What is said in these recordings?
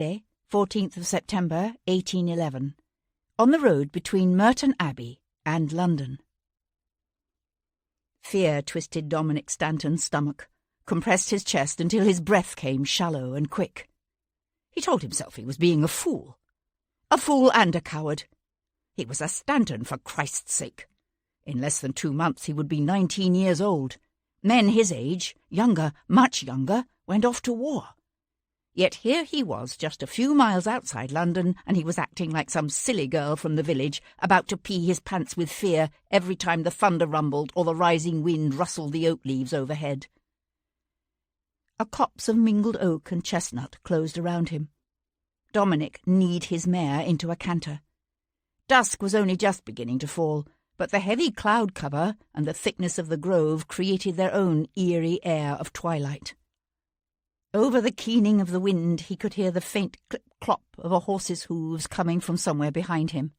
Day, 14th of September, 1811. On the road between Merton Abbey and London. Fear twisted Dominic Stanton's stomach, compressed his chest until his breath came shallow and quick. He told himself he was being a fool and a coward. He was a Stanton, for Christ's sake. In less than 2 months he would be 19 years old. Men his age, younger, much younger, went off to war. Yet here he was, just a few miles outside London, and he was acting like some silly girl from the village, about to pee his pants with fear every time the thunder rumbled or the rising wind rustled the oak leaves overhead. A copse of mingled oak and chestnut closed around him. Dominic kneed his mare into a canter. Dusk was only just beginning to fall, but the heavy cloud cover and the thickness of the grove created their own eerie air of twilight. Over the keening of the wind he could hear the faint clip-clop of a horse's hooves coming from somewhere behind him.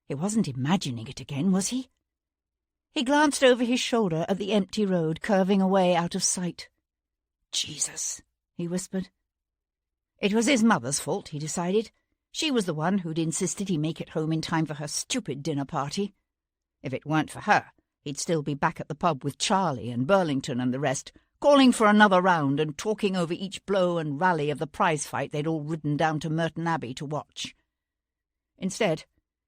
He wasn't imagining it again, was he? He glanced over his shoulder at the empty road curving away out of sight. Jesus, he whispered. It was his mother's fault, he decided. She was the one who'd insisted he make it home in time for her stupid dinner party. If it weren't for her, he'd still be back at the pub with Charlie and Burlington and the rest, calling for another round and talking over each blow and rally of the prize fight they'd all ridden down to Merton Abbey to watch. Instead,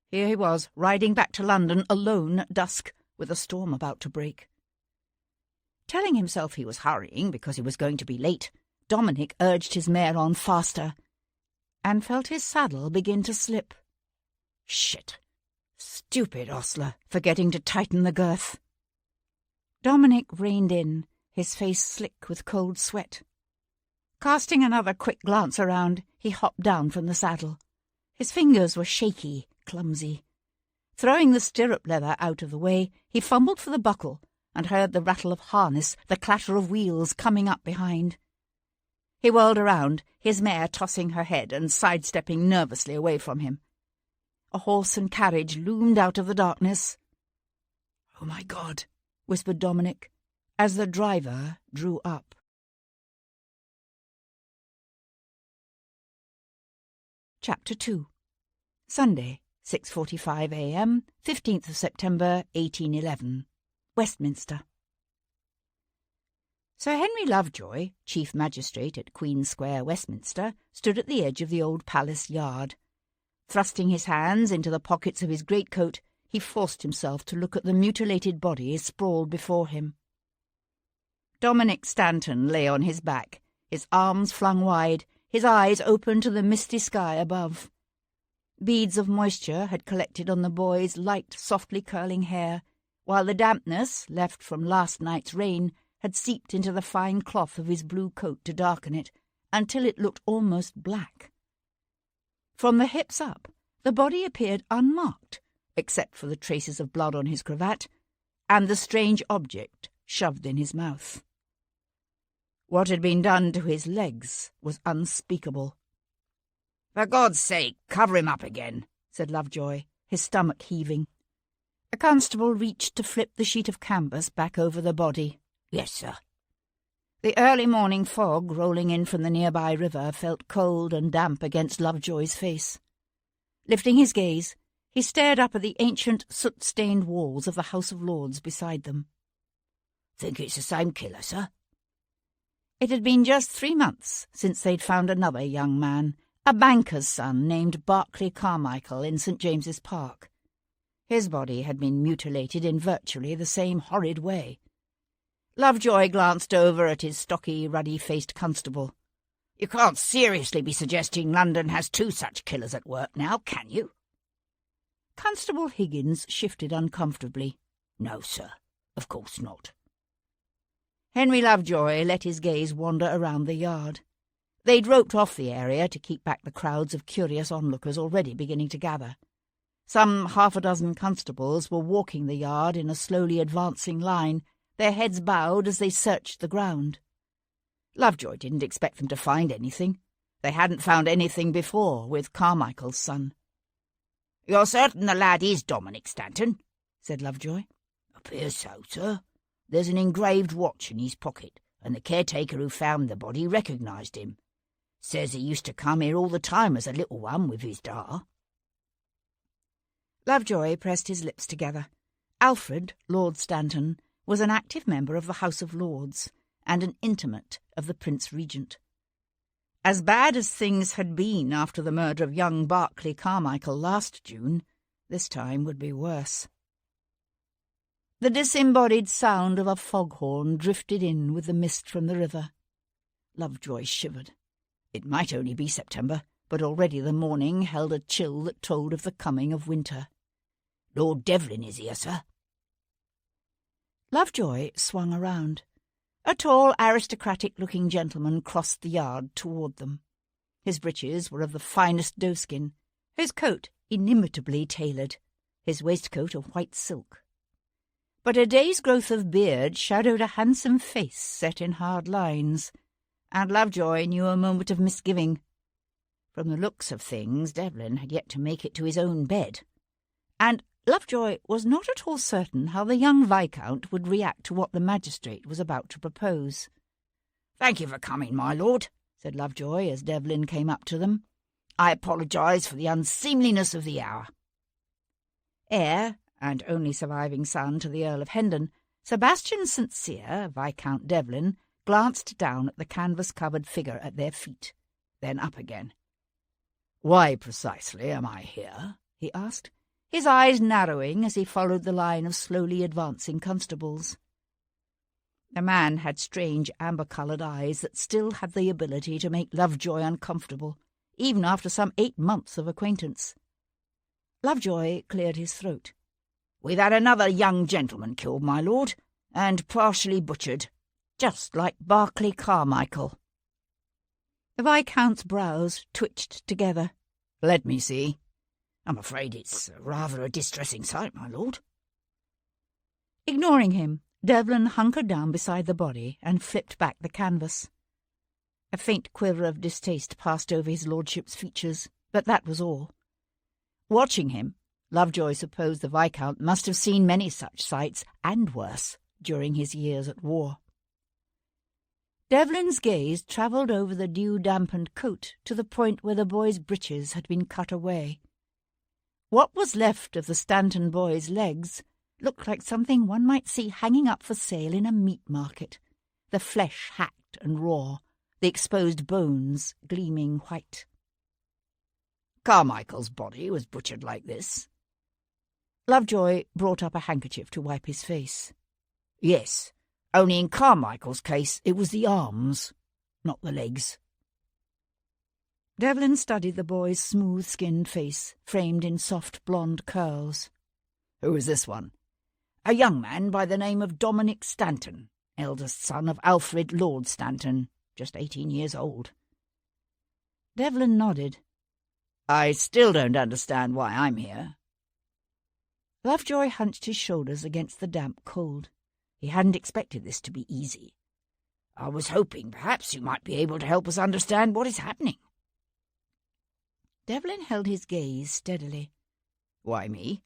here he was, riding back to London alone at dusk, with a storm about to break. Telling himself he was hurrying because he was going to be late, Dominic urged his mare on faster, and felt his saddle begin to slip. Shit! Stupid ostler, forgetting to tighten the girth. Dominic reined in, his face slick with cold sweat. Casting another quick glance around, he hopped down from the saddle. His fingers were shaky, clumsy. Throwing the stirrup leather out of the way, he fumbled for the buckle and heard the rattle of harness, the clatter of wheels coming up behind. He whirled around, his mare tossing her head and sidestepping nervously away from him. A horse and carriage loomed out of the darkness. "Oh, my God," whispered Dominic, as the driver drew up. Chapter 2. Sunday, 6:45 a.m., 15th of September, 1811. Westminster. Sir Henry Lovejoy, Chief Magistrate at Queen Square, Westminster, stood at the edge of the old palace yard. Thrusting his hands into the pockets of his greatcoat, he forced himself to look at the mutilated body sprawled before him. Dominic Stanton lay on his back, his arms flung wide, his eyes open to the misty sky above. Beads of moisture had collected on the boy's light, softly curling hair, while the dampness, left from last night's rain, had seeped into the fine cloth of his blue coat to darken it, until it looked almost black. From the hips up, the body appeared unmarked, except for the traces of blood on his cravat, and the strange object shoved in his mouth. What had been done to his legs was unspeakable. "For God's sake, cover him up again," said Lovejoy, his stomach heaving. A constable reached to flip the sheet of canvas back over the body. "Yes, sir." The early morning fog rolling in from the nearby river felt cold and damp against Lovejoy's face. Lifting his gaze, he stared up at the ancient, soot-stained walls of the House of Lords beside them. "Think it's the same killer, sir?" It had been just 3 months since they'd found another young man, a banker's son named Berkeley Carmichael in St. James's Park. His body had been mutilated in virtually the same horrid way. Lovejoy glanced over at his stocky, ruddy-faced constable. "You can't seriously be suggesting London has 2 such killers at work now, can you?" Constable Higgins shifted uncomfortably. "No, sir, of course not." Henry Lovejoy let his gaze wander around the yard. They'd roped off the area to keep back the crowds of curious onlookers already beginning to gather. Some 6 constables were walking the yard in a slowly advancing line, their heads bowed as they searched the ground. Lovejoy didn't expect them to find anything. They hadn't found anything before with Carmichael's son. "You're certain the lad is Dominic Stanton?" said Lovejoy. "Appears so, sir. There's an engraved watch in his pocket, and the caretaker who found the body recognised him. Says he used to come here all the time as a little one with his da." Lovejoy pressed his lips together. Alfred, Lord Stanton, was an active member of the House of Lords and an intimate of the Prince Regent. As bad as things had been after the murder of young Berkeley Carmichael last June, this time would be worse. The disembodied sound of a foghorn drifted in with the mist from the river. Lovejoy shivered. It might only be September, but already the morning held a chill that told of the coming of winter. "Lord Devlin is here, sir." Lovejoy swung around. A tall, aristocratic-looking gentleman crossed the yard toward them. His breeches were of the finest doeskin, his coat inimitably tailored, his waistcoat of white silk. But a day's growth of beard shadowed a handsome face set in hard lines, and Lovejoy knew a moment of misgiving. From the looks of things, Devlin had yet to make it to his own bed, and Lovejoy was not at all certain how the young Viscount would react to what the magistrate was about to propose. "Thank you for coming, my lord," said Lovejoy as Devlin came up to them. "I apologise for the unseemliness of the hour." Heir, and only surviving son to the Earl of Hendon, Sebastian St. Cyr, Viscount Devlin, glanced down at the canvas-covered figure at their feet, then up again. "Why precisely am I here?" he asked, his eyes narrowing as he followed the line of slowly advancing constables. The man had strange amber-coloured eyes that still had the ability to make Lovejoy uncomfortable, even after some 8 months of acquaintance. Lovejoy cleared his throat. "We've had another young gentleman killed, my lord, and partially butchered, just like Berkeley Carmichael." The Viscount's brows twitched together. "Let me see. I'm afraid it's rather a distressing sight, my lord." Ignoring him, Devlin hunkered down beside the body and flipped back the canvas. A faint quiver of distaste passed over his lordship's features, but that was all. Watching him, Lovejoy supposed the Viscount must have seen many such sights, and worse, during his years at war. Devlin's gaze travelled over the dew-dampened coat to the point where the boy's breeches had been cut away. What was left of the Stanton boy's legs looked like something one might see hanging up for sale in a meat market, the flesh hacked and raw, the exposed bones gleaming white. "Carmichael's body was butchered like this." Lovejoy brought up a handkerchief to wipe his face. "Yes, only in Carmichael's case it was the arms, not the legs." Devlin studied the boy's smooth-skinned face, framed in soft blonde curls. "Who is this one?" "A young man by the name of Dominic Stanton, eldest son of Alfred Lord Stanton, just 18 years old." Devlin nodded. "I still don't understand why I'm here." Lovejoy hunched his shoulders against the damp cold. He hadn't expected this to be easy. "I was hoping perhaps you might be able to help us understand what is happening." Devlin held his gaze steadily. "Why me?"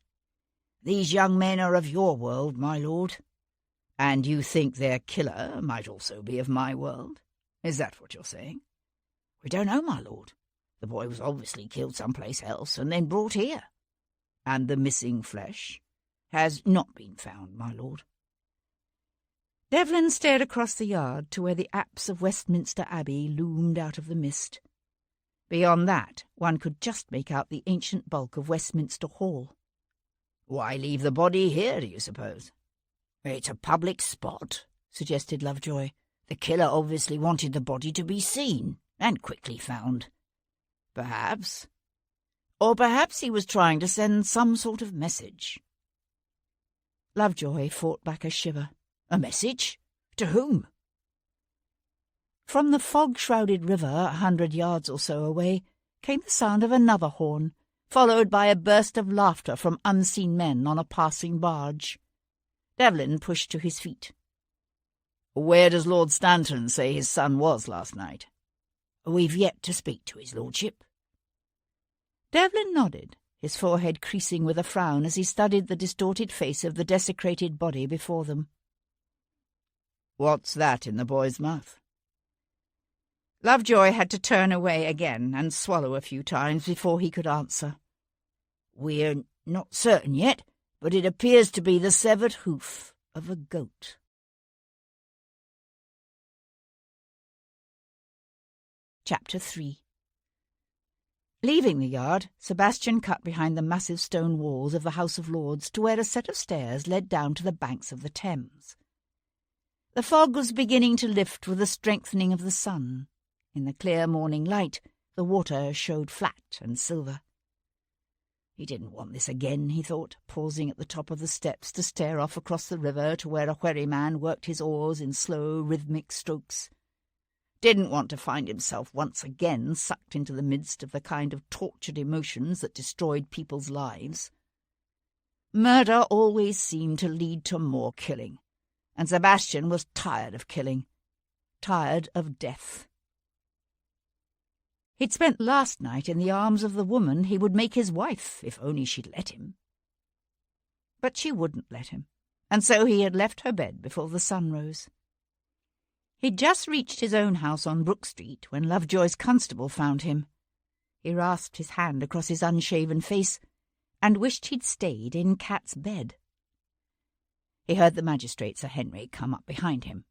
"These young men are of your world, my lord." "And you think their killer might also be of my world? Is that what you're saying?" "We don't know, my lord. The boy was obviously killed someplace else and then brought here." "And the missing flesh?" "Has not been found, my lord." Devlin stared across the yard to where the apse of Westminster Abbey loomed out of the mist. Beyond that, one could just make out the ancient bulk of Westminster Hall. "Why leave the body here, do you suppose?" "It's a public spot," suggested Lovejoy. "The killer obviously wanted the body to be seen, and quickly found." "Perhaps. Or perhaps he was trying to send some sort of message." Lovejoy fought back a shiver. "A message? To whom?" From the fog-shrouded river 100 yards or so away came the sound of another horn, followed by a burst of laughter from unseen men on a passing barge. Devlin pushed to his feet. "Where does Lord Stanton say his son was last night?" "We've yet to speak to his lordship." Devlin nodded, his forehead creasing with a frown as he studied the distorted face of the desecrated body before them. "What's that in the boy's mouth?" Lovejoy had to turn away again and swallow a few times before he could answer. "We're not certain yet, but it appears to be the severed hoof of a goat." Chapter 3. Leaving the yard, Sebastian cut behind the massive stone walls of the House of Lords to where a set of stairs led down to the banks of the Thames. The fog was beginning to lift with the strengthening of the sun. In the clear morning light, the water showed flat and silver. He didn't want this again, he thought, pausing at the top of the steps to stare off across the river to where a wherryman worked his oars in slow, rhythmic strokes. Didn't want to find himself once again sucked into the midst of the kind of tortured emotions that destroyed people's lives. Murder always seemed to lead to more killing, and Sebastian was tired of killing, tired of death. He'd spent last night in the arms of the woman he would make his wife, if only she'd let him. But she wouldn't let him, and so he had left her bed before the sun rose. He'd just reached his own house on Brook Street when Lovejoy's constable found him. He rasped his hand across his unshaven face and wished he'd stayed in Cat's bed. He heard the magistrate, Sir Henry, come up behind him.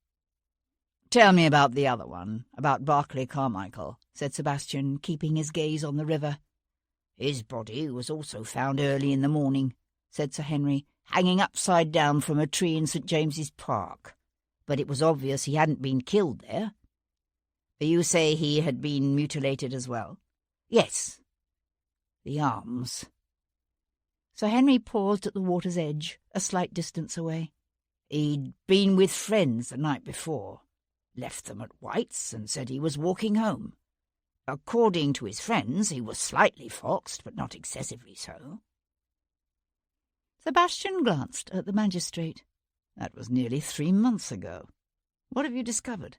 "Tell me about the other one, about Barclay Carmichael," said Sebastian, keeping his gaze on the river. "His body was also found early in the morning," said Sir Henry, "hanging upside down from a tree in St. James's Park. But it was obvious he hadn't been killed there." "You say he had been mutilated as well?" "Yes." "The arms." Sir Henry paused at the water's edge, a slight distance away. "He'd been with friends the night before. Left them at White's and said he was walking home. According to his friends, he was slightly foxed, but not excessively so." Sebastian glanced at the magistrate. "That was nearly 3 months ago. What have you discovered?"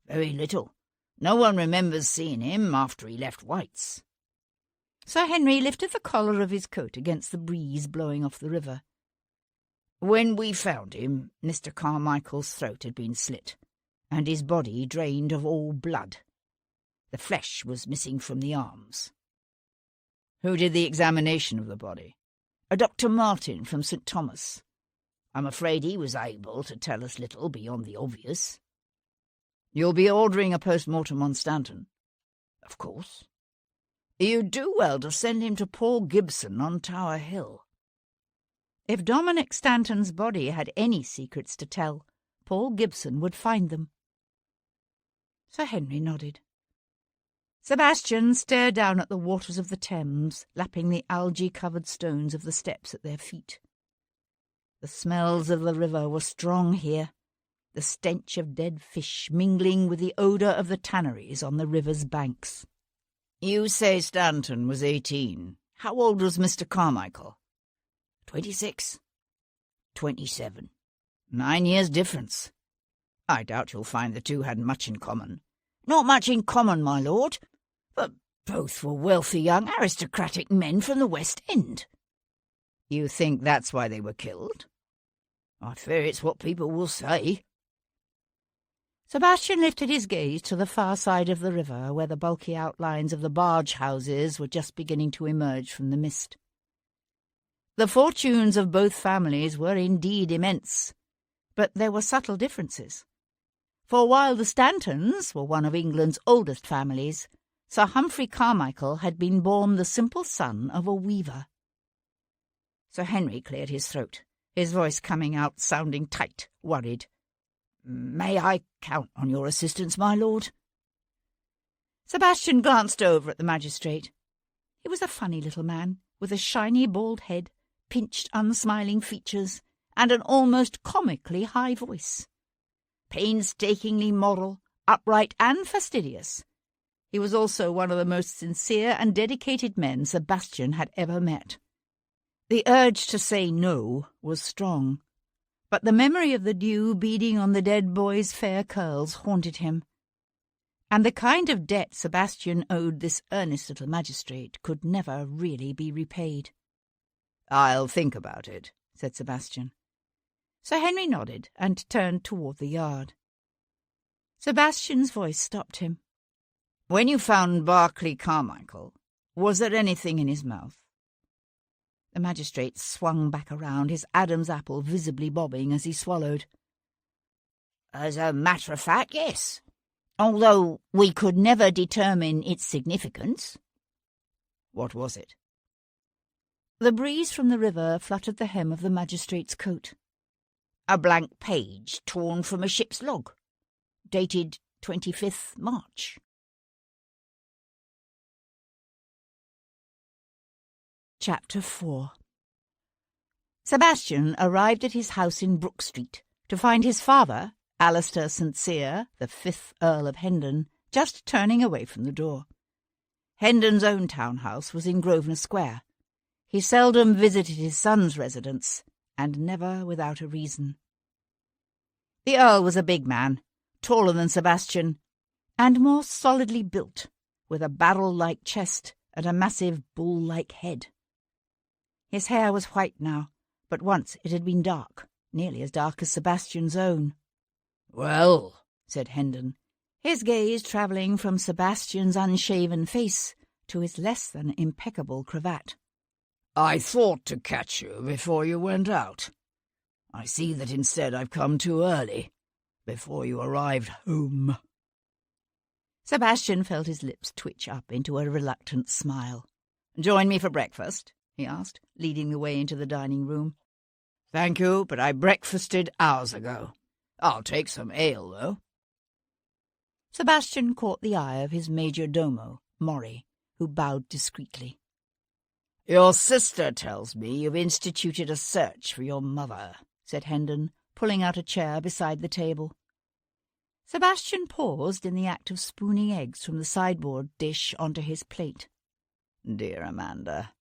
"Very little. No one remembers seeing him after he left White's." Sir Henry lifted the collar of his coat against the breeze blowing off the river. "When we found him, Mr. Carmichael's throat had been slit, and his body drained of all blood. The flesh was missing from the arms." "Who did the examination of the body?" "A Dr. Martin from St. Thomas. I'm afraid he was able to tell us little beyond the obvious." "You'll be ordering a post-mortem on Stanton?" "Of course." "You'd do well to send him to Paul Gibson on Tower Hill." If Dominic Stanton's body had any secrets to tell, Paul Gibson would find them. Sir Henry nodded. Sebastian stared down at the waters of the Thames, lapping the algae-covered stones of the steps at their feet. The smells of the river were strong here, the stench of dead fish mingling with the odour of the tanneries on the river's banks. "You say Stanton was 18. How old was Mr. Carmichael?" 26. 27. 9 years difference. I doubt you'll find the two had much in common." "Not much in common, my lord, but both were wealthy young aristocratic men from the West End." "You think that's why they were killed?" "I fear it's what people will say." Sebastian lifted his gaze to the far side of the river, where the bulky outlines of the barge houses were just beginning to emerge from the mist. The fortunes of both families were indeed immense, but there were subtle differences. For while the Stantons were one of England's oldest families, Sir Humphrey Carmichael had been born the simple son of a weaver. Sir Henry cleared his throat, his voice coming out sounding tight, worried. "May I count on your assistance, my lord?" Sebastian glanced over at the magistrate. He was a funny little man, with a shiny bald head, pinched unsmiling features, and an almost comically high voice. Painstakingly moral, upright and fastidious, he was also one of the most sincere and dedicated men Sebastian had ever met. The urge to say no was strong, but the memory of the dew beading on the dead boy's fair curls haunted him, and the kind of debt Sebastian owed this earnest little magistrate could never really be repaid. "I'll think about it," said Sebastian. Sir Henry nodded and turned toward the yard. Sebastian's voice stopped him. When you found Barclay Carmichael, was there anything in his mouth? The magistrate swung back around, his Adam's apple visibly bobbing as he swallowed. As a matter of fact, yes. Although we could never determine its significance. What was it? The breeze from the river fluttered the hem of the magistrate's coat. A blank page torn from a ship's log, dated 25th March. Chapter 4. Sebastian arrived at his house in Brook Street to find his father, Alistair St. Cyr, the 5th Earl of Hendon, just turning away from the door. Hendon's own townhouse was in Grosvenor Square. He seldom visited his son's residence, and never without a reason. The Earl was a big man, taller than Sebastian, and more solidly built, with a barrel-like chest and a massive bull-like head. His hair was white now, but once it had been dark, nearly as dark as Sebastian's own. "Well," said Hendon, his gaze travelling from Sebastian's unshaven face to his less than impeccable cravat. "I thought to catch you before you went out. I see that instead I've come too early, before you arrived home." Sebastian felt his lips twitch up into a reluctant smile. "Join me for breakfast?" he asked, leading the way into the dining room. "Thank you, but I breakfasted hours ago. I'll take some ale, though." Sebastian caught the eye of his major domo, Maury, who bowed discreetly. "Your sister tells me you've instituted a search for your mother," said Hendon, pulling out a chair beside the table. Sebastian paused in the act of spooning eggs from the sideboard dish onto his plate. "Dear Amanda.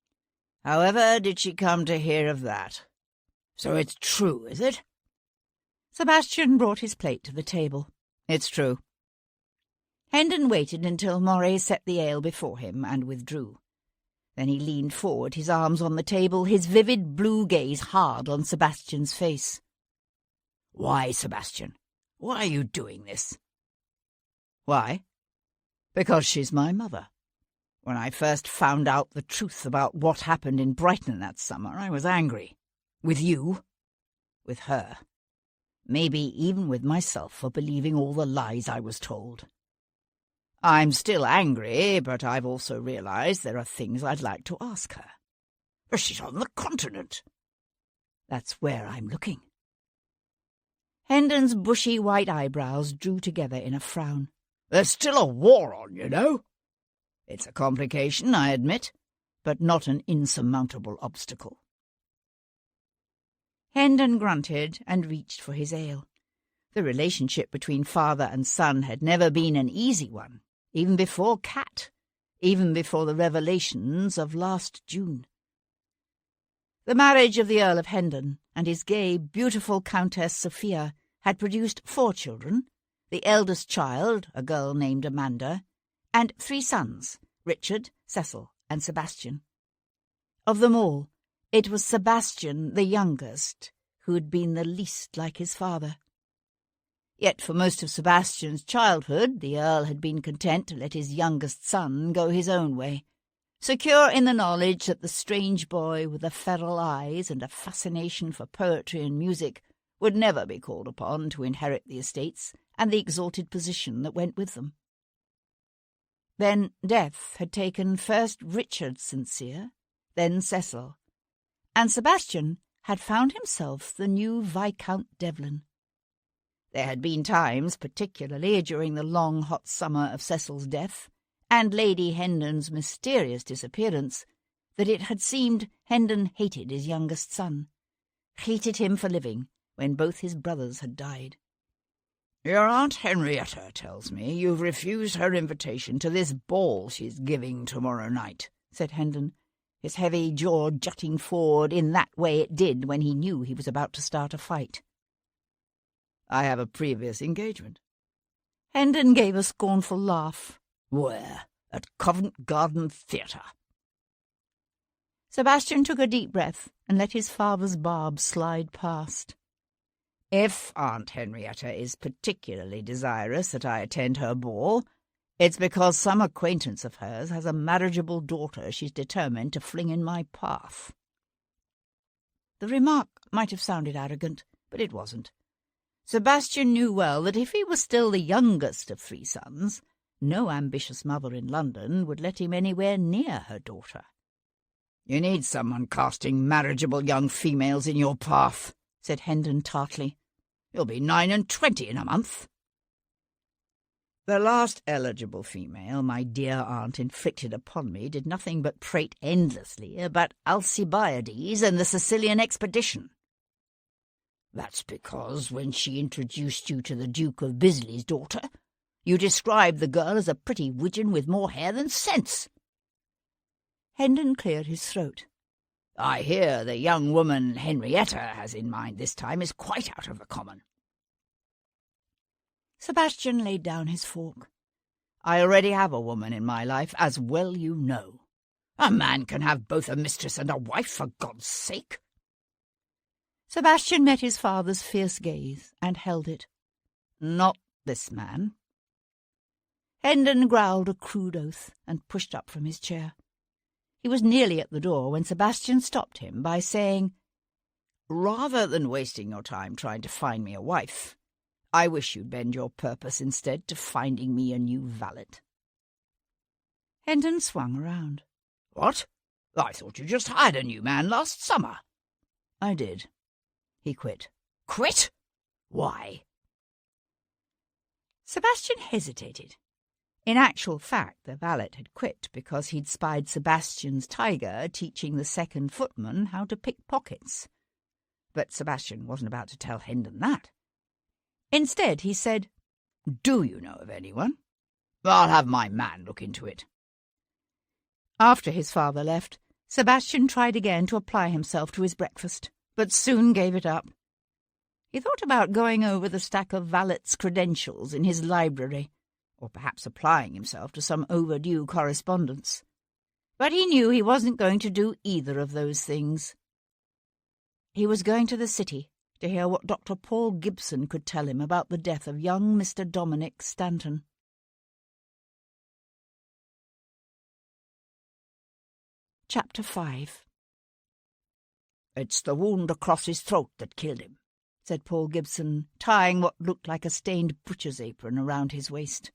However did she come to hear of that? So it's true, is it?" Sebastian brought his plate to the table. "It's true." Hendon waited until Moray set the ale before him and withdrew. Then he leaned forward, his arms on the table, his vivid blue gaze hard on Sebastian's face. "Why, Sebastian? Why are you doing this?" "Why? Because she's my mother. When I first found out the truth about what happened in Brighton that summer, I was angry. With you. With her. Maybe even with myself for believing all the lies I was told. I'm still angry, but I've also realized there are things I'd like to ask her. But she's on the continent. That's where I'm looking." Hendon's bushy white eyebrows drew together in a frown. "There's still a war on, you know. It's a complication, I admit, but not an insurmountable obstacle." Hendon grunted and reached for his ale. The relationship between father and son had never been an easy one, even before Cat, even before the revelations of last June. The marriage of the Earl of Hendon and his gay, beautiful Countess Sophia had produced 4 children, the eldest child, a girl named Amanda, and 3 sons, Richard, Cecil, and Sebastian. Of them all, it was Sebastian, the youngest, who had been the least like his father. Yet for most of Sebastian's childhood, the Earl had been content to let his youngest son go his own way, secure in the knowledge that the strange boy with the feral eyes and a fascination for poetry and music would never be called upon to inherit the estates and the exalted position that went with them. Then death had taken first Richard St. Cyr, then Cecil, and Sebastian had found himself the new Viscount Devlin. There had been times, particularly during the long hot summer of Cecil's death and Lady Hendon's mysterious disappearance, that it had seemed Hendon hated his youngest son, hated him for living when both his brothers had died. "Your Aunt Henrietta tells me you've refused her invitation to this ball she's giving tomorrow night," said Hendon, his heavy jaw jutting forward in that way it did when he knew he was about to start a fight. "I have a previous engagement." Hendon gave a scornful laugh. "Where? At Covent Garden Theatre." Sebastian took a deep breath and let his father's barb slide past. "If Aunt Henrietta is particularly desirous that I attend her ball, It's because some acquaintance of hers has a marriageable daughter she's determined to fling in my path." The remark might have sounded arrogant, but it wasn't. Sebastian knew well that if he was still the youngest of 3 sons, no ambitious mother in London would let him anywhere near her daughter. "You need someone casting marriageable young females in your path," said Hendon tartly. "You'll be 9 and 20 in a month." "The last eligible female my dear aunt inflicted upon me did nothing but prate endlessly about Alcibiades and the Sicilian expedition." "That's because when she introduced you to the Duke of Bisley's daughter, you described the girl as a pretty widgeon with more hair than sense." Hendon cleared his throat. "I hear the young woman Henrietta has in mind this time is quite out of the common." Sebastian laid down his fork. "I already have a woman in my life, as well you know. A man can have both a mistress and a wife, for God's sake." Sebastian met his father's fierce gaze and held it. "Not this man." Hendon growled a crude oath and pushed up from his chair. He was nearly at the door when Sebastian stopped him by saying, "Rather than wasting your time trying to find me a wife, I wish you'd bend your purpose instead to finding me a new valet." Hendon swung around. "What? I thought you just hired a new man last summer." "I did." He quit. "Quit? Why?" Sebastian hesitated. In actual fact, the valet had quit because he'd spied Sebastian's tiger teaching the second footman how to pick pockets. But Sebastian wasn't about to tell Hendon that. Instead, he said, "Do you know of anyone? I'll have my man look into it." After his father left, Sebastian tried again to apply himself to his breakfast, but soon gave it up. He thought about going over the stack of valet's credentials in his library, or perhaps applying himself to some overdue correspondence. But he knew he wasn't going to do either of those things. He was going to the city to hear what Dr. Paul Gibson could tell him about the death of young Mr. Dominic Stanton. Chapter 5. "It's the wound across his throat that killed him," said Paul Gibson, tying what looked like a stained butcher's apron around his waist.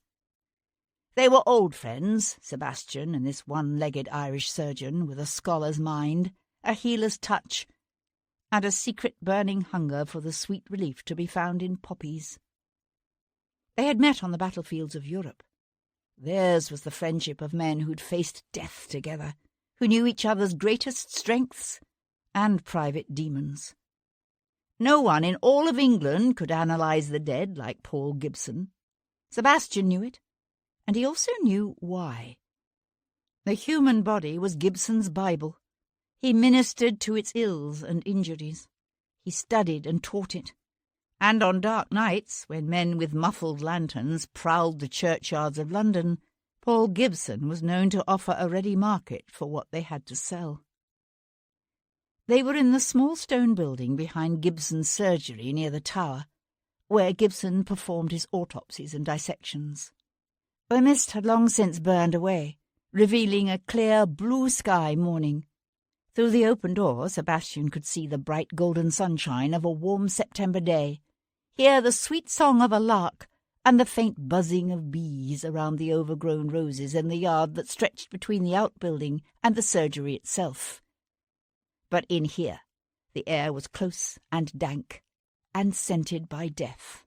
They were old friends, Sebastian and this one-legged Irish surgeon with a scholar's mind, a healer's touch, and a secret burning hunger for the sweet relief to be found in poppies. They had met on the battlefields of Europe. Theirs was the friendship of men who'd faced death together, who knew each other's greatest strengths and private demons. No one in all of England could analyse the dead like Paul Gibson. Sebastian knew it, and he also knew why. The human body was Gibson's Bible. He ministered to its ills and injuries. He studied and taught it. And on dark nights, when men with muffled lanterns prowled the churchyards of London, Paul Gibson was known to offer a ready market for what they had to sell. They were in the small stone building behind Gibson's surgery near the Tower, where Gibson performed his autopsies and dissections. The mist had long since burned away, revealing a clear blue sky morning. Through the open door, Sebastian could see the bright golden sunshine of a warm September day, hear the sweet song of a lark and the faint buzzing of bees around the overgrown roses in the yard that stretched between the outbuilding and the surgery itself. But in here, the air was close and dank, and scented by death.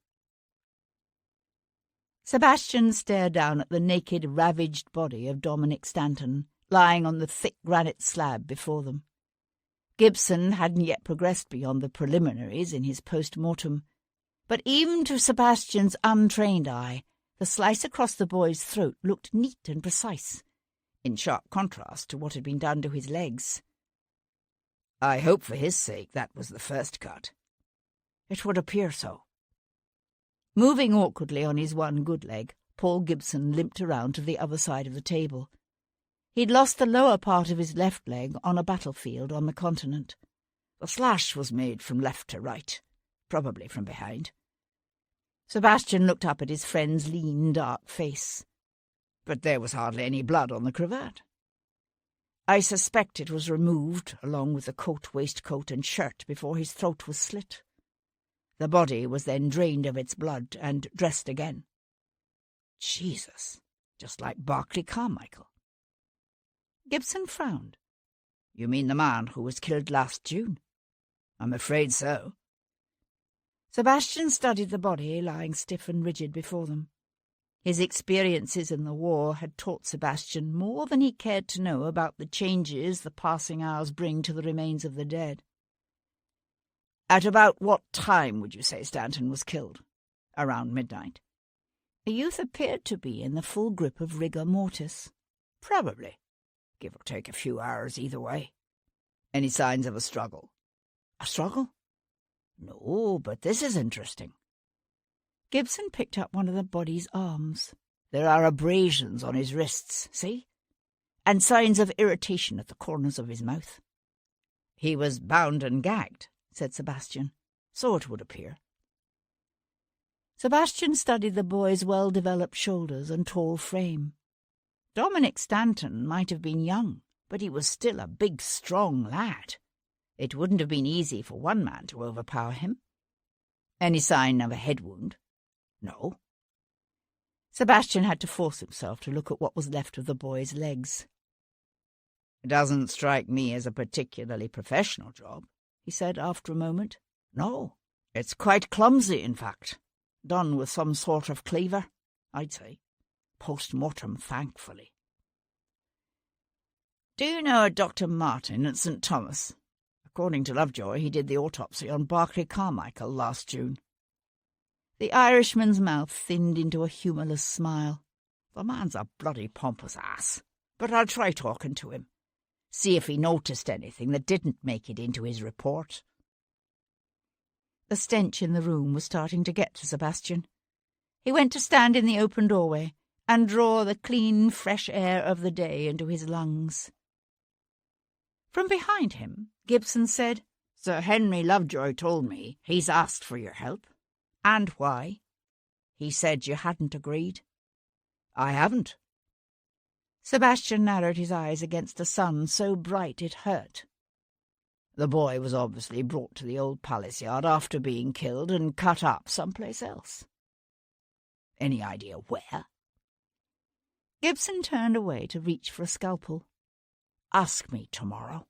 Sebastian stared down at the naked, ravaged body of Dominic Stanton, lying on the thick granite slab before them. Gibson hadn't yet progressed beyond the preliminaries in his post-mortem, but even to Sebastian's untrained eye, the slice across the boy's throat looked neat and precise, in sharp contrast to what had been done to his legs. I hope for his sake that was the first cut. It would appear so. Moving awkwardly on his one good leg, Paul Gibson limped around to the other side of the table. He'd lost the lower part of his left leg on a battlefield on the continent. The slash was made from left to right, probably from behind. Sebastian looked up at his friend's lean, dark face. but there was hardly any blood on the cravat. I suspect it was removed, along with the coat, waistcoat, and shirt, before his throat was slit. The body was then drained of its blood and dressed again. Jesus, just like Barclay Carmichael. Gibson frowned. You mean the man who was killed last June? I'm afraid so. Sebastian studied the body lying stiff and rigid before them. His experiences in the war had taught Sebastian more than he cared to know about the changes the passing hours bring to the remains of the dead. At about what time would you say Stanton was killed? Around midnight. The youth appeared to be in the full grip of rigor mortis. Probably. Give or take a few hours either way. Any signs of a struggle? A struggle? No, but this is interesting. Gibson picked up one of the body's arms. There are abrasions on his wrists, see? And signs of irritation at the corners of his mouth. He was bound and gagged, said Sebastian. So it would appear. Sebastian studied the boy's well-developed shoulders and tall frame. Dominic Stanton might have been young, but he was still a big, strong lad. It wouldn't have been easy for one man to overpower him. Any sign of a head wound? No. Sebastian had to force himself to look at what was left of the boy's legs. It doesn't strike me as a particularly professional job, he said after a moment. No, it's quite clumsy, in fact. Done with some sort of cleaver, I'd say. Post-mortem, thankfully. Do you know a Dr. Martin at St. Thomas? According to Lovejoy, he did the autopsy on Barclay Carmichael last June. The Irishman's mouth thinned into a humourless smile. The man's a bloody pompous ass, but I'll try talking to him. See if he noticed anything that didn't make it into his report. The stench in the room was starting to get to Sebastian. He went to stand in the open doorway and draw the clean, fresh air of the day into his lungs. From behind him, Gibson said, Sir Henry Lovejoy told me he's asked for your help. And why? He said you hadn't agreed. I haven't. Sebastian narrowed his eyes against a sun so bright it hurt. The boy was obviously brought to the old palace yard after being killed and cut up someplace else. Any idea where? Gibson turned away to reach for a scalpel. Ask me tomorrow.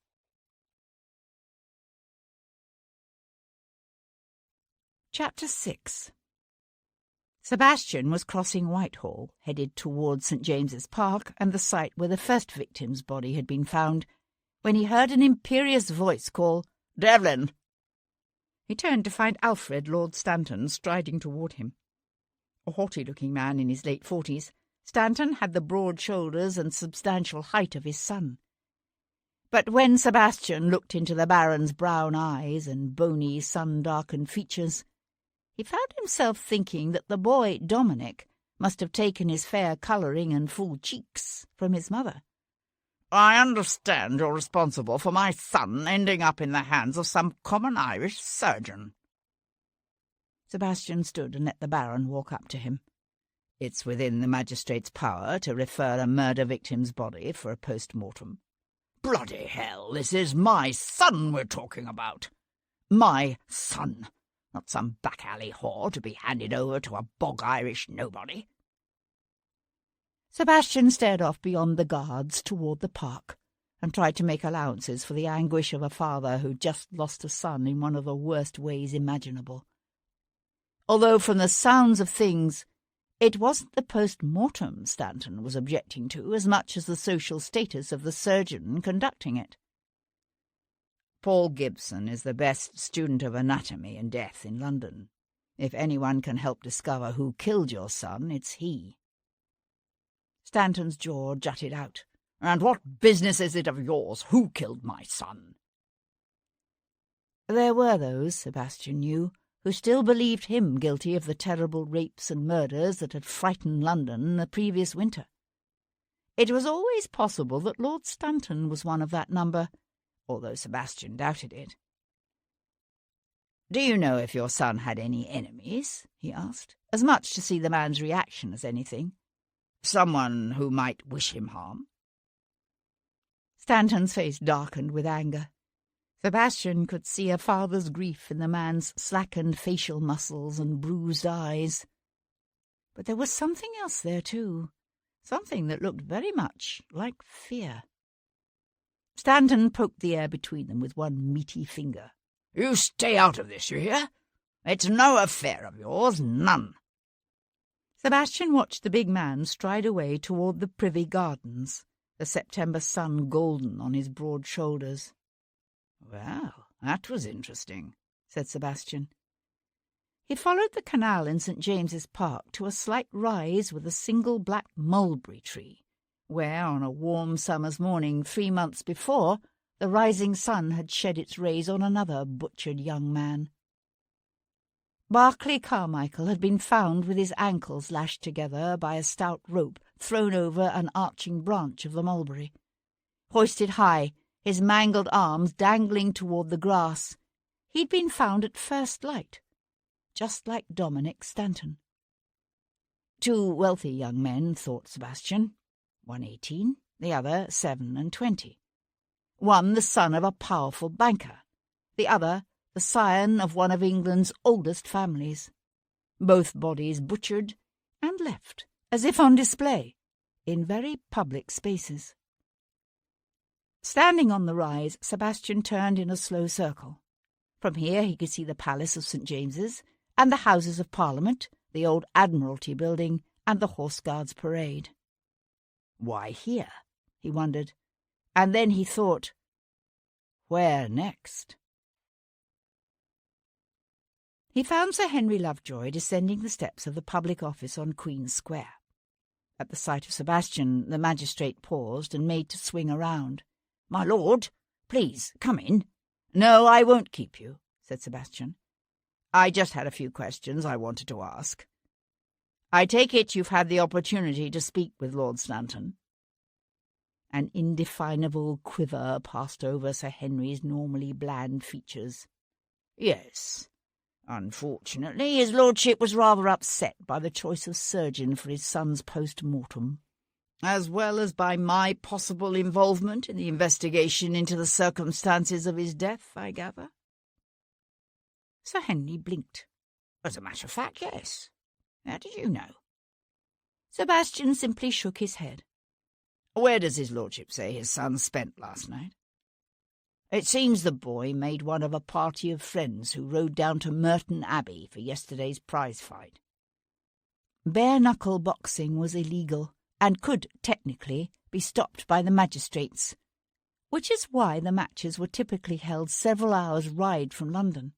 Chapter 6. Sebastian was crossing Whitehall, headed towards St. James's Park and the site where the first victim's body had been found, when he heard an imperious voice call, Devlin! He turned to find Alfred, Lord Stanton, striding toward him. A haughty-looking man in his late 40s, Stanton had the broad shoulders and substantial height of his son. But when Sebastian looked into the Baron's brown eyes and bony, sun-darkened features, he found himself thinking that the boy, Dominic, must have taken his fair colouring and full cheeks from his mother. I understand you're responsible for my son ending up in the hands of some common Irish surgeon. Sebastian stood and let the Baron walk up to him. It's within the magistrate's power to refer a murder victim's body for a post-mortem. Bloody hell, this is my son we're talking about. My son. Not some back-alley whore to be handed over to a bog-Irish nobody. Sebastian stared off beyond the guards toward the park and tried to make allowances for the anguish of a father who'd just lost a son in one of the worst ways imaginable. Although from the sounds of things, it wasn't the post-mortem Stanton was objecting to as much as the social status of the surgeon conducting it. Paul Gibson is the best student of anatomy and death in London. If anyone can help discover who killed your son, it's he. Stanton's jaw jutted out. And what business is it of yours who killed my son? There were those, Sebastian knew, who still believed him guilty of the terrible rapes and murders that had frightened London the previous winter. It was always possible that Lord Stanton was one of that number, although Sebastian doubted it. Do you know if your son had any enemies? He asked, as much to see the man's reaction as anything. Someone who might wish him harm. Stanton's face darkened with anger. Sebastian could see a father's grief in the man's slackened facial muscles and bruised eyes. But there was something else there, too, something that looked very much like fear. Stanton poked the air between them with one meaty finger. "You stay out of this, you hear? It's no affair of yours, none." Sebastian watched the big man stride away toward the Privy Gardens, the September sun golden on his broad shoulders. "Well, that was interesting," said Sebastian. He followed the canal in St. James's Park to a slight rise with a single black mulberry tree, where, on a warm summer's morning 3 months before, the rising sun had shed its rays on another butchered young man. Barclay Carmichael had been found with his ankles lashed together by a stout rope thrown over an arching branch of the mulberry. Hoisted high, his mangled arms dangling toward the grass, he'd been found at first light, just like Dominic Stanton. 2 wealthy young men, thought Sebastian, one 18, the other 7 and 20. One the son of a powerful banker, the other the scion of one of England's oldest families. Both bodies butchered and left, as if on display, in very public spaces. Standing on the rise, Sebastian turned in a slow circle. From here he could see the Palace of St. James's and the Houses of Parliament, the old Admiralty building, and the Horse Guards Parade. Why here? He wondered, and then he thought, where next? He found Sir Henry Lovejoy descending the steps of the public office on Queen's Square. At the sight of Sebastian, the magistrate paused and made to swing around. "My lord, please, come in." "No, I won't keep you," said Sebastian. "I just had a few questions I wanted to ask. I take it you've had the opportunity to speak with Lord Stanton." An indefinable quiver passed over Sir Henry's normally bland features. "Yes. Unfortunately, his lordship was rather upset by the choice of surgeon for his son's post-mortem, as well as by my possible involvement in the investigation into the circumstances of his death, I gather." Sir Henry blinked. "As a matter of fact, yes. How did you know?" Sebastian simply shook his head. "Where does his lordship say his son spent last night?" "It seems the boy made one of a party of friends who rode down to Merton Abbey for yesterday's prize fight." Bare-knuckle boxing was illegal and could, technically, be stopped by the magistrates, which is why the matches were typically held several hours' ride from London.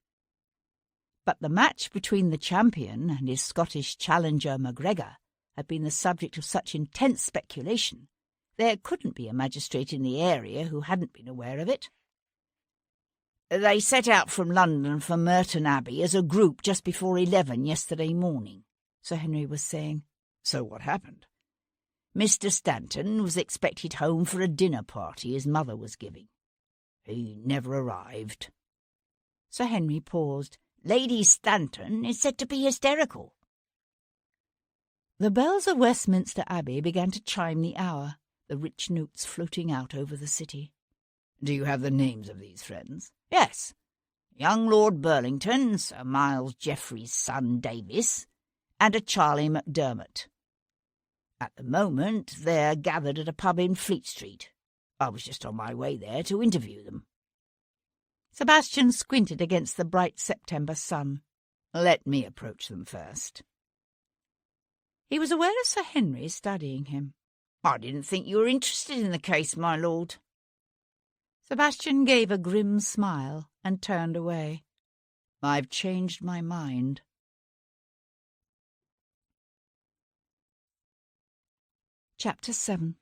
But the match between the champion and his Scottish challenger MacGregor had been the subject of such intense speculation there couldn't be a magistrate in the area who hadn't been aware of it. "They set out from London for Merton Abbey as a group just before 11 yesterday morning," Sir Henry was saying. "So what happened?" "Mr. Stanton was expected home for a dinner party his mother was giving. He never arrived." Sir Henry paused. "Lady Stanton is said to be hysterical." The bells of Westminster Abbey began to chime the hour, the rich notes floating out over the city. "Do you have the names of these friends?" "Yes. Young Lord Burlington, Sir Miles Geoffrey's son Davis, and a Charlie Macdermot. At the moment they're gathered at a pub in Fleet Street. I was just on my way there to interview them." Sebastian squinted against the bright September sun. "Let me approach them first." He was aware of Sir Henry studying him. "I didn't think you were interested in the case, my lord." Sebastian gave a grim smile and turned away. "I've changed my mind." Chapter 7.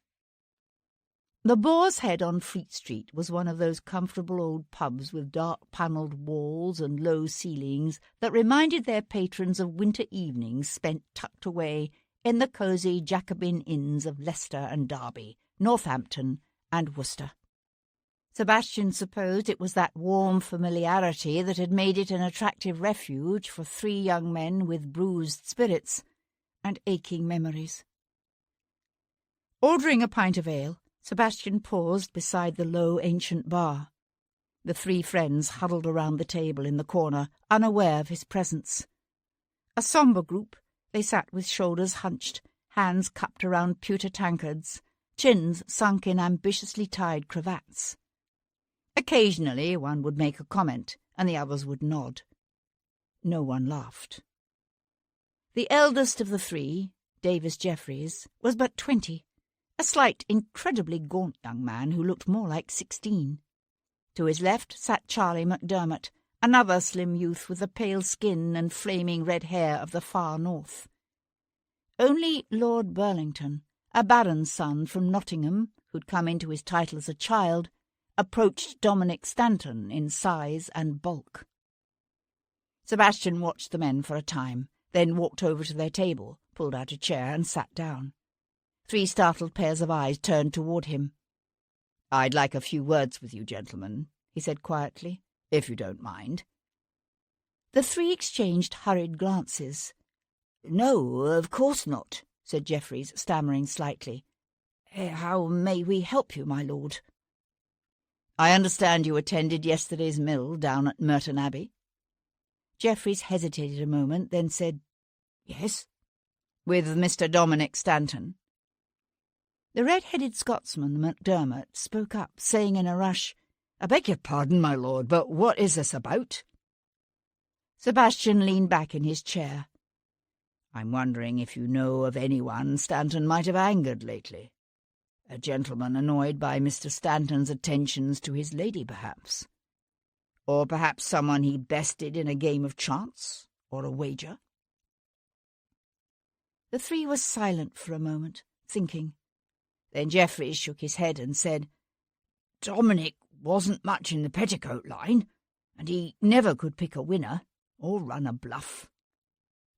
The Boar's Head on Fleet Street was one of those comfortable old pubs with dark panelled walls and low ceilings that reminded their patrons of winter evenings spent tucked away in the cosy Jacobin inns of Leicester and Derby, Northampton and Worcester. Sebastian supposed it was that warm familiarity that had made it an attractive refuge for 3 young men with bruised spirits and aching memories. Ordering a pint of ale, Sebastian paused beside the low ancient bar. The three friends huddled around the table in the corner, unaware of his presence. A sombre group, they sat with shoulders hunched, hands cupped around pewter tankards, chins sunk in ambitiously tied cravats. Occasionally one would make a comment, and the others would nod. No one laughed. The eldest of the three, Davis Jeffreys, was but 20, a slight, incredibly gaunt young man who looked more like 16. To his left sat Charlie MacDermott, another slim youth with the pale skin and flaming red hair of the far north. Only Lord Burlington, a baron's son from Nottingham, who'd come into his title as a child, approached Dominic Stanton in size and bulk. Sebastian watched the men for a time, then walked over to their table, pulled out a chair and sat down. 3 startled pairs of eyes turned toward him. "I'd like a few words with you, gentlemen," he said quietly, "if you don't mind." The 3 exchanged hurried glances. "No, of course not," said Jeffreys, stammering slightly. "How may we help you, my lord?" "I understand you attended yesterday's mill down at Merton Abbey?" Jeffreys hesitated a moment, then said, "Yes." "With Mr. Dominic Stanton?" The red-headed Scotsman, MacDermott, spoke up, saying in a rush, "I beg your pardon, my lord, but what is this about?" Sebastian leaned back in his chair. "I'm wondering if you know of anyone Stanton might have angered lately. A gentleman annoyed by Mr. Stanton's attentions to his lady, perhaps. Or perhaps someone he bested in a game of chance or a wager." The 3 were silent for a moment, thinking. Then Jeffreys shook his head and said, "Dominic wasn't much in the petticoat line, and he never could pick a winner or run a bluff.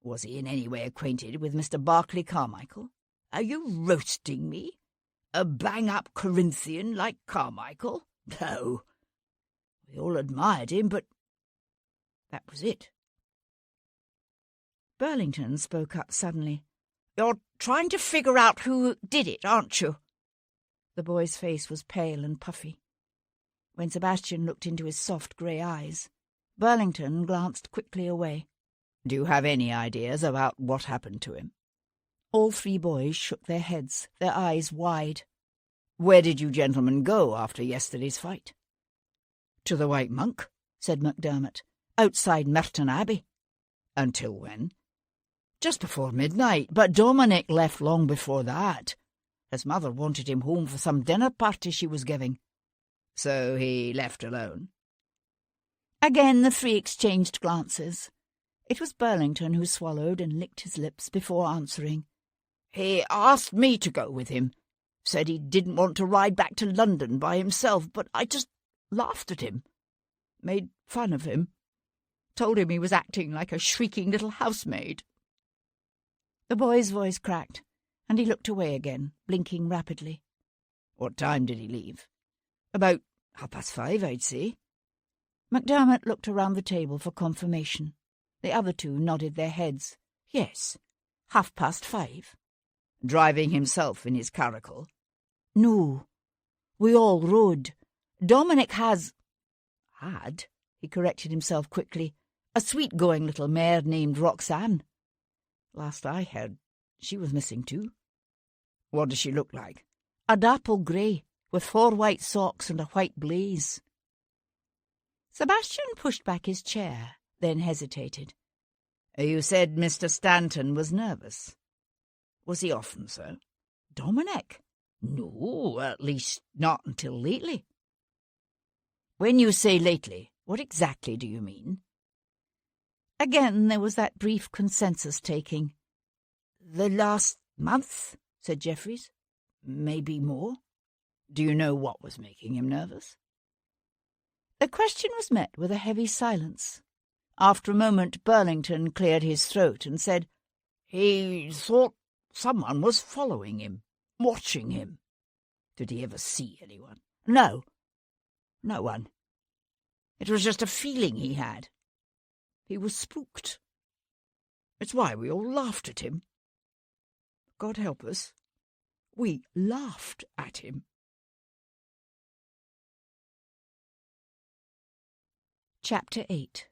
Was he in any way acquainted with Mr. Barclay Carmichael? Are you roasting me? A bang-up Corinthian like Carmichael? No. We all admired him, but that was it." Burlington spoke up suddenly. "You're trying to figure out who did it, aren't you?" The boy's face was pale and puffy. When Sebastian looked into his soft grey eyes, Burlington glanced quickly away. "Do you have any ideas about what happened to him?" All 3 boys shook their heads, their eyes wide. "Where did you gentlemen go after yesterday's fight?" "To the White Monk," said MacDermott, "outside Merton Abbey." "Until when?" "Just before midnight, but Dominic left long before that. His mother wanted him home for some dinner party she was giving." "So he left alone?" Again the 3 exchanged glances. It was Burlington who swallowed and licked his lips before answering. "He asked me to go with him. Said he didn't want to ride back to London by himself, but I just laughed at him. Made fun of him. Told him he was acting like a shrieking little housemaid." The boy's voice cracked, and he looked away again, blinking rapidly. "What time did he leave?" "About 5:30, I'd say." MacDermott looked around the table for confirmation. The other 2 nodded their heads. "Yes, 5:30. "Driving himself in his caracal?" "No. We all rode. Dominic has—" "Had," he corrected himself quickly, "a sweet-going little mare named Roxanne. Last I heard, she was missing too." "What does she look like?" "A dapple grey, with 4 white socks and a white blaze." Sebastian pushed back his chair, then hesitated. "You said Mr. Stanton was nervous. Was he often so?" "Dominic? No, at least not until lately." "When you say lately, what exactly do you mean?" Again there was that brief consensus-taking. "The last month," said Jeffreys. "Maybe more." "Do you know what was making him nervous?" The question was met with a heavy silence. After a moment Burlington cleared his throat and said, "He thought someone was following him, watching him." "Did he ever see anyone?" "No. No one. It was just a feeling he had. He was spooked. It's why we all laughed at him. God help us, We laughed at him. Chapter 8.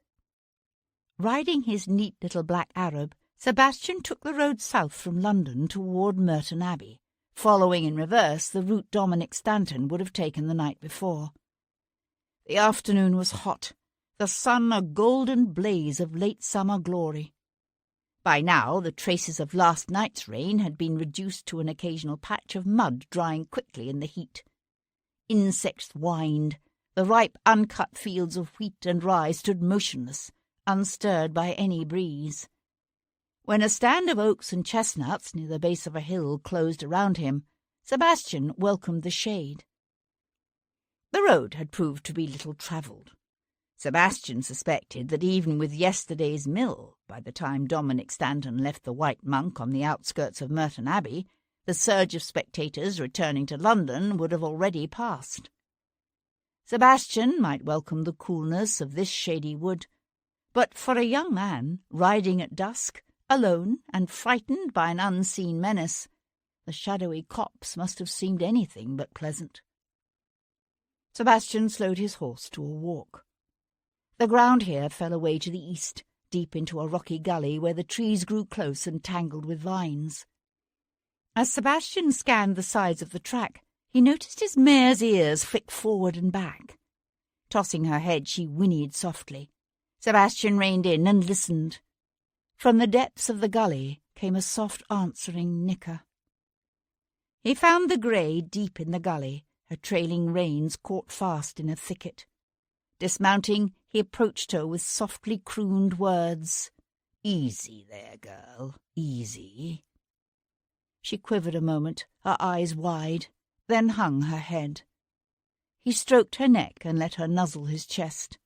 Riding his neat little black Arab, Sebastian took the road south from London toward Merton Abbey, following in reverse the route Dominic Stanton would have taken the night before. The afternoon was hot, the sun a golden blaze of late summer glory. By now the traces of last night's rain had been reduced to an occasional patch of mud drying quickly in the heat. Insects whined. The ripe, uncut fields of wheat and rye stood motionless, unstirred by any breeze. When a stand of oaks and chestnuts near the base of a hill closed around him, Sebastian welcomed the shade. The road had proved to be little travelled. Sebastian suspected that even with yesterday's mill, by the time Dominic Stanton left the White Monk on the outskirts of Merton Abbey, the surge of spectators returning to London would have already passed. Sebastian might welcome the coolness of this shady wood, but for a young man riding at dusk, alone and frightened by an unseen menace, the shadowy copse must have seemed anything but pleasant. Sebastian slowed his horse to a walk. The ground here fell away to the east, deep into a rocky gully where the trees grew close and tangled with vines. As Sebastian scanned the sides of the track, he noticed his mare's ears flick forward and back. Tossing her head, she whinnied softly. Sebastian reined in and listened. From the depths of the gully came a soft answering nicker. He found the grey deep in the gully, her trailing reins caught fast in a thicket. Dismounting, he approached her with softly crooned words. "Easy there, girl, easy." She quivered a moment, her eyes wide, then hung her head. He stroked her neck and let her nuzzle his chest.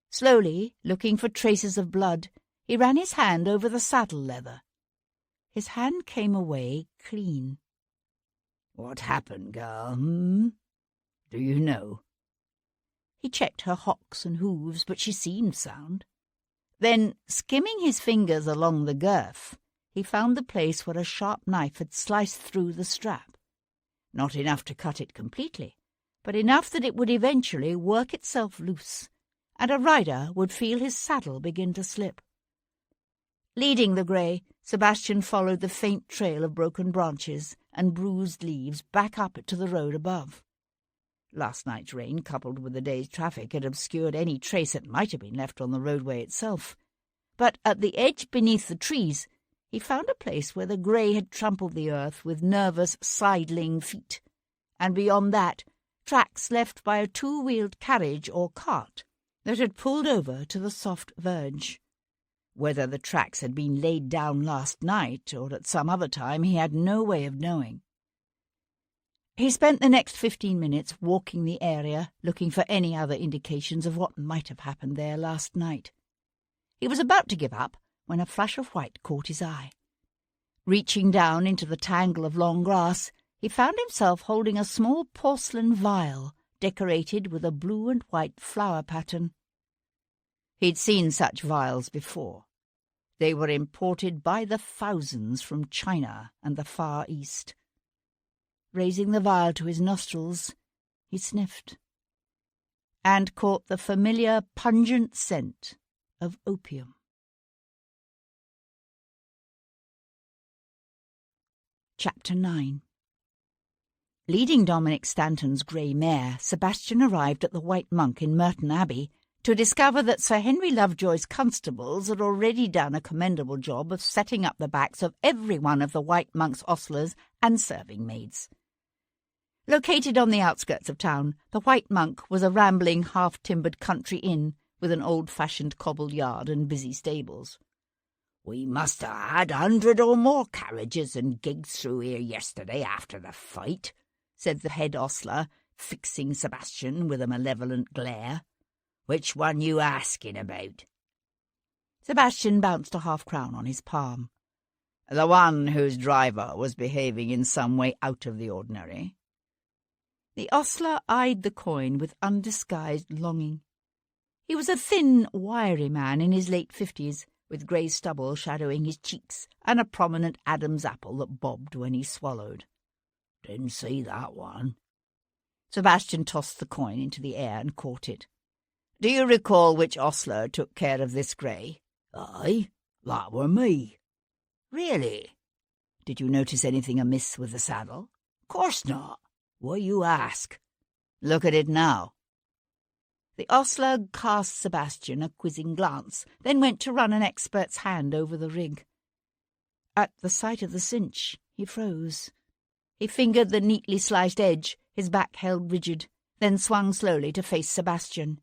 Slowly, looking for traces of blood, he ran his hand over the saddle leather. His hand came away clean. "What happened, girl, Do you know?" He checked her hocks and hooves, but she seemed sound. Then, skimming his fingers along the girth, he found the place where a sharp knife had sliced through the strap. Not enough to cut it completely, but enough that it would eventually work itself loose, and a rider would feel his saddle begin to slip. Leading the grey, Sebastian followed the faint trail of broken branches and bruised leaves back up it to the road above. Last night's rain, coupled with the day's traffic, had obscured any trace that might have been left on the roadway itself. But at the edge beneath the trees, he found a place where the grey had trampled the earth with nervous, sidling feet, and beyond that, tracks left by a two-wheeled carriage or cart that had pulled over to the soft verge. Whether the tracks had been laid down last night or at some other time he had no way of knowing. He spent the next 15 minutes walking the area, looking for any other indications of what might have happened there last night. He was about to give up when a flash of white caught his eye. Reaching down into the tangle of long grass, he found himself holding a small porcelain vial decorated with a blue and white flower pattern. He'd seen such vials before. They were imported by the thousands from China and the Far East. Raising the vial to his nostrils, he sniffed, and caught the familiar pungent scent of opium. Chapter 9. Leading Dominic Stanton's grey mare, Sebastian arrived at the White Monk in Merton Abbey to discover that Sir Henry Lovejoy's constables had already done a commendable job of setting up the backs of every one of the White Monk's ostlers and serving maids. Located on the outskirts of town, the White Monk was a rambling, half-timbered country inn with an old-fashioned cobbled yard and busy stables. "We must have had 100 or more carriages and gigs through here yesterday after the fight," said the head ostler, fixing Sebastian with a malevolent glare. "Which one you asking about?" Sebastian bounced a half-crown on his palm. "The one whose driver was behaving in some way out of the ordinary." The ostler eyed the coin with undisguised longing. He was a thin, wiry man in his late 50s, with grey stubble shadowing his cheeks and a prominent Adam's apple that bobbed when he swallowed. Didn't see that one. Sebastian tossed the coin into the air and caught it. Do you recall which ostler took care of this grey? Aye, that were me. Really? Did you notice anything amiss with the saddle? Course not. Why you ask? Look at it now. The ostler cast Sebastian a quizzing glance, then went to run an expert's hand over the rig. At the sight of the cinch, he froze. He fingered the neatly sliced edge, his back held rigid, then swung slowly to face Sebastian.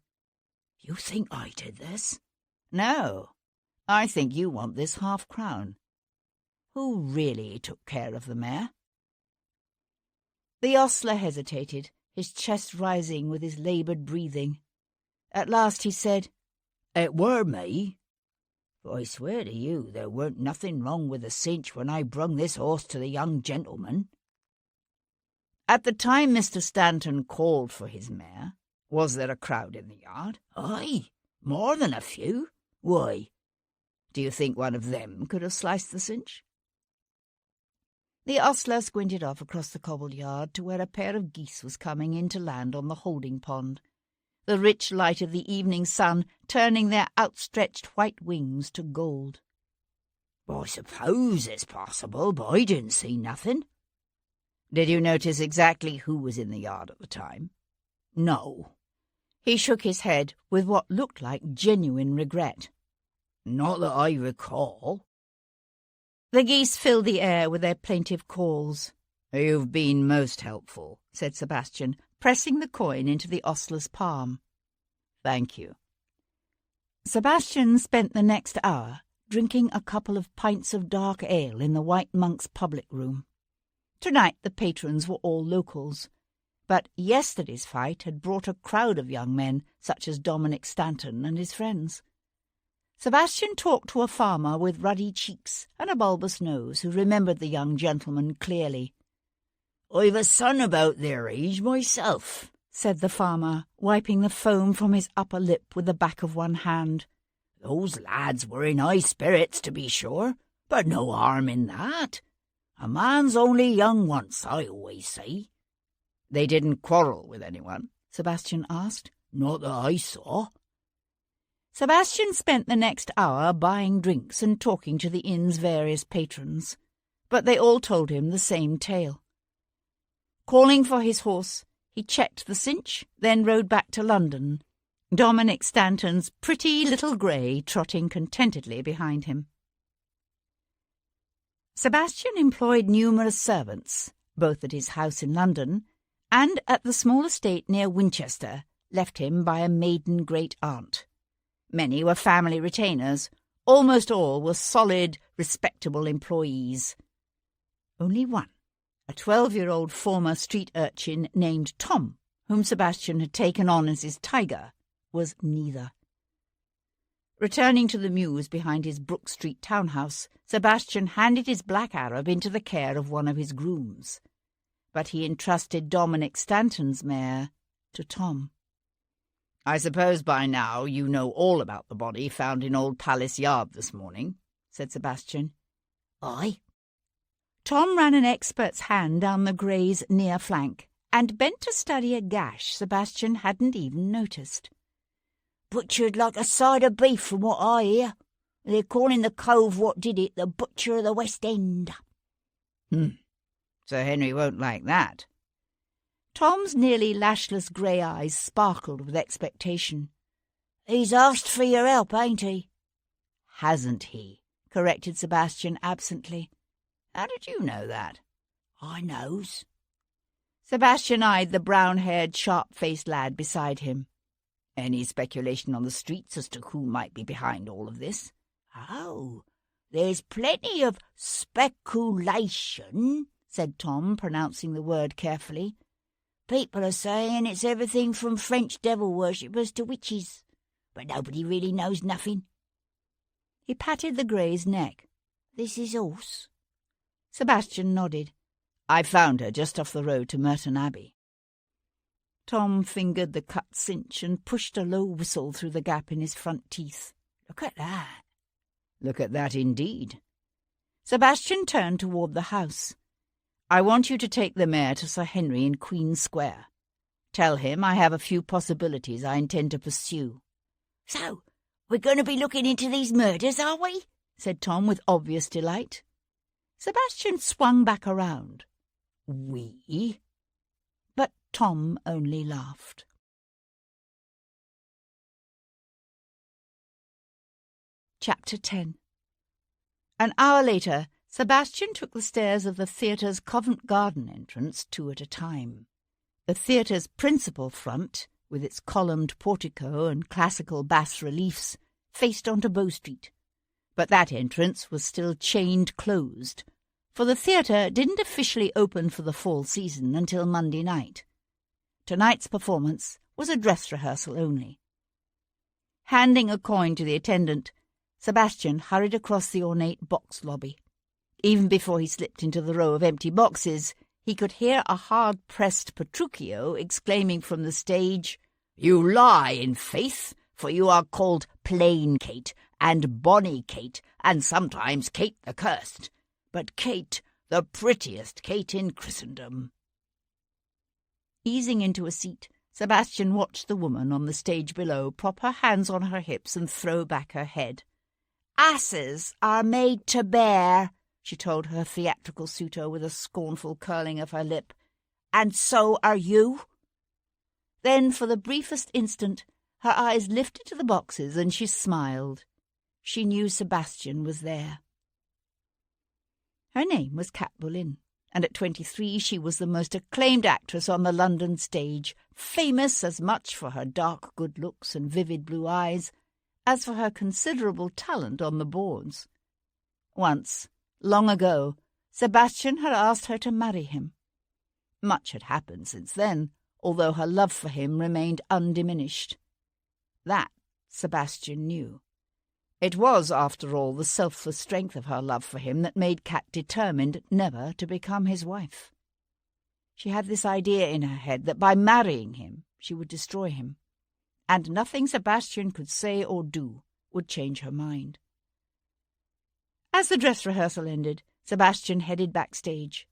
You think I did this? No, I think you want this half-crown. Who really took care of the mare? The ostler hesitated, his chest rising with his laboured breathing. At last he said, It were me. But I swear to you there weren't nothing wrong with the cinch when I brung this horse to the young gentleman. At the time Mr. Stanton called for his mare, was there a crowd in the yard? Aye, more than a few. Why? Do you think one of them could have sliced the cinch? The ostler squinted off across the cobbled yard to where a pair of geese was coming in to land on the holding pond, the rich light of the evening sun turning their outstretched white wings to gold. I suppose it's possible, but I didn't see nothing. Did you notice exactly who was in the yard at the time? No. He shook his head with what looked like genuine regret. Not that I recall. The geese filled the air with their plaintive calls. You've been most helpful, said Sebastian, pressing the coin into the ostler's palm. Thank you. Sebastian spent the next hour drinking a couple of pints of dark ale in the White Monk's public room. Tonight the patrons were all locals, but yesterday's fight had brought a crowd of young men such as Dominic Stanton and his friends. Sebastian talked to a farmer with ruddy cheeks and a bulbous nose who remembered the young gentleman clearly. I've a son about their age myself, said the farmer, wiping the foam from his upper lip with the back of one hand. Those lads were in high spirits, to be sure, but no harm in that. A man's only young once, I always say. They didn't quarrel with anyone? Sebastian asked. Not that I saw. Sebastian spent the next hour buying drinks and talking to the inn's various patrons, but they all told him the same tale. Calling for his horse, he checked the cinch, then rode back to London, Dominic Stanton's pretty little grey trotting contentedly behind him. Sebastian employed numerous servants, both at his house in London and at the small estate near Winchester, left him by a maiden great-aunt. Many were family retainers. Almost all were solid, respectable employees. Only one, a 12-year-old former street urchin named Tom, whom Sebastian had taken on as his tiger, was neither. Returning to the mews behind his Brook Street townhouse, Sebastian handed his black Arab into the care of one of his grooms. But he entrusted Dominic Stanton's mare to Tom. I suppose by now you know all about the body found in Old Palace Yard this morning, said Sebastian. Aye. Tom ran an expert's hand down the grey's near flank and bent to study a gash Sebastian hadn't even noticed. Butchered like a side of beef from what I hear. They're calling the cove what did it the butcher of the West End. Sir Henry won't like that. Tom's nearly lashless grey eyes sparkled with expectation. He's asked for your help, ain't he? Hasn't he? Corrected Sebastian absently. How did you know that? I knows. Sebastian eyed the brown-haired, sharp-faced lad beside him. Any speculation on the streets as to who might be behind all of this? Oh, there's plenty of speculation, said Tom, pronouncing the word carefully. People are saying it's everything from French devil worshippers to witches, but nobody really knows nothing. He patted the grey's neck. This is horse? Sebastian nodded. I found her just off the road to Merton Abbey. Tom fingered the cut cinch and pushed a low whistle through the gap in his front teeth. Look at that. Look at that indeed. Sebastian turned toward the house. I want you to take the mare to Sir Henry in Queen Square. Tell him I have a few possibilities I intend to pursue." "So, we're going to be looking into these murders, are we?" said Tom with obvious delight. Sebastian swung back around. "We?" But Tom only laughed. Chapter 10. An hour later, Sebastian took the stairs of the theatre's Covent Garden entrance 2 at a time. The theatre's principal front, with its columned portico and classical bas-reliefs, faced onto Bow Street. But that entrance was still chained closed, for the theatre didn't officially open for the fall season until Monday night. Tonight's performance was a dress rehearsal only. Handing a coin to the attendant, Sebastian hurried across the ornate box lobby. Even before he slipped into the row of empty boxes, he could hear a hard-pressed Petruchio exclaiming from the stage, "You lie, in faith, for you are called Plain Kate, and Bonny Kate, and sometimes Kate the Cursed, but Kate, the prettiest Kate in Christendom." Easing into a seat, Sebastian watched the woman on the stage below prop her hands on her hips and throw back her head. "Asses are made to bear," she told her theatrical suitor with a scornful curling of her lip. "And so are you." Then, for the briefest instant, her eyes lifted to the boxes and she smiled. She knew Sebastian was there. Her name was Cat Boleyn, and at 23 she was the most acclaimed actress on the London stage, famous as much for her dark good looks and vivid blue eyes as for her considerable talent on the boards. Once, long ago, Sebastian had asked her to marry him. Much had happened since then, although her love for him remained undiminished. That Sebastian knew. It was, after all, the selfless strength of her love for him that made Cat determined never to become his wife. She had this idea in her head that by marrying him she would destroy him, and nothing Sebastian could say or do would change her mind. As the dress rehearsal ended, Sebastian headed backstage.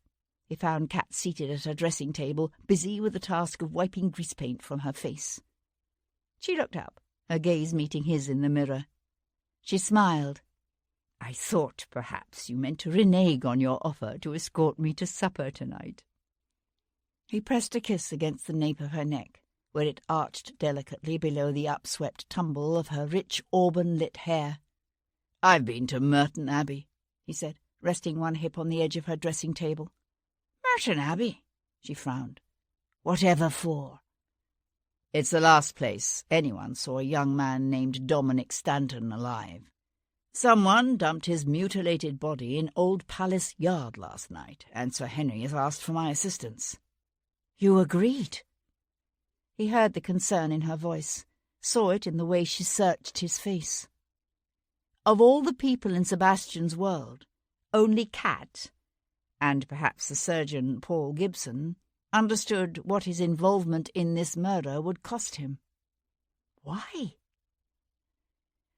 He found Cat seated at her dressing table, busy with the task of wiping grease paint from her face. She looked up, her gaze meeting his in the mirror. She smiled. "I thought perhaps you meant to renege on your offer to escort me to supper tonight." He pressed a kiss against the nape of her neck, where it arched delicately below the upswept tumble of her rich auburn-lit hair. "I've been to Merton Abbey," he said, resting one hip on the edge of her dressing table. "Merton Abbey?" She frowned. "Whatever for?" "It's the last place anyone saw a young man named Dominic Stanton alive. Someone dumped his mutilated body in Old Palace Yard last night, and Sir Henry has asked for my assistance." "You agreed?" He heard the concern in her voice, saw it in the way she searched his face. Of all the people in Sebastian's world, only Cat, and perhaps the surgeon Paul Gibson, understood what his involvement in this murder would cost him. Why?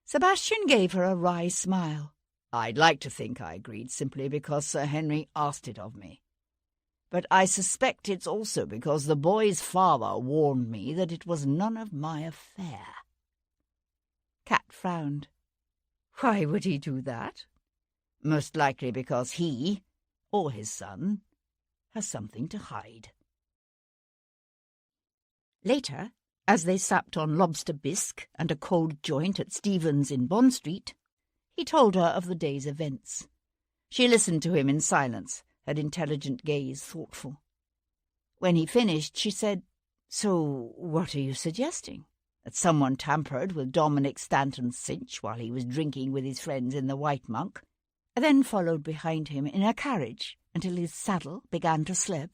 Sebastian gave her a wry smile. "I'd like to think I agreed simply because Sir Henry asked it of me. But I suspect it's also because the boy's father warned me that it was none of my affair." Cat frowned. "Why would he do that?" "Most likely because he, or his son, has something to hide." Later, as they supped on lobster bisque and a cold joint at Stephen's in Bond Street, he told her of the day's events. She listened to him in silence, her intelligent gaze thoughtful. When he finished, she said, "So what are you suggesting? That someone tampered with Dominic Stanton's cinch while he was drinking with his friends in the White Monk, and then followed behind him in a carriage until his saddle began to slip?"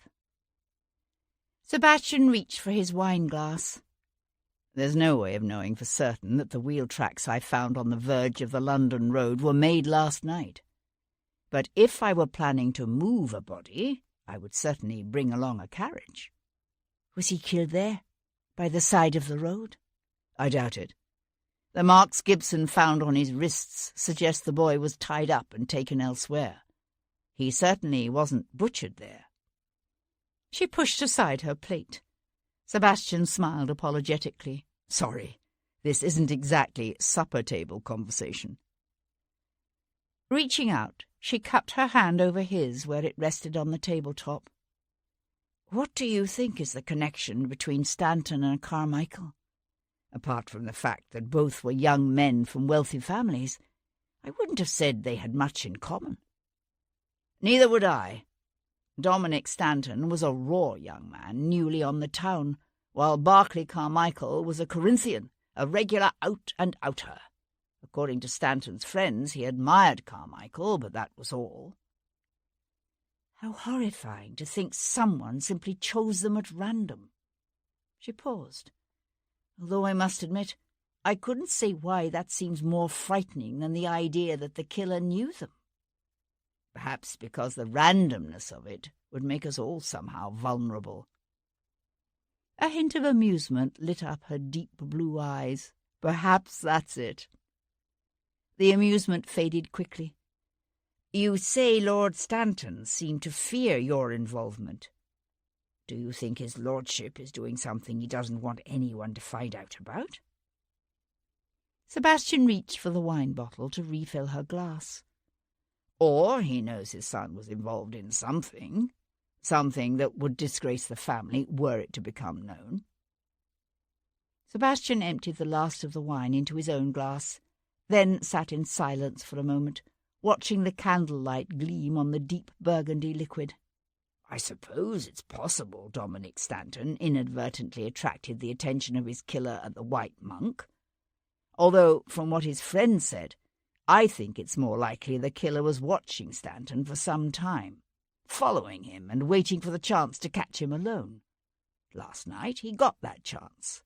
Sebastian reached for his wine-glass. "There's no way of knowing for certain that the wheel tracks I found on the verge of the London road were made last night. But if I were planning to move a body, I would certainly bring along a carriage." "Was he killed there, by the side of the road?" "I doubt it. The marks Gibson found on his wrists suggest the boy was tied up and taken elsewhere. He certainly wasn't butchered there, She pushed aside her plate. Sebastian smiled apologetically. "Sorry, this isn't exactly supper-table conversation." Reaching out, she cupped her hand over his where it rested on the tabletop. "What do you think is the connection between Stanton and Carmichael? Apart from the fact that both were young men from wealthy families, I wouldn't have said they had much in common." "Neither would I. Dominic Stanton was a raw young man, newly on the town, while Barclay Carmichael was a Corinthian, a regular out-and-outer. According to Stanton's friends, he admired Carmichael, but that was all." How horrifying to think someone simply chose them at random. She paused. Although I must admit, I couldn't say why that seems more frightening than the idea that the killer knew them. Perhaps because the randomness of it would make us all somehow vulnerable. A hint of amusement lit up her deep blue eyes. Perhaps that's it. The amusement faded quickly. "You say Lord Stanton seemed to fear your involvement. Do you think his lordship is doing something he doesn't want anyone to find out about?" Sebastian reached for the wine bottle to refill her glass. "Or he knows his son was involved in something that would disgrace the family were it to become known." Sebastian emptied the last of the wine into his own glass, then sat in silence for a moment, watching the candlelight gleam on the deep burgundy liquid. "I suppose it's possible Dominic Stanton inadvertently attracted the attention of his killer at the White Monk. Although, from what his friend said, I think it's more likely the killer was watching Stanton for some time, following him and waiting for the chance to catch him alone. Last night he got that chance."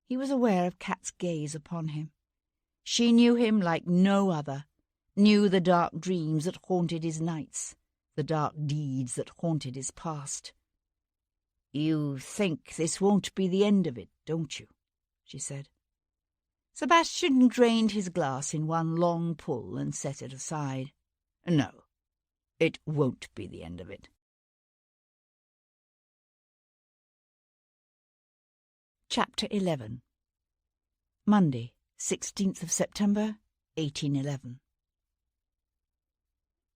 He was aware of Kat's gaze upon him. She knew him like no other, knew the dark dreams that haunted his nights, the dark deeds that haunted his past. "You think this won't be the end of it, don't you?" she said. Sebastian drained his glass in one long pull and set it aside. "No, it won't be the end of it." Chapter 11. Monday, 16th of September, 1811.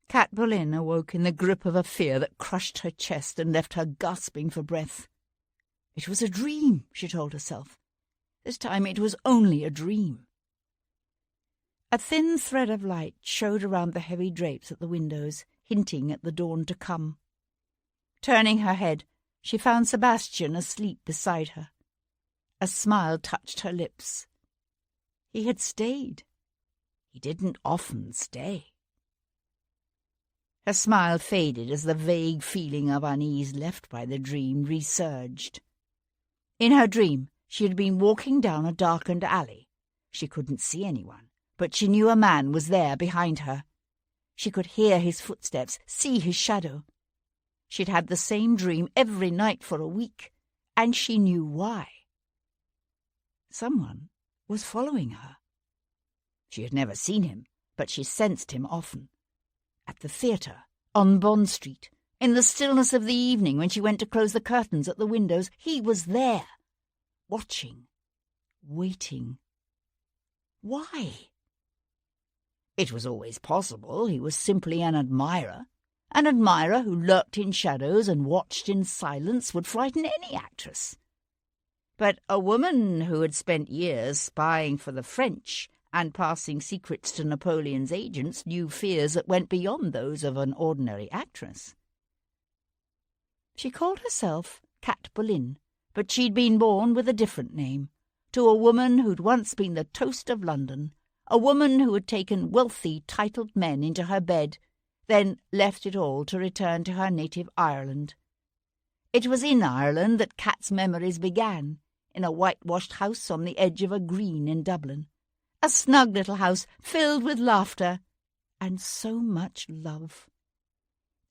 Kat Boleyn awoke in the grip of a fear that crushed her chest and left her gasping for breath. It was a dream, she told herself. This time it was only a dream. A thin thread of light showed around the heavy drapes at the windows, hinting at the dawn to come. Turning her head, she found Sebastian asleep beside her. A smile touched her lips. He had stayed. He didn't often stay. Her smile faded as the vague feeling of unease left by the dream resurged. In her dream, she had been walking down a darkened alley. She couldn't see anyone, but she knew a man was there behind her. She could hear his footsteps, see his shadow. She'd had the same dream every night for a week, and she knew why. Someone was following her. She had never seen him, but she sensed him often. At the theatre, on Bond Street, in the stillness of the evening when she went to close the curtains at the windows, he was there. Watching, waiting. Why? It was always possible he was simply an admirer who lurked in shadows and watched in silence would frighten any actress. But a woman who had spent years spying for the French and passing secrets to Napoleon's agents knew fears that went beyond those of an ordinary actress. She called herself Kat Boleyn, but she'd been born with a different name, to a woman who'd once been the toast of London, a woman who had taken wealthy, titled men into her bed, then left it all to return to her native Ireland. It was in Ireland that Kat's memories began, in a whitewashed house on the edge of a green in Dublin, a snug little house filled with laughter and so much love.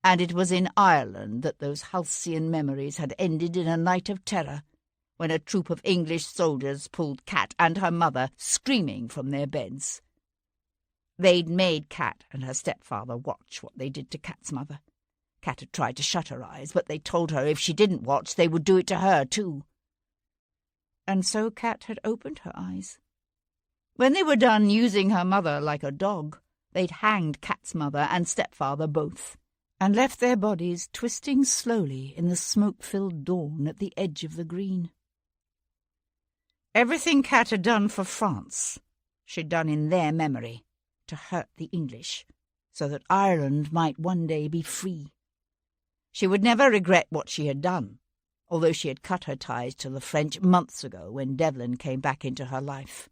And it was in Ireland that those halcyon memories had ended in a night of terror, when a troop of English soldiers pulled Kat and her mother screaming from their beds. They'd made Kat and her stepfather watch what they did to Kat's mother. Cat had tried to shut her eyes, but they told her if she didn't watch, they would do it to her too. And so Cat had opened her eyes. When they were done using her mother like a dog, they'd hanged Cat's mother and stepfather both, and left their bodies twisting slowly in the smoke-filled dawn at the edge of the green. Everything Cat had done for France, she'd done in their memory, to hurt the English, so that Ireland might one day be free. She would never regret what she had done, although she had cut her ties to the French months ago when Devlin came back into her life.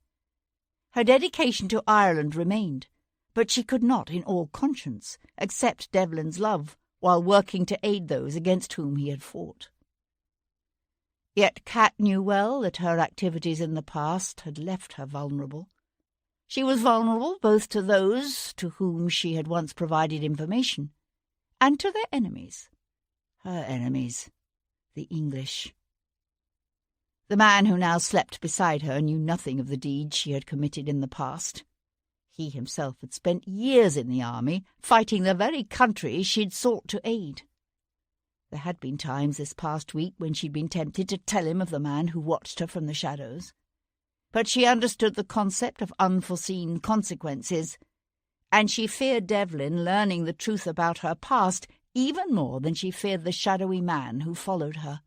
Her dedication to Ireland remained, but she could not, in all conscience, accept Devlin's love while working to aid those against whom he had fought. Yet Cat knew well that her activities in the past had left her vulnerable. She was vulnerable both to those to whom she had once provided information and to their enemies. Her enemies, the English. The man who now slept beside her knew nothing of the deeds she had committed in the past. He himself had spent years in the army, fighting the very country she'd sought to aid. There had been times this past week when she'd been tempted to tell him of the man who watched her from the shadows. But she understood the concept of unforeseen consequences, and she feared Devlin learning the truth about her past even more than she feared the shadowy man who followed her.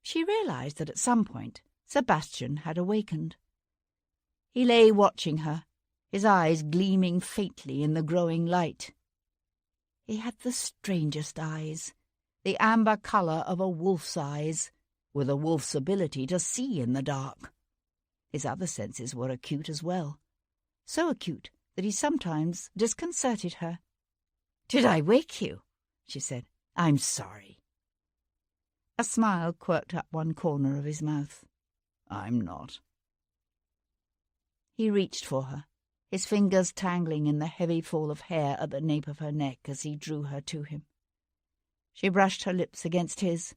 She realized that at some point Sebastian had awakened. He lay watching her, his eyes gleaming faintly in the growing light. He had the strangest eyes, the amber colour of a wolf's eyes, with a wolf's ability to see in the dark. His other senses were acute as well, so acute that he sometimes disconcerted her. "Did I wake you?" she said. "I'm sorry." A smile quirked up one corner of his mouth. "I'm not." He reached for her, his fingers tangling in the heavy fall of hair at the nape of her neck as he drew her to him. She brushed her lips against his,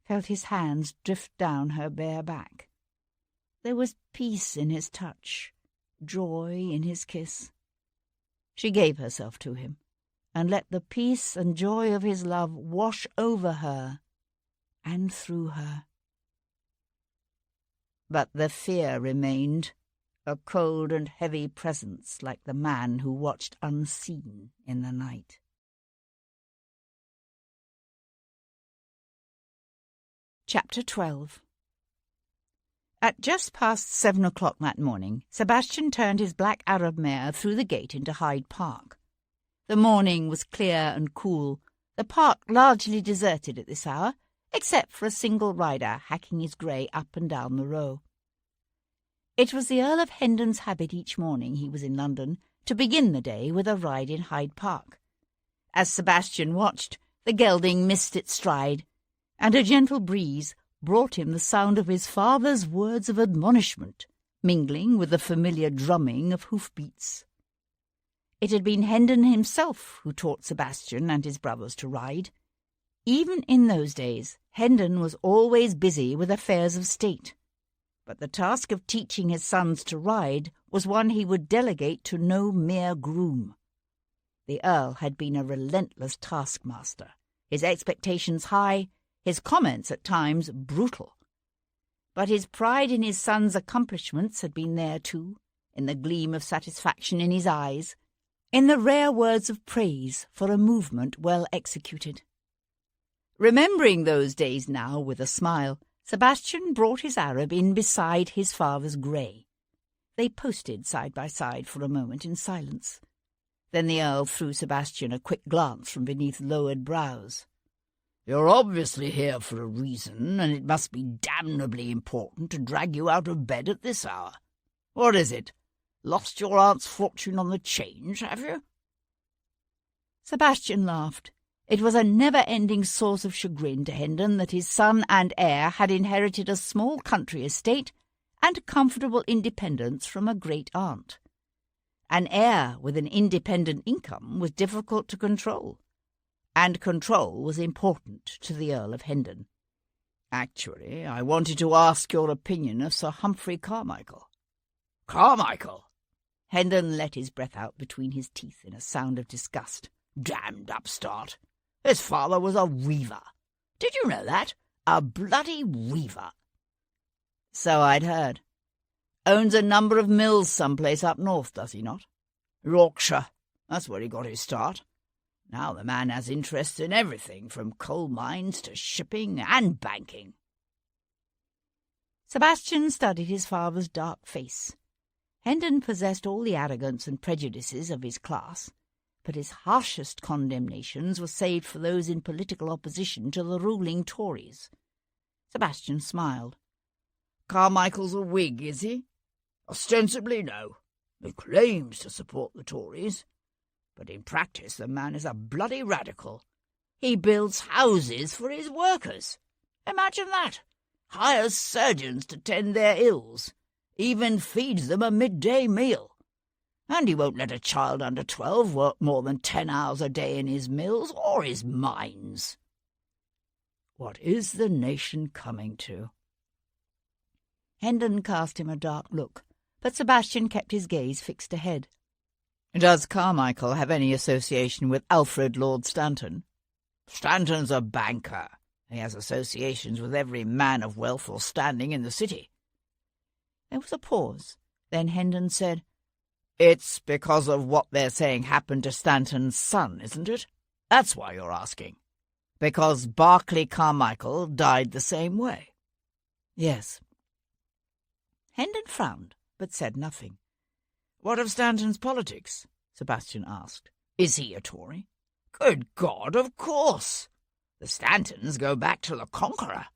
felt his hands drift down her bare back. There was peace in his touch, joy in his kiss. She gave herself to him, and let the peace and joy of his love wash over her and through her. But the fear remained, a cold and heavy presence like the man who watched unseen in the night. Chapter 12. At just past 7 o'clock that morning, Sebastian turned his black Arab mare through the gate into Hyde Park. The morning was clear and cool, the park largely deserted at this hour, except for a single rider hacking his grey up and down the row. It was the Earl of Hendon's habit each morning he was in London to begin the day with a ride in Hyde Park. As Sebastian watched, the gelding missed its stride, and a gentle breeze brought him the sound of his father's words of admonishment, mingling with the familiar drumming of hoofbeats. It had been Hendon himself who taught Sebastian and his brothers to ride. Even in those days, Hendon was always busy with affairs of state, but the task of teaching his sons to ride was one he would delegate to no mere groom. The Earl had been a relentless taskmaster, his expectations high, his comments at times brutal. But his pride in his son's accomplishments had been there too, in the gleam of satisfaction in his eyes, in the rare words of praise for a movement well executed. Remembering those days now with a smile, Sebastian brought his Arab in beside his father's grey. They posted side by side for a moment in silence. Then the Earl threw Sebastian a quick glance from beneath lowered brows. "You're obviously here for a reason, and it must be damnably important to drag you out of bed at this hour. What is it? Lost your aunt's fortune on the change, have you?" Sebastian laughed. It was a never-ending source of chagrin to Hendon that his son and heir had inherited a small country estate and comfortable independence from a great-aunt. An heir with an independent income was difficult to control, and control was important to the Earl of Hendon. "Actually, I wanted to ask your opinion of Sir Humphrey Carmichael." "Carmichael!" Hendon let his breath out between his teeth in a sound of disgust. Damned upstart. His father was a weaver. Did you know that? A bloody weaver. So I'd heard. Owns a number of mills someplace up north, does he not? Yorkshire. That's where he got his start. Now the man has interests in everything, from coal mines to shipping and banking. Sebastian studied his father's dark face. Hendon possessed all the arrogance and prejudices of his class, but his harshest condemnations were saved for those in political opposition to the ruling Tories. Sebastian smiled. Carmichael's a Whig, is he? Ostensibly, no. He claims to support the Tories. But in practice the man is a bloody radical. He builds houses for his workers. Imagine that. Hires surgeons to tend their ills. Even feeds them a midday meal. And he won't let a child under 12 work more than 10 hours a day in his mills or his mines. What is the nation coming to? Hendon cast him a dark look, but Sebastian kept his gaze fixed ahead. Does Carmichael have any association with Alfred Lord Stanton? Stanton's a banker. He has associations with every man of wealth or standing in the city. There was a pause. Then Hendon said, It's because of what they're saying happened to Stanton's son, isn't it? That's why you're asking. Because Barclay Carmichael died the same way. Yes. Hendon frowned, but said nothing. What of Stanton's politics? Sebastian asked. Is he a Tory? Good God, of course. The Stantons go back to the Conqueror.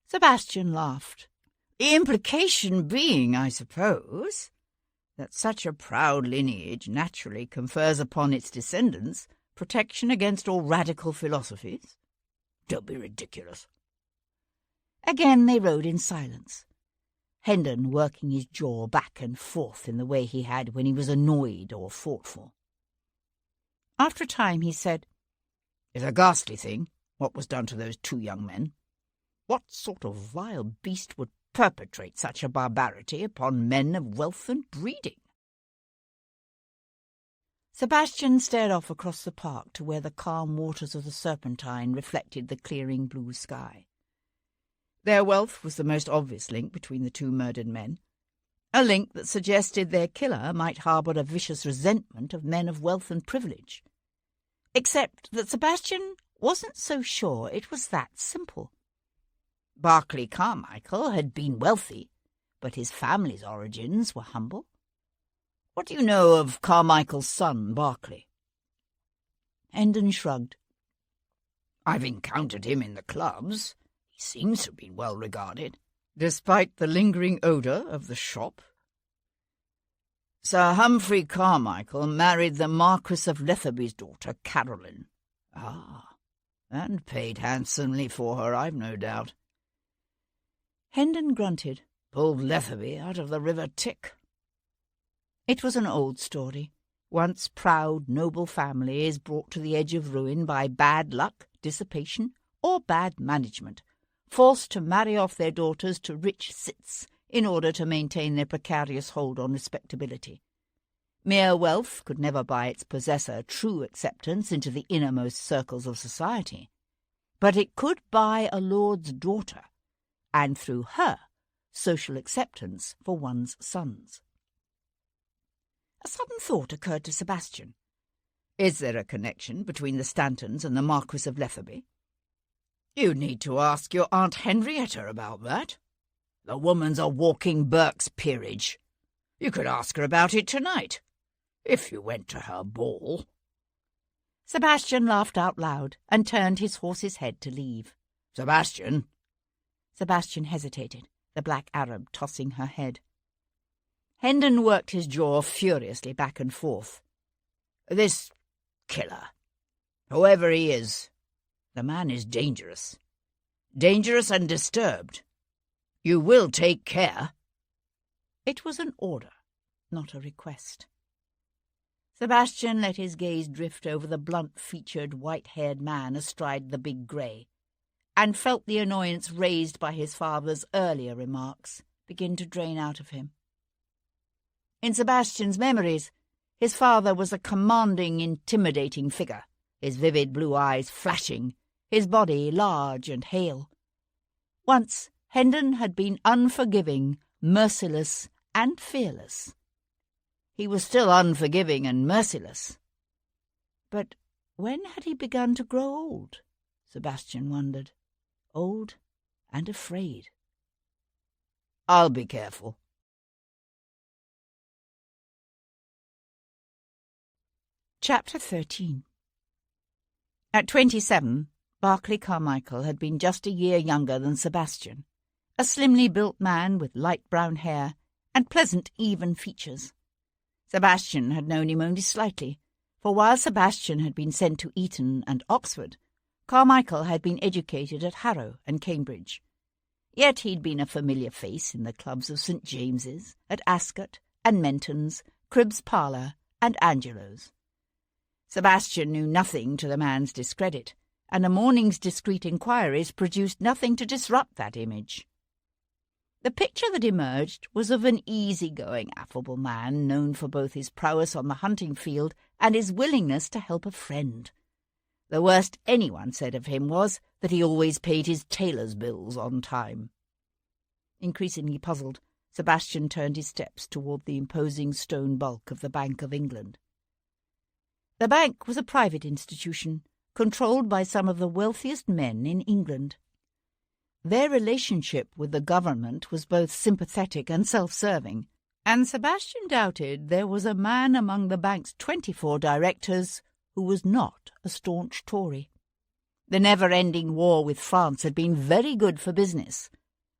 Sebastian laughed. The implication being, I suppose, that such a proud lineage naturally confers upon its descendants protection against all radical philosophies. Don't be ridiculous. Again they rode in silence, Hendon working his jaw back and forth in the way he had when he was annoyed or thoughtful. After a time he said, It's a ghastly thing, what was done to those two young men. What sort of vile beast would perpetrate such a barbarity upon men of wealth and breeding? Sebastian stared off across the park to where the calm waters of the Serpentine reflected the clearing blue sky. Their wealth was the most obvious link between the two murdered men, a link that suggested their killer might harbour a vicious resentment of men of wealth and privilege. Except that Sebastian wasn't so sure it was that simple. Barclay Carmichael had been wealthy, but his family's origins were humble. What do you know of Carmichael's son, Barclay? Hendon shrugged. I've encountered him in the clubs. He seems to have been well regarded. Despite the lingering odour of the shop? Sir Humphrey Carmichael married the Marquis of Lethaby's daughter, Caroline. Ah, and paid handsomely for her, I've no doubt. Hendon grunted. Pulled Lethaby out of the River Tick. It was an old story. Once proud, noble families brought to the edge of ruin by bad luck, dissipation, or bad management, forced to marry off their daughters to rich cits in order to maintain their precarious hold on respectability. Mere wealth could never buy its possessor true acceptance into the innermost circles of society, but it could buy a lord's daughter, and through her, social acceptance for one's sons. A sudden thought occurred to Sebastian. Is there a connection between the Stantons and the Marquis of Lethaby? You need to ask your Aunt Henrietta about that. The woman's a walking Burke's peerage. You could ask her about it tonight, if you went to her ball. Sebastian laughed out loud and turned his horse's head to leave. Sebastian? Sebastian hesitated, the black Arab tossing her head. Hendon worked his jaw furiously back and forth. This killer, whoever he is, the man is dangerous. Dangerous and disturbed. You will take care. It was an order, not a request. Sebastian let his gaze drift over the blunt-featured, white-haired man astride the big grey, and felt the annoyance raised by his father's earlier remarks begin to drain out of him. In Sebastian's memories, His father was a commanding, intimidating figure, his vivid blue eyes flashing, his body large and hale. Once Hendon had been unforgiving, merciless, and fearless. He was still unforgiving and merciless. But when had he begun to grow old? Sebastian wondered. Old and afraid. "I'll be careful." Chapter 13. At 27, Barclay Carmichael had been just a year younger than Sebastian, a slimly built man with light brown hair and pleasant, even features. Sebastian had known him only slightly, for while Sebastian had been sent to Eton and Oxford, Carmichael had been educated at Harrow and Cambridge. Yet he'd been a familiar face in the clubs of St. James's, at Ascot and Menton's, Cribb's Parlour and Angelo's. Sebastian knew nothing to the man's discredit, and a morning's discreet inquiries produced nothing to disrupt that image. The picture that emerged was of an easy-going, affable man known for both his prowess on the hunting field and his willingness to help a friend. The worst anyone said of him was that he always paid his tailor's bills on time. Increasingly puzzled, Sebastian turned his steps toward the imposing stone bulk of the Bank of England. The bank was a private institution, controlled by some of the wealthiest men in England. Their relationship with the government was both sympathetic and self-serving, and Sebastian doubted there was a man among the bank's 24 directors who was not a staunch Tory. The never-ending war with France had been very good for business,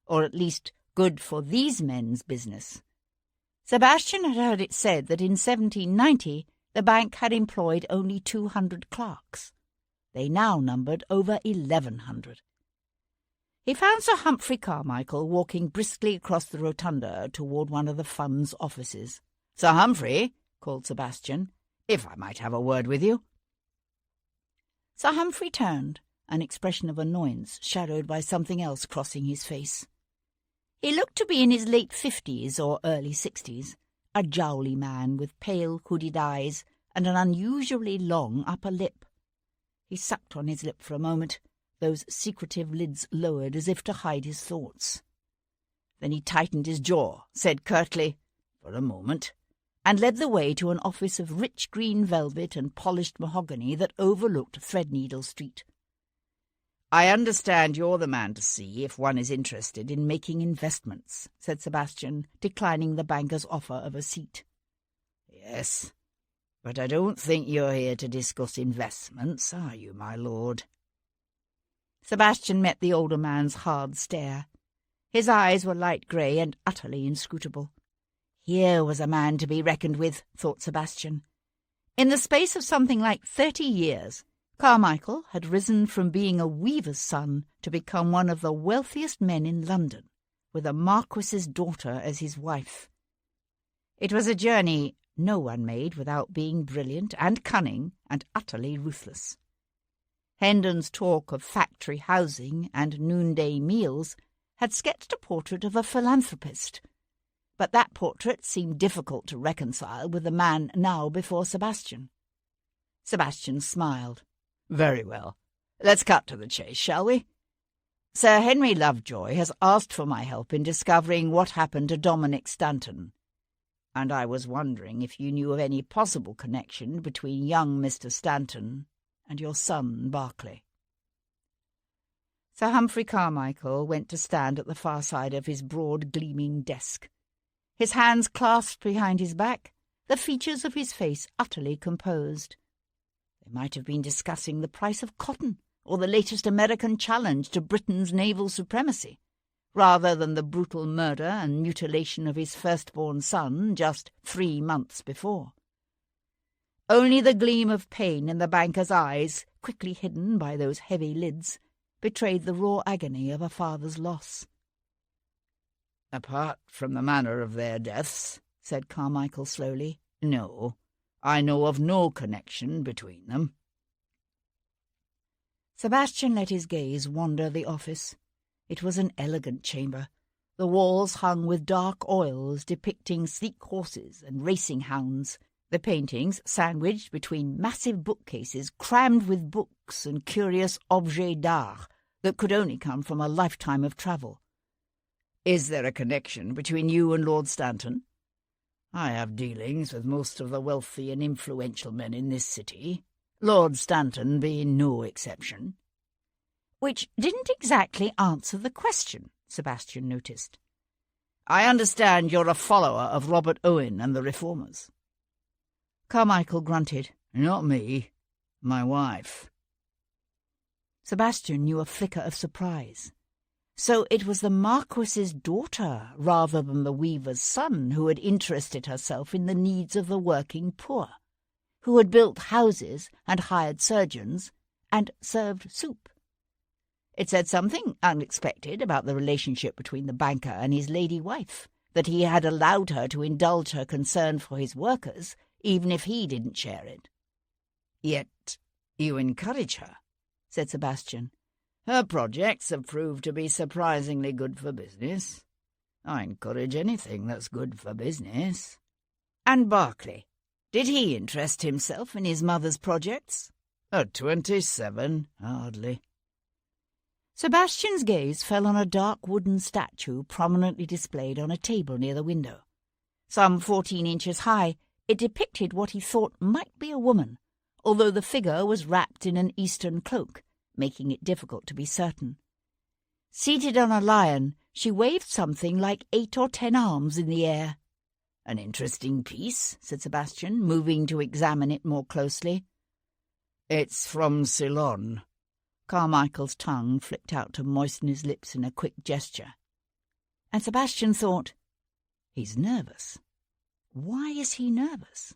or at least good for these men's business. Sebastian had heard it said that in 1790 the bank had employed only 200 clerks. They now numbered over 1,100. He found Sir Humphrey Carmichael walking briskly across the rotunda toward one of the fund's offices. "Sir Humphrey," called Sebastian, "if I might have a word with you." Sir Humphrey turned, an expression of annoyance shadowed by something else crossing his face. He looked to be in his late 50s or early 60s, a jowly man with pale, hooded eyes and an unusually long upper lip. He sucked on his lip for a moment, those secretive lids lowered as if to hide his thoughts. Then he tightened his jaw, said curtly, "For a moment," and led the way to an office of rich green velvet and polished mahogany that overlooked Threadneedle Street. "I understand you're the man to see if one is interested in making investments," said Sebastian, declining the banker's offer of a seat. "Yes, but I don't think you're here to discuss investments, are you, my lord?" Sebastian met the older man's hard stare. His eyes were light grey and utterly inscrutable. Here was a man to be reckoned with, thought Sebastian. In the space of something like 30 years, Carmichael had risen from being a weaver's son to become one of the wealthiest men in London, with a marquis's daughter as his wife. It was a journey no one made without being brilliant and cunning and utterly ruthless. Hendon's talk of factory housing and noonday meals had sketched a portrait of a philanthropist, but that portrait seemed difficult to reconcile with the man now before Sebastian. Sebastian smiled. "Very well. Let's cut to the chase, shall we? Sir Henry Lovejoy has asked for my help in discovering what happened to Dominic Stanton, and I was wondering if you knew of any possible connection between young Mr. Stanton and your son Barclay." Sir Humphrey Carmichael went to stand at the far side of his broad, gleaming desk. His hands clasped behind his back, the features of his face utterly composed. They might have been discussing the price of cotton or the latest American challenge to Britain's naval supremacy, rather than the brutal murder and mutilation of his firstborn son just 3 months before. Only the gleam of pain in the banker's eyes, quickly hidden by those heavy lids, betrayed the raw agony of a father's loss. "Apart from the manner of their deaths," said Carmichael slowly, "no, I know of no connection between them." Sebastian let his gaze wander the office. It was an elegant chamber, the walls hung with dark oils depicting sleek horses and racing hounds, the paintings sandwiched between massive bookcases crammed with books and curious objets d'art that could only come from a lifetime of travel. "Is there a connection between you and Lord Stanton?" "I have dealings with most of the wealthy and influential men in this city, Lord Stanton being no exception." Which didn't exactly answer the question, Sebastian noticed. "I understand you're a follower of Robert Owen and the Reformers." Carmichael grunted. "Not me. My wife." Sebastian knew a flicker of surprise. So it was the Marquis's daughter, rather than the weaver's son, who had interested herself in the needs of the working poor, who had built houses and hired surgeons and served soup. It said something unexpected about the relationship between the banker and his lady wife, that he had allowed her to indulge her concern for his workers, even if he didn't share it. "Yet you encourage her," said Sebastian. "Her projects have proved to be surprisingly good for business. I encourage anything that's good for business." "And Berkeley, did he interest himself in his mother's projects?" "At 27, hardly." Sebastian's gaze fell on a dark wooden statue prominently displayed on a table near the window. Some 14 inches high, it depicted what he thought might be a woman, although the figure was wrapped in an Eastern cloak, making it difficult to be certain. Seated on a lion, she waved something like 8 or 10 arms in the air. "An interesting piece," said Sebastian, moving to examine it more closely. "It's from Ceylon." Carmichael's tongue flicked out to moisten his lips in a quick gesture. And Sebastian thought, he's nervous. Why is he nervous?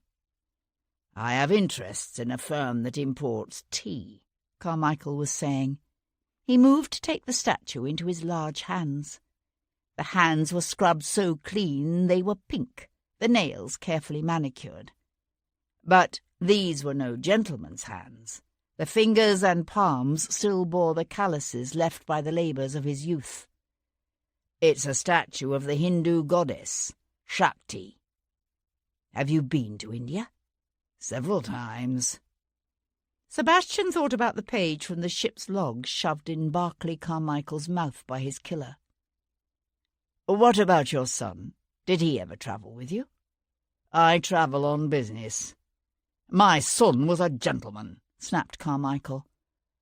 "I have interests in a firm that imports tea," Carmichael was saying. He moved to take the statue into his large hands. The hands were scrubbed so clean they were pink, the nails carefully manicured. But these were no gentleman's hands. The fingers and palms still bore the calluses left by the labours of his youth. "It's a statue of the Hindu goddess, Shakti." "Have you been to India?" "Several times." Sebastian thought about the page from the ship's log shoved in Barclay Carmichael's mouth by his killer. "What about your son? Did he ever travel with you?" "I travel on business." "My son was a gentleman," snapped Carmichael.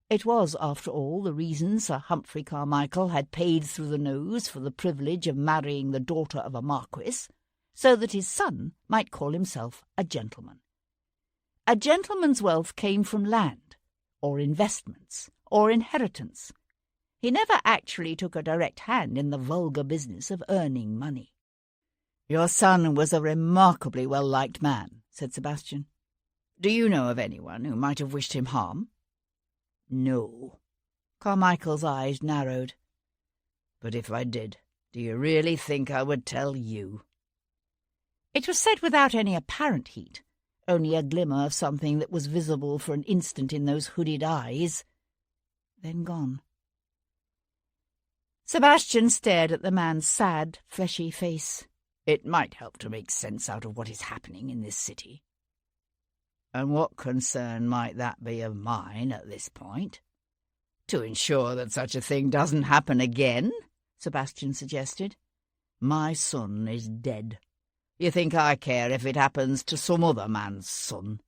It was, after all, the reason Sir Humphrey Carmichael had paid through the nose for the privilege of marrying the daughter of a marquis, so that his son might call himself a gentleman. A gentleman's wealth came from land, or investments, or inheritance. He never actually took a direct hand in the vulgar business of earning money. "Your son was a remarkably well-liked man," said Sebastian. "Do you know of anyone who might have wished him harm?" "No." Carmichael's eyes narrowed. "But if I did, do you really think I would tell you?" It was said without any apparent heat, only a glimmer of something that was visible for an instant in those hooded eyes, then gone. Sebastian stared at the man's sad, fleshy face. "It might help to make sense out of what is happening in this city." "And what concern might that be of mine at this point?" "To ensure that such a thing doesn't happen again," Sebastian suggested. "My son is dead. You think I care if it happens to some other man's son?"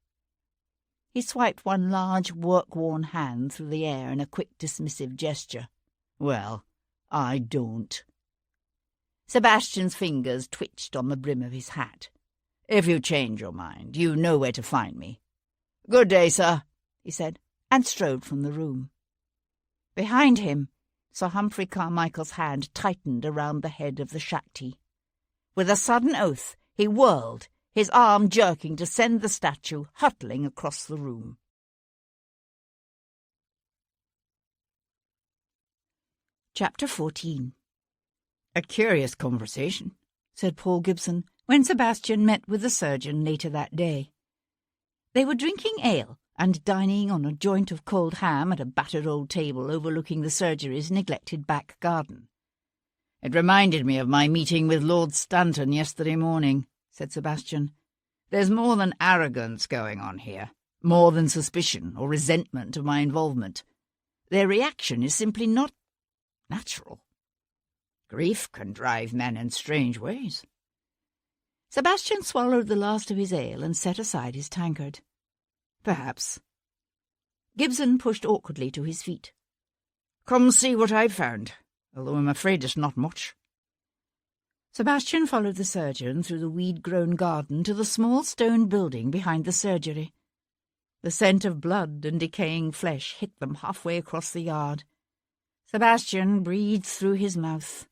He swiped one large, work-worn hand through the air in a quick, dismissive gesture. "Well, I don't." Sebastian's fingers twitched on the brim of his hat. "If you change your mind, you know where to find me." "Good day, sir," he said, and strode from the room. Behind him, Sir Humphrey Carmichael's hand tightened around the head of the Shakti. With a sudden oath, he whirled, his arm jerking to send the statue hurtling across the room. Chapter 14. "A curious conversation," said Paul Gibson, when Sebastian met with the surgeon later that day. They were drinking ale and dining on a joint of cold ham at a battered old table overlooking the surgery's neglected back garden. "It reminded me of my meeting with Lord Stanton yesterday morning," said Sebastian. There's more than arrogance going on here, more than suspicion or resentment of my involvement. Their reaction is simply not natural. Grief can drive men in strange ways. Sebastian swallowed the last of his ale and set aside his tankard. Perhaps. Gibson pushed awkwardly to his feet. Come see what I've found, although I'm afraid it's not much. Sebastian followed the surgeon through the weed-grown garden to the small stone building behind the surgery. The scent of blood and decaying flesh hit them halfway across the yard. Sebastian breathed through his mouth.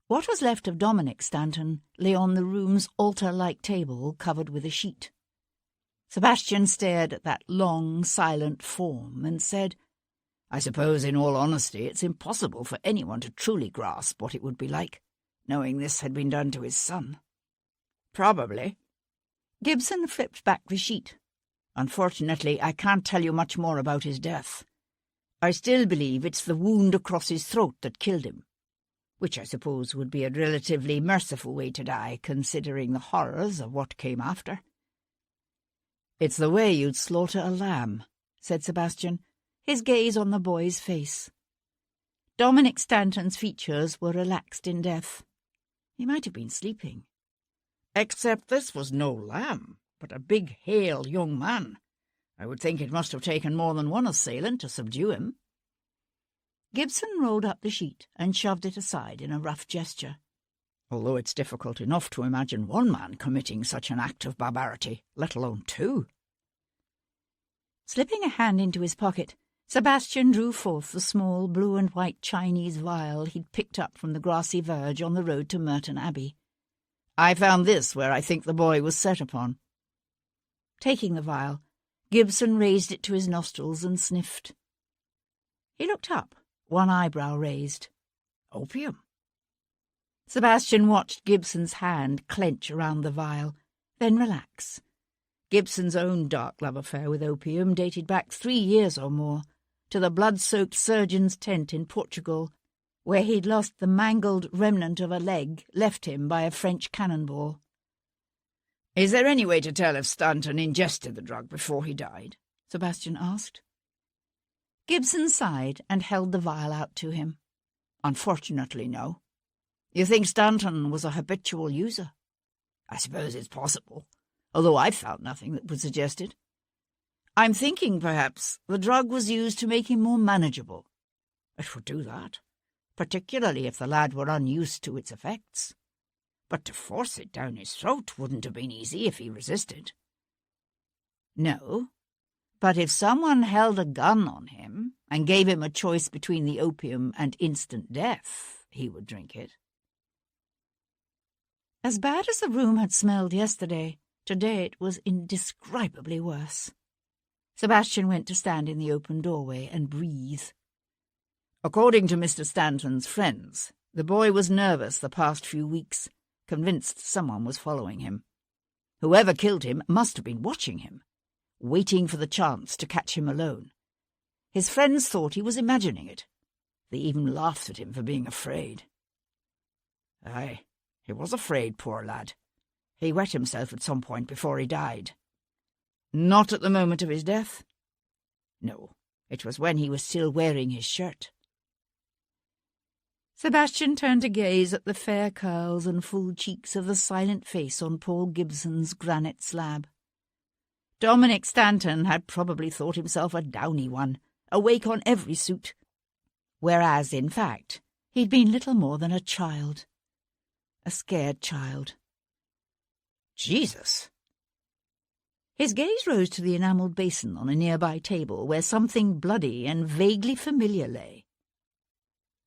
What was left of Dominic Stanton lay on the room's altar-like table covered with a sheet. Sebastian stared at that long, silent form and said, I suppose, in all honesty, it's impossible for anyone to truly grasp what it would be like, knowing this had been done to his son. Probably. Gibson flipped back the sheet. Unfortunately, I can't tell you much more about his death. I still believe it's the wound across his throat that killed him, which I suppose would be a relatively merciful way to die, considering the horrors of what came after. It's the way you'd slaughter a lamb, said Sebastian, his gaze on the boy's face. Dominic Stanton's features were relaxed in death. He might have been sleeping. Except this was no lamb, but a big, hale young man. I would think it must have taken more than one assailant to subdue him. Gibson rolled up the sheet and shoved it aside in a rough gesture. Although it's difficult enough to imagine one man committing such an act of barbarity, let alone two. Slipping a hand into his pocket, Sebastian drew forth the small blue and white Chinese vial he'd picked up from the grassy verge on the road to Merton Abbey. I found this where I think the boy was set upon. Taking the vial, Gibson raised it to his nostrils and sniffed. He looked up, one eyebrow raised. Opium? Sebastian watched Gibson's hand clench around the vial, then relax. Gibson's own dark love affair with opium dated back 3 years or more, to the blood-soaked surgeon's tent in Portugal, where he'd lost the mangled remnant of a leg left him by a French cannonball. Is there any way to tell if Stanton ingested the drug before he died? Sebastian asked. Gibson sighed and held the vial out to him. Unfortunately, no. You think Stanton was a habitual user? I suppose it's possible, although I've found nothing that would suggest it. I'm thinking, perhaps, the drug was used to make him more manageable. It would do that, particularly if the lad were unused to its effects. But to force it down his throat wouldn't have been easy if he resisted. No, but if someone held a gun on him and gave him a choice between the opium and instant death, he would drink it. As bad as the room had smelled yesterday, today it was indescribably worse. Sebastian went to stand in the open doorway and breathe. According to Mr. Stanton's friends, the boy was nervous the past few weeks, convinced someone was following him. Whoever killed him must have been watching him, waiting for the chance to catch him alone. His friends thought he was imagining it. They even laughed at him for being afraid. Aye, he was afraid, poor lad. He wet himself at some point before he died. Not at the moment of his death? No, it was when he was still wearing his shirt. Sebastian turned to gaze at the fair curls and full cheeks of the silent face on Paul Gibson's granite slab. Dominic Stanton had probably thought himself a downy one, awake on every suit, whereas, in fact, he'd been little more than a child. A scared child. Jesus! His gaze rose to the enamelled basin on a nearby table where something bloody and vaguely familiar lay.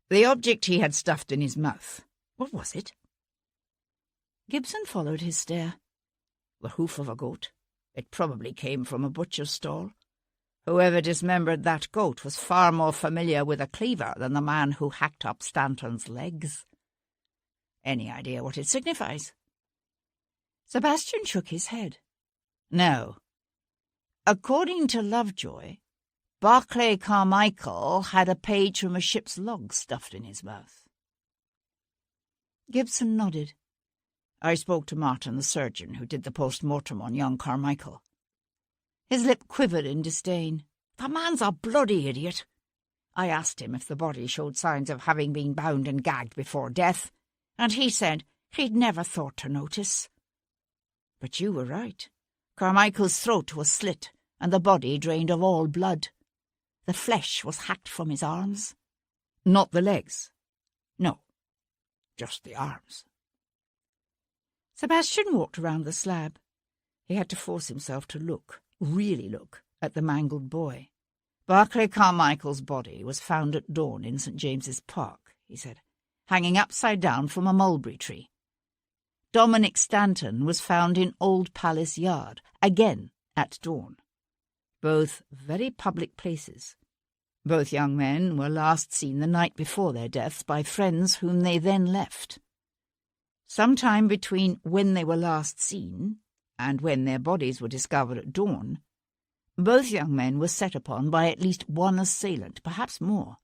The object he had stuffed in his mouth. What was it? Gibson followed his stare. The hoof of a goat. It probably came from a butcher's stall. Whoever dismembered that goat was far more familiar with a cleaver than the man who hacked up Stanton's legs. Any idea what it signifies? Sebastian shook his head. No. According to Lovejoy, Barclay Carmichael had a page from a ship's log stuffed in his mouth. Gibson nodded. I spoke to Martin, the surgeon, who did the post-mortem on young Carmichael. His lip quivered in disdain. The man's a bloody idiot. I asked him if the body showed signs of having been bound and gagged before death, and he said he'd never thought to notice. But you were right. Carmichael's throat was slit, and the body drained of all blood. The flesh was hacked from his arms. Not the legs? No, just the arms. Sebastian walked around the slab. He had to force himself to look, really look, at the mangled boy. Barclay Carmichael's body was found at dawn in St. James's Park, he said, hanging upside down from a mulberry tree. Dominic Stanton was found in Old Palace Yard, again at dawn. Both very public places. Both young men were last seen the night before their deaths by friends whom they then left. Sometime between when they were last seen and when their bodies were discovered at dawn, both young men were set upon by at least one assailant, perhaps more.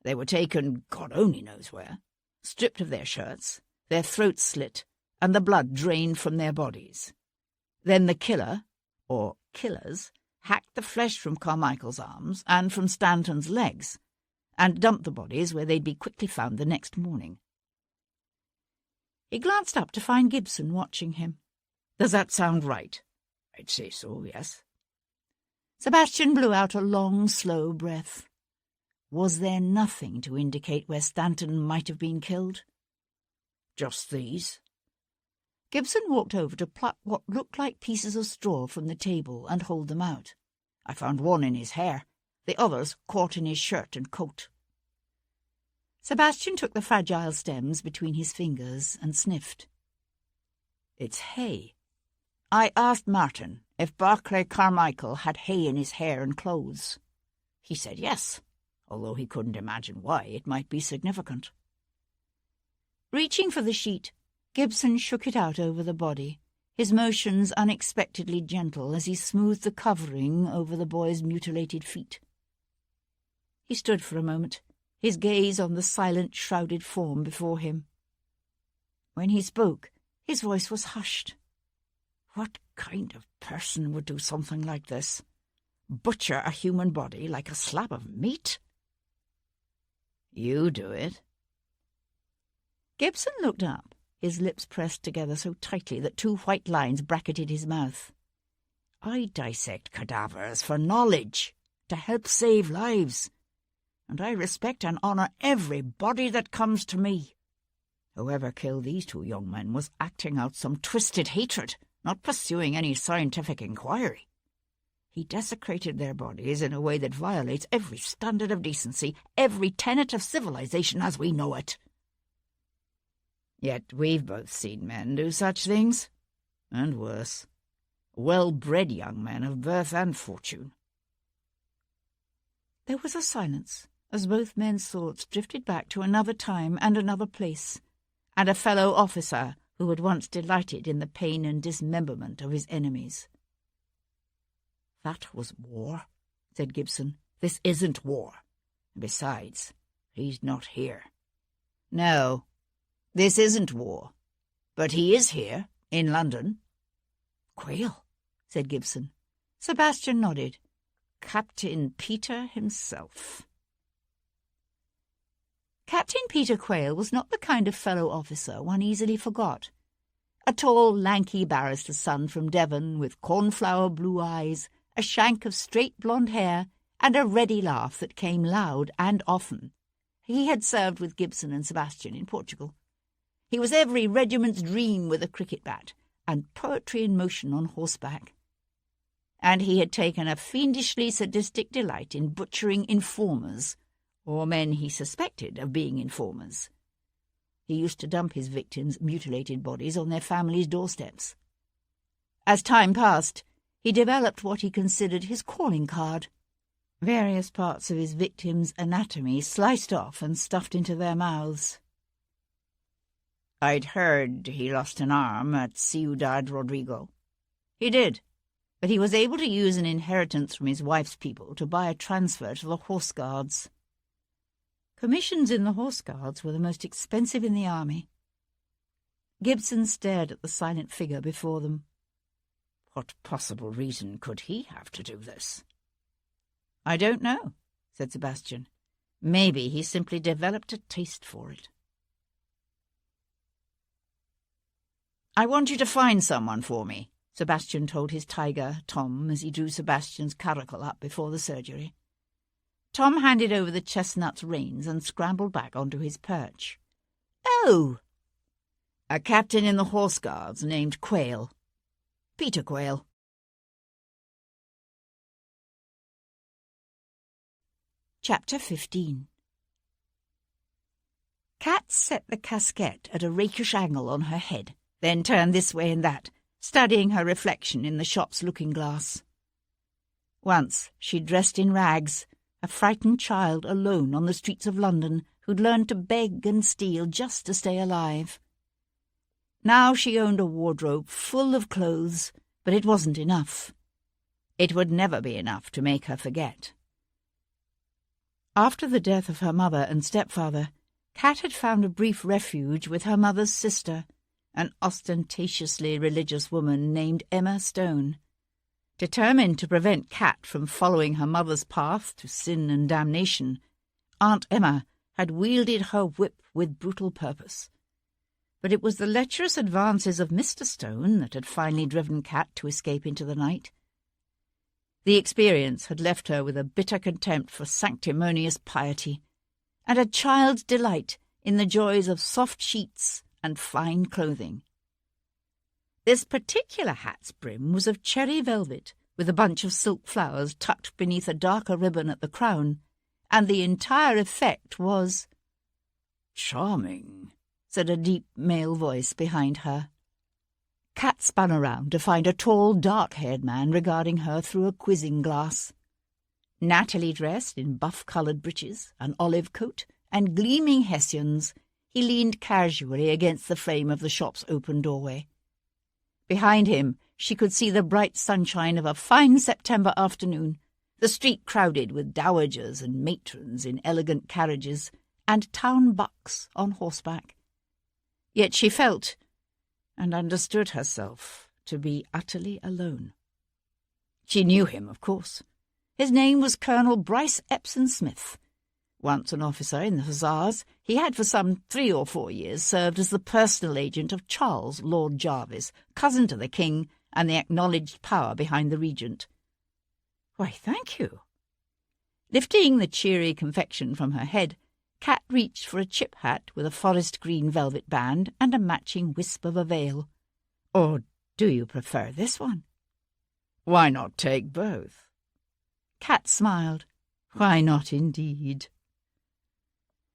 They were taken, God only knows where, stripped of their shirts, their throats slit, and the blood drained from their bodies. Then the killer, or killers, hacked the flesh from Carmichael's arms and from Stanton's legs, and dumped the bodies where they'd be quickly found the next morning. He glanced up to find Gibson watching him. Does that sound right? I'd say so, yes. Sebastian blew out a long, slow breath. Was there nothing to indicate where Stanton might have been killed? Just these. Gibson walked over to pluck what looked like pieces of straw from the table and hold them out. I found one in his hair, the others caught in his shirt and coat. Sebastian took the fragile stems between his fingers and sniffed. It's hay. I asked Martin if Barclay Carmichael had hay in his hair and clothes. He said yes, although he couldn't imagine why it might be significant. Reaching for the sheet, Gibson shook it out over the body, his motions unexpectedly gentle as he smoothed the covering over the boy's mutilated feet. He stood for a moment, his gaze on the silent, shrouded form before him. When he spoke, his voice was hushed. What kind of person would do something like this? Butcher a human body like a slab of meat? You do it. Gibson looked up, his lips pressed together so tightly that two white lines bracketed his mouth. I dissect cadavers for knowledge, to help save lives, and I respect and honour every body that comes to me. Whoever killed these two young men was acting out some twisted hatred, not pursuing any scientific inquiry. He desecrated their bodies in a way that violates every standard of decency, every tenet of civilization as we know it. Yet we've both seen men do such things, and worse. Well-bred young men of birth and fortune. There was a silence, as both men's thoughts drifted back to another time and another place, and a fellow officer who had once delighted in the pain and dismemberment of his enemies. That was war, said Gibson. This isn't war. Besides, he's not here. No, this isn't war. But he is here, in London. Quayle, said Gibson. Sebastian nodded. Captain Peter himself. Captain Peter Quayle was not the kind of fellow officer one easily forgot. A tall, lanky barrister's son from Devon, with cornflower blue eyes, a shank of straight blonde hair, and a ready laugh that came loud and often. He had served with Gibson and Sebastian in Portugal. He was every regiment's dream with a cricket bat, and poetry in motion on horseback. And he had taken a fiendishly sadistic delight in butchering informers, or men he suspected of being informers. He used to dump his victims' mutilated bodies on their families' doorsteps. As time passed, he developed what he considered his calling card. Various parts of his victims' anatomy sliced off and stuffed into their mouths. I'd heard he lost an arm at Ciudad Rodrigo. He did, but he was able to use an inheritance from his wife's people to buy a transfer to the Horse Guards. Commissions in the Horse Guards were the most expensive in the army. Gibson stared at the silent figure before them. What possible reason could he have to do this? I don't know, said Sebastian. Maybe he simply developed a taste for it. I want you to find someone for me, Sebastian told his tiger, Tom, as he drew Sebastian's curricle up before the surgery. Tom handed over the chestnut's reins and scrambled back onto his perch. Oh! A captain in the Horse Guards named Quayle. Peter Quayle. Chapter 15. Cat set the casquette at a rakish angle on her head, then turned this way and that, studying her reflection in the shop's looking-glass. Once she dressed in rags, a frightened child alone on the streets of London who'd learned to beg and steal just to stay alive. Now she owned a wardrobe full of clothes, but it wasn't enough. It would never be enough to make her forget. After the death of her mother and stepfather, Cat had found a brief refuge with her mother's sister, an ostentatiously religious woman named Emma Stone. Determined to prevent Cat from following her mother's path to sin and damnation, Aunt Emma had wielded her whip with brutal purpose. But it was the lecherous advances of Mr. Stone that had finally driven Cat to escape into the night. The experience had left her with a bitter contempt for sanctimonious piety, and a child's delight in the joys of soft sheets and fine clothing. This particular hat's brim was of cherry velvet, with a bunch of silk flowers tucked beneath a darker ribbon at the crown, and the entire effect was charming, said a deep male voice behind her. Cat spun around to find a tall, dark-haired man regarding her through a quizzing glass. Nattily dressed in buff-coloured breeches, an olive coat, and gleaming hessians, he leaned casually against the frame of the shop's open doorway. Behind him she could see the bright sunshine of a fine September afternoon, the street crowded with dowagers and matrons in elegant carriages, and town bucks on horseback. Yet she felt and understood herself to be utterly alone. She knew him, of course. His name was Colonel Bryce Epsom Smith. Once an officer in the Hussars, he had for some 3 or 4 years served as the personal agent of Charles, Lord Jarvis, cousin to the King and the acknowledged power behind the Regent. Why, thank you. Lifting the cheery confection from her head, Cat reached for a chip hat with a forest green velvet band and a matching wisp of a veil. Or do you prefer this one? Why not take both? Cat smiled. Why not, indeed?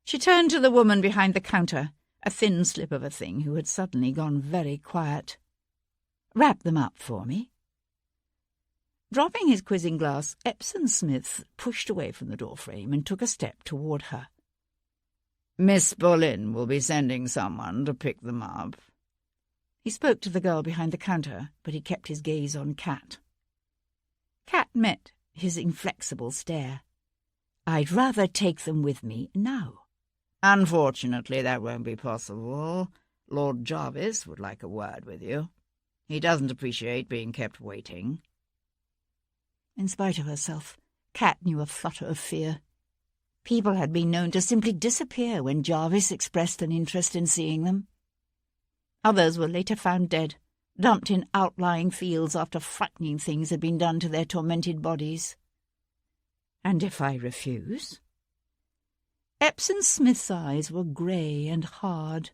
She turned to the woman behind the counter, a thin slip of a thing who had suddenly gone very quiet. Wrap them up for me. Dropping his quizzing glass, Epsom Smith pushed away from the doorframe and took a step toward her. Miss Boleyn will be sending someone to pick them up. He spoke to the girl behind the counter, but he kept his gaze on Cat. Cat met his inflexible stare. I'd rather take them with me now. Unfortunately, that won't be possible. Lord Jarvis would like a word with you. He doesn't appreciate being kept waiting. In spite of herself, Cat knew a flutter of fear. People had been known to simply disappear when Jarvis expressed an interest in seeing them. Others were later found dead, dumped in outlying fields after frightening things had been done to their tormented bodies. And if I refuse? Epsom Smith's eyes were grey and hard.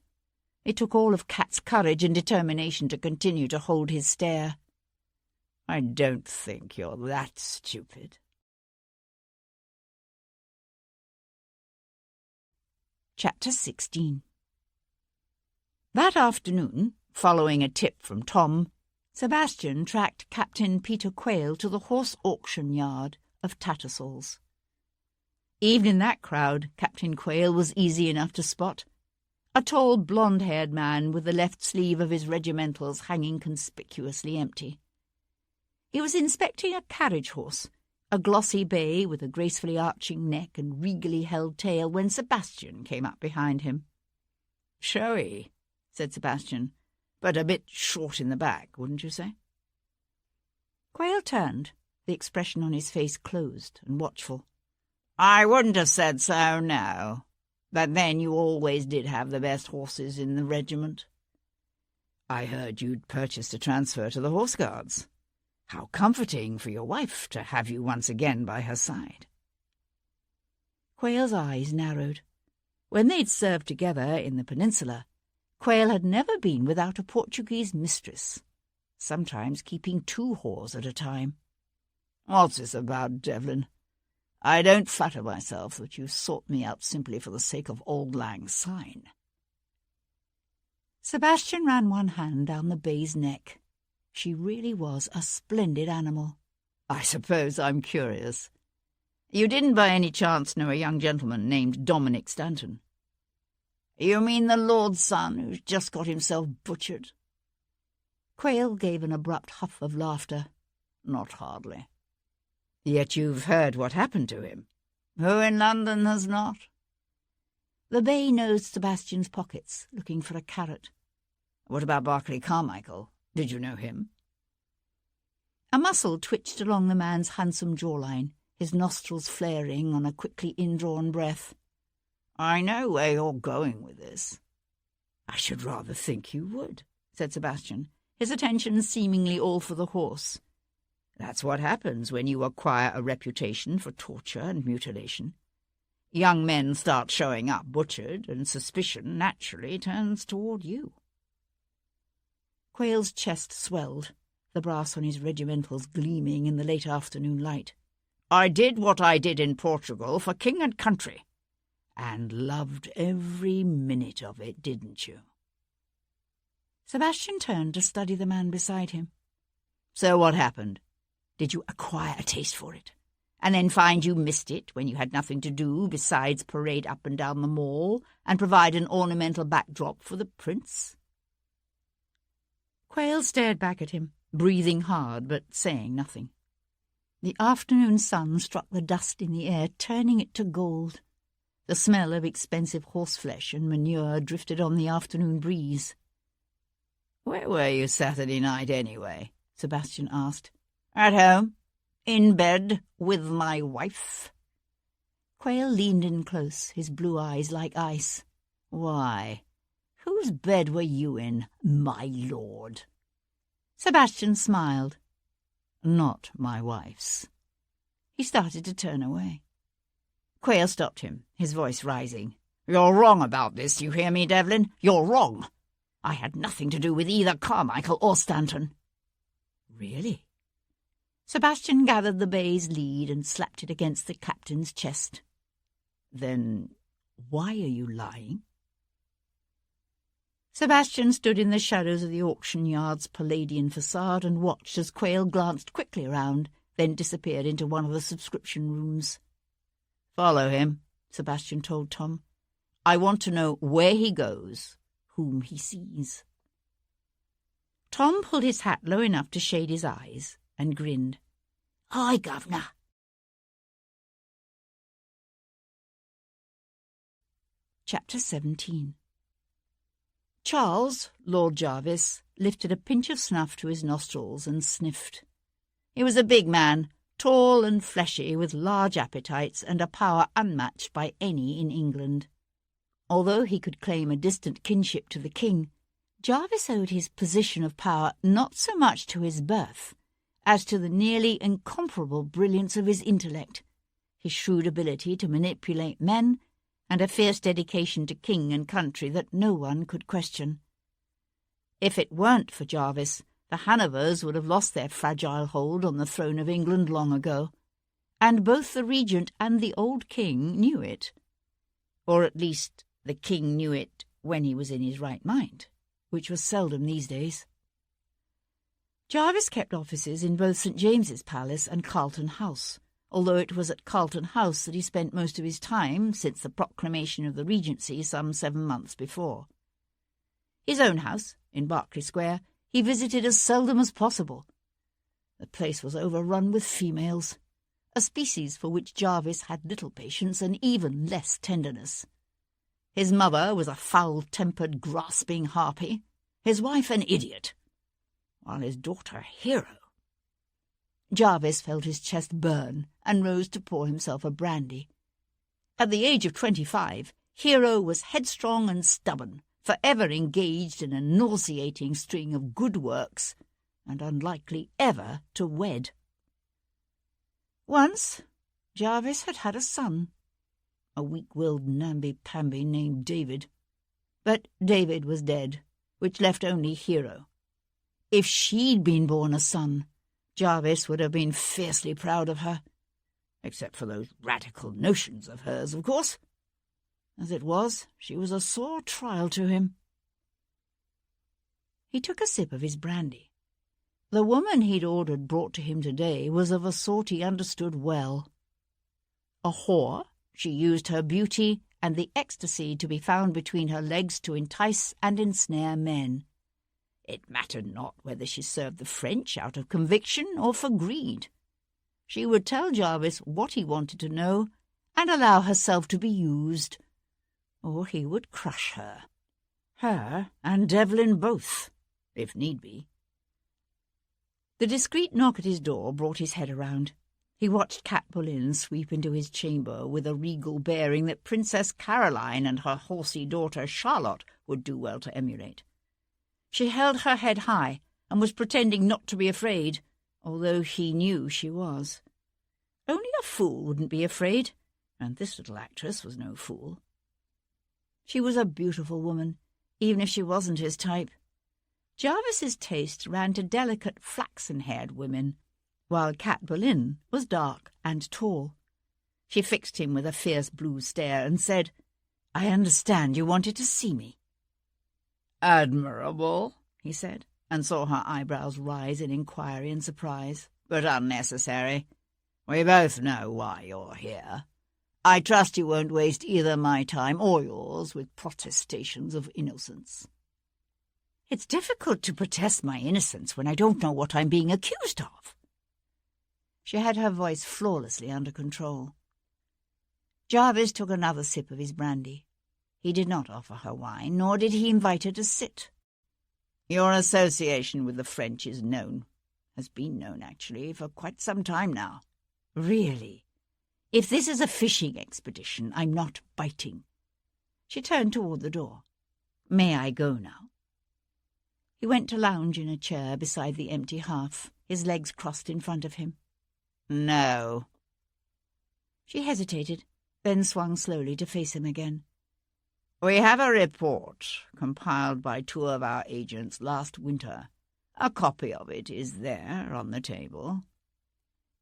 It took all of Cat's courage and determination to continue to hold his stare. I don't think you're that stupid. Chapter 16. That afternoon, following a tip from Tom, Sebastian tracked Captain Peter Quayle to the horse auction yard of Tattersall's. Even in that crowd, Captain Quayle was easy enough to spot. A tall, blonde-haired man with the left sleeve of his regimentals hanging conspicuously empty. He was inspecting a carriage horse, a glossy bay with a gracefully arching neck and regally held tail, when Sebastian came up behind him. "Showy," said Sebastian, but a bit short in the back, wouldn't you say?" Quayle turned, the expression on his face closed and watchful. "I wouldn't have said so, no. But then you always did have the best horses in the regiment. I heard you'd purchased a transfer to the Horse Guards. How comforting for your wife to have you once again by her side." Quayle's eyes narrowed. When they'd served together in the peninsula, Quayle had never been without a Portuguese mistress, sometimes keeping 2 whores at a time. "What's this about, Devlin? I don't flatter myself that you sought me out simply for the sake of Auld Lang Syne." Sebastian ran one hand down the bay's neck. She really was a splendid animal. "I suppose I'm curious. You didn't by any chance know a young gentleman named Dominic Stanton?" "You mean the Lord's son who's just got himself butchered?" Quayle gave an abrupt huff of laughter. "Not hardly." "Yet you've heard what happened to him. Who in London has not?" The bay nosed Sebastian's pockets, looking for a carrot. "What about Barclay Carmichael? Did you know him?" A muscle twitched along the man's handsome jawline, his nostrils flaring on a quickly indrawn breath. "I know where you're going with this." "I should rather think you would," said Sebastian, his attention seemingly all for the horse. "That's what happens when you acquire a reputation for torture and mutilation. Young men start showing up butchered, and suspicion naturally turns toward you." Quayle's chest swelled, the brass on his regimentals gleaming in the late afternoon light. "I did what I did in Portugal for king and country, and loved every minute of it, didn't you?" Sebastian turned to study the man beside him. "So what happened? Did you acquire a taste for it, and then find you missed it when you had nothing to do besides parade up and down the Mall and provide an ornamental backdrop for the prince?" Quayle stared back at him, breathing hard but saying nothing. The afternoon sun struck the dust in the air, turning it to gold. The smell of expensive horseflesh and manure drifted on the afternoon breeze. "Where were you Saturday night, anyway?" Sebastian asked. "At home? In bed with my wife?" Quayle leaned in close, his blue eyes like ice. "Why, whose bed were you in, my lord?" Sebastian smiled. "Not my wife's." He started to turn away. Quayle stopped him, his voice rising. "You're wrong about this, you hear me, Devlin? You're wrong. I had nothing to do with either Carmichael or Stanton." "Really?" Sebastian gathered the bay's lead and slapped it against the captain's chest. "Then why are you lying?" Sebastian stood in the shadows of the auction yard's Palladian facade and watched as Quayle glanced quickly around, then disappeared into one of the subscription rooms. "Follow him," Sebastian told Tom. "I want to know where he goes, whom he sees." Tom pulled his hat low enough to shade his eyes and grinned. "Aye, Governor." Chapter 17. Charles, Lord Jarvis, lifted a pinch of snuff to his nostrils and sniffed. He was a big man, tall and fleshy, with large appetites and a power unmatched by any in England. Although he could claim a distant kinship to the king, Jarvis owed his position of power not so much to his birth as to the nearly incomparable brilliance of his intellect, his shrewd ability to manipulate men, and a fierce dedication to king and country that no one could question. If it weren't for Jarvis, the Hanovers would have lost their fragile hold on the throne of England long ago, and both the regent and the old king knew it. Or at least the king knew it when he was in his right mind, which was seldom these days. Jarvis kept offices in both St. James's Palace and Carlton House, although it was at Carlton House that he spent most of his time since the proclamation of the Regency some 7 months before. His own house, in Berkeley Square, he visited as seldom as possible. The place was overrun with females, a species for which Jarvis had little patience and even less tenderness. His mother was a foul-tempered, grasping harpy. his wife an idiot, while his daughter hero. Jarvis felt his chest burn and rose to pour himself a brandy. At the age of 25, Hero was headstrong and stubborn, forever engaged in a nauseating string of good works, and unlikely ever to wed. Once, Jarvis had had a son, a weak-willed namby-pamby named David. But David was dead, which left only Hero. If she'd been born a son, Jarvis would have been fiercely proud of her, except for those radical notions of hers, of course. As it was, she was a sore trial to him. He took a sip of his brandy. The woman he'd ordered brought to him today was of a sort he understood well. A whore, she used her beauty and the ecstasy to be found between her legs to entice and ensnare men. It mattered not whether she served the French out of conviction or for greed. She would tell Jarvis what he wanted to know and allow herself to be used, or he would crush her and Devlin both, if need be. The discreet knock at his door brought his head around. He watched Cat Boleyn sweep into his chamber with a regal bearing that Princess Caroline and her horsey daughter Charlotte would do well to emulate. She held her head high and was pretending not to be afraid, although he knew she was. Only a fool wouldn't be afraid, and this little actress was no fool. She was a beautiful woman, even if she wasn't his type. Jarvis's taste ran to delicate flaxen-haired women, while Cat Boleyn was dark and tall. She fixed him with a fierce blue stare and said, "I understand you wanted to see me." "Admirable," he said, and saw her eyebrows rise in inquiry and surprise, "but unnecessary. We both know why you're here. I trust you won't waste either my time or yours with protestations of innocence." "It's difficult to protest my innocence when I don't know what I'm being accused of." She had her voice flawlessly under control. Jarvis took another sip of his brandy. He did not offer her wine, nor did he invite her to sit. "Your association with the French is known. Has been known, actually, for quite some time now." "Really? If this is a fishing expedition, I'm not biting." She turned toward the door. "May I go now?" He went to lounge in a chair beside the empty hearth, his legs crossed in front of him. "No." She hesitated, then swung slowly to face him again. "We have a report compiled by 2 of our agents last winter. A copy of it is there on the table."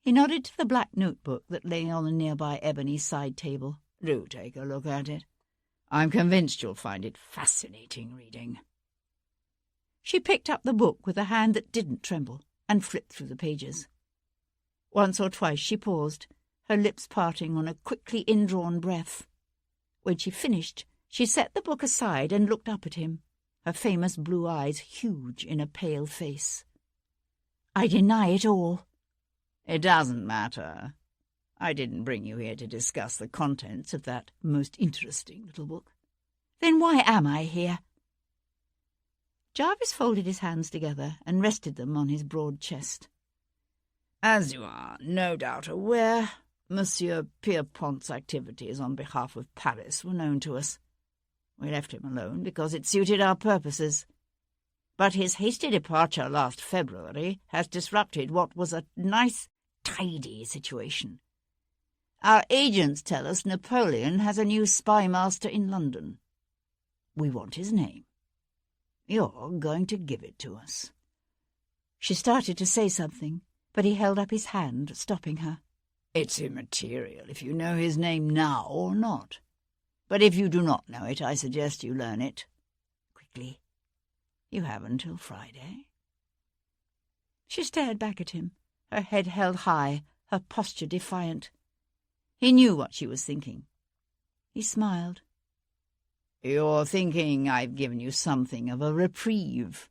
He nodded to the black notebook that lay on a nearby ebony side table. "Do take a look at it. I'm convinced you'll find it fascinating reading." She picked up the book with a hand that didn't tremble and flipped through the pages. Once or twice she paused, her lips parting on a quickly indrawn breath. When she finished, she set the book aside and looked up at him, her famous blue eyes huge in a pale face. "I deny it all." "It doesn't matter. I didn't bring you here to discuss the contents of that most interesting little book." "Then why am I here?" Jarvis folded his hands together and rested them on his broad chest. "As you are no doubt aware, Monsieur Pierrepont's activities on behalf of Paris were known to us. We left him alone because it suited our purposes. But his hasty departure last February has disrupted what was a nice, tidy situation. Our agents tell us Napoleon has a new spy master in London. We want his name. You're going to give it to us." She started to say something, but he held up his hand, stopping her. "It's immaterial if you know his name now or not. But if you do not know it, I suggest you learn it. Quickly. You have until Friday." She stared back at him, her head held high, her posture defiant. He knew what she was thinking. He smiled. "You're thinking I've given you something of a reprieve,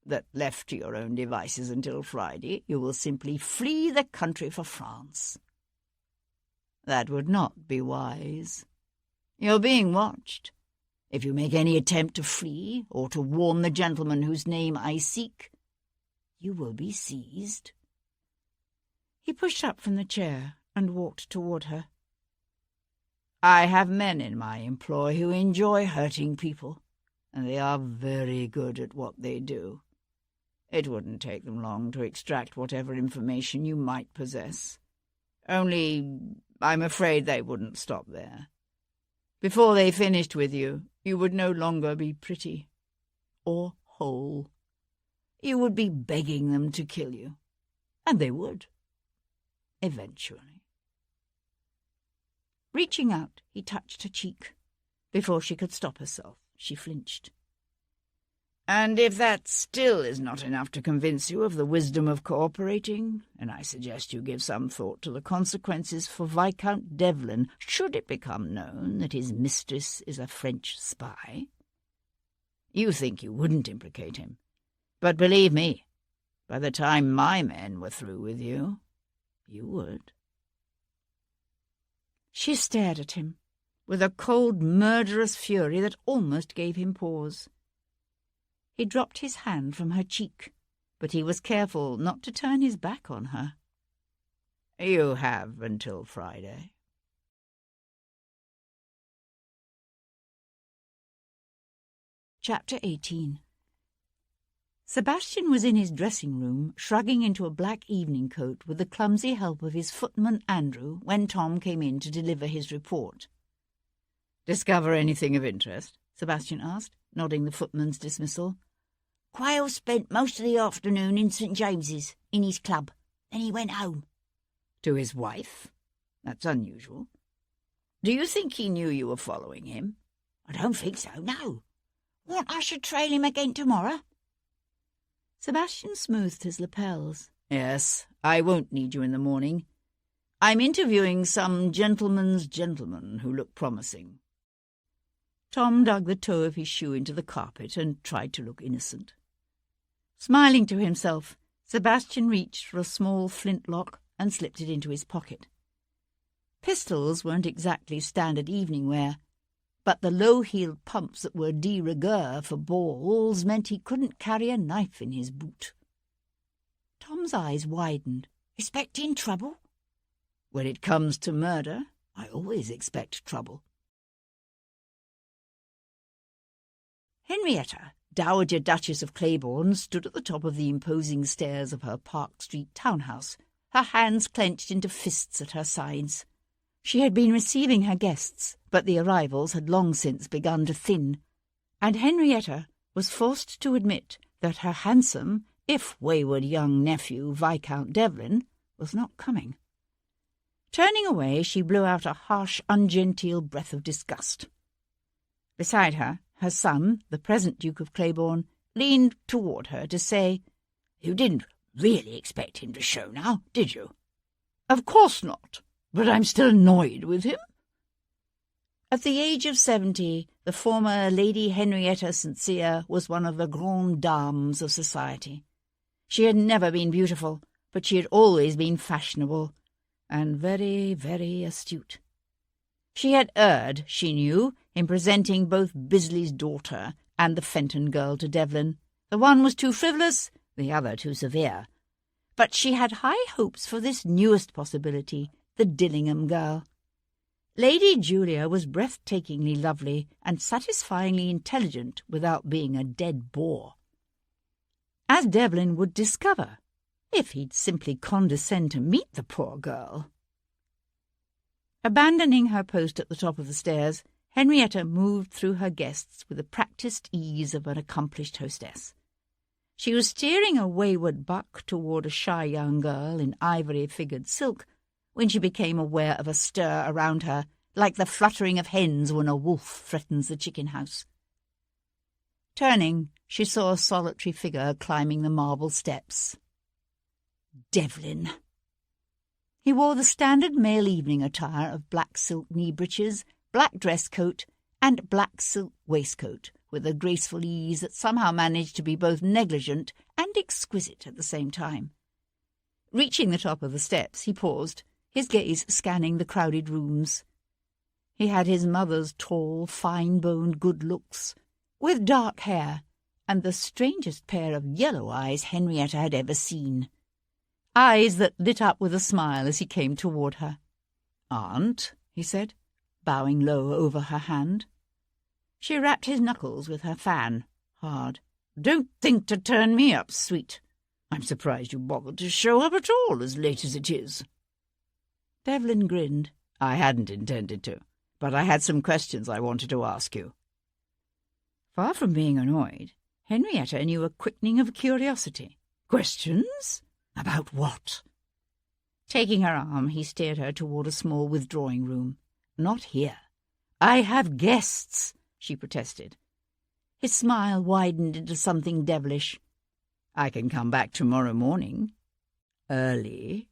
that left to your own devices until Friday, you will simply flee the country for France. That would not be wise. You're being watched. If you make any attempt to flee or to warn the gentleman whose name I seek, you will be seized." He pushed up from the chair and walked toward her. "I have men in my employ who enjoy hurting people, and they are very good at what they do. It wouldn't take them long to extract whatever information you might possess. Only, I'm afraid they wouldn't stop there. Before they finished with you, you would no longer be pretty or whole. You would be begging them to kill you, and they would, eventually." Reaching out, he touched her cheek. Before she could stop herself, she flinched. "And if that still is not enough to convince you of the wisdom of cooperating, then I suggest you give some thought to the consequences for Viscount Devlin should it become known that his mistress is a French spy. You think you wouldn't implicate him, but believe me, by the time my men were through with you, you would." She stared at him, with a cold, murderous fury that almost gave him pause. He dropped his hand from her cheek, but he was careful not to turn his back on her. "You have until Friday." Chapter 18. Sebastian was in his dressing room, shrugging into a black evening coat with the clumsy help of his footman Andrew when Tom came in to deliver his report. "Discover anything of interest?" Sebastian asked, nodding the footman's dismissal. "Quayle spent most of the afternoon in St. James's, in his club. Then he went home." "To his wife? That's unusual. Do you think he knew you were following him?" "I don't think so, no. Want I should trail him again tomorrow?" Sebastian smoothed his lapels. "Yes, I won't need you in the morning. I'm interviewing some gentleman's gentlemen who look promising." Tom dug the toe of his shoe into the carpet and tried to look innocent. Smiling to himself, Sebastian reached for a small flintlock and slipped it into his pocket. Pistols weren't exactly standard evening wear, but the low-heeled pumps that were de rigueur for balls meant he couldn't carry a knife in his boot. Tom's eyes widened. "Expecting trouble?" "When it comes to murder, I always expect trouble." Henrietta, Dowager Duchess of Claiborne, stood at the top of the imposing stairs of her Park Street townhouse, her hands clenched into fists at her sides. She had been receiving her guests, but the arrivals had long since begun to thin, and Henrietta was forced to admit that her handsome, if wayward young nephew, Viscount Devlin, was not coming. Turning away, she blew out a harsh, ungenteel breath of disgust. Beside her, her son, the present Duke of Claiborne, leaned toward her to say, "You didn't really expect him to show now, did you?" "Of course not, but I'm still annoyed with him." At the age of 70, the former Lady Henrietta St. Cyr was one of the grandes dames of society. She had never been beautiful, but she had always been fashionable, and very, very astute. She had erred, she knew, in presenting both Bisley's daughter and the Fenton girl to Devlin. The one was too frivolous, the other too severe. But she had high hopes for this newest possibility, the Dillingham girl. Lady Julia was breathtakingly lovely and satisfyingly intelligent without being a dead bore. As Devlin would discover, if he'd simply condescend to meet the poor girl. Abandoning her post at the top of the stairs, Henrietta moved through her guests with the practised ease of an accomplished hostess. She was steering a wayward buck toward a shy young girl in ivory-figured silk when she became aware of a stir around her, like the fluttering of hens when a wolf threatens the chicken house. Turning, she saw a solitary figure climbing the marble steps. Devlin. He wore the standard male evening attire of black silk knee-breeches, black dress coat, and black silk waistcoat, with a graceful ease that somehow managed to be both negligent and exquisite at the same time. Reaching the top of the steps, he paused, his gaze scanning the crowded rooms. He had his mother's tall, fine-boned good looks, with dark hair, and the strangest pair of yellow eyes Henrietta had ever seen. Eyes that lit up with a smile as he came toward her. "Aunt," he said, bowing low over her hand. She rapped his knuckles with her fan, hard. "Don't think to turn me up, sweet. I'm surprised you bothered to show up at all as late as it is." Devlin grinned. "I hadn't intended to, but I had some questions I wanted to ask you." Far from being annoyed, Henrietta knew a quickening of curiosity. "Questions? About what?" Taking her arm, he steered her toward a small withdrawing room. "Not here. I have guests," she protested. His smile widened into something devilish. "I can come back tomorrow morning. Early."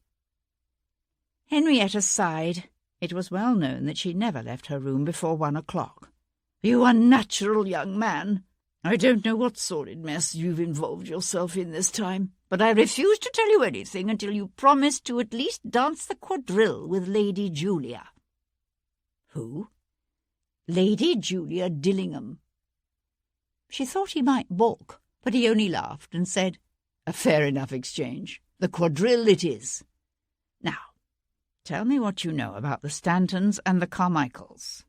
Henrietta sighed. It was well known that she never left her room before 1 o'clock. "You unnatural young man. I don't know what sordid mess you've involved yourself in this time, but I refuse to tell you anything until you promise to at least dance the quadrille with Lady Julia." "Who?" "Lady Julia Dillingham." She thought he might balk, but he only laughed and said, "A fair enough exchange. The quadrille it is. Now, tell me what you know about the Stantons and the Carmichaels."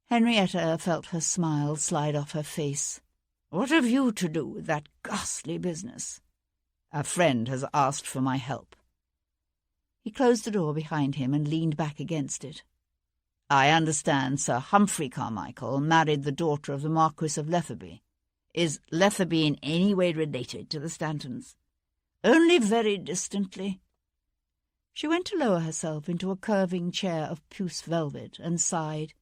Henrietta felt her smile slide off her face. "What have you to do with that ghastly business?" "A friend has asked for my help." He closed the door behind him and leaned back against it. "I understand Sir Humphrey Carmichael married the daughter of the Marquis of Letherby. Is Letherby in any way related to the Stantons?" "Only very distantly." She went to lower herself into a curving chair of puce velvet and sighed.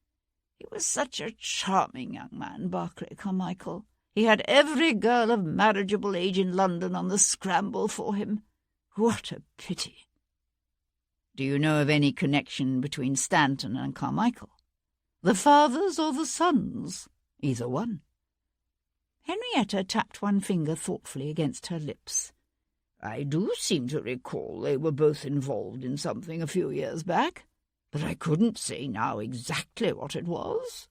"He was such a charming young man, Barclay Carmichael. He had every girl of marriageable age in London on the scramble for him. What a pity." "Do you know of any connection between Stanton and Carmichael?" "The fathers or the sons?" "Either one." Henrietta tapped one finger thoughtfully against her lips. "I do seem to recall they were both involved in something a few years back, but I couldn't say now exactly what it was."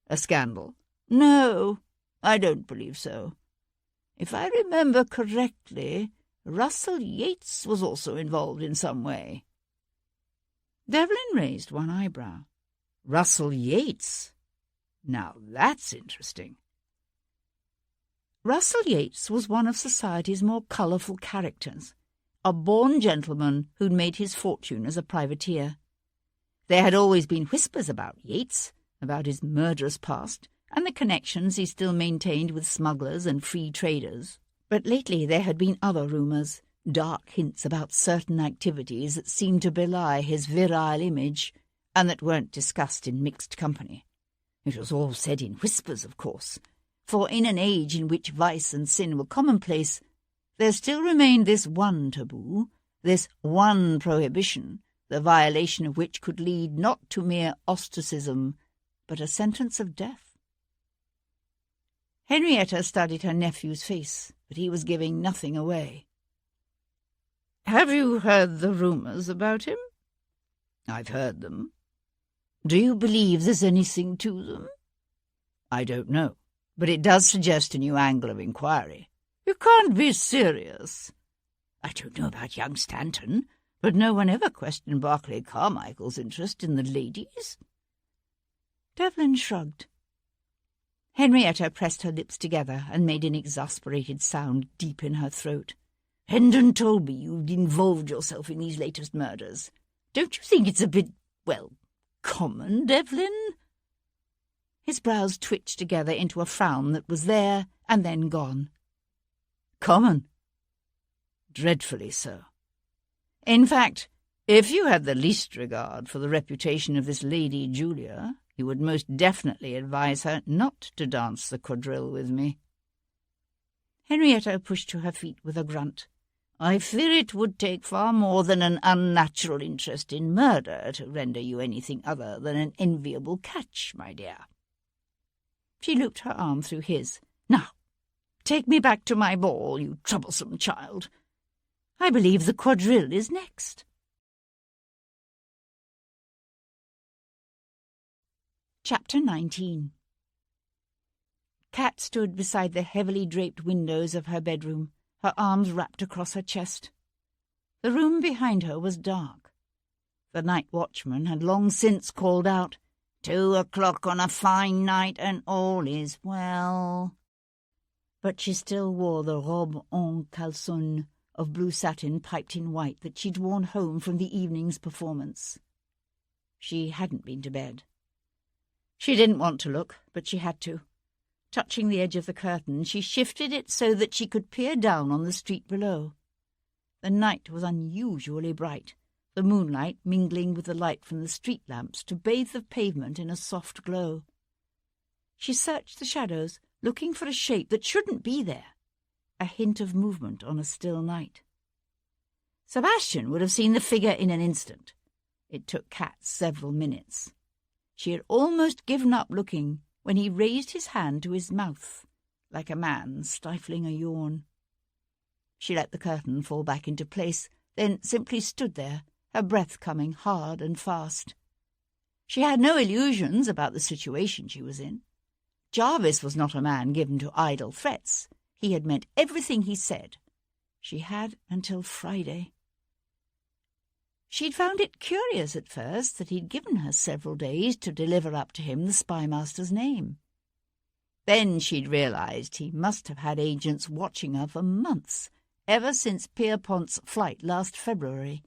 "A scandal?" "No, I don't believe so. If I remember correctly, Russell Yates was also involved in some way." Devlin raised one eyebrow. "Russell Yates? Now that's interesting." Russell Yates was one of society's more colourful characters, a born gentleman who'd made his fortune as a privateer. There had always been whispers about Yates, about his murderous past, and the connections he still maintained with smugglers and free traders. But lately there had been other rumours, dark hints about certain activities that seemed to belie his virile image, and that weren't discussed in mixed company. It was all said in whispers, of course, for in an age in which vice and sin were commonplace, there still remained this one taboo, this one prohibition, the violation of which could lead not to mere ostracism, but a sentence of death. Henrietta studied her nephew's face, but he was giving nothing away. "Have you heard the rumours about him?" "I've heard them." "Do you believe there's anything to them?" "I don't know, but it does suggest a new angle of inquiry." "You can't be serious." "I don't know about young Stanton, but no one ever questioned Barclay Carmichael's interest in the ladies." Devlin shrugged. Henrietta pressed her lips together and made an exasperated sound deep in her throat. "Hendon told me you'd involved yourself in these latest murders. Don't you think it's a bit, well, common, Devlin?" His brows twitched together into a frown that was there and then gone. "Common?" "Dreadfully so. In fact, if you had the least regard for the reputation of this Lady Julia, you would most definitely advise her not to dance the quadrille with me." Henrietta pushed to her feet with a grunt. "I fear it would take far more than an unnatural interest in murder to render you anything other than an enviable catch, my dear." She looped her arm through his. "Now, take me back to my ball, you troublesome child. I believe the quadrille is next." Chapter 19. Kat stood beside the heavily draped windows of her bedroom, her arms wrapped across her chest. The room behind her was dark. The night watchman had long since called out, 2 o'clock on a fine night and all is well. But she still wore the robe en caleçon of blue satin piped in white that she'd worn home from the evening's performance. She hadn't been to bed. She didn't want to look, but she had to. Touching the edge of the curtain, she shifted it so that she could peer down on the street below. The night was unusually bright, the moonlight mingling with the light from the street lamps to bathe the pavement in a soft glow. She searched the shadows, looking for a shape that shouldn't be there, a hint of movement on a still night. Sebastian would have seen the figure in an instant. It took Kat several minutes. She had almost given up looking when he raised his hand to his mouth, like a man stifling a yawn. She let the curtain fall back into place, then simply stood there, her breath coming hard and fast. She had no illusions about the situation she was in. Jarvis was not a man given to idle threats. He had meant everything he said. She had until Friday. She'd found it curious at first that he'd given her several days to deliver up to him the spymaster's name. Then she'd realized he must have had agents watching her for months, ever since Pierpont's flight last February.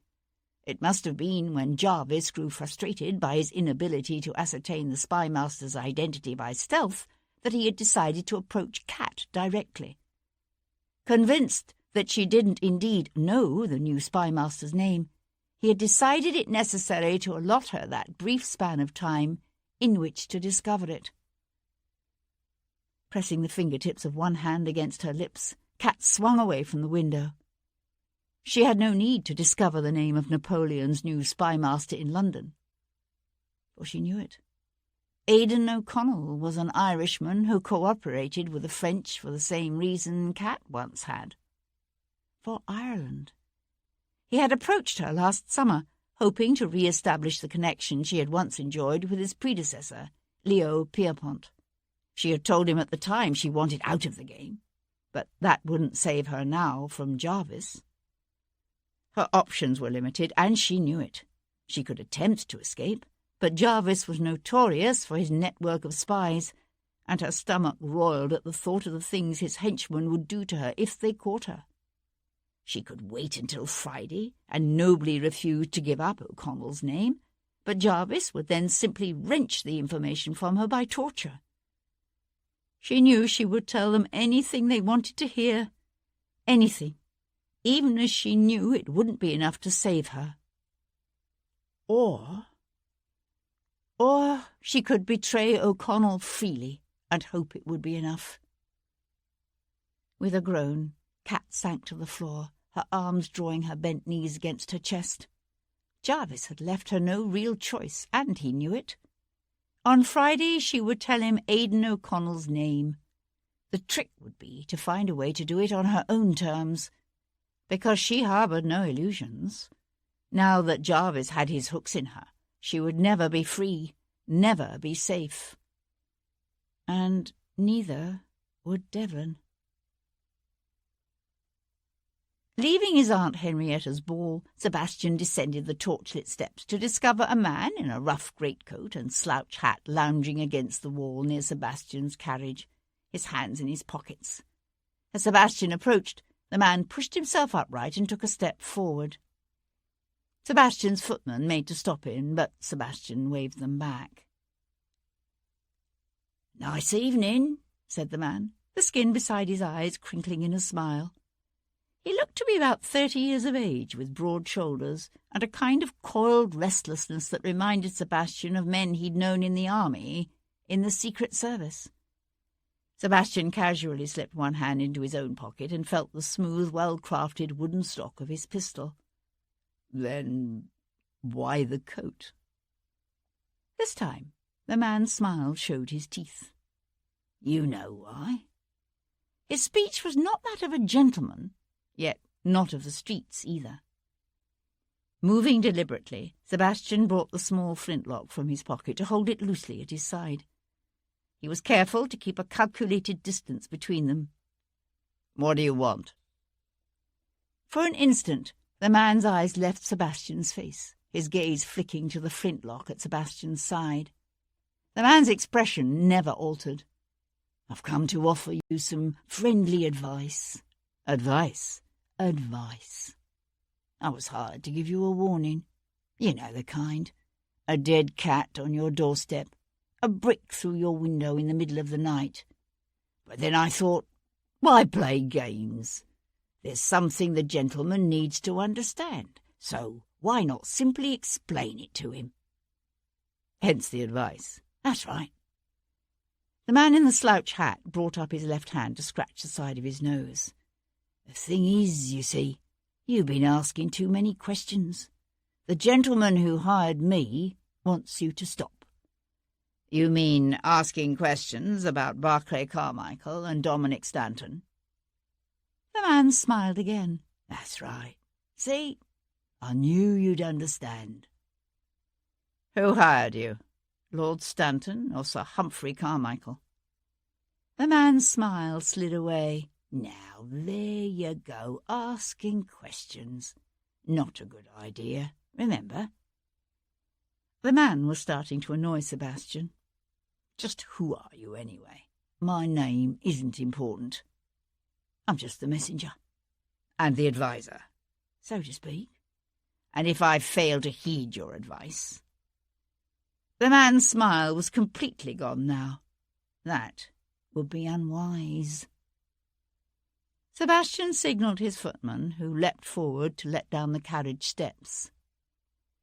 It must have been when Jarvis grew frustrated by his inability to ascertain the spymaster's identity by stealth that he had decided to approach Kat directly. Convinced that she didn't indeed know the new spymaster's name, he had decided it necessary to allot her that brief span of time in which to discover it. Pressing the fingertips of one hand against her lips, Kat swung away from the window. She had no need to discover the name of Napoleon's new spymaster in London, for she knew it. Aidan O'Connell was an Irishman who cooperated with the French for the same reason Kat once had. For Ireland. He had approached her last summer, hoping to re-establish the connection she had once enjoyed with his predecessor, Leo Pierpont. She had told him at the time she wanted out of the game, but that wouldn't save her now from Jarvis. Her options were limited, and she knew it. She could attempt to escape, but Jarvis was notorious for his network of spies, and her stomach roiled at the thought of the things his henchmen would do to her if they caught her. She could wait until Friday and nobly refuse to give up O'Connell's name, but Jarvis would then simply wrench the information from her by torture. She knew she would tell them anything they wanted to hear, anything, even as she knew it wouldn't be enough to save her. Or she could betray O'Connell freely and hope it would be enough. With a groan, Kat sank to the floor, her arms drawing her bent knees against her chest. Jarvis had left her no real choice, and he knew it. On Friday she would tell him Aidan O'Connell's name. The trick would be to find a way to do it on her own terms, because she harboured no illusions. Now that Jarvis had his hooks in her, she would never be free, never be safe. And neither would Devon. Leaving his Aunt Henrietta's ball, Sebastian descended the torchlit steps to discover a man in a rough greatcoat and slouch hat lounging against the wall near Sebastian's carriage, his hands in his pockets. As Sebastian approached, the man pushed himself upright and took a step forward. Sebastian's footman made to stop him, but Sebastian waved them back. "Nice evening," said the man, the skin beside his eyes crinkling in a smile. He looked to be about 30 years of age, with broad shoulders and a kind of coiled restlessness that reminded Sebastian of men he'd known in the army, in the Secret Service. Sebastian casually slipped one hand into his own pocket and felt the smooth, well-crafted wooden stock of his pistol. "Then why the coat?" This time the man's smile showed his teeth. "You know why." His speech was not that of a gentleman, yet not of the streets either. Moving deliberately, Sebastian brought the small flintlock from his pocket to hold it loosely at his side. He was careful to keep a calculated distance between them. "What do you want?" For an instant, the man's eyes left Sebastian's face, his gaze flicking to the flintlock at Sebastian's side. The man's expression never altered. "I've come to offer you some friendly advice." "Advice?" "Advice. I was hired to give you a warning. You know the kind. A dead cat on your doorstep, a brick through your window in the middle of the night. But then I thought, why play games? There's something the gentleman needs to understand, so why not simply explain it to him?" "Hence the advice." "That's right." The man in the slouch hat brought up his left hand to scratch the side of his nose. "The thing is, you see, you've been asking too many questions. The gentleman who hired me wants you to stop." "You mean asking questions about Barclay Carmichael and Dominic Stanton?" The man smiled again. "That's right. See, I knew you'd understand." "Who hired you? Lord Stanton or Sir Humphrey Carmichael?" The man's smile slid away. "Now, there you go, asking questions. Not a good idea, remember." The man was starting to annoy Sebastian. "Just who are you, anyway? My name isn't important. I'm just the messenger." "And the adviser?" "So to speak." "And if I fail to heed your advice?" The man's smile was completely gone now. "That would be unwise." Sebastian signalled his footman, who leapt forward to let down the carriage steps.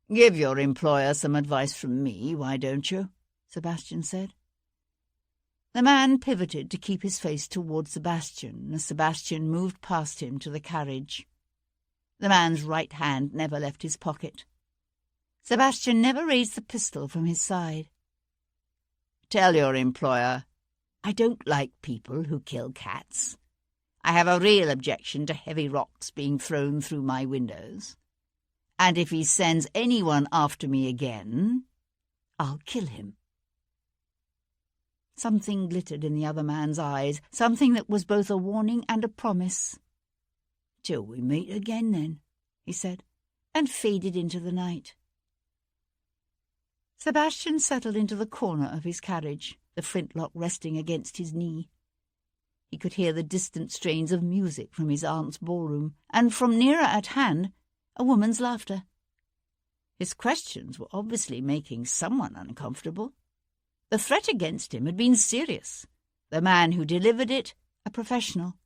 "Give your employer some advice from me, why don't you?" Sebastian said. The man pivoted to keep his face towards Sebastian as Sebastian moved past him to the carriage. The man's right hand never left his pocket. Sebastian never raised the pistol from his side. "Tell your employer, I don't like people who kill cats. I have a real objection to heavy rocks being thrown through my windows. And if he sends anyone after me again, I'll kill him." Something glittered in the other man's eyes, something that was both a warning and a promise. "Till we meet again, then," he said, and faded into the night. Sebastian settled into the corner of his carriage, the flintlock resting against his knee. He could hear the distant strains of music from his aunt's ballroom, and from nearer at hand, a woman's laughter. His questions were obviously making someone uncomfortable. The threat against him had been serious, the man who delivered it a professional.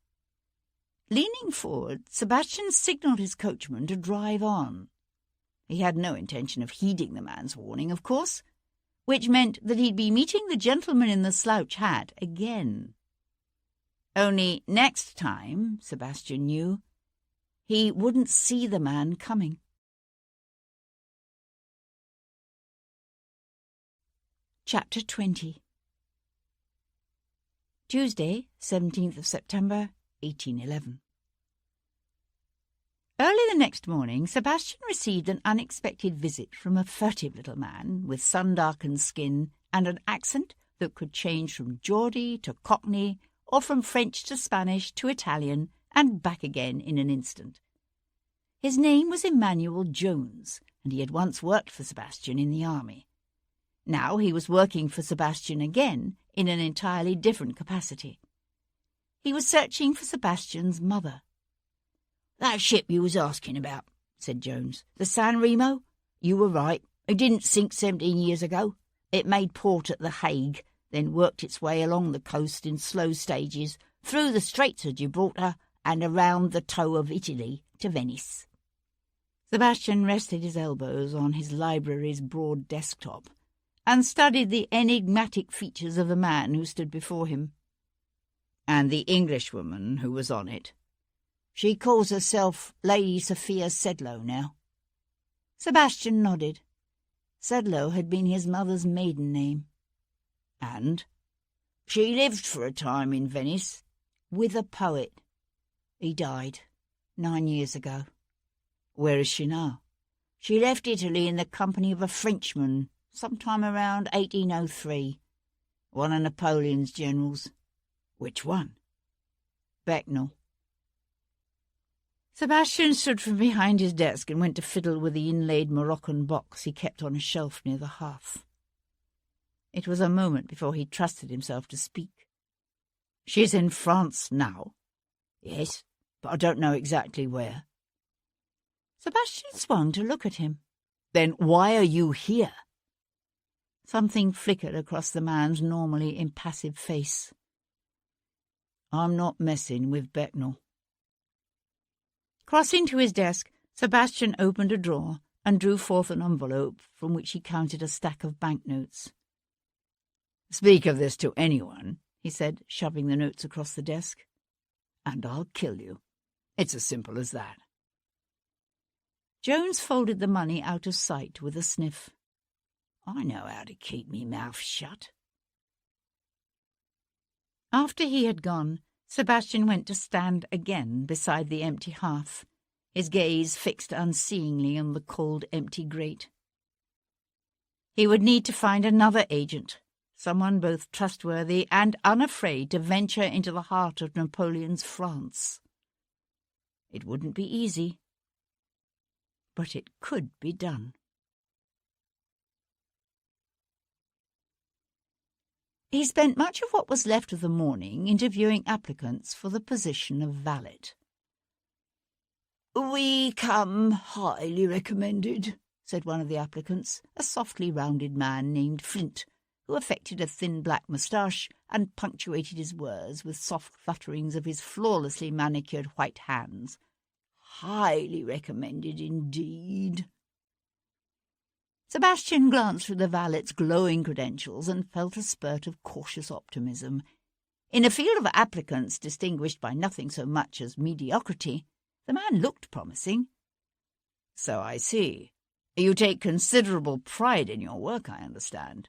Leaning forward, Sebastian signalled his coachman to drive on. He had no intention of heeding the man's warning, of course, which meant that he'd be meeting the gentleman in the slouch hat again. Only next time, Sebastian knew, he wouldn't see the man coming. Chapter 20. Tuesday, 17th of September, 1811. Early the next morning, Sebastian received an unexpected visit from a furtive little man with sun-darkened skin and an accent that could change from Geordie to Cockney or from French to Spanish to Italian and back again in an instant. His name was Emmanuel Jones, and he had once worked for Sebastian in the army. Now he was working for Sebastian again in an entirely different capacity. He was searching for Sebastian's mother. "That ship you was asking about," said Jones. "The San Remo? You were right. It didn't sink 17 years ago. It made port at The Hague, then worked its way along the coast in slow stages, through the Straits of Gibraltar and around the toe of Italy to Venice." Sebastian rested his elbows on his library's broad desktop and studied the enigmatic features of the man who stood before him. "And the Englishwoman who was on it?" "She calls herself Lady Sophia Sedlow now." Sebastian nodded. Sedlow had been his mother's maiden name. "And?" "She lived for a time in Venice, with a poet. He died 9 years ago." "Where is she now?" She left Italy in the company of a Frenchman sometime around 1803, one of Napoleon's generals. Which one? Becknell. Sebastian stood from behind his desk and went to fiddle with the inlaid Moroccan box he kept on a shelf near the hearth. It was a moment before he trusted himself to speak. She's in France now? Yes, but I don't know exactly where. Sebastian swung to look at him. Then why are you here? Something flickered across the man's normally impassive face. I'm not messing with Becknell. Crossing to his desk, Sebastian opened a drawer and drew forth an envelope from which he counted a stack of banknotes. Speak of this to anyone, he said, shoving the notes across the desk, and I'll kill you. It's as simple as that. Jones folded the money out of sight with a sniff. I know how to keep me mouth shut. After he had gone, Sebastian went to stand again beside the empty hearth, his gaze fixed unseeingly on the cold, empty grate. He would need to find another agent, someone both trustworthy and unafraid to venture into the heart of Napoleon's France. It wouldn't be easy, but it could be done. He spent much of what was left of the morning interviewing applicants for the position of valet. "We come highly recommended," said one of the applicants, a softly rounded man named Flint, who affected a thin black moustache and punctuated his words with soft flutterings of his flawlessly manicured white hands. "Highly recommended indeed." Sebastian glanced through the valet's glowing credentials and felt a spurt of cautious optimism. In a field of applicants distinguished by nothing so much as mediocrity, the man looked promising. "So I see. You take considerable pride in your work, I understand."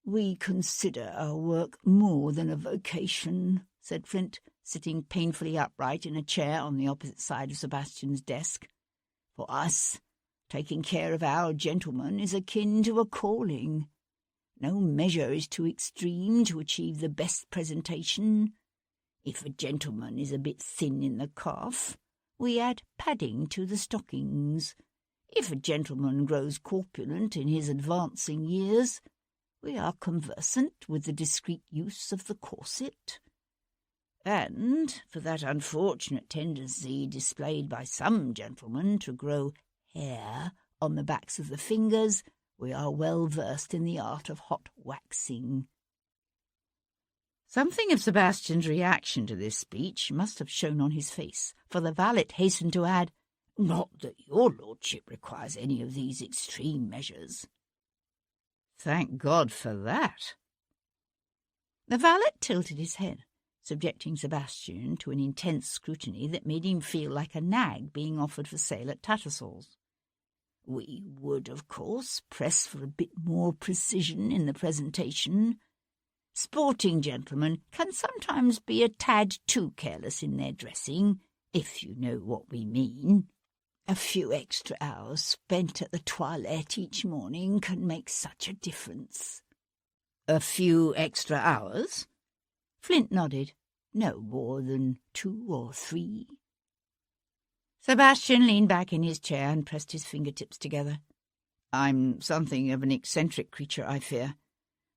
"We consider our work more than a vocation," said Flint, sitting painfully upright in a chair on the opposite side of Sebastian's desk. "For us, taking care of our gentlemen is akin to a calling. No measure is too extreme to achieve the best presentation. If a gentleman is a bit thin in the calf, we add padding to the stockings. If a gentleman grows corpulent in his advancing years, we are conversant with the discreet use of the corset. And for that unfortunate tendency displayed by some gentlemen to grow hair on the backs of the fingers, we are well versed in the art of hot waxing." Something of Sebastian's reaction to this speech must have shown on his face, for the valet hastened to add, "Not that your lordship requires any of these extreme measures." "Thank God for that." The valet tilted his head, subjecting Sebastian to an intense scrutiny that made him feel like a nag being offered for sale at Tattersall's. "We would, of course, press for a bit more precision in the presentation. Sporting gentlemen can sometimes be a tad too careless in their dressing, if you know what we mean. A few extra hours spent at the toilette each morning can make such a difference." "A few extra hours?" Flint nodded. "No more than 2 or 3. Sebastian leaned back in his chair and pressed his fingertips together. "I'm something of an eccentric creature, I fear.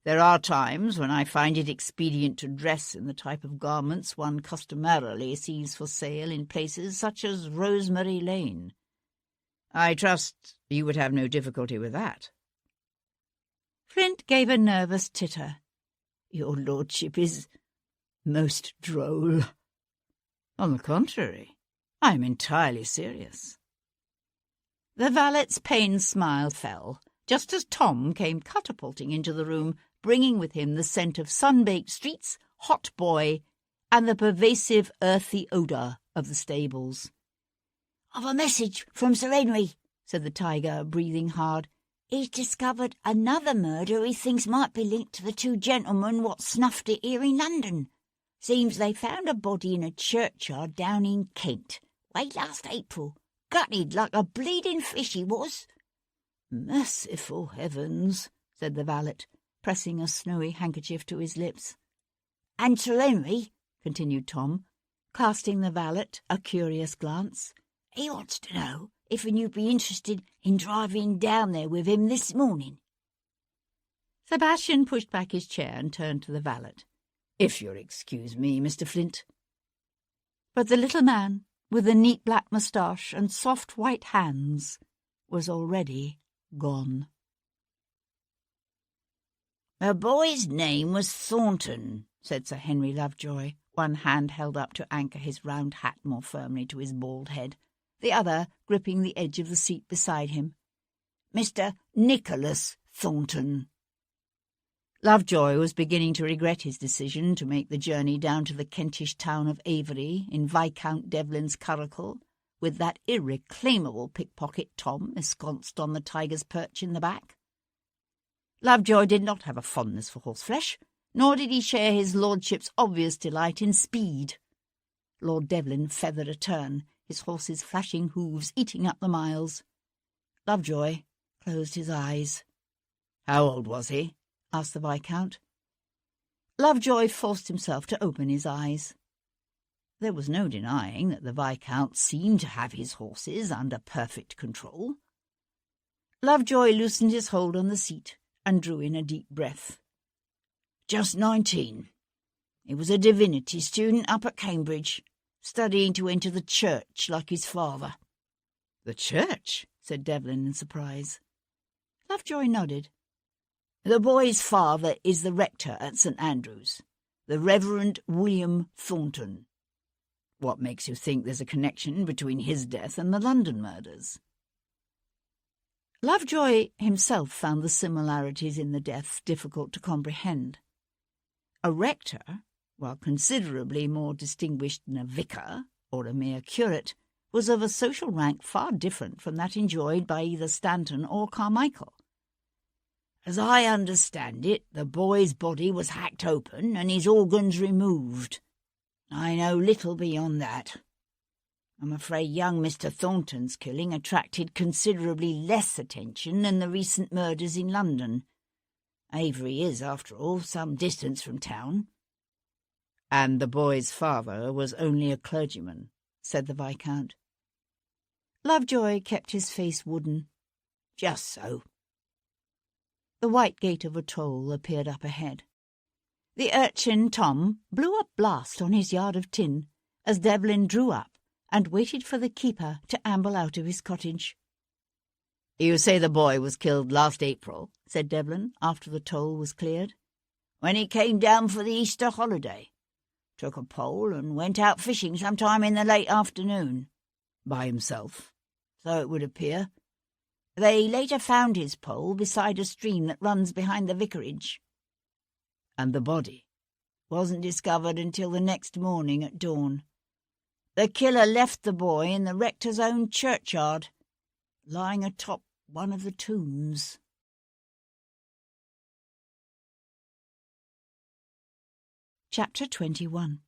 There are times when I find it expedient to dress in the type of garments one customarily sees for sale in places such as Rosemary Lane. I trust you would have no difficulty with that." Flint gave a nervous titter. "Your lordship is most droll." "On the contrary, I am entirely serious." The valet's pained smile fell, just as Tom came catapulting into the room, bringing with him the scent of sun-baked streets, hot boy, and the pervasive earthy odour of the stables. "I've a message from Sir Henry," said the tiger, breathing hard. "He's discovered another murder he thinks might be linked to the 2 gentlemen what snuffed it here in London. Seems they found a body in a churchyard down in Kent, late last April, gutted like a bleeding fish, he was." "Merciful heavens," said the valet, pressing a snowy handkerchief to his lips. "And Sir Henry," continued Tom, casting the valet a curious glance, "he wants to know if you'd be interested in driving down there with him this morning." Sebastian pushed back his chair and turned to the valet. "If you'll excuse me, Mr. Flint." But the little man, with the neat black moustache and soft white hands, was already gone. "The boy's name was Thornton," said Sir Henry Lovejoy, one hand held up to anchor his round hat more firmly to his bald head, the other gripping the edge of the seat beside him. "Mr. Nicholas Thornton." Lovejoy was beginning to regret his decision to make the journey down to the Kentish town of Avery in Viscount Devlin's curricle, with that irreclaimable pickpocket Tom ensconced on the tiger's perch in the back. Lovejoy did not have a fondness for horseflesh, nor did he share his lordship's obvious delight in speed. Lord Devlin feathered a turn, his horse's flashing hooves eating up the miles. Lovejoy closed his eyes. "How old was he?" asked the Viscount. Lovejoy forced himself to open his eyes. There was no denying that the Viscount seemed to have his horses under perfect control. Lovejoy loosened his hold on the seat and drew in a deep breath. "Just 19. He was a divinity student up at Cambridge, studying to enter the church like his father." "The church?" said Devlin in surprise. Lovejoy nodded. "The boy's father is the rector at St. Andrews, the Reverend William Thornton." "What makes you think there's a connection between his death and the London murders?" Lovejoy himself found the similarities in the deaths difficult to comprehend. A rector, while considerably more distinguished than a vicar or a mere curate, was of a social rank far different from that enjoyed by either Stanton or Carmichael. "As I understand it, the boy's body was hacked open and his organs removed. I know little beyond that. I'm afraid young Mr. Thornton's killing attracted considerably less attention than the recent murders in London. Avery is, after all, some distance from town." "And the boy's father was only a clergyman," said the Viscount. Lovejoy kept his face wooden. "Just so." The white gate of a toll appeared up ahead. The urchin Tom blew a blast on his yard of tin as Devlin drew up and waited for the keeper to amble out of his cottage. "You say the boy was killed last April," said Devlin, after the toll was cleared. "When he came down for the Easter holiday. Took a pole and went out fishing sometime in the late afternoon." "By himself?" "So it would appear. They later found his pole beside a stream that runs behind the vicarage." "And the body?" "Wasn't discovered until the next morning at dawn. The killer left the boy in the rector's own churchyard, lying atop one of the tombs." Chapter 21.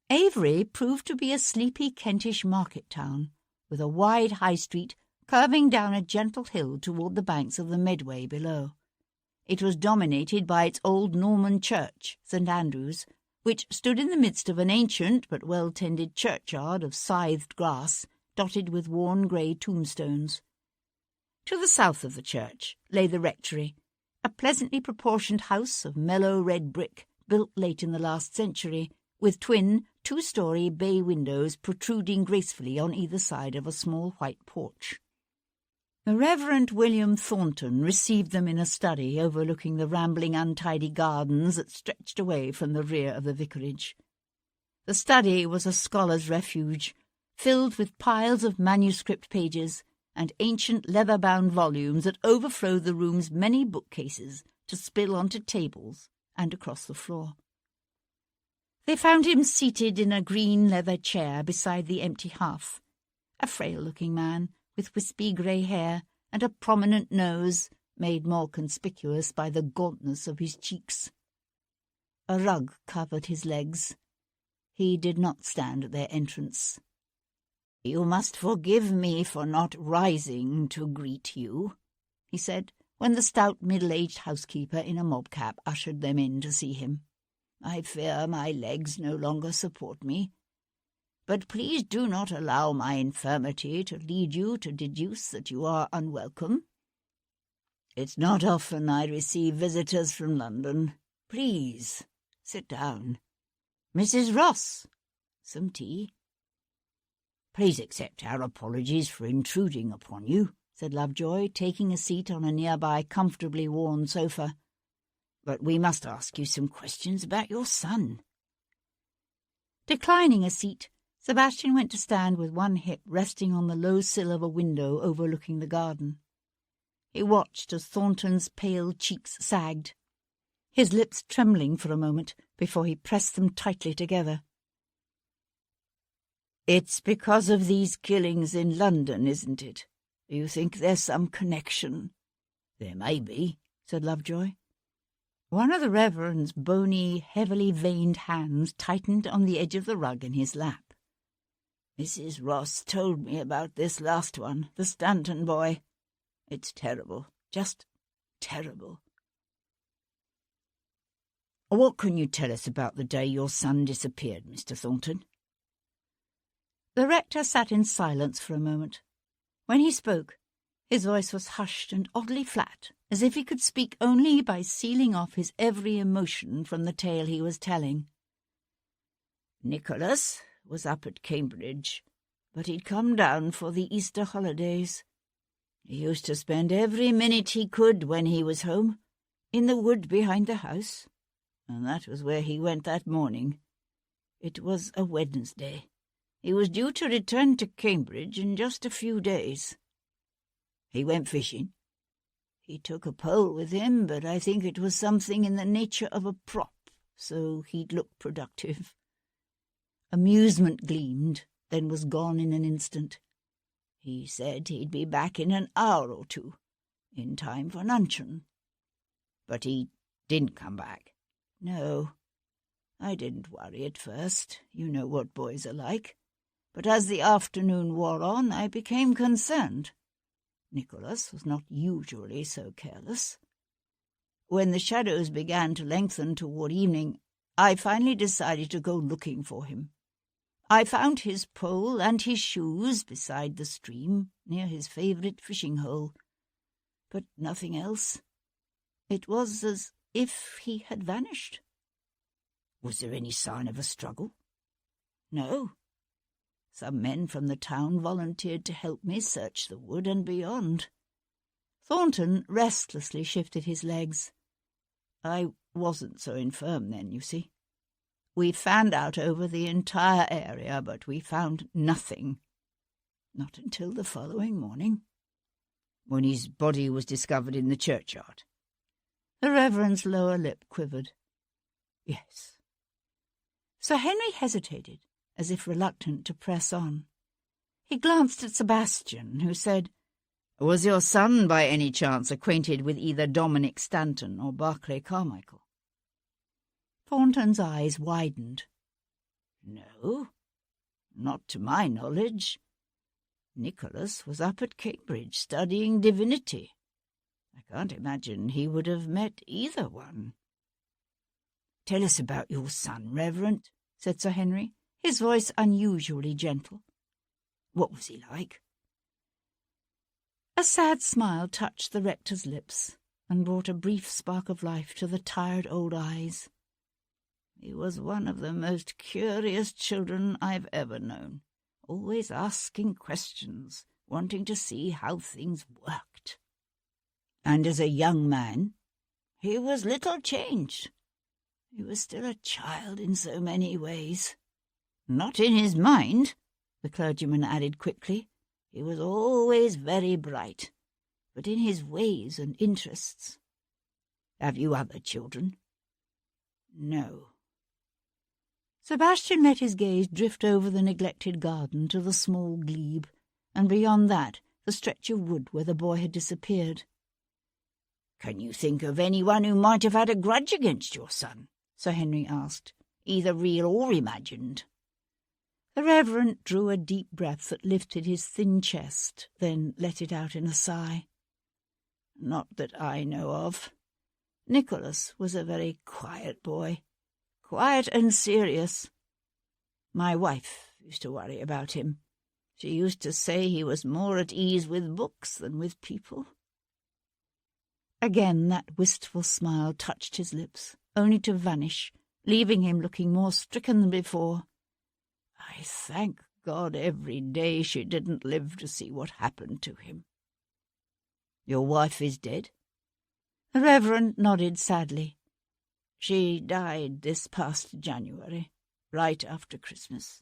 Avery proved to be a sleepy Kentish market town, with a wide high street curving down a gentle hill toward the banks of the Medway below. It was dominated by its old Norman church, St. Andrews, which stood in the midst of an ancient but well-tended churchyard of scythed grass, dotted with worn grey tombstones. To the south of the church lay the rectory, a pleasantly proportioned house of mellow red brick built late in the last century, with twin two-storey bay windows protruding gracefully on either side of a small white porch. The Reverend William Thornton received them in a study overlooking the rambling untidy gardens that stretched away from the rear of the vicarage. The study was a scholar's refuge, filled with piles of manuscript pages and ancient leather-bound volumes that overflowed the room's many bookcases to spill onto tables and across the floor. They found him seated in a green leather chair beside the empty hearth, a frail-looking man with wispy grey hair and a prominent nose made more conspicuous by the gauntness of his cheeks. A rug covered his legs. He did not stand at their entrance. "You must forgive me for not rising to greet you," he said, when the stout middle-aged housekeeper in a mob cap ushered them in to see him. "I fear my legs no longer support me. But please do not allow my infirmity to lead you to deduce that you are unwelcome. It's not often I receive visitors from London. Please, sit down. Mrs. Ross, some tea?" "Please accept our apologies for intruding upon you," said Lovejoy, taking a seat on a nearby comfortably worn sofa. "But we must ask you some questions about your son." Declining a seat, Sebastian went to stand with one hip resting on the low sill of a window overlooking the garden. He watched as Thornton's pale cheeks sagged, his lips trembling for a moment before he pressed them tightly together. "It's because of these killings in London, isn't it? You think there's some connection?" "There may be," said Lovejoy. One of the Reverend's bony, heavily veined hands tightened on the edge of the rug in his lap. "Mrs. Ross told me about this last one, the Stanton boy. It's terrible, just terrible." "What can you tell us about the day your son disappeared, Mr. Thornton?" The rector sat in silence for a moment. When he spoke, his voice was hushed and oddly flat, as if he could speak only by sealing off his every emotion from the tale he was telling. "Nicholas was up at Cambridge, but he'd come down for the Easter holidays. He used to spend every minute he could when he was home in the wood behind the house, and that was where he went that morning. It was a Wednesday. He was due to return to Cambridge in just a few days. He went fishing. He took a pole with him, but I think it was something in the nature of a prop, so he'd look productive. Amusement gleamed, then was gone in an instant. He said he'd be back in an hour or two, in time for luncheon. But he didn't come back. No, I didn't worry at first. You know what boys are like. But as the afternoon wore on, I became concerned. Nicholas was not usually so careless. When the shadows began to lengthen toward evening, I finally decided to go looking for him. I found his pole and his shoes beside the stream near his favourite fishing hole, but nothing else. It was as if he had vanished." "Was there any sign of a struggle?" "No. Some men from the town volunteered to help me search the wood and beyond." Thornton restlessly shifted his legs. "I wasn't so infirm then, you see. We fanned out over the entire area, but we found nothing. Not until the following morning." "When his body was discovered in the churchyard?" The Reverend's lower lip quivered. "Yes." Sir Henry hesitated, as if reluctant to press on. He glanced at Sebastian, who said, "Was your son by any chance acquainted with either Dominic Stanton or Barclay Carmichael?" Thornton's eyes widened. "No, not to my knowledge. Nicholas was up at Cambridge studying divinity. I can't imagine he would have met either one." "Tell us about your son, Reverend," said Sir Henry, his voice unusually gentle. "What was he like?" A sad smile touched the rector's lips and brought a brief spark of life to the tired old eyes. "He was one of the most curious children I've ever known, always asking questions, wanting to see how things worked. And as a young man, he was little changed. He was still a child in so many ways. Not in his mind," the clergyman added quickly. "He was always very bright, but in his ways and interests." "Have you other children?" "No." Sebastian let his gaze drift over the neglected garden to the small glebe, and beyond that the stretch of wood where the boy had disappeared. "Can you think of anyone who might have had a grudge against your son?" Sir Henry asked, "either real or imagined?" The Reverend drew a deep breath that lifted his thin chest, then let it out in a sigh. "Not that I know of. Nicholas was a very quiet boy, quiet and serious. My wife used to worry about him. She used to say he was more at ease with books than with people." Again that wistful smile touched his lips, only to vanish, leaving him looking more stricken than before. "I thank God every day she didn't live to see what happened to him." "Your wife is dead?" The Reverend nodded sadly. "She died this past January, right after Christmas."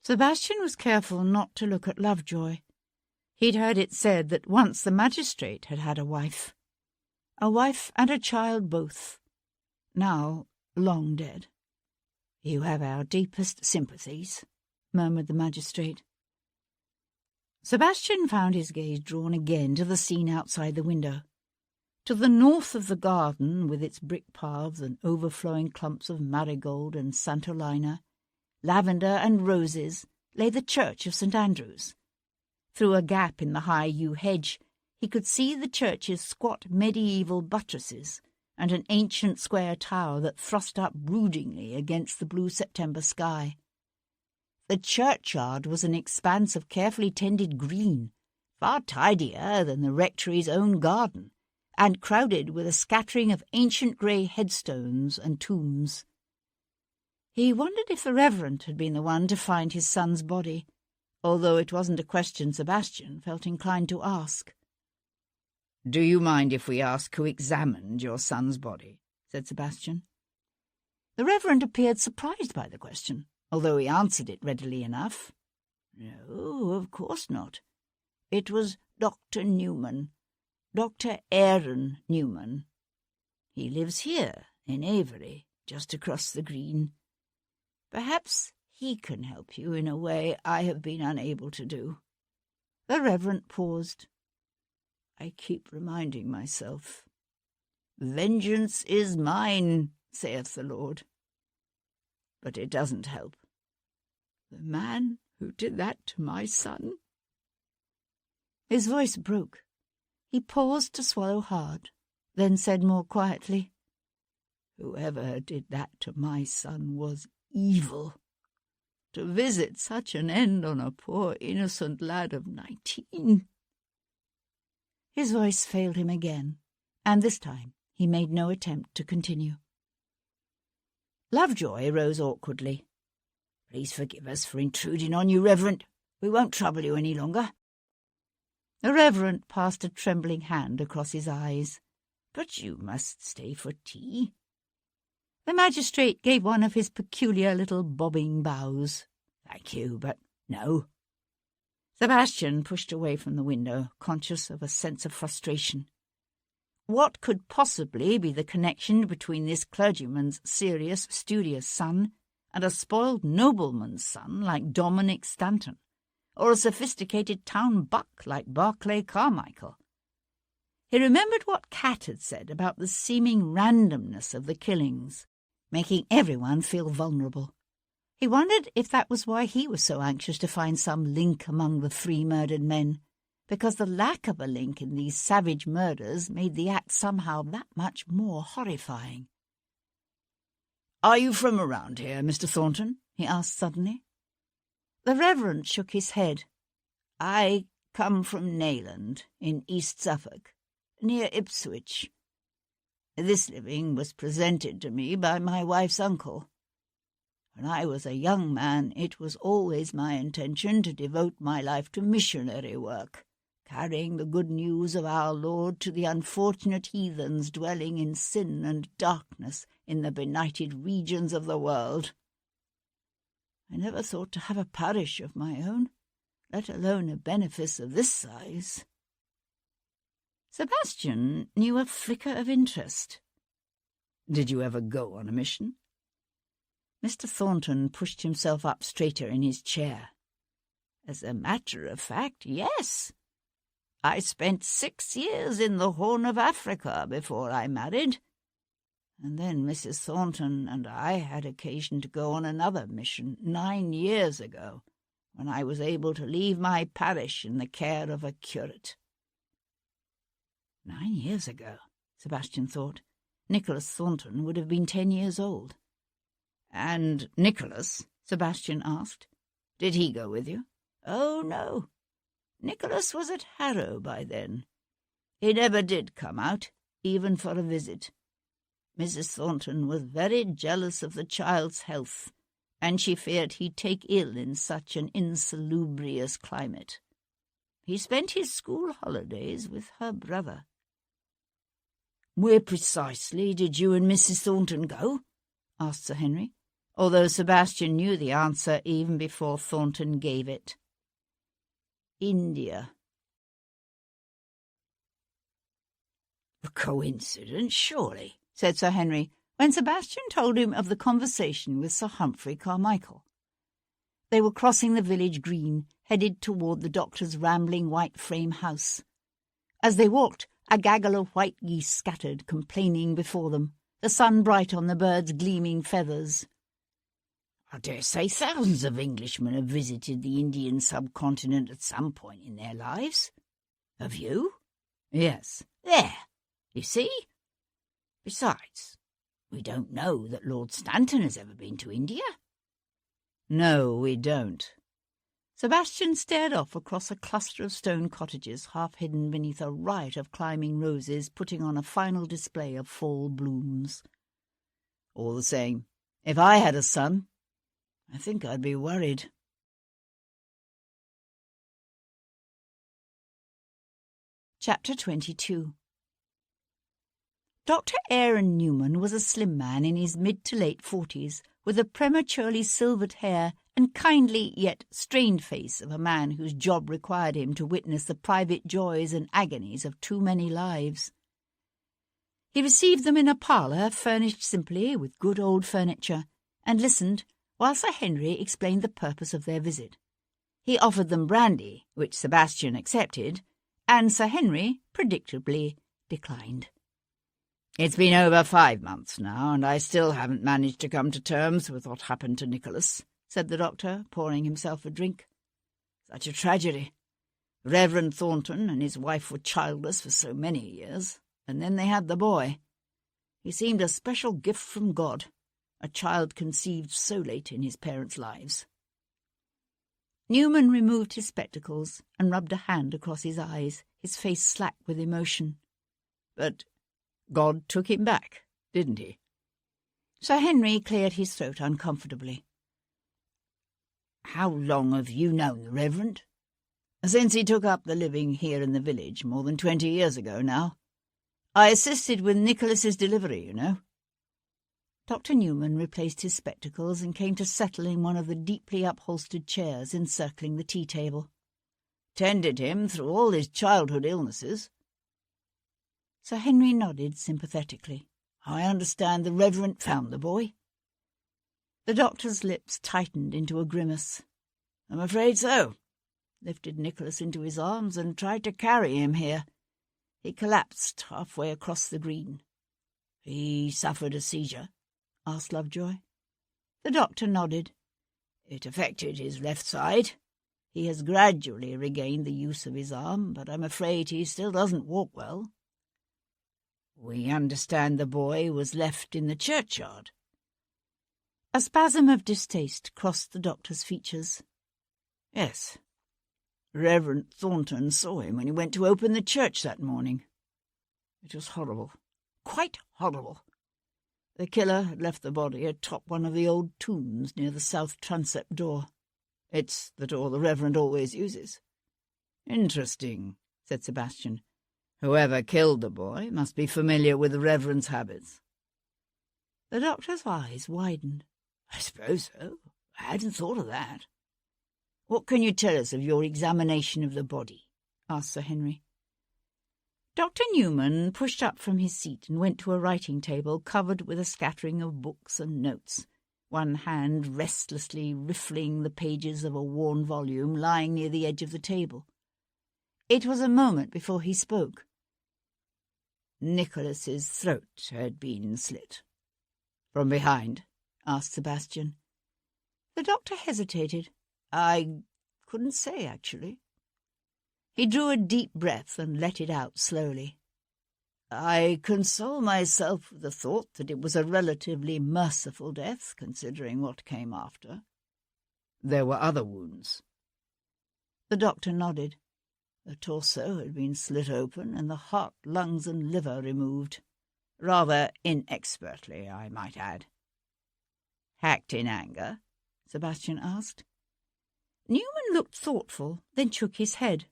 Sebastian was careful not to look at Lovejoy. He'd heard it said that once the magistrate had had a wife and a child both, now long dead. "You have our deepest sympathies," murmured the magistrate. Sebastian found his gaze drawn again to the scene outside the window. To the north of the garden, with its brick paths and overflowing clumps of marigold and santolina, lavender and roses, lay the church of St. Andrew's. Through a gap in the high yew hedge, he could see the church's squat medieval buttresses and an ancient square tower that thrust up broodingly against the blue September sky. The churchyard was an expanse of carefully tended green, far tidier than the rectory's own garden, and crowded with a scattering of ancient grey headstones and tombs. He wondered if the Reverend had been the one to find his son's body, although it wasn't a question Sebastian felt inclined to ask. "Do you mind if we ask who examined your son's body?" said Sebastian. The Reverend appeared surprised by the question, although he answered it readily enough. "No, of course not. It was Dr. Newman, Dr. Aaron Newman. He lives here, in Avery, just across the green. Perhaps he can help you in a way I have been unable to do." The Reverend paused. "I keep reminding myself, 'Vengeance is mine, saith the Lord.' But it doesn't help. The man who did that to my son—" His voice broke. He paused to swallow hard, then said more quietly, "Whoever did that to my son was evil. To visit such an end on a poor innocent lad of 19. His voice failed him again, and this time he made no attempt to continue. Lovejoy rose awkwardly. "Please forgive us for intruding on you, Reverend. We won't trouble you any longer." The Reverend passed a trembling hand across his eyes. "But you must stay for tea." The magistrate gave one of his peculiar little bobbing bows. "Thank you, but no." Sebastian pushed away from the window, conscious of a sense of frustration. What could possibly be the connection between this clergyman's serious, studious son and a spoiled nobleman's son like Dominic Stanton, or a sophisticated town buck like Barclay Carmichael? He remembered what Cat had said about the seeming randomness of the killings, making everyone feel vulnerable. He wondered if that was why he was so anxious to find some link among the 3 murdered men, because the lack of a link in these savage murders made the act somehow that much more horrifying. "Are you from around here, Mr. Thornton?" he asked suddenly. The Reverend shook his head. "I come from Nayland, in East Suffolk, near Ipswich. This living was presented to me by my wife's uncle. When I was a young man, it was always my intention to devote my life to missionary work, carrying the good news of our Lord to the unfortunate heathens dwelling in sin and darkness in the benighted regions of the world. I never thought to have a parish of my own, let alone a benefice of this size." Sebastian knew a flicker of interest. "Did you ever go on a mission?" Mr. Thornton pushed himself up straighter in his chair. "As a matter of fact, yes. I spent 6 years in the Horn of Africa before I married. And then Mrs. Thornton and I had occasion to go on another mission 9 years ago, when I was able to leave my parish in the care of a curate." 9 years ago, Sebastian thought. Nicholas Thornton would have been 10 years old. "And Nicholas?" Sebastian asked. "Did he go with you?" "Oh, no. Nicholas was at Harrow by then. He never did come out, even for a visit. Mrs. Thornton was very jealous of the child's health, and she feared he'd take ill in such an insalubrious climate. He spent his school holidays with her brother." "Where precisely did you and Mrs. Thornton go?" asked Sir Henry, although Sebastian knew the answer even before Thornton gave it. "India." "A coincidence, surely," said Sir Henry, when Sebastian told him of the conversation with Sir Humphrey Carmichael. They were crossing the village green, headed toward the doctor's rambling white frame house. As they walked, a gaggle of white geese scattered, complaining before them, the sun bright on the birds' gleaming feathers. "I dare say thousands of Englishmen have visited the Indian subcontinent at some point in their lives. Have you?" "Yes." "There, you see? Besides, we don't know that Lord Stanton has ever been to India." "No, we don't." Sebastian stared off across a cluster of stone cottages half hidden beneath a riot of climbing roses putting on a final display of fall blooms. "All the same, if I had a son, I think I'd be worried." Chapter 22. Dr. Aaron Newman was a slim man in his mid to late 40s, with the prematurely silvered hair and kindly yet strained face of a man whose job required him to witness the private joys and agonies of too many lives. He received them in a parlour furnished simply with good old furniture, and listened while Sir Henry explained the purpose of their visit. He offered them brandy, which Sebastian accepted, and Sir Henry predictably declined. "It's been over 5 months now, and I still haven't managed to come to terms with what happened to Nicholas," said the doctor, pouring himself a drink. "Such a tragedy. Reverend Thornton and his wife were childless for so many years, and then they had the boy. He seemed a special gift from God, a child conceived so late in his parents' lives." Newman removed his spectacles and rubbed a hand across his eyes, his face slack with emotion. "But God took him back, didn't he?" Sir Henry cleared his throat uncomfortably. "How long have you known the Reverend?" "Since he took up the living here in the village more than 20 years ago now. I assisted with Nicholas's delivery, you know." Dr. Newman replaced his spectacles and came to settle in one of the deeply upholstered chairs encircling the tea-table. "Tended him through all his childhood illnesses." Sir Henry nodded sympathetically. "I understand the Reverend found the boy?" The doctor's lips tightened into a grimace. "I'm afraid so. Lifted Nicholas into his arms and tried to carry him here. He collapsed halfway across the green." "He suffered a seizure?" asked Lovejoy. The doctor nodded. "It affected his left side. He has gradually regained the use of his arm, but I'm afraid he still doesn't walk well." "We understand the boy was left in the churchyard." A spasm of distaste crossed the doctor's features. "Yes. Reverend Thornton saw him when he went to open the church that morning. It was horrible, quite horrible. The killer had left the body atop one of the old tombs near the south transept door. It's the door the Reverend always uses." "Interesting," said Sebastian. "Whoever killed the boy must be familiar with the Reverend's habits." The doctor's eyes widened. "I suppose so. I hadn't thought of that." "What can you tell us of your examination of the body?" asked Sir Henry. Dr. Newman pushed up from his seat and went to a writing table covered with a scattering of books and notes, one hand restlessly riffling the pages of a worn volume lying near the edge of the table. It was a moment before he spoke. "Nicholas's throat had been slit," "From behind?" asked Sebastian. The doctor hesitated. "I couldn't say, actually." He drew a deep breath and let it out slowly. "I console myself with the thought that it was a relatively merciful death, considering what came after. There were other wounds." The doctor nodded. The torso had been slit open and the heart, lungs, and liver removed. Rather inexpertly, I might add. "Hacked in anger?" Sebastian asked. Newman looked thoughtful, then shook his head.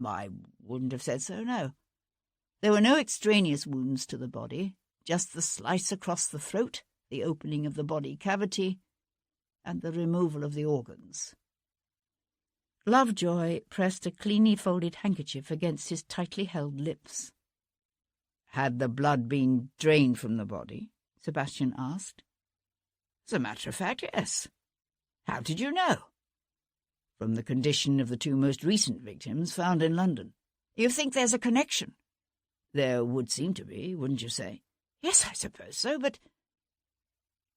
"I wouldn't have said so, no. There were no extraneous wounds to the body, just the slice across the throat, the opening of the body cavity, and the removal of the organs." Lovejoy pressed a cleanly folded handkerchief against his tightly held lips. "Had the blood been drained from the body?" Sebastian asked. "As a matter of fact, yes. How did you know?" "From the condition of the two most recent victims found in London." "You think there's a connection?" "There would seem to be, wouldn't you say?" "Yes, I suppose so, but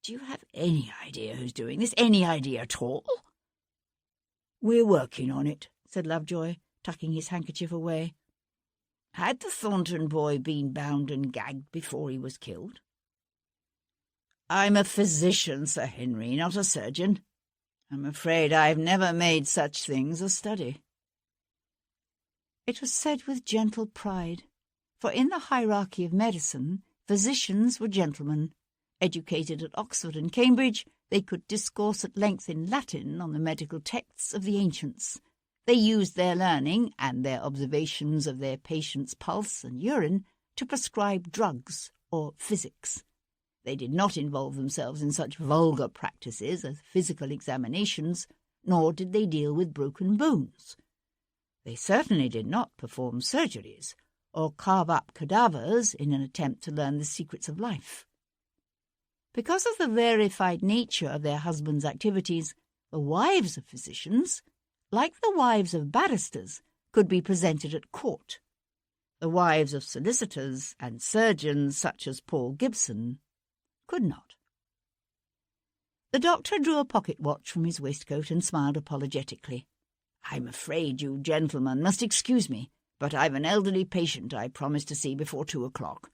do you have any idea who's doing this? Any idea at all?" "We're working on it," said Lovejoy, tucking his handkerchief away. "Had the Thornton boy been bound and gagged before he was killed?" "I'm a physician, Sir Henry, not a surgeon. I'm afraid I've never made such things a study." It was said with gentle pride, for in the hierarchy of medicine, physicians were gentlemen. Educated at Oxford and Cambridge, they could discourse at length in Latin on the medical texts of the ancients. They used their learning and their observations of their patients' pulse and urine to prescribe drugs or physics. They did not involve themselves in such vulgar practices as physical examinations, nor did they deal with broken bones. They certainly did not perform surgeries or carve up cadavers in an attempt to learn the secrets of life. Because of the rarefied nature of their husbands' activities, the wives of physicians, like the wives of barristers, could be presented at court. The wives of solicitors and surgeons, such as Paul Gibson, could not. The doctor drew a pocket watch from his waistcoat and smiled apologetically. "I'm afraid you gentlemen must excuse me, but I've an elderly patient I promised to see before 2:00.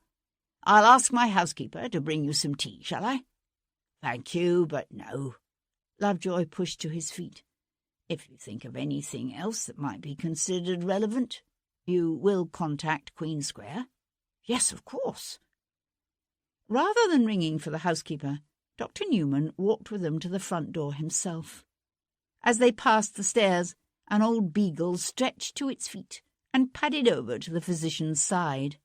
I'll ask my housekeeper to bring you some tea, shall I?" "Thank you, but no." Lovejoy pushed to his feet. "If you think of anything else that might be considered relevant, you will contact Queen Square?" "Yes, of course." Rather than ringing for the housekeeper, Dr. Newman walked with them to the front door himself. As they passed the stairs, an old beagle stretched to its feet and padded over to the physician's side.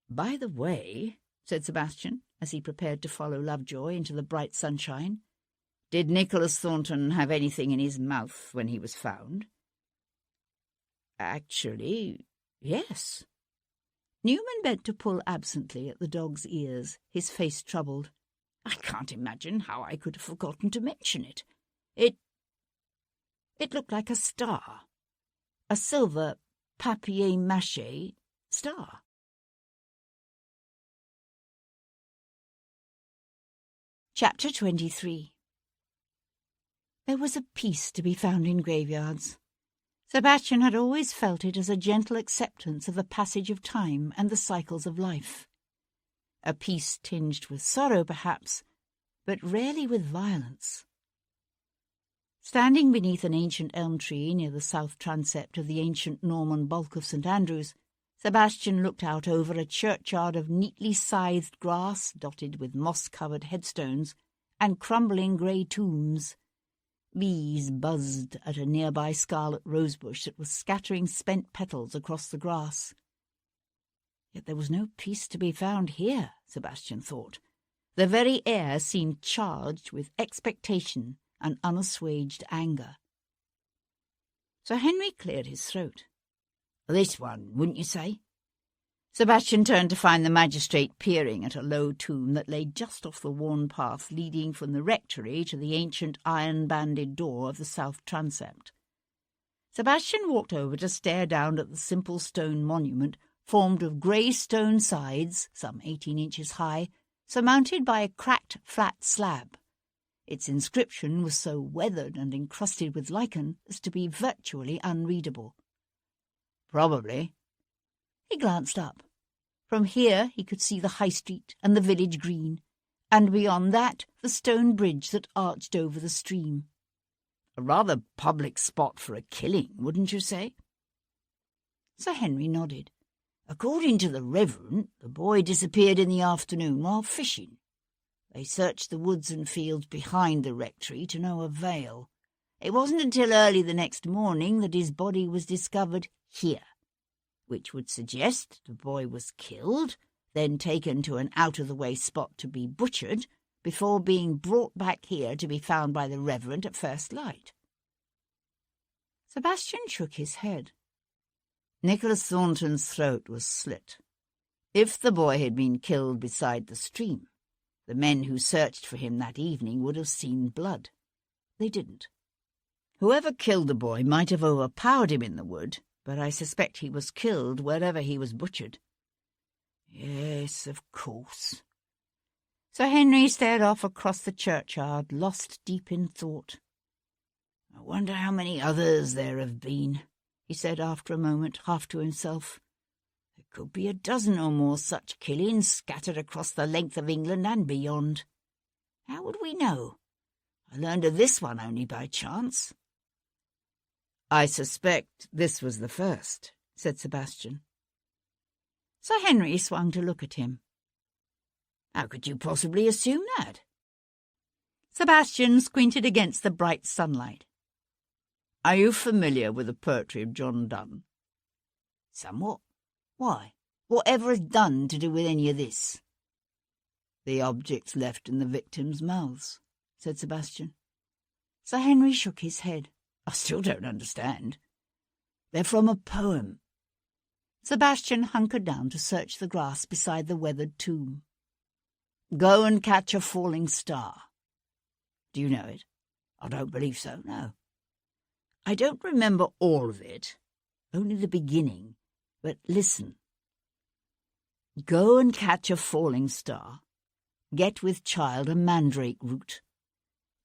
"By the way," said Sebastian, as he prepared to follow Lovejoy into the bright sunshine, "did Nicholas Thornton have anything in his mouth when he was found?" "Actually, yes." Newman bent to pull absently at the dog's ears, his face troubled. "I can't imagine how I could have forgotten to mention it. It looked like a star. A silver papier-mâché star." Chapter 23. There was a peace to be found in graveyards. Sebastian had always felt it as a gentle acceptance of the passage of time and the cycles of life. A peace tinged with sorrow, perhaps, but rarely with violence. Standing beneath an ancient elm tree near the south transept of the ancient Norman bulk of St. Andrew's, Sebastian looked out over a churchyard of neatly scythed grass dotted with moss-covered headstones and crumbling grey tombs. Bees buzzed at a nearby scarlet rosebush that was scattering spent petals across the grass. Yet there was no peace to be found here, Sebastian thought. The very air seemed charged with expectation and unassuaged anger. Sir Henry cleared his throat. "This one, wouldn't you say?" Sebastian turned to find the magistrate peering at a low tomb that lay just off the worn path leading from the rectory to the ancient iron-banded door of the south transept. Sebastian walked over to stare down at the simple stone monument formed of grey stone sides, some 18 inches high, surmounted by a cracked flat slab. Its inscription was so weathered and encrusted with lichen as to be virtually unreadable. Probably. He glanced up. From here he could see the High Street and the village green, and beyond that the stone bridge that arched over the stream. A rather public spot for a killing, wouldn't you say? Sir Henry nodded. According to the Reverend, the boy disappeared in the afternoon while fishing. They searched the woods and fields behind the rectory to no avail. It wasn't until early the next morning that his body was discovered here, which would suggest the boy was killed, then taken to an out-of-the-way spot to be butchered, before being brought back here to be found by the Reverend at first light. Sebastian shook his head. Nicholas Thornton's throat was slit. If the boy had been killed beside the stream, the men who searched for him that evening would have seen blood. They didn't. Whoever killed the boy might have overpowered him in the wood, but I suspect he was killed wherever he was butchered. Yes, of course. Sir Henry stared off across the churchyard, lost deep in thought. I wonder how many others there have been, he said after a moment, half to himself. There could be a dozen or more such killings scattered across the length of England and beyond. How would we know? I learned of this one only by chance. I suspect this was the first, said Sebastian. Sir Henry swung to look at him. How could you possibly assume that? Sebastian squinted against the bright sunlight. Are you familiar with the poetry of John Donne? Somewhat. Why? Whatever has Donne to do with any of this? The objects left in the victims' mouths, said Sebastian. Sir Henry shook his head. I still don't understand. They're from a poem. Sebastian hunkered down to search the grass beside the weathered tomb. Go and catch a falling star. Do you know it? I don't believe so, no. I don't remember all of it, only the beginning, but listen. Go and catch a falling star. Get with child a mandrake root.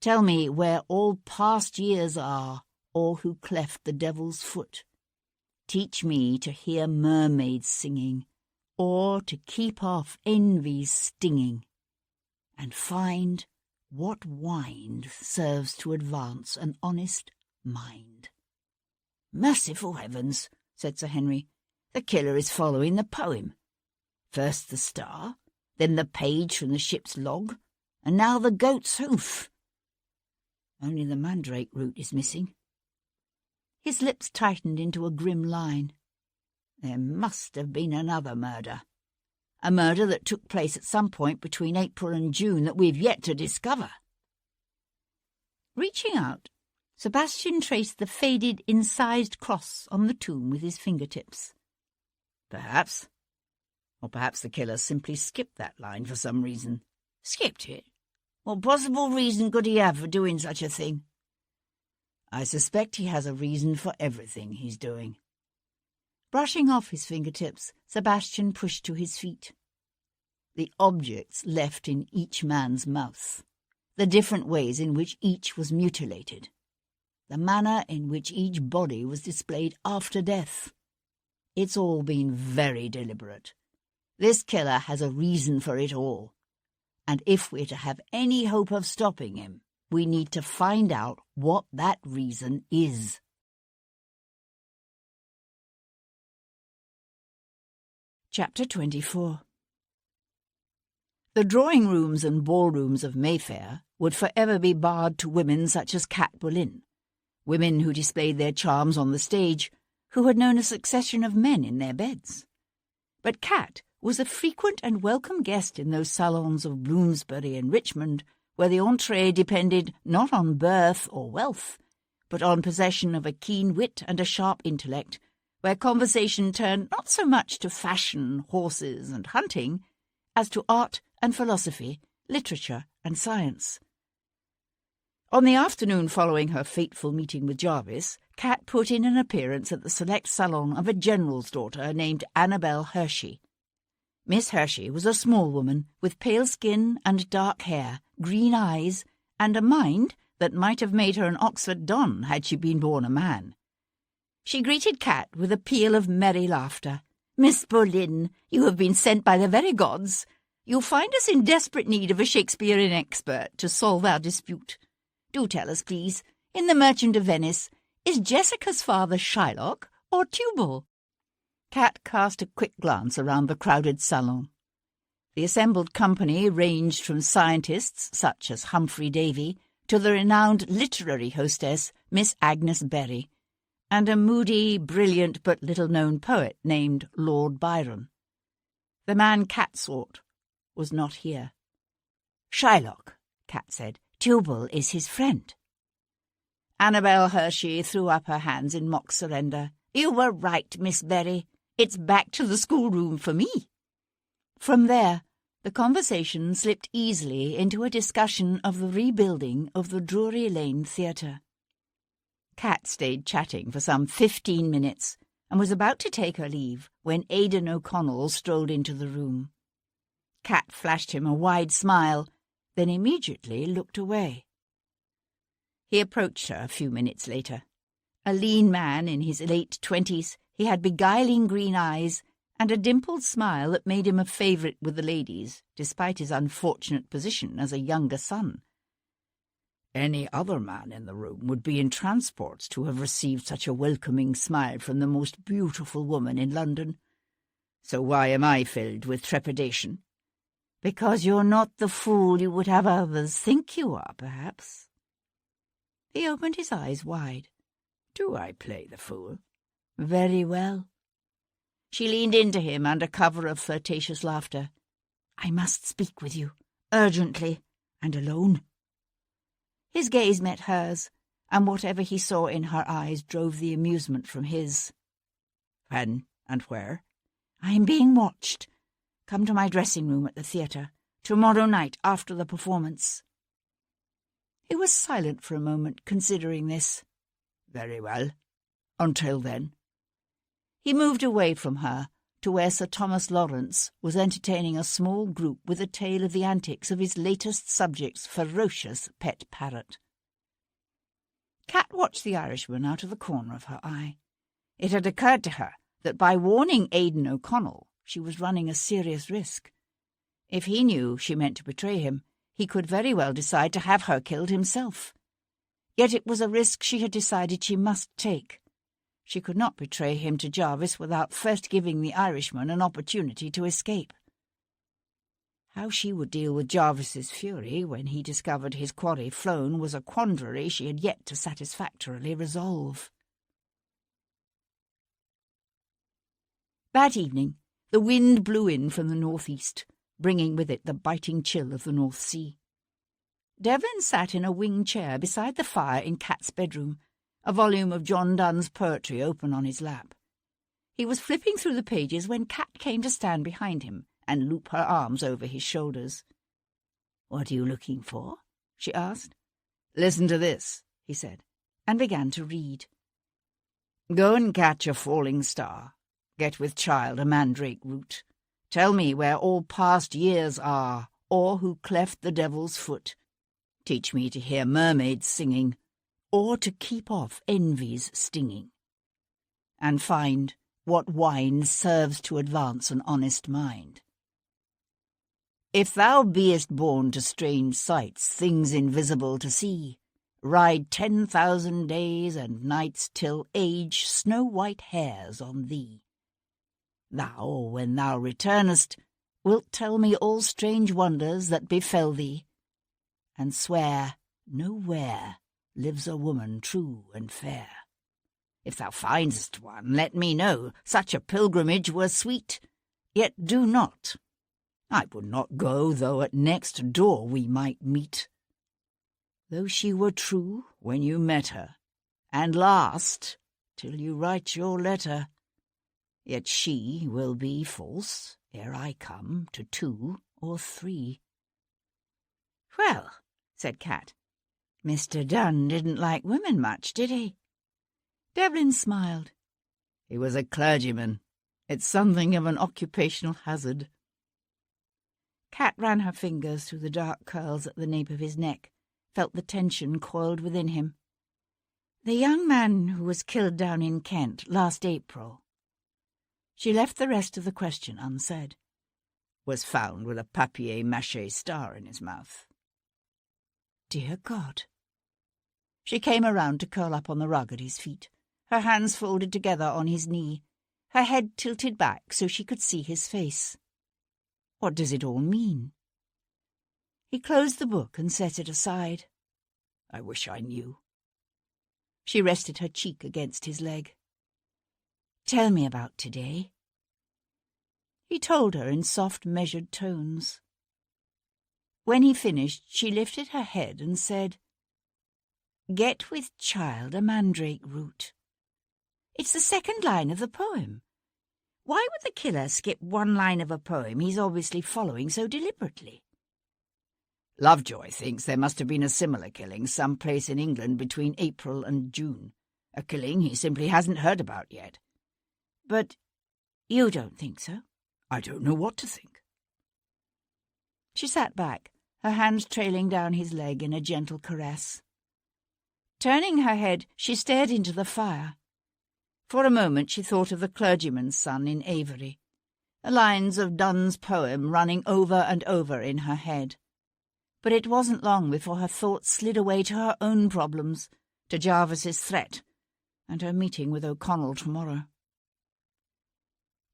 Tell me where all past years are, all who cleft the devil's foot. Teach me to hear mermaids singing, or to keep off envy's stinging, and find what wind serves to advance an honest mind. Merciful heavens, said Sir Henry. The killer is following the poem. First the star, then the page from the ship's log, and now the goat's hoof. Only the mandrake root is missing. His lips tightened into a grim line. There must have been another murder. A murder that took place at some point between April and June that we've yet to discover. Reaching out, Sebastian traced the faded, incised cross on the tomb with his fingertips. Perhaps. Or perhaps the killer simply skipped that line for some reason. Skipped it? What possible reason could he have for doing such a thing? I suspect he has a reason for everything he's doing. Brushing off his fingertips, Sebastian pushed to his feet. The objects left in each man's mouth, the different ways in which each was mutilated, the manner in which each body was displayed after death. It's all been very deliberate. This killer has a reason for it all, and if we're to have any hope of stopping him, we need to find out what that reason is. Chapter 24. The drawing-rooms and ballrooms of Mayfair would forever be barred to women such as Cat Boleyn, women who displayed their charms on the stage, who had known a succession of men in their beds. But Cat was a frequent and welcome guest in those salons of Bloomsbury and Richmond, where the entree depended not on birth or wealth, but on possession of a keen wit and a sharp intellect, where conversation turned not so much to fashion, horses, and hunting, as to art and philosophy, literature and science. On the afternoon following her fateful meeting with Jarvis, Cat put in an appearance at the select salon of a general's daughter named Annabel Hershey. Miss Hershey was a small woman with pale skin and dark hair, green eyes, and a mind that might have made her an Oxford Don had she been born a man. She greeted Cat with a peal of merry laughter. "Miss Boleyn, you have been sent by the very gods. You'll find us in desperate need of a Shakespearean expert to solve our dispute. Do tell us, please, in The Merchant of Venice, is Jessica's father Shylock or Tubal?" Cat cast a quick glance around the crowded salon. The assembled company ranged from scientists such as Humphrey Davy to the renowned literary hostess Miss Agnes Berry, and a moody, brilliant but little-known poet named Lord Byron. The man Cat sought was not here. "Shylock," Cat said. "Tubal is his friend." Annabel Hershey threw up her hands in mock surrender. "You were right, Miss Berry. It's back to the schoolroom for me." From there, the conversation slipped easily into a discussion of the rebuilding of the Drury Lane Theatre. Cat stayed chatting for some 15 minutes and was about to take her leave when Aidan O'Connell strolled into the room. Cat flashed him a wide smile, then immediately looked away. He approached her a few minutes later. A lean man in his late 20s, he had beguiling green eyes and a dimpled smile that made him a favourite with the ladies, despite his unfortunate position as a younger son. Any other man in the room would be in transports to have received such a welcoming smile from the most beautiful woman in London. So why am I filled with trepidation? Because you're not the fool you would have others think you are, perhaps. He opened his eyes wide. Do I play the fool? Very well. She leaned into him under cover of flirtatious laughter. I must speak with you, urgently, and alone. His gaze met hers, and whatever he saw in her eyes drove the amusement from his. When and where? I am being watched. Come to my dressing room at the theatre, tomorrow night after the performance. He was silent for a moment, considering this. Very well. Until then. He moved away from her to where Sir Thomas Lawrence was entertaining a small group with a tale of the antics of his latest subject's ferocious pet parrot. Cat watched the Irishman out of the corner of her eye. It had occurred to her that by warning Aidan O'Connell she was running a serious risk. If he knew she meant to betray him, he could very well decide to have her killed himself. Yet it was a risk she had decided she must take. She could not betray him to Jarvis without first giving the Irishman an opportunity to escape. How she would deal with Jarvis's fury when he discovered his quarry flown was a quandary she had yet to satisfactorily resolve. That evening, the wind blew in from the northeast, bringing with it the biting chill of the North Sea. Devlin sat in a wing chair beside the fire in Cat's bedroom, a volume of John Donne's poetry open on his lap. He was flipping through the pages when Cat came to stand behind him and loop her arms over his shoulders. "What are you looking for?" she asked. "Listen to this," he said, and began to read. "Go and catch a falling star. Get with child a mandrake root. Tell me where all past years are, or who cleft the devil's foot. Teach me to hear mermaids singing, or to keep off envy's stinging. And find what wine serves to advance an honest mind. If thou beest born to strange sights, things invisible to see, ride 10,000 days and nights till age snow-white hairs on thee. Thou, when thou returnest, wilt tell me all strange wonders that befell thee, and swear nowhere lives a woman true and fair. If thou findest one, let me know, such a pilgrimage were sweet, yet do not. I would not go, though at next door we might meet. Though she were true when you met her, and last till you write your letter, yet she will be false ere I come to 2 or 3. Well, said Cat, Mr. Dunn didn't like women much, did he? Devlin smiled. He was a clergyman. It's something of an occupational hazard. Kat ran her fingers through the dark curls at the nape of his neck, felt the tension coiled within him. The young man who was killed down in Kent last April. She left the rest of the question unsaid. Was found with a papier-mâché star in his mouth. Dear God. She came around to curl up on the rug at his feet, her hands folded together on his knee, her head tilted back so she could see his face. What does it all mean? He closed the book and set it aside. I wish I knew. She rested her cheek against his leg. Tell me about today. He told her in soft, measured tones. When he finished, she lifted her head and said, Get with child a mandrake root. It's the second line of the poem. Why would the killer skip one line of a poem he's obviously following so deliberately? Lovejoy thinks there must have been a similar killing someplace in England between April and June, a killing he simply hasn't heard about yet. But you don't think so? I don't know what to think. She sat back, her hands trailing down his leg in a gentle caress. Turning her head, she stared into the fire. For a moment she thought of the clergyman's son in Avery, the lines of Donne's poem running over and over in her head. But it wasn't long before her thoughts slid away to her own problems, to Jarvis's threat, and her meeting with O'Connell tomorrow.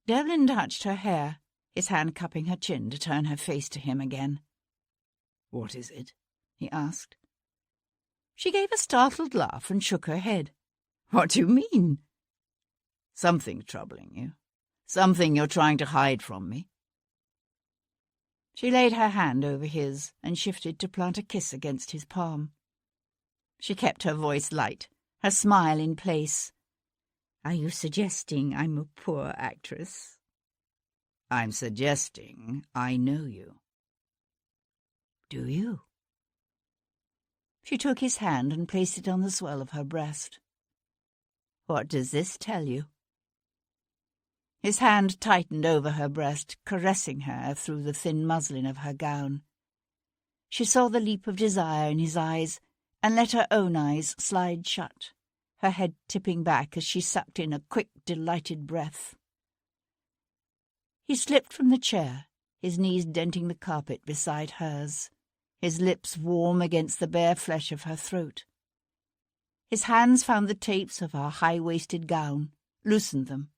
Devlin touched her hair, his hand cupping her chin to turn her face to him again. What is it? He asked. She gave a startled laugh and shook her head. What do you mean? Something troubling you. Something you're trying to hide from me. She laid her hand over his and shifted to plant a kiss against his palm. She kept her voice light, her smile in place. Are you suggesting I'm a poor actress? I'm suggesting I know you. Do you? She took his hand and placed it on the swell of her breast. What does this tell you? His hand tightened over her breast, caressing her through the thin muslin of her gown. She saw the leap of desire in his eyes and let her own eyes slide shut, her head tipping back as she sucked in a quick, delighted breath. He slipped from the chair, his knees denting the carpet beside hers, his lips warm against the bare flesh of her throat. His hands found the tapes of her high-waisted gown, loosened them.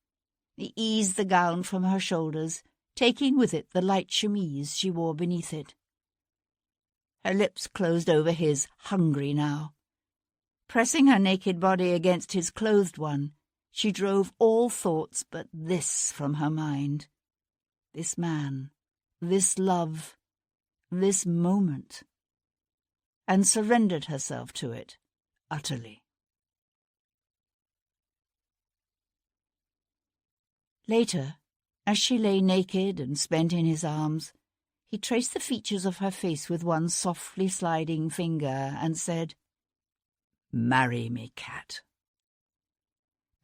He eased the gown from her shoulders, taking with it the light chemise she wore beneath it. Her lips closed over his, hungry now. Pressing her naked body against his clothed one, she drove all thoughts but this from her mind. This man, this love, this moment, and surrendered herself to it utterly. Later, as she lay naked and spent in his arms, he traced the features of her face with one softly sliding finger and said, Marry me, Kat.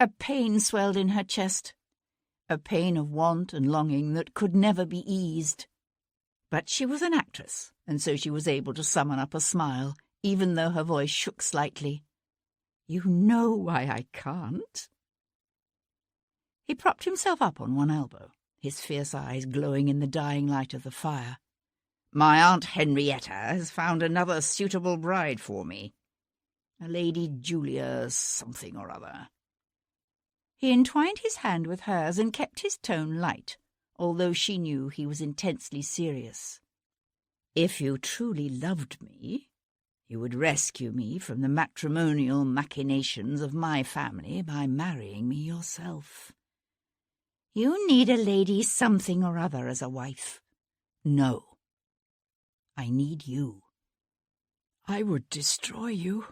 A pain swelled in her chest, a pain of want and longing that could never be eased. But she was an actress, and so she was able to summon up a smile, even though her voice shook slightly. You know why I can't? He propped himself up on one elbow, his fierce eyes glowing in the dying light of the fire. My Aunt Henrietta has found another suitable bride for me. A Lady Julia something or other. He entwined his hand with hers and kept his tone light, although she knew he was intensely serious. If you truly loved me, you would rescue me from the matrimonial machinations of my family by marrying me yourself. You need a lady something or other as a wife. No. I need you. I would destroy you.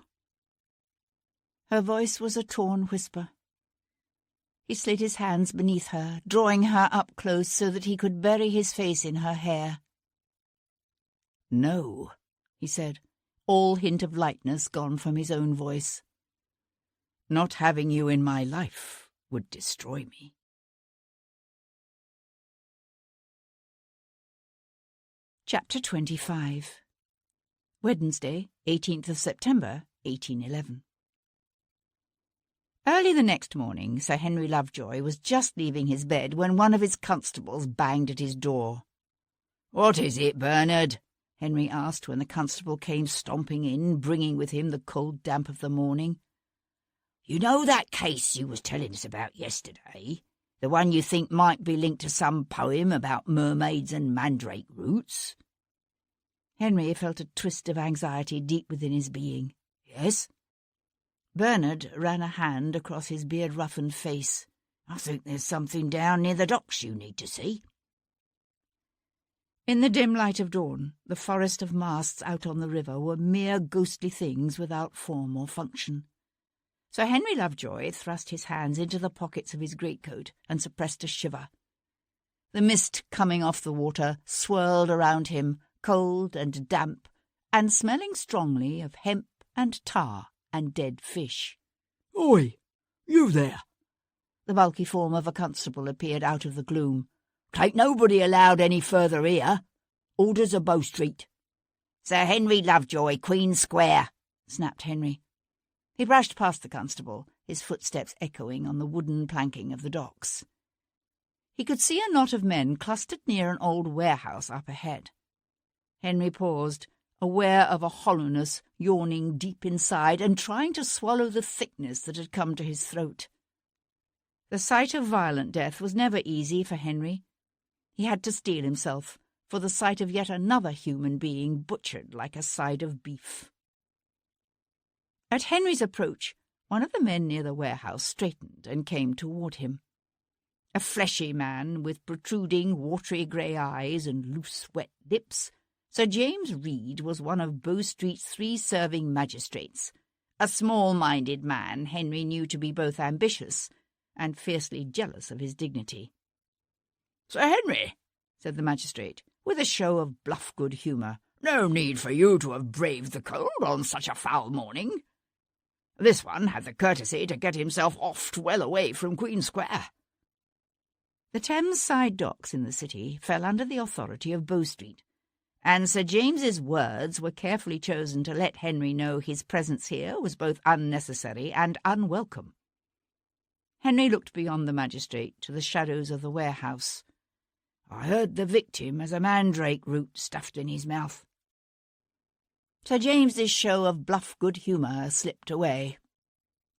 Her voice was a torn whisper. He slid his hands beneath her, drawing her up close so that he could bury his face in her hair. No, he said, all hint of lightness gone from his own voice. Not having you in my life would destroy me. Chapter 25. Wednesday, 18th of September, 1811. Early the next morning, Sir Henry Lovejoy was just leaving his bed when one of his constables banged at his door. "What is it, Bernard?" Henry asked when the constable came stomping in, bringing with him the cold damp of the morning. "You know that case you was telling us about yesterday? The one you think might be linked to some poem about mermaids and mandrake roots?" Henry felt a twist of anxiety deep within his being. "Yes?" Bernard ran a hand across his beard-roughened face. "I think there's something down near the docks you need to see." In the dim light of dawn, the forest of masts out on the river were mere ghostly things without form or function. Sir Henry Lovejoy thrust his hands into the pockets of his greatcoat and suppressed a shiver. The mist coming off the water swirled around him, cold and damp, and smelling strongly of hemp and tar and dead fish. "Oi, you there!" The bulky form of a constable appeared out of the gloom. "Take nobody allowed any further here. Orders of Bow Street." "Sir Henry Lovejoy, Queen Square," snapped Henry. He brushed past the constable, his footsteps echoing on the wooden planking of the docks. He could see a knot of men clustered near an old warehouse up ahead. Henry paused, aware of a hollowness yawning deep inside and trying to swallow the thickness that had come to his throat. The sight of violent death was never easy for Henry. He had to steel himself for the sight of yet another human being butchered like a side of beef. At Henry's approach, one of the men near the warehouse straightened and came toward him. A fleshy man with protruding, watery grey eyes and loose, wet lips, Sir James Reed was one of Bow Street's 3 serving magistrates, a small-minded man Henry knew to be both ambitious and fiercely jealous of his dignity. "Sir Henry," said the magistrate, with a show of bluff good humour, "no need for you to have braved the cold on such a foul morning. This one had the courtesy to get himself oft well away from Queen Square." The Thames side docks in the city fell under the authority of Bow Street, and Sir James's words were carefully chosen to let Henry know his presence here was both unnecessary and unwelcome. Henry looked beyond the magistrate to the shadows of the warehouse. "I heard the victim has a mandrake root stuffed in his mouth." Sir James's show of bluff good humour slipped away.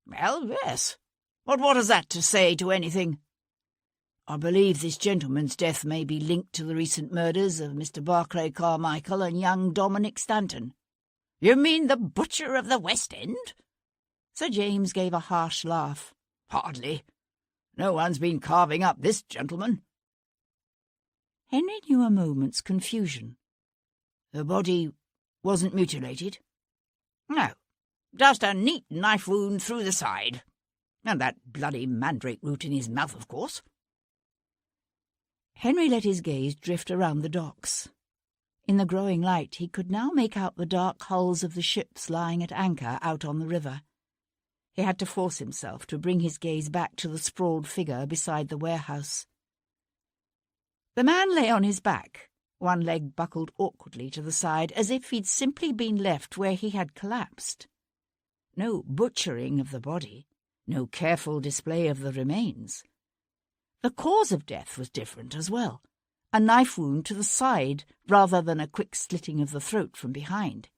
"Well, yes. But what has that to say to anything? I believe this gentleman's death may be linked to the recent murders of Mr. Barclay Carmichael and young Dominic Stanton." "You mean the butcher of the West End?" Sir James gave a harsh laugh. "Hardly. No one's been carving up this gentleman." Henry knew a moment's confusion. "The body wasn't mutilated?" "No, just a neat knife wound through the side. And that bloody mandrake root in his mouth, of course." Henry let his gaze drift around the docks. In the growing light he could now make out the dark hulls of the ships lying at anchor out on the river. He had to force himself to bring his gaze back to the sprawled figure beside the warehouse. The man lay on his back, one leg buckled awkwardly to the side, as if he'd simply been left where he had collapsed. No butchering of the body, no careful display of the remains. The cause of death was different as well, a knife wound to the side rather than a quick slitting of the throat from behind.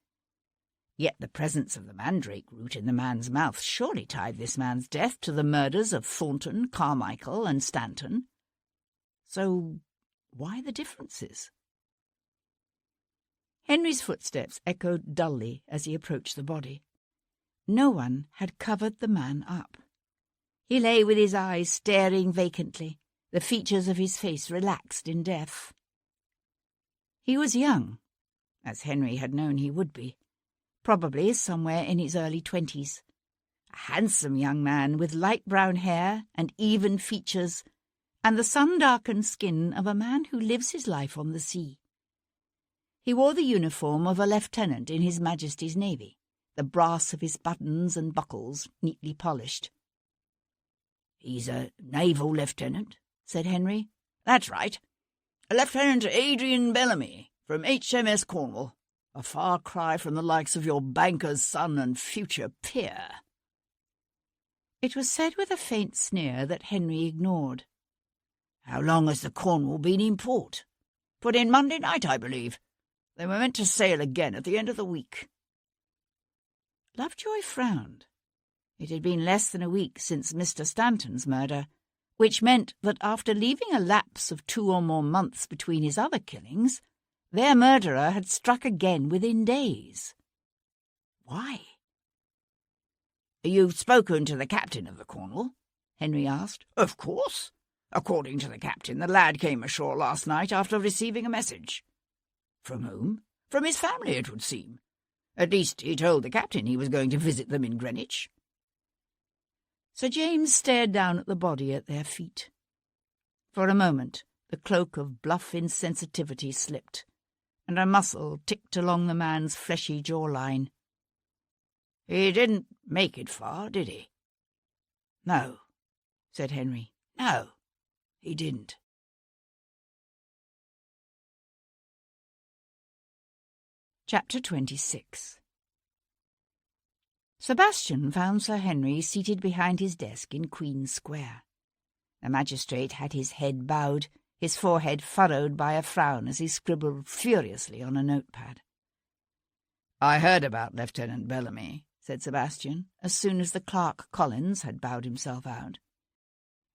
Yet the presence of the mandrake root in the man's mouth surely tied this man's death to the murders of Thornton, Carmichael, and Stanton. So why the differences? Henry's footsteps echoed dully as he approached the body. No one had covered the man up. He lay with his eyes staring vacantly, the features of his face relaxed in death. He was young, as Henry had known he would be, probably somewhere in his early 20s. A handsome young man with light brown hair and even features, and the sun-darkened skin of a man who lives his life on the sea. He wore the uniform of a lieutenant in His Majesty's Navy, the brass of his buttons and buckles neatly polished. "He's a naval lieutenant," said Henry. "That's right. Lieutenant Adrian Bellamy, From HMS Cornwall, a far cry from the likes of your banker's son and future peer." It was said with a faint sneer that Henry ignored. "How long has the Cornwall been in port? Put in Monday night, I believe. They were meant to sail again at the end of the week." Lovejoy frowned. It had been less than a week since Mr. Stanton's murder, which meant that after leaving a lapse of 2 or more months between his other killings, their murderer had struck again within days. Why? "You've spoken to the captain of the Cornwall?" Henry asked. "Of course. According to the captain, the lad came ashore last night after receiving a message." "From whom?" "From his family, it would seem. At least he told the captain he was going to visit them in Greenwich." Sir James stared down at the body at their feet. For a moment the cloak of bluff insensitivity slipped, and a muscle ticked along the man's fleshy jawline. "He didn't make it far, did he?" "No," said Henry. "No, he didn't." Chapter 26. Sebastian found Sir Henry seated behind his desk in Queen Square. The magistrate had his head bowed, his forehead furrowed by a frown as he scribbled furiously on a notepad. "I heard about Lieutenant Bellamy," said Sebastian, as soon as the clerk Collins had bowed himself out.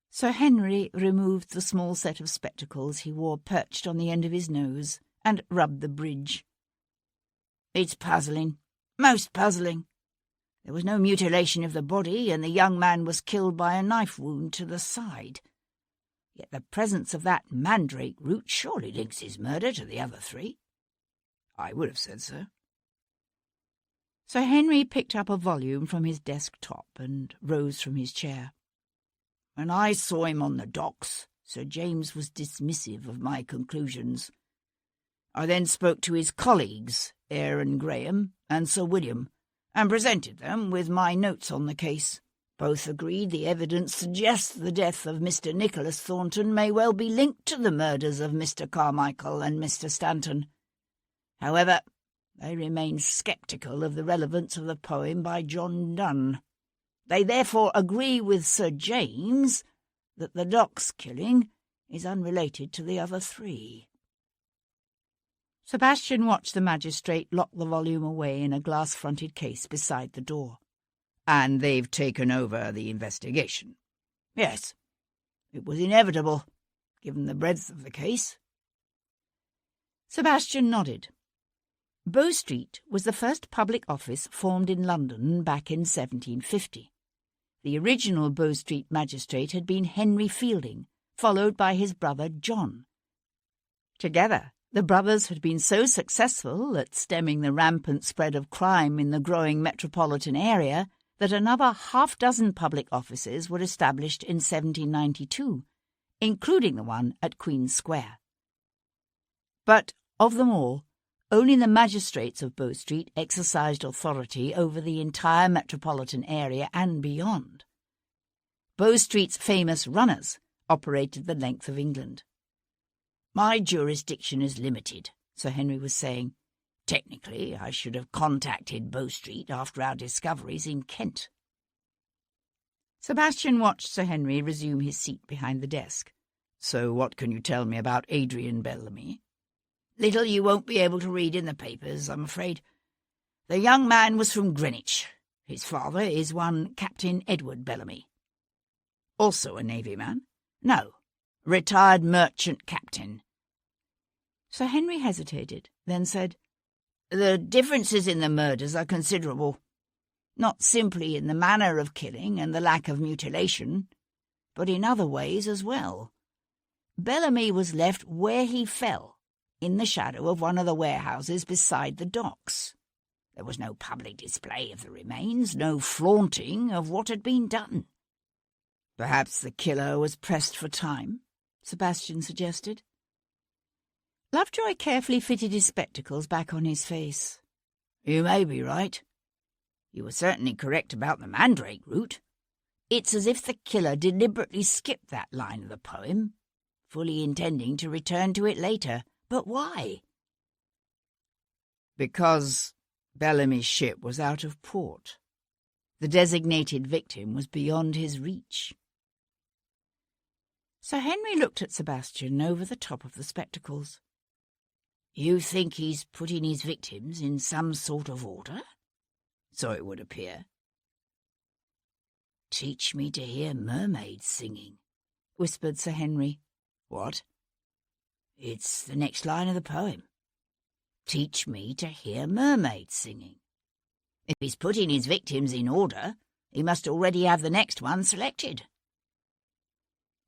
Sir Henry removed the small set of spectacles he wore perched on the end of his nose and rubbed the bridge. "It's puzzling, most puzzling. There was no mutilation of the body, and the young man was killed by a knife wound to the side. Yet the presence of that mandrake root surely links his murder to the other 3. "I would have said so." Sir Henry picked up a volume from his desk top and rose from his chair. "When I saw him on the docks, Sir James was dismissive of my conclusions. I then spoke to his colleagues, Eyre and Graham, and Sir William, and presented them with my notes on the case. Both agreed the evidence suggests the death of Mr. Nicholas Thornton may well be linked to the murders of Mr. Carmichael and Mr. Stanton. However, they remained sceptical of the relevance of the poem by John Donne. They therefore agree with Sir James that the docks killing is unrelated to the other 3. Sebastian watched the magistrate lock the volume away in a glass-fronted case beside the door. "And they've taken over the investigation?" "Yes. It was inevitable, given the breadth of the case." Sebastian nodded. Bow Street was the first public office formed in London back in 1750. The original Bow Street magistrate had been Henry Fielding, followed by his brother John. Together, the brothers had been so successful at stemming the rampant spread of crime in the growing metropolitan area that another 6 public offices were established in 1792, including the one at Queen Square. But of them all, only the magistrates of Bow Street exercised authority over the entire metropolitan area and beyond. Bow Street's famous runners operated the length of England. "My jurisdiction is limited," Sir Henry was saying. "Technically, I should have contacted Bow Street after our discoveries in Kent." Sebastian watched Sir Henry resume his seat behind the desk. "So what can you tell me about Adrian Bellamy?" "Little you won't be able to read in the papers, I'm afraid. The young man was from Greenwich. His father is one Captain Edward Bellamy." "Also a Navy man?" "No. Retired merchant captain." Sir Henry hesitated, then said, "The differences in the murders are considerable, not simply in the manner of killing and the lack of mutilation, but in other ways as well. Bellamy was left where he fell, in the shadow of one of the warehouses beside the docks. There was no public display of the remains, no flaunting of what had been done." "Perhaps the killer was pressed for time," Sebastian suggested. Lovejoy carefully fitted his spectacles back on his face. "You may be right. You were certainly correct about the mandrake root. It's as if the killer deliberately skipped that line of the poem, fully intending to return to it later. But why? Because Bellamy's ship was out of port. The designated victim was beyond his reach. Sir Henry looked at Sebastian over the top of the spectacles. You think he's putting his victims in some sort of order? So it would appear. Teach me to hear mermaids singing, whispered Sir Henry. What? It's the next line of the poem. Teach me to hear mermaids singing. If he's putting his victims in order, he must already have the next one selected.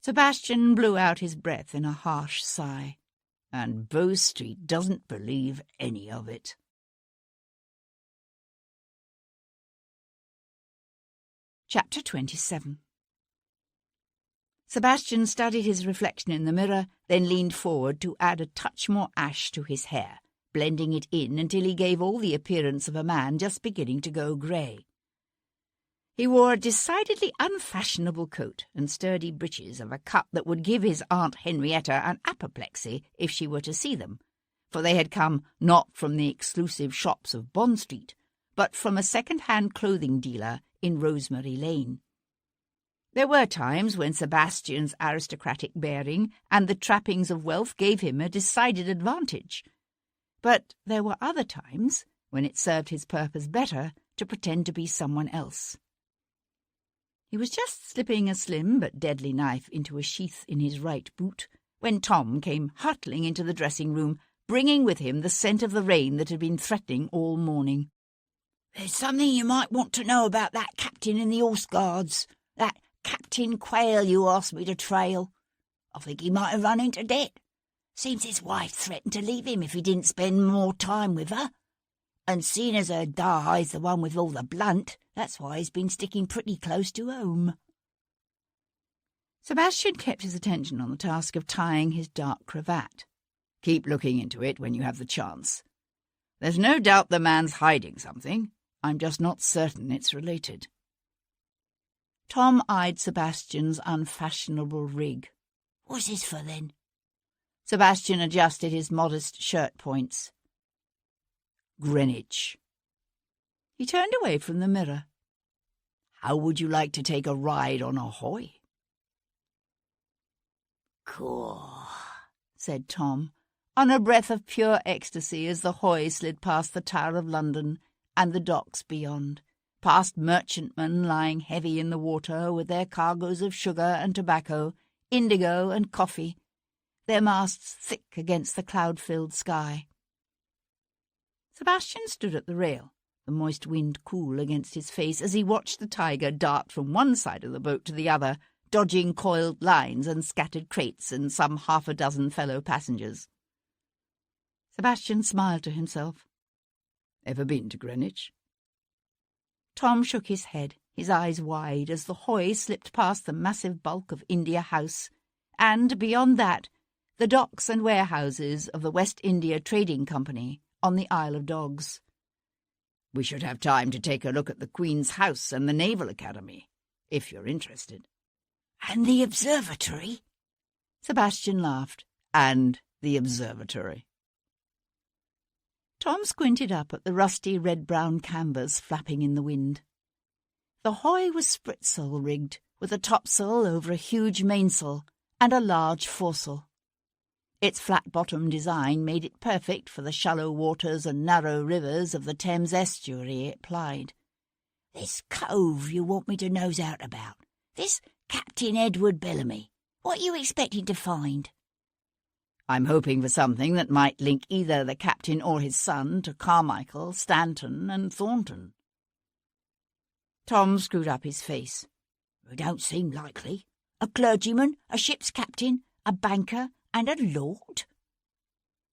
Sebastian blew out his breath in a harsh sigh. And Bow Street doesn't believe any of it. Chapter 27. Sebastian studied his reflection in the mirror, then leaned forward to add a touch more ash to his hair, blending it in until he gave all the appearance of a man just beginning to go grey. He wore a decidedly unfashionable coat and sturdy breeches of a cut that would give his Aunt Henrietta an apoplexy if she were to see them, for they had come not from the exclusive shops of Bond Street, but from a second-hand clothing dealer in Rosemary Lane. There were times when Sebastian's aristocratic bearing and the trappings of wealth gave him a decided advantage, but there were other times when it served his purpose better to pretend to be someone else. He was just slipping a slim but deadly knife into a sheath in his right boot when Tom came hurtling into the dressing-room, bringing with him the scent of the rain that had been threatening all morning. There's something you might want to know about that captain in the Horse Guards, that Captain Quayle you asked me to trail. I think he might have run into debt. Seems his wife threatened to leave him if he didn't spend more time with her. And seeing as her Da's the one with all the blunt, that's why he's been sticking pretty close to home. Sebastian kept his attention on the task of tying his dark cravat. Keep looking into it when you have the chance. There's no doubt the man's hiding something. I'm just not certain it's related. Tom eyed Sebastian's unfashionable rig. What's this for, then? Sebastian adjusted his modest shirt points. Greenwich. He turned away from the mirror. How would you like to take a ride on a hoy? Cool, said Tom, on a breath of pure ecstasy as the hoy slid past the Tower of London and the docks beyond, past merchantmen lying heavy in the water with their cargoes of sugar and tobacco, indigo and coffee, their masts thick against the cloud-filled sky. Sebastian stood at the rail, the moist wind cool against his face as he watched the Tiger dart from one side of the boat to the other, dodging coiled lines and scattered crates and some 6 fellow passengers. Sebastian smiled to himself. Ever been to Greenwich? Tom shook his head, his eyes wide, as the hoy slipped past the massive bulk of India House, and, beyond that, the docks and warehouses of the West India Trading Company on the Isle of Dogs. We should have time to take a look at the Queen's House and the Naval Academy, if you're interested. And the observatory? Sebastian laughed. And the observatory. Tom squinted up at the rusty red-brown canvas flapping in the wind. The hoy was spritsail-rigged, with a topsail over a huge mainsail and a large foresail. Its flat-bottom design made it perfect for the shallow waters and narrow rivers of the Thames estuary it plied. This cove you want me to nose out about, this Captain Edward Bellamy, what are you expecting to find? I'm hoping for something that might link either the captain or his son to Carmichael, Stanton and Thornton. Tom screwed up his face. It don't seem likely. A clergyman, a ship's captain, a banker, and a lord?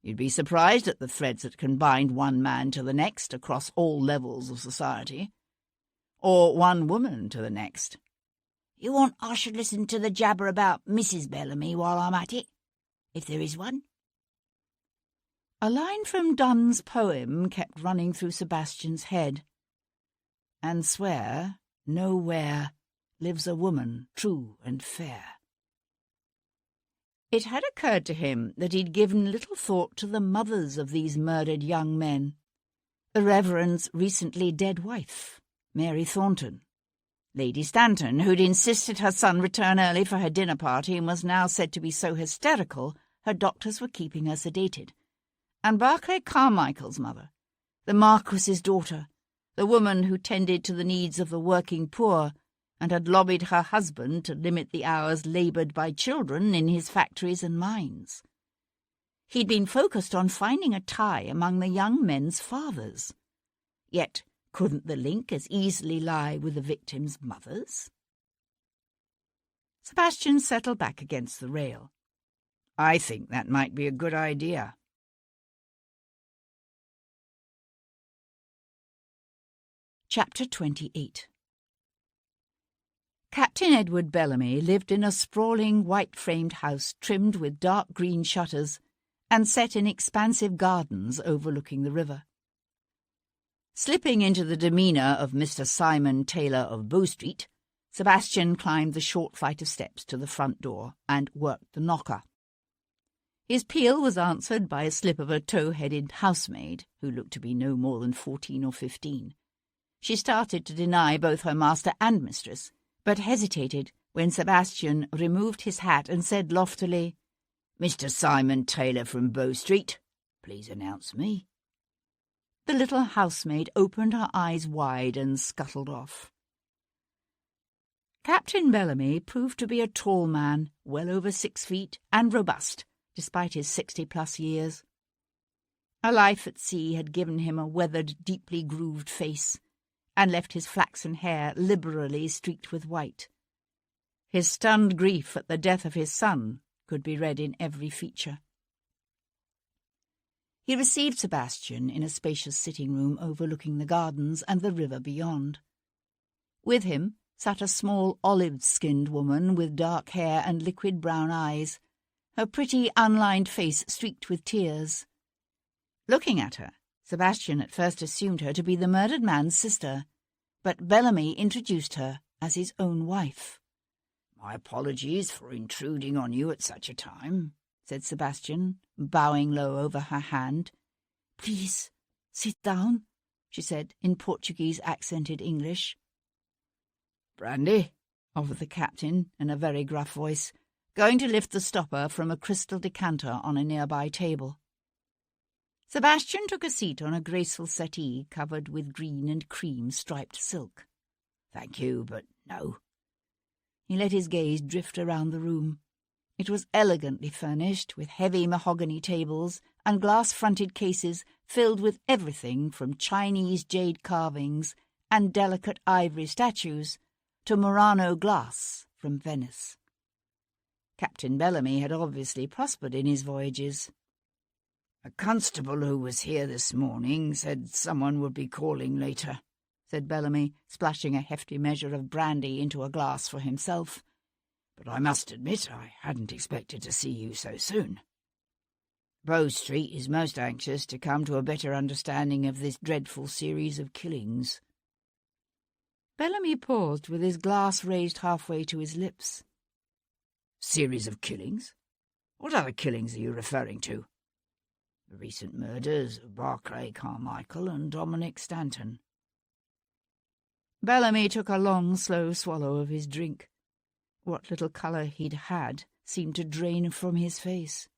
You'd be surprised at the threads that can bind one man to the next across all levels of society. Or one woman to the next. You want I should listen to the jabber about Mrs. Bellamy while I'm at it? If there is one? A line from Donne's poem kept running through Sebastian's head. And swear, nowhere lives a woman true and fair. It had occurred to him that he'd given little thought to the mothers of these murdered young men, The Reverend's recently dead wife, Mary Thornton. Lady Stanton, who'd insisted her son return early for her dinner party and was now said to be so hysterical her doctors were keeping her sedated. And Barclay Carmichael's mother, the Marquis's daughter, the woman who tended to the needs of the working poor and had lobbied her husband to limit the hours laboured by children in his factories and mines. He'd been focused on finding a tie among the young men's fathers. Yet couldn't the link as easily lie with the victims' mothers? Sebastian settled back against the rail. I think that might be a good idea. Chapter 28. Captain Edward Bellamy lived in a sprawling white-framed house trimmed with dark green shutters and set in expansive gardens overlooking the river. Slipping into the demeanour of Mr. Simon Taylor of Bow Street, Sebastian climbed the short flight of steps to the front door and worked the knocker. His peal was answered by a slip of a tow-headed housemaid, who looked to be no more than 14 or 15. She started to deny both her master and mistress, but hesitated when Sebastian removed his hat and said loftily, "Mr. Simon Taylor from Bow Street, please announce me." The little housemaid opened her eyes wide and scuttled off. Captain Bellamy proved to be a tall man, well over 6 feet, and robust, despite his 60-plus years. A life at sea had given him a weathered, deeply grooved face, and left his flaxen hair liberally streaked with white. His stunned grief at the death of his son could be read in every feature. He received Sebastian in a spacious sitting-room overlooking the gardens and the river beyond. With him sat a small olive-skinned woman with dark hair and liquid brown eyes, her pretty unlined face streaked with tears. Looking at her, Sebastian at first assumed her to be the murdered man's sister, but Bellamy introduced her as his own wife. "My apologies for intruding on you at such a time," said Sebastian, bowing low over her hand. "Please, sit down," she said in Portuguese-accented English. "Brandy?" offered the captain in a very gruff voice, going to lift the stopper from a crystal decanter on a nearby table. Sebastian took a seat on a graceful settee covered with green and cream striped silk. "Thank you, but no." He let his gaze drift around the room. It was elegantly furnished, with heavy mahogany tables and glass-fronted cases filled with everything from Chinese jade carvings and delicate ivory statues to Murano glass from Venice. Captain Bellamy had obviously prospered in his voyages. "A constable who was here this morning said someone would be calling later," said Bellamy, splashing a hefty measure of brandy into a glass for himself. "But I must admit I hadn't expected to see you so soon. Bow Street is most anxious to come to a better understanding of this dreadful series of killings." Bellamy paused with his glass raised halfway to his lips. "Series of killings? What other killings are you referring to?" "The recent murders of Barclay Carmichael and Dominic Stanton." Bellamy took a long, slow swallow of his drink. What little colour he'd had seemed to drain from his face.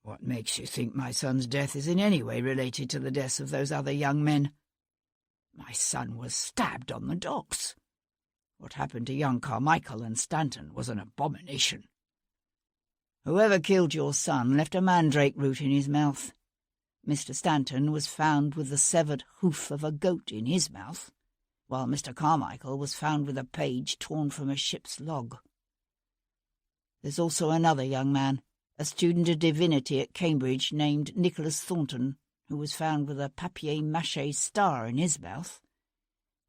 "What makes you think my son's death is in any way related to the deaths of those other young men? My son was stabbed on the docks. What happened to young Carmichael and Stanton was an abomination. Whoever killed your son left a mandrake root in his mouth. Mr. Stanton was found with the severed hoof of a goat in his mouth, while Mr. Carmichael was found with a page torn from a ship's log. There's also another young man, a student of divinity at Cambridge named Nicholas Thornton, who was found with a papier-mâché star in his mouth.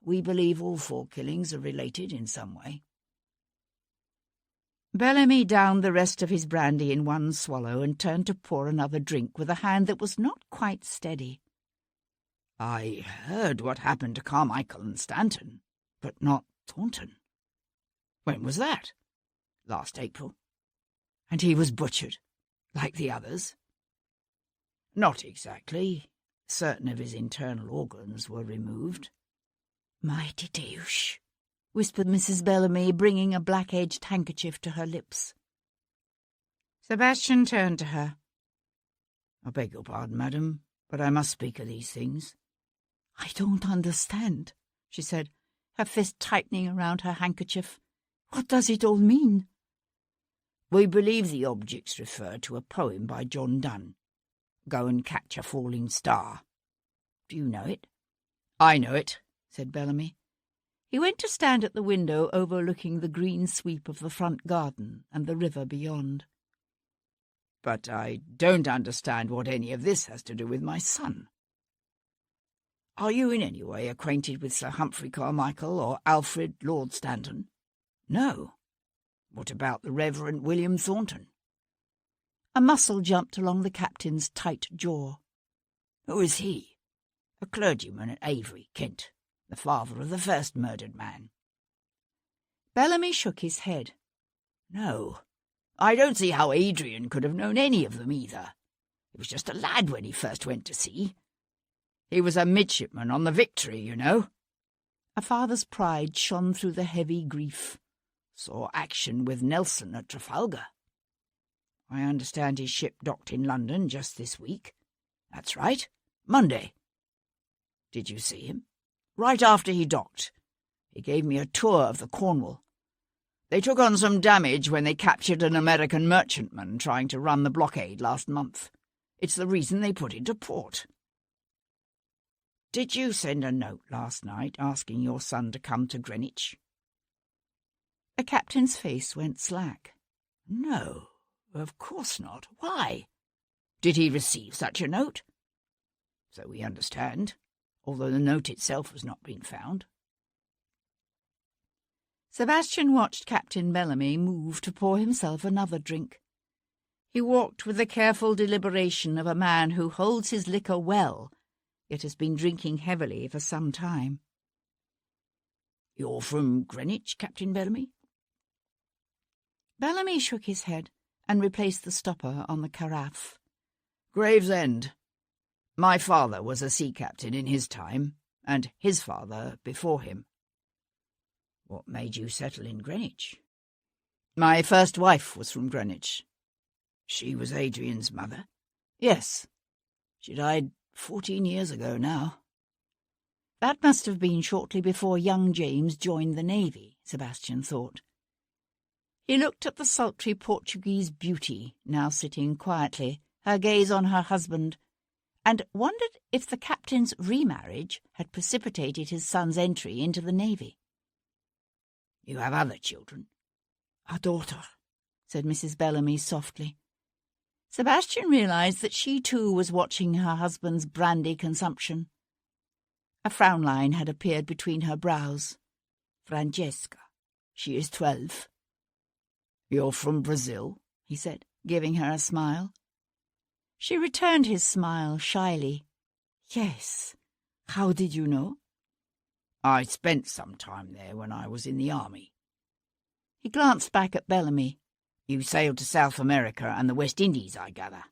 We believe all 4 killings are related in some way." Bellamy downed the rest of his brandy in one swallow and turned to pour another drink with a hand that was not quite steady. "I heard what happened to Carmichael and Stanton, but not Thornton. When was that?" "Last April." "And he was butchered, like the others?" "Not exactly. certain of his internal organs were removed. "Mighty Deus," whispered Mrs. Bellamy, bringing a black-edged handkerchief to her lips. Sebastian turned to her. "I beg your pardon, madam, but I must speak of these things." "I don't understand," she said, her fist tightening around her handkerchief. "What does it all mean?" "We believe the objects refer to a poem by John Donne. Go and catch a falling star. Do you know it?" "I know it," said Bellamy. He went to stand at the window overlooking the green sweep of the front garden and the river beyond. "But I don't understand what any of this has to do with my son." "Are you in any way acquainted with Sir Humphrey Carmichael or Alfred Lord Stanton?" "No." "What about the Reverend William Thornton?" A muscle jumped along the captain's tight jaw. "Who is he?" "A clergyman at Avery, Kent, the father of the first murdered man." Bellamy shook his head. "No, I don't see how Adrian could have known any of them either. He was just a lad when he first went to sea. He was a midshipman on the Victory, you know." A father's pride shone through the heavy grief. "Saw action with Nelson at Trafalgar. I understand his ship docked in London just this week." "That's right. Monday." "Did you see him?" "Right after he docked. He gave me a tour of the Cornwall. They took on some damage when they captured an American merchantman trying to run the blockade last month. It's the reason they put into port." "Did you send a note last night asking your son to come to Greenwich?" The captain's face went slack. "No, of course not. Why? Did he receive such a note?" "So we understand, although the note itself has not been found." Sebastian watched Captain Bellamy move to pour himself another drink. He walked with the careful deliberation of a man who holds his liquor well, yet has been drinking heavily for some time. "You're from Greenwich, Captain Bellamy?" Bellamy shook his head and replaced the stopper on the carafe. "Gravesend. My father was a sea captain in his time, and his father before him." "What made you settle in Greenwich?" "My first wife was from Greenwich." "She was Adrian's mother?" "Yes. She died 14 years ago now." That must have been shortly before young James joined the Navy, Sebastian thought. He looked at the sultry Portuguese beauty, now sitting quietly, her gaze on her husband, and wondered if the captain's remarriage had precipitated his son's entry into the Navy. "You have other children?" "A daughter," said Mrs. Bellamy softly. Sebastian realized that she too was watching her husband's brandy consumption. A frown line had appeared between her brows. "Francesca. She is 12. "You're from Brazil?" he said, giving her a smile. She returned his smile shyly. "Yes. How did you know?" "I spent some time there when I was in the army." He glanced back at Bellamy. "You sailed to South America and the West Indies, I gather?"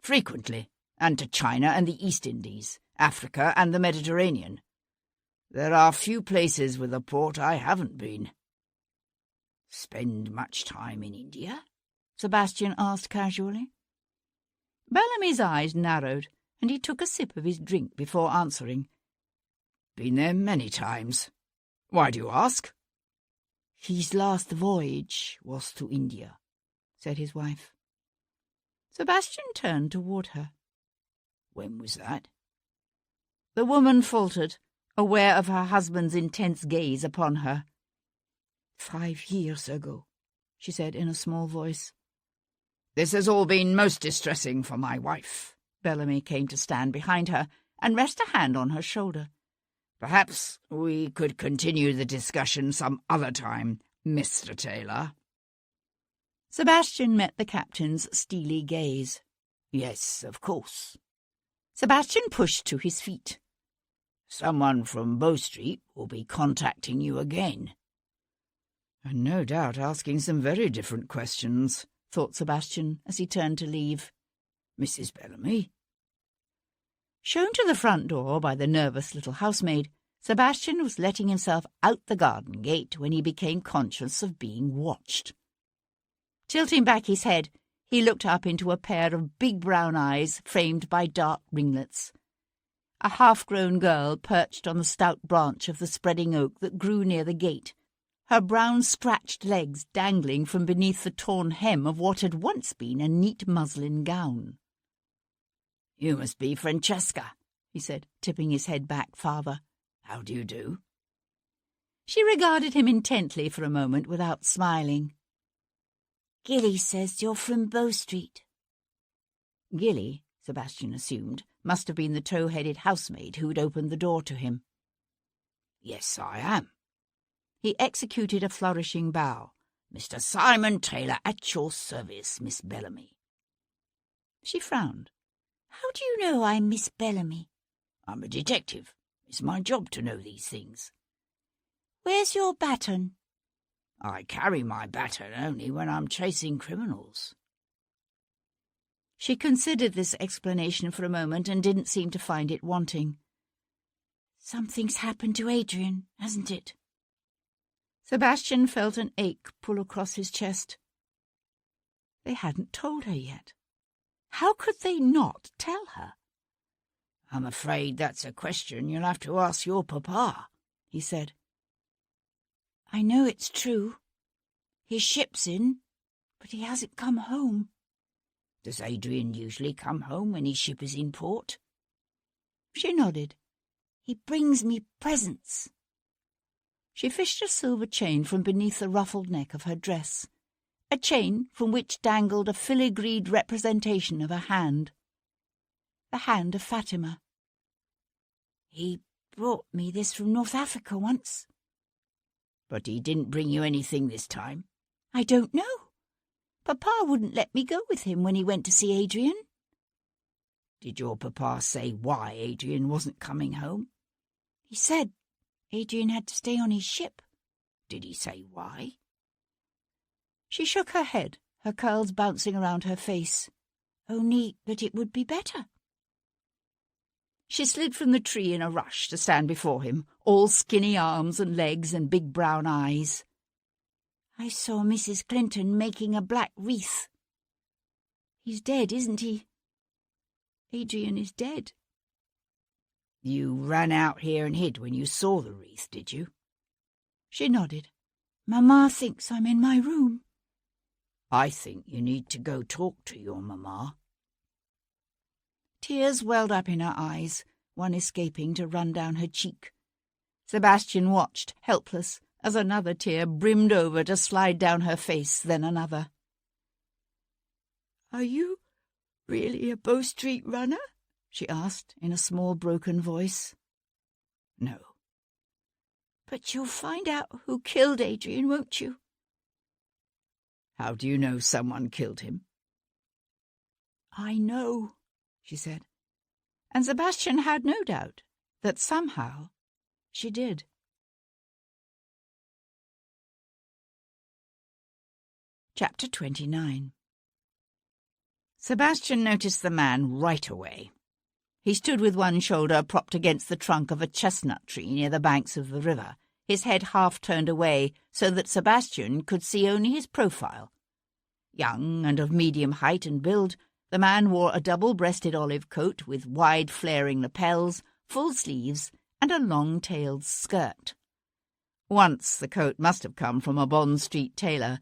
"Frequently, and to China and the East Indies, Africa and the Mediterranean. There are few places with a port I haven't been." "Spend much time in India?" Sebastian asked casually. Bellamy's eyes narrowed, and he took a sip of his drink before answering. "Been there many times. Why do you ask?" "His last voyage was to India," said his wife. Sebastian turned toward her. "When was that?" The woman faltered, aware of her husband's intense gaze upon her. 5 years ago, she said in a small voice. "This has all been most distressing for my wife." Bellamy came to stand behind her and rest a hand on her shoulder. "Perhaps we could continue the discussion some other time, Mr. Taylor." Sebastian met the captain's steely gaze. "Yes, of course." Sebastian pushed to his feet. "Someone from Bow Street will be contacting you again." "And no doubt asking some very different questions," thought Sebastian as he turned to leave. "Mrs. Bellamy?" Shown to the front door by the nervous little housemaid, Sebastian was letting himself out the garden gate when he became conscious of being watched. Tilting back his head, he looked up into a pair of big brown eyes framed by dark ringlets. A half-grown girl perched on the stout branch of the spreading oak that grew near the gate, her brown scratched legs dangling from beneath the torn hem of what had once been a neat muslin gown. "You must be Francesca," he said, tipping his head back farther. "How do you do?" She regarded him intently for a moment without smiling. "Gilly says you're from Bow Street." Gilly, Sebastian assumed, must have been the tow-headed housemaid who'd opened the door to him. "Yes, I am." He executed a flourishing bow. "Mr. Simon Taylor at your service, Miss Bellamy." She frowned. "How do you know I'm Miss Bellamy?" "I'm a detective. It's my job to know these things." "Where's your baton?" "I carry my baton only when I'm chasing criminals." She considered this explanation for a moment and didn't seem to find it wanting. "Something's happened to Adrian, hasn't it?" Sebastian felt an ache pull across his chest. They hadn't told her yet. How could they not tell her? "I'm afraid that's a question you'll have to ask your papa," he said. "I know it's true. His ship's in, but he hasn't come home." "Does Adrian usually come home when his ship is in port?" She nodded. "He brings me presents." She fished a silver chain from beneath the ruffled neck of her dress, a chain from which dangled a filigreed representation of a hand. The hand of Fatima. "He brought me this from North Africa once." "But he didn't bring you anything this time?" "I don't know. Papa wouldn't let me go with him when he went to see Adrian." "Did your papa say why Adrian wasn't coming home?" "He said Adrian had to stay on his ship." "Did he say why?" She shook her head, her curls bouncing around her face. "Only that it would be better." She slid from the tree in a rush to stand before him, all skinny arms and legs and big brown eyes. "I saw Mrs. Clinton making a black wreath." "He's dead, isn't he? Adrian is dead." "You ran out here and hid when you saw the wreath, did you?" She nodded. "Mamma thinks I'm in my room." "I think you need to go talk to your mamma." Tears welled up in her eyes, one escaping to run down her cheek. Sebastian watched, helpless, as another tear brimmed over to slide down her face, then another. "Are you really a Bow Street runner?" she asked in a small broken voice. "No." "But you'll find out who killed Adrian, won't you?" "How do you know someone killed him?" "I know," she said, and Sebastian had no doubt that somehow she did. Chapter 29. Sebastian noticed the man right away. He stood with one shoulder propped against the trunk of a chestnut tree near the banks of the river, his head half turned away so that Sebastian could see only his profile. Young and of medium height and build, the man wore a double-breasted olive coat with wide flaring lapels, full sleeves, and a long-tailed skirt. Once the coat must have come from a Bond Street tailor,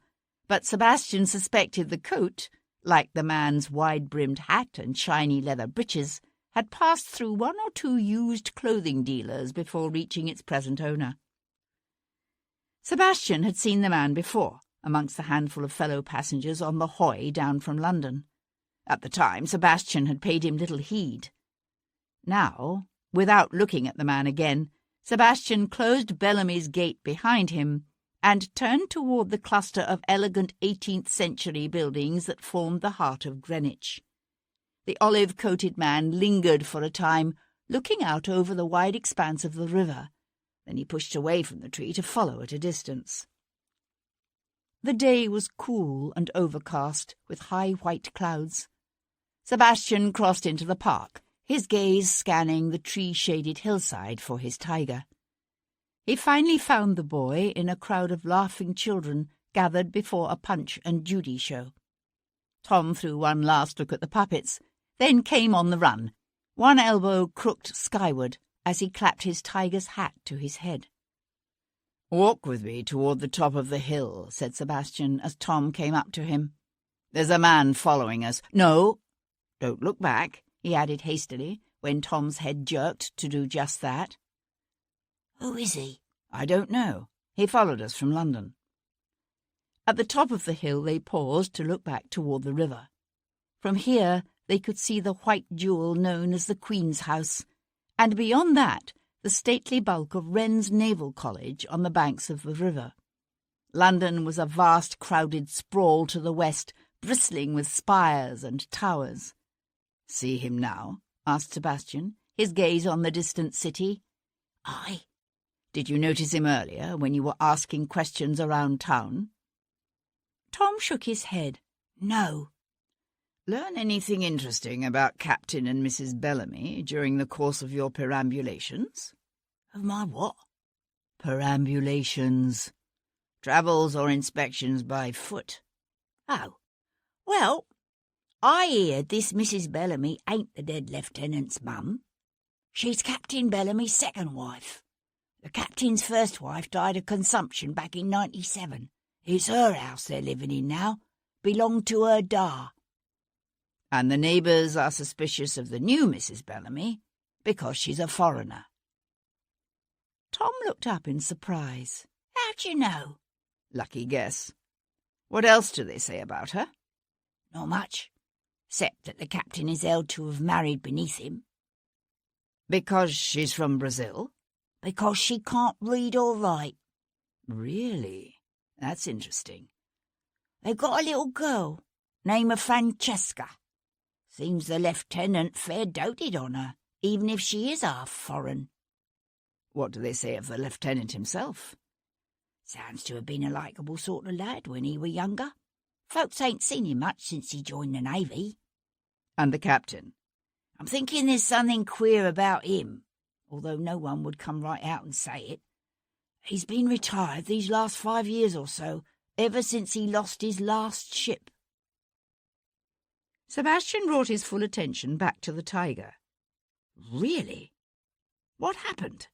but Sebastian suspected the coat, like the man's wide-brimmed hat and shiny leather breeches, had passed through one or two used clothing dealers before reaching its present owner. Sebastian had seen the man before, amongst the handful of fellow passengers on the hoy down from London. At the time, Sebastian had paid him little heed. Now, without looking at the man again, Sebastian closed Bellamy's gate behind him and turned toward the cluster of elegant 18th-century buildings that formed the heart of Greenwich. The olive-coated man lingered for a time, looking out over the wide expanse of the river. Then he pushed away from the tree to follow at a distance. The day was cool and overcast, with high white clouds. Sebastian crossed into the park, his gaze scanning the tree-shaded hillside for his tiger. He finally found the boy in a crowd of laughing children gathered before a Punch and Judy show. Tom threw one last look at the puppets, then came on the run, one elbow crooked skyward as he clapped his tiger's hat to his head. "Walk with me toward the top of the hill," said Sebastian as Tom came up to him. "There's a man following us. No, don't look back," he added hastily when Tom's head jerked to do just that. "Who is he?" "I don't know. He followed us from London." At the top of the hill they paused to look back toward the river. From here they could see the white jewel known as the Queen's House, and beyond that the stately bulk of Wren's Naval College on the banks of the river. London was a vast crowded sprawl to the west, bristling with spires and towers. "See him now?" asked Sebastian, his gaze on the distant city. "Aye." "Did you notice him earlier when you were asking questions around town?" Tom shook his head. "No." "Learn anything interesting about Captain and Mrs. Bellamy during the course of your perambulations?" "Of my what?" "Perambulations. Travels or inspections by foot." "Oh. Well, I heard this Mrs. Bellamy ain't the dead lieutenant's mum. She's Captain Bellamy's second wife. The captain's first wife died of consumption back in '97. It's her house they're living in now. Belonged to her da." "And the neighbours are suspicious of the new Mrs. Bellamy because she's a foreigner." Tom looked up in surprise. "How'd you know?" "Lucky guess. What else do they say about her?" "Not much, except that the captain is held to have married beneath him." "Because she's from Brazil?" "Because she can't read or write." "Really? That's interesting." "They've got a little girl, name of Francesca. Seems the lieutenant fair doted on her, even if she is half foreign." "What do they say of the lieutenant himself?" "Sounds to have been a likeable sort of lad when he were younger. Folks ain't seen him much since he joined the Navy." "And the captain?" "I'm thinking there's something queer about him, although no one would come right out and say it. He's been retired these last 5 years or so, ever since he lost his last ship." Sebastian brought his full attention back to the tiger. "Really? What happened?"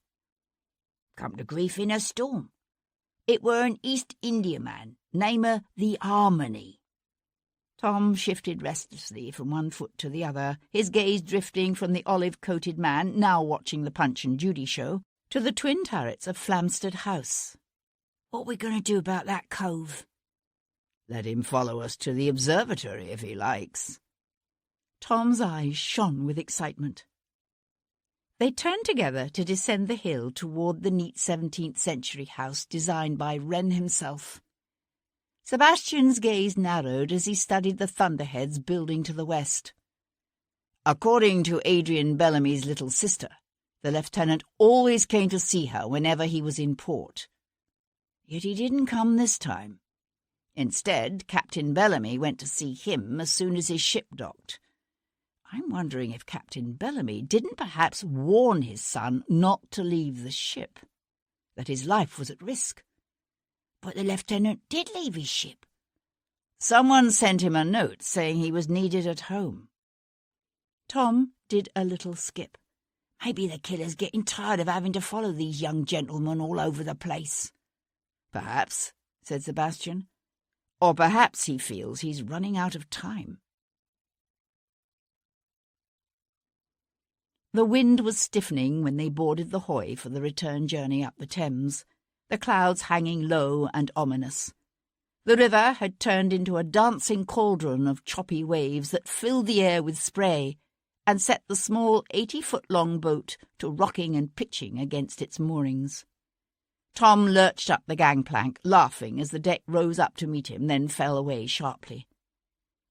"Come to grief in a storm. It were an East Indiaman, namer the Harmony." Tom shifted restlessly from one foot to the other, his gaze drifting from the olive-coated man, now watching the Punch and Judy show, to the twin turrets of Flamstead House. "What we going to do about that cove?" "Let him follow us to the observatory if he likes." Tom's eyes shone with excitement. They turned together to descend the hill toward the neat 17th-century house designed by Wren himself. Sebastian's gaze narrowed as he studied the thunderheads building to the west. "According to Adrian Bellamy's little sister, the lieutenant always came to see her whenever he was in port. Yet he didn't come this time. Instead, Captain Bellamy went to see him as soon as his ship docked. I'm wondering if Captain Bellamy didn't perhaps warn his son not to leave the ship, that his life was at risk." "But the lieutenant did leave his ship." "Someone sent him a note saying he was needed at home." Tom did a little skip. "Maybe the killer's getting tired of having to follow these young gentlemen all over the place." "Perhaps," said Sebastian. "Or perhaps he feels he's running out of time." The wind was stiffening when they boarded the hoy for the return journey up the Thames, the clouds hanging low and ominous. The river had turned into a dancing cauldron of choppy waves that filled the air with spray and set the small 80-foot-long boat to rocking and pitching against its moorings. Tom lurched up the gangplank, laughing as the deck rose up to meet him, then fell away sharply.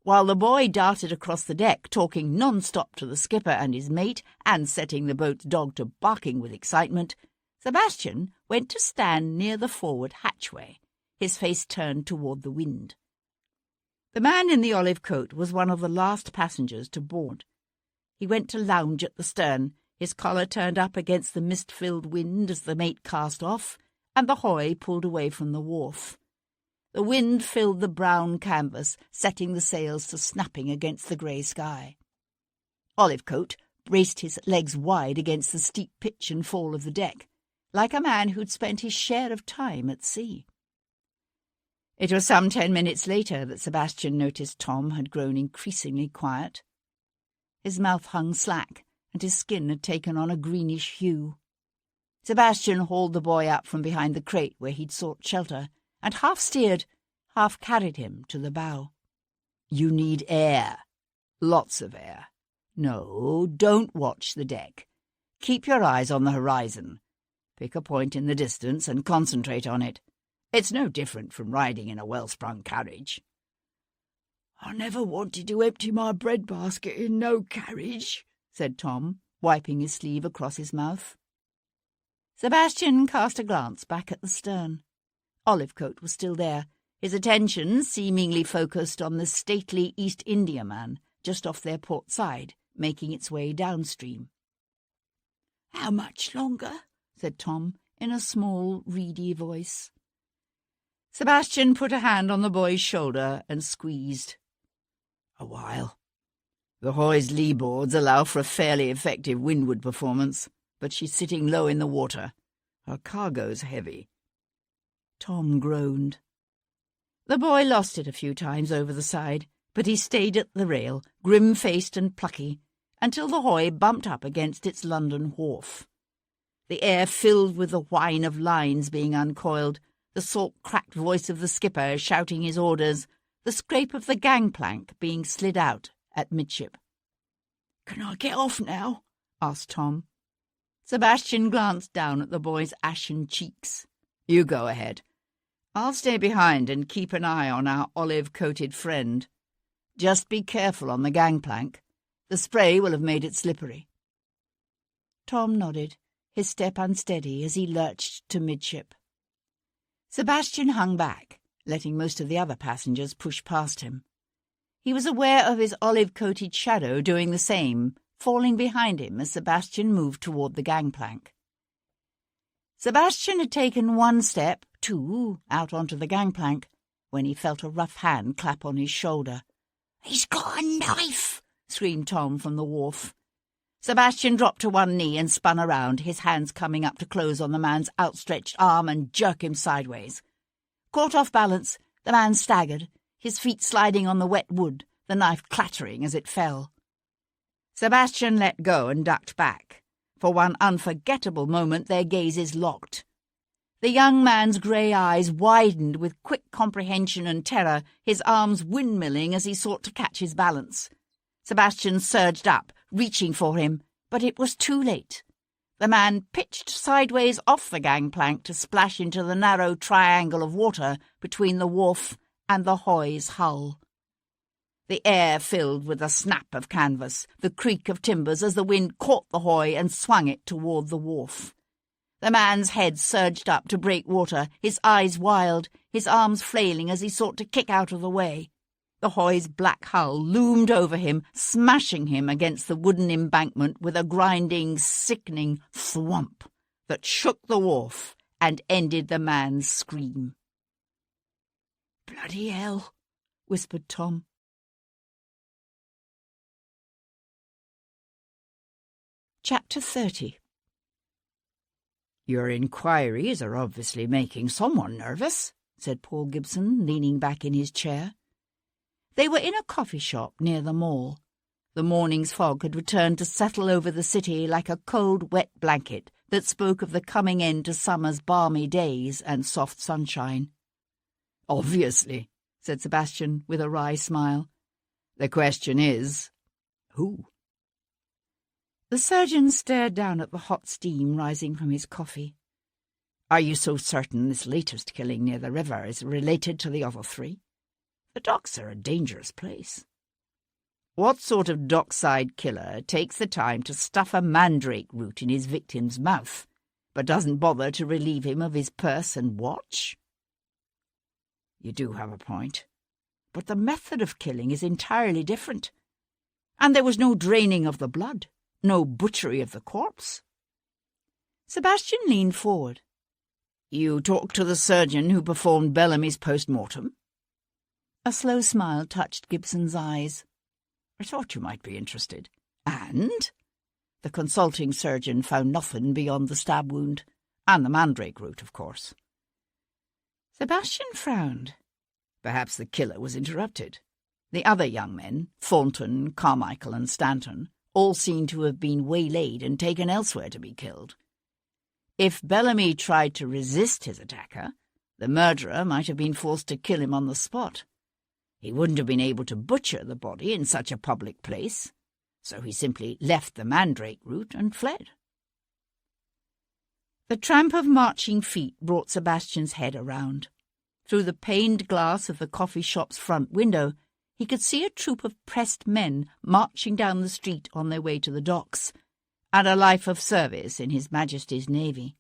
While the boy darted across the deck, talking non-stop to the skipper and his mate and setting the boat's dog to barking with excitement, Sebastian went to stand near the forward hatchway, his face turned toward the wind. The man in the olive coat was one of the last passengers to board. He went to lounge at the stern, his collar turned up against the mist-filled wind as the mate cast off, and the hoy pulled away from the wharf. The wind filled the brown canvas, setting the sails to snapping against the grey sky. Olivecoat braced his legs wide against the steep pitch and fall of the deck, like a man who'd spent his share of time at sea. It was some 10 minutes later that Sebastian noticed Tom had grown increasingly quiet. His mouth hung slack, and his skin had taken on a greenish hue. Sebastian hauled the boy up from behind the crate where he'd sought shelter, and half-steered, half-carried him to the bow. "You need air. Lots of air. No, don't watch the deck. Keep your eyes on the horizon. Pick a point in the distance and concentrate on it. It's no different from riding in a well-sprung carriage." "I never wanted to empty my bread-basket in no carriage," said Tom, wiping his sleeve across his mouth. Sebastian cast a glance back at the stern. Olivecoat was still there, his attention seemingly focused on the stately East Indiaman just off their port side, making its way downstream. "How much longer?" said Tom, in a small, reedy voice. Sebastian put a hand on the boy's shoulder and squeezed. "A while. The hoy's lee boards allow for a fairly effective windward performance, but she's sitting low in the water. Her cargo's heavy." Tom groaned. The boy lost it a few times over the side, but he stayed at the rail, grim-faced and plucky, until the hoy bumped up against its London wharf. The air filled with the whine of lines being uncoiled, the salt-cracked voice of the skipper shouting his orders, the scrape of the gangplank being slid out at midship. "Can I get off now?" asked Tom. Sebastian glanced down at the boy's ashen cheeks. "You go ahead. I'll stay behind and keep an eye on our olive-coated friend. Just be careful on the gangplank. The spray will have made it slippery." Tom nodded, his step unsteady as he lurched to midship. Sebastian hung back, letting most of the other passengers push past him. He was aware of his olive-coated shadow doing the same, falling behind him as Sebastian moved toward the gangplank. Sebastian had taken one step, two, out onto the gangplank, when he felt a rough hand clap on his shoulder. "He's got a knife!" screamed Tom from the wharf. Sebastian dropped to one knee and spun around, his hands coming up to close on the man's outstretched arm and jerk him sideways. Caught off balance, the man staggered, his feet sliding on the wet wood, the knife clattering as it fell. Sebastian let go and ducked back. For one unforgettable moment their gazes locked. The young man's grey eyes widened with quick comprehension and terror, his arms windmilling as he sought to catch his balance. Sebastian surged up, reaching for him, but it was too late. The man pitched sideways off the gangplank to splash into the narrow triangle of water between the wharf and the hoy's hull. The air filled with the snap of canvas, the creak of timbers as the wind caught the hoy and swung it toward the wharf. The man's head surged up to break water, his eyes wild, his arms flailing as he sought to kick out of the way. The hoy's black hull loomed over him, smashing him against the wooden embankment with a grinding, sickening thwomp that shook the wharf and ended the man's scream. "Bloody hell," whispered Tom. Chapter 30. "Your inquiries are obviously making someone nervous," said Paul Gibson, leaning back in his chair. They were in a coffee shop near the mall. The morning's fog had returned to settle over the city like a cold, wet blanket that spoke of the coming end to summer's balmy days and soft sunshine. "Obviously," said Sebastian with a wry smile. "The question is, who?" The surgeon stared down at the hot steam rising from his coffee. "Are you so certain this latest killing near the river is related to the other three? The docks are a dangerous place." What sort of dockside killer takes the time to stuff a mandrake root in his victim's mouth, but doesn't bother to relieve him of his purse and watch? You do have a point, but the method of killing is entirely different. And there was no draining of the blood, no butchery of the corpse. Sebastian leaned forward. You talked to the surgeon who performed Bellamy's post-mortem? A slow smile touched Gibson's eyes. I thought you might be interested. And? The consulting surgeon found nothing beyond the stab wound, and the mandrake root, of course. Sebastian frowned. Perhaps the killer was interrupted. The other young men, Thornton, Carmichael and Stanton, all seemed to have been waylaid and taken elsewhere to be killed. If Bellamy tried to resist his attacker, the murderer might have been forced to kill him on the spot. He wouldn't have been able to butcher the body in such a public place, so he simply left the mandrake root and fled. The tramp of marching feet brought Sebastian's head around. Through the paned glass of the coffee shop's front window, he could see a troop of pressed men marching down the street on their way to the docks, and a life of service in His Majesty's Navy.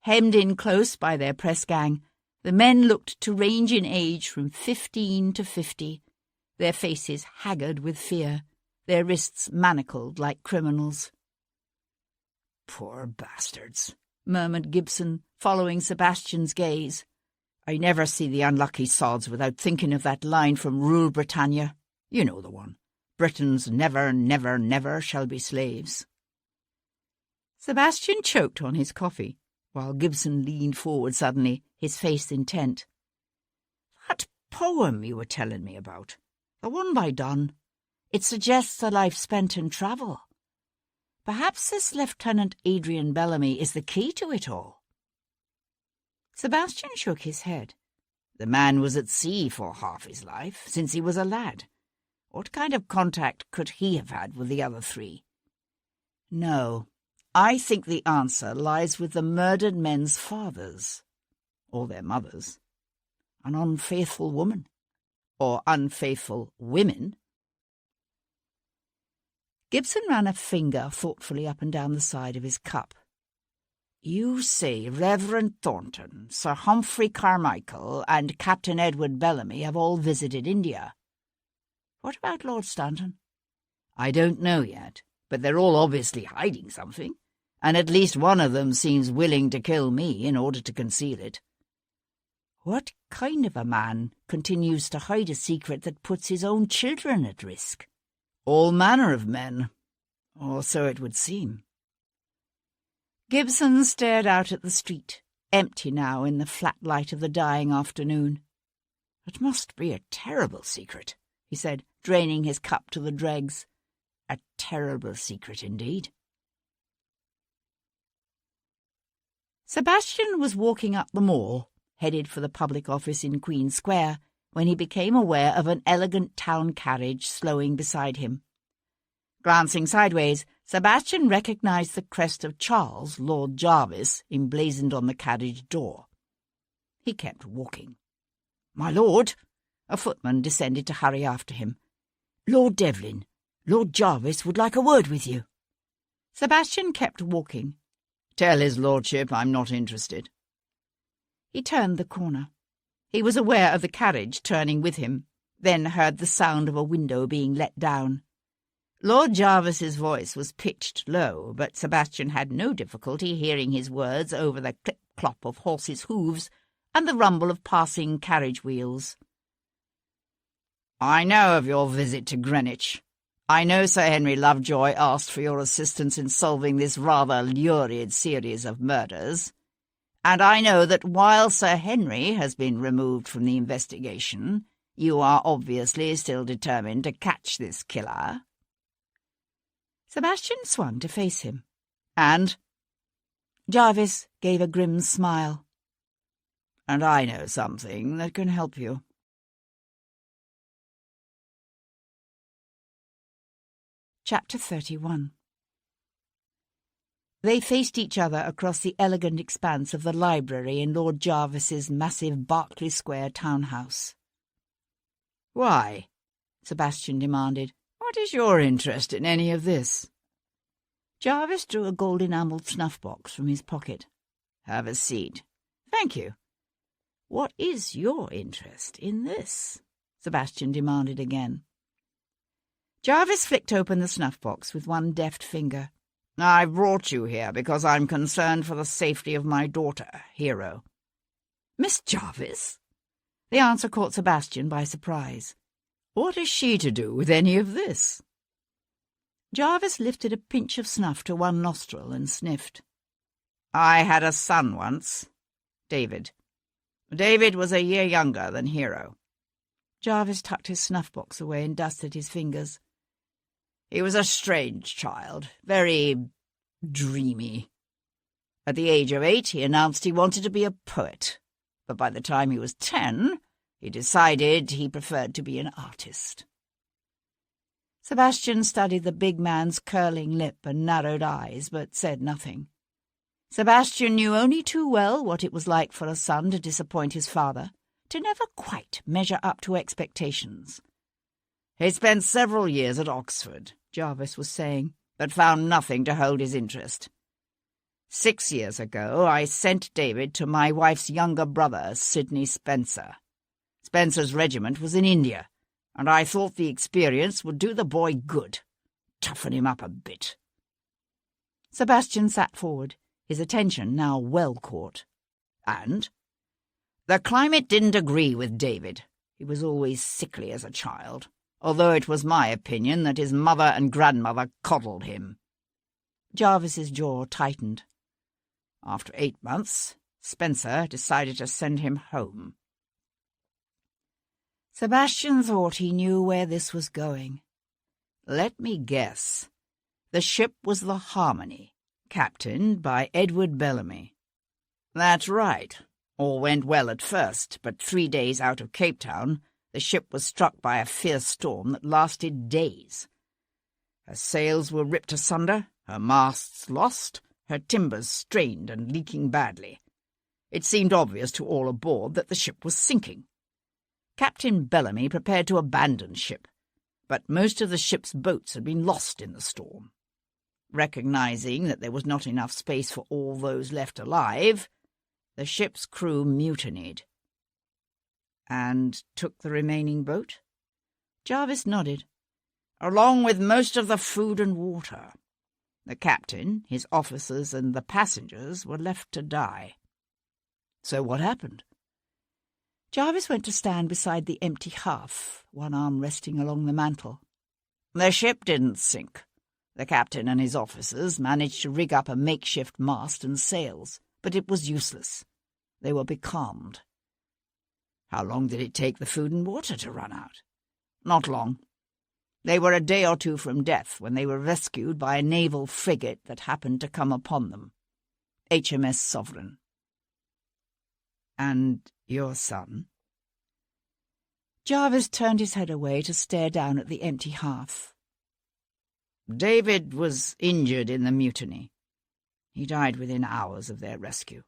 Hemmed in close by their press gang, the men looked to range in age from 15 to 50, their faces haggard with fear, their wrists manacled like criminals. "Poor bastards," murmured Gibson, following Sebastian's gaze. "I never see the unlucky sods without thinking of that line from Rule Britannia. You know the one. Britons never, never, never shall be slaves." Sebastian choked on his coffee, while Gibson leaned forward suddenly, his face intent. "That poem you were telling me about, the one by Donne, it suggests a life spent in travel. Perhaps this Lieutenant Adrian Bellamy is the key to it all." Sebastian shook his head. "The man was at sea for half his life, since he was a lad. What kind of contact could he have had with the other three? No, I think the answer lies with the murdered men's fathers, or their mothers. An unfaithful woman, or unfaithful women." Gibson ran a finger thoughtfully up and down the side of his cup. "You say Reverend Thornton, Sir Humphrey Carmichael, and Captain Edward Bellamy have all visited India. What about Lord Stanton?" "I don't know yet, but they're all obviously hiding something, and at least one of them seems willing to kill me in order to conceal it." "What kind of a man continues to hide a secret that puts his own children at risk?" "All manner of men, or so it would seem." Gibson stared out at the street, empty now in the flat light of the dying afternoon. "It must be a terrible secret," he said, draining his cup to the dregs. "A terrible secret indeed." Sebastian was walking up the Mall, headed for the public office in Queen Square, when he became aware of an elegant town carriage slowing beside him. Glancing sideways, Sebastian recognized the crest of Charles, Lord Jarvis, emblazoned on the carriage door. He kept walking. "My lord!" A footman descended to hurry after him. "Lord Devlin, Lord Jarvis would like a word with you." Sebastian kept walking. "Tell his lordship I'm not interested." He turned the corner. He was aware of the carriage turning with him, then heard the sound of a window being let down. Lord Jarvis's voice was pitched low, but Sebastian had no difficulty hearing his words over the clip-clop of horses' hooves and the rumble of passing carriage wheels. "I know of your visit to Greenwich. I know Sir Henry Lovejoy asked for your assistance in solving this rather lurid series of murders. And I know that while Sir Henry has been removed from the investigation, you are obviously still determined to catch this killer." Sebastian swung to face him. "And?" Jarvis gave a grim smile. "And I know something that can help you." Chapter 31. They faced each other across the elegant expanse of the library in Lord Jarvis's massive Berkeley Square townhouse. "Why?" Sebastian demanded. "What is your interest in any of this?" Jarvis drew a gold-enamelled snuff-box from his pocket. "Have a seat." "Thank you." "What is your interest in this?" Sebastian demanded again. Jarvis flicked open the snuff-box with one deft finger. "I've brought you here because I'm concerned for the safety of my daughter, Hero." "Miss Jarvis?" The answer caught Sebastian by surprise. "What is she to do with any of this?" Jarvis lifted a pinch of snuff to one nostril and sniffed. "I had a son once, David. David was a year younger than Hero." Jarvis tucked his snuff-box away and dusted his fingers. "He was a strange child, very dreamy. At the age of 8, he announced he wanted to be a poet, but by the time he was 10, he decided he preferred to be an artist." Sebastian studied the big man's curling lip and narrowed eyes, but said nothing. Sebastian knew only too well what it was like for a son to disappoint his father, to never quite measure up to expectations. "He spent several years at Oxford," Jarvis was saying, "but found nothing to hold his interest. 6 years ago I sent David to my wife's younger brother, Sidney Spencer. Spencer's regiment was in India, and I thought the experience would do the boy good, toughen him up a bit." Sebastian sat forward, his attention now well caught. "And? The climate didn't agree with David. He was always sickly as a child, although it was my opinion that his mother and grandmother coddled him." Jarvis's jaw tightened. "After 8 months, Spencer decided to send him home." Sebastian thought he knew where this was going. "Let me guess. The ship was the Harmony, captained by Edward Bellamy." "That's right. All went well at first, but 3 days out of Cape Town, the ship was struck by a fierce storm that lasted days. Her sails were ripped asunder, her masts lost, her timbers strained and leaking badly. It seemed obvious to all aboard that the ship was sinking. Captain Bellamy prepared to abandon ship, but most of the ship's boats had been lost in the storm. Recognizing that there was not enough space for all those left alive, the ship's crew mutinied." "And took the remaining boat?" Jarvis nodded. "Along with most of the food and water. The captain, his officers, and the passengers were left to die." "So what happened?" Jarvis went to stand beside the empty hearth, one arm resting along the mantel. "The ship didn't sink. The captain and his officers managed to rig up a makeshift mast and sails, but it was useless. They were becalmed." "How long did it take the food and water to run out?" "Not long. They were a day or two from death when they were rescued by a naval frigate that happened to come upon them. HMS Sovereign." "And your son?" Jarvis turned his head away to stare down at the empty hearth. "David was injured in the mutiny. He died within hours of their rescue."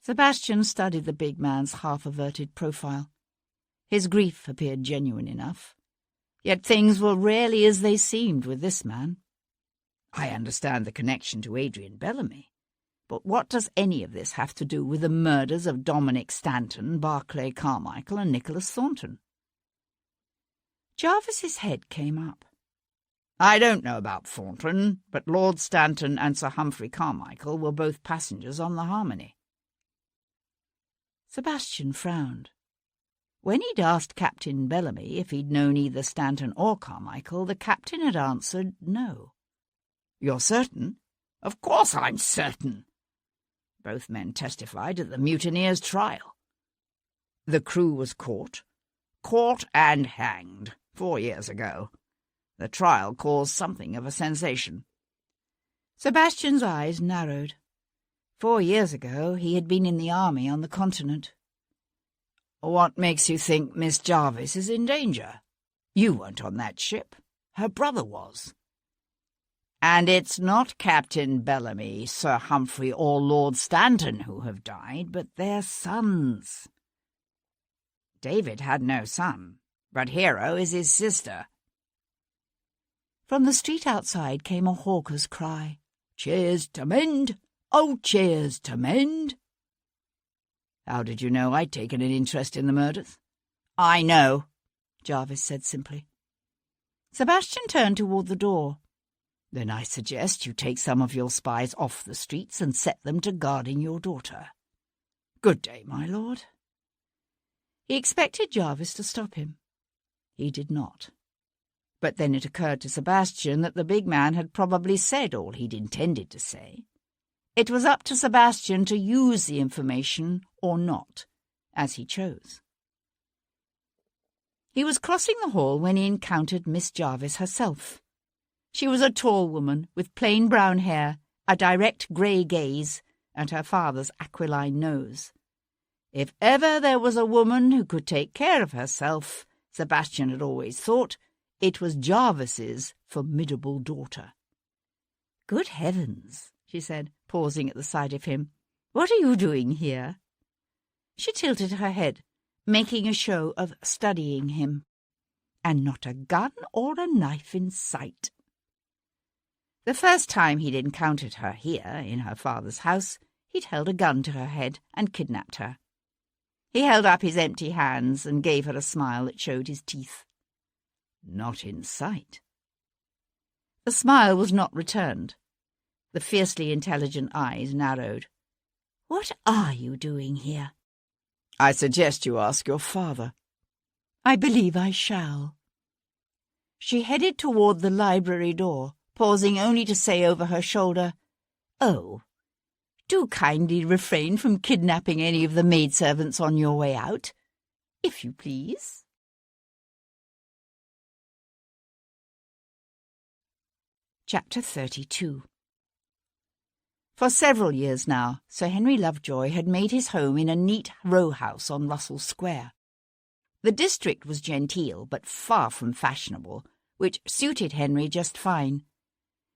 Sebastian studied the big man's half-averted profile. His grief appeared genuine enough. Yet things were rarely as they seemed with this man. "I understand the connection to Adrian Bellamy, but what does any of this have to do with the murders of Dominic Stanton, Barclay Carmichael, and Nicholas Thornton?" Jarvis's head came up. "I don't know about Thornton, but Lord Stanton and Sir Humphrey Carmichael were both passengers on the Harmony." Sebastian frowned. When he'd asked Captain Bellamy if he'd known either Stanton or Carmichael, the captain had answered no. "You're certain?" "Of course I'm certain." Both men testified at the mutineers' trial. "The crew was caught?" "Caught and hanged 4 years ago. The trial caused something of a sensation." Sebastian's eyes narrowed. 4 years ago he had been in the army on the continent. "What makes you think Miss Jarvis is in danger? You weren't on that ship. Her brother was." "And it's not Captain Bellamy, Sir Humphrey, or Lord Stanton who have died, but their sons." "David had no son, but Hero is his sister." From the street outside came a hawker's cry. "Cheers to mend! Oh, cheers to mend!" "How did you know I'd taken an interest in the murders?" "I know," Jarvis said simply. Sebastian turned toward the door. "Then I suggest you take some of your spies off the streets and set them to guarding your daughter. Good day, my lord." He expected Jarvis to stop him. He did not. But then it occurred to Sebastian that the big man had probably said all he'd intended to say. It was up to Sebastian to use the information or not, as he chose. He was crossing the hall when he encountered Miss Jarvis herself. She was a tall woman with plain brown hair, a direct grey gaze, and her father's aquiline nose. If ever there was a woman who could take care of herself, Sebastian had always thought, it was Jarvis's formidable daughter. "Good heavens," she said, pausing at the sight of him. "What are you doing here?" She tilted her head, making a show of studying him. "And not a gun or a knife in sight." The first time he'd encountered her here, in her father's house, he'd held a gun to her head and kidnapped her. He held up his empty hands and gave her a smile that showed his teeth. "Not in sight." The smile was not returned. The fiercely intelligent eyes narrowed. "What are you doing here?" "I suggest you ask your father." "I believe I shall." She headed toward the library door, pausing only to say over her shoulder, "Oh, do kindly refrain from kidnapping any of the maidservants on your way out, if you please." Chapter 32. For several years now, Sir Henry Lovejoy had made his home in a neat row house on Russell Square. The district was genteel, but far from fashionable, which suited Henry just fine.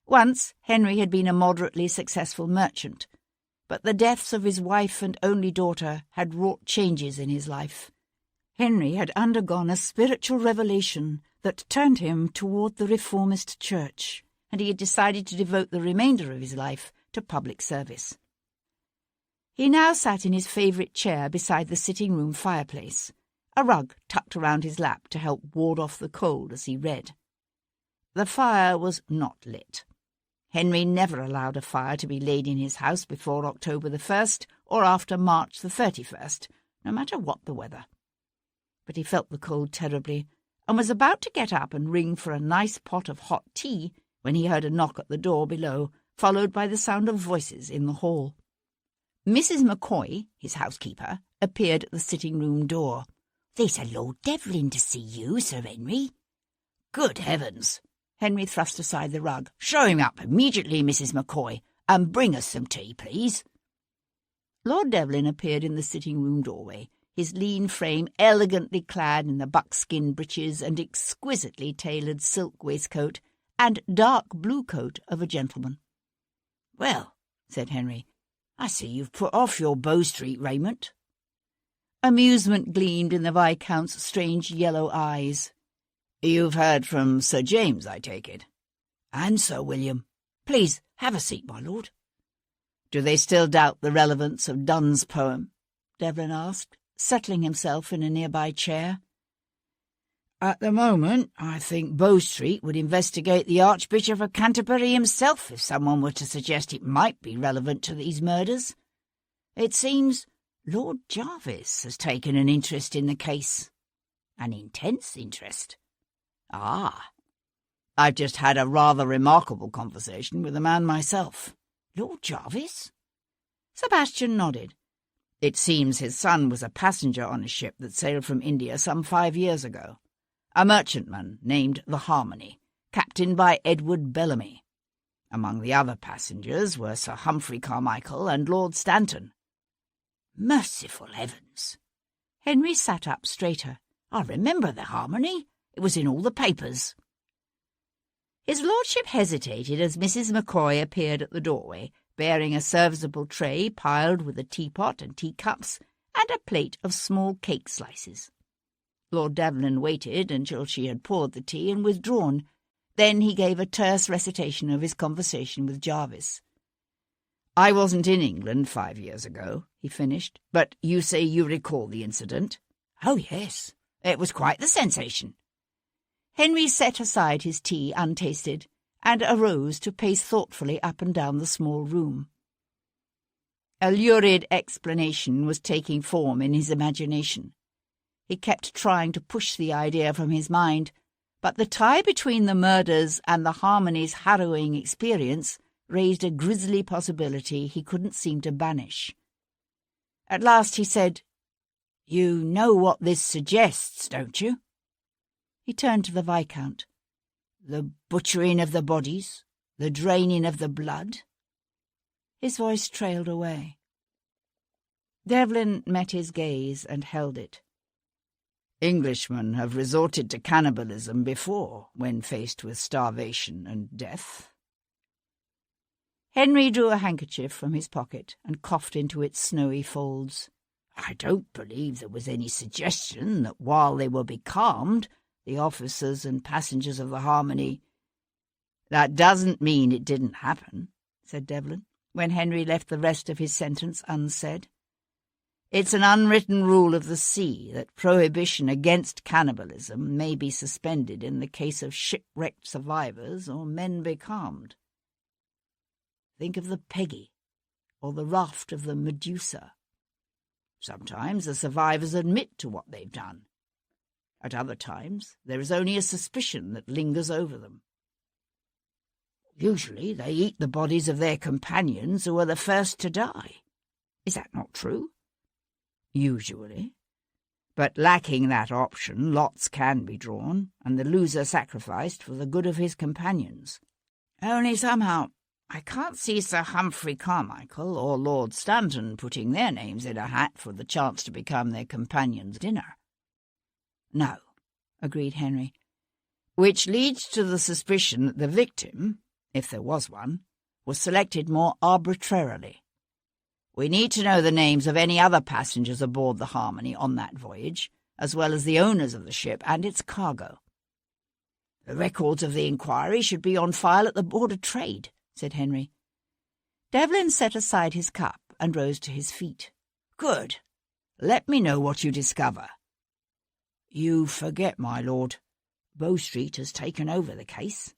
Once, Henry had been a moderately successful merchant, but the deaths of his wife and only daughter had wrought changes in his life. Henry had undergone a spiritual revelation that turned him toward the Reformist Church, and he had decided to devote the remainder of his life to public service. He now sat in his favourite chair beside the sitting-room fireplace, a rug tucked around his lap to help ward off the cold as he read. The fire was not lit. Henry never allowed a fire to be laid in his house before October the 1st or after March the 31st, no matter what the weather. But he felt the cold terribly, and was about to get up and ring for a nice pot of hot tea when he heard a knock at the door below, followed by the sound of voices in the hall. Mrs. McCoy, his housekeeper, appeared at the sitting-room door. "There's a Lord Devlin to see you, Sir Henry." "Good heavens!" Henry thrust aside the rug. "Show him up immediately, Mrs. McCoy, and bring us some tea, please." Lord Devlin appeared in the sitting-room doorway, his lean frame elegantly clad in the buckskin breeches and exquisitely tailored silk waistcoat and dark blue coat of a gentleman. "Well," said Henry, "I see you've put off your Bow Street raiment." Amusement gleamed in the Viscount's strange yellow eyes. "You've heard from Sir James, I take it?" "And Sir William. Please, have a seat, my lord." "Do they still doubt the relevance of Donne's poem?" Devlin asked, settling himself in a nearby chair. "At the moment, I think Bow Street would investigate the Archbishop of Canterbury himself if someone were to suggest it might be relevant to these murders. It seems Lord Jarvis has taken an interest in the case. An intense interest." "Ah. I've just had a rather remarkable conversation with the man myself." "Lord Jarvis?" Sebastian nodded. It seems his son was a passenger on a ship that sailed from India some 5 years ago. A merchantman named the Harmony, captained by Edward Bellamy. Among the other passengers were Sir Humphrey Carmichael and Lord Stanton. "Merciful heavens!" Henry sat up straighter. "I remember the Harmony. It was in all the papers." His lordship hesitated as Mrs. McCoy appeared at the doorway, bearing a serviceable tray piled with a teapot and teacups and a plate of small cake slices. Lord Devlin waited until she had poured the tea and withdrawn. Then he gave a terse recitation of his conversation with Jarvis. "I wasn't in England 5 years ago," he finished, "but you say you recall the incident?" "Oh, yes. It was quite the sensation." Henry set aside his tea untasted and arose to pace thoughtfully up and down the small room. A lurid explanation was taking form in his imagination. He kept trying to push the idea from his mind, but the tie between the murders and the Harmony's harrowing experience raised a grisly possibility he couldn't seem to banish. At last he said, "You know what this suggests, don't you?" He turned to the Viscount. "The butchering of the bodies, the draining of the blood?" His voice trailed away. Devlin met his gaze and held it. "Englishmen have resorted to cannibalism before when faced with starvation and death." Henry drew a handkerchief from his pocket and coughed into its snowy folds. "I don't believe there was any suggestion that while they were becalmed, the officers and passengers of the Harmony—" "That doesn't mean it didn't happen," said Devlin, when Henry left the rest of his sentence unsaid. "It's an unwritten rule of the sea that prohibition against cannibalism may be suspended in the case of shipwrecked survivors or men becalmed. Think of the Peggy, or the raft of the Medusa. Sometimes the survivors admit to what they've done. At other times there is only a suspicion that lingers over them. Usually they eat the bodies of their companions who are the first to die. Is that not true?" "Usually. But lacking that option, lots can be drawn, and the loser sacrificed for the good of his companions. Only somehow I can't see Sir Humphrey Carmichael or Lord Stanton putting their names in a hat for the chance to become their companion's dinner." "No," agreed Henry. "Which leads to the suspicion that the victim, if there was one, was selected more arbitrarily. We need to know the names of any other passengers aboard the Harmony on that voyage, as well as the owners of the ship and its cargo. The records of the inquiry should be on file at the Board of Trade," said Henry. Devlin set aside his cup and rose to his feet. "Good. Let me know what you discover." "You forget, my lord. Bow Street has taken over the case."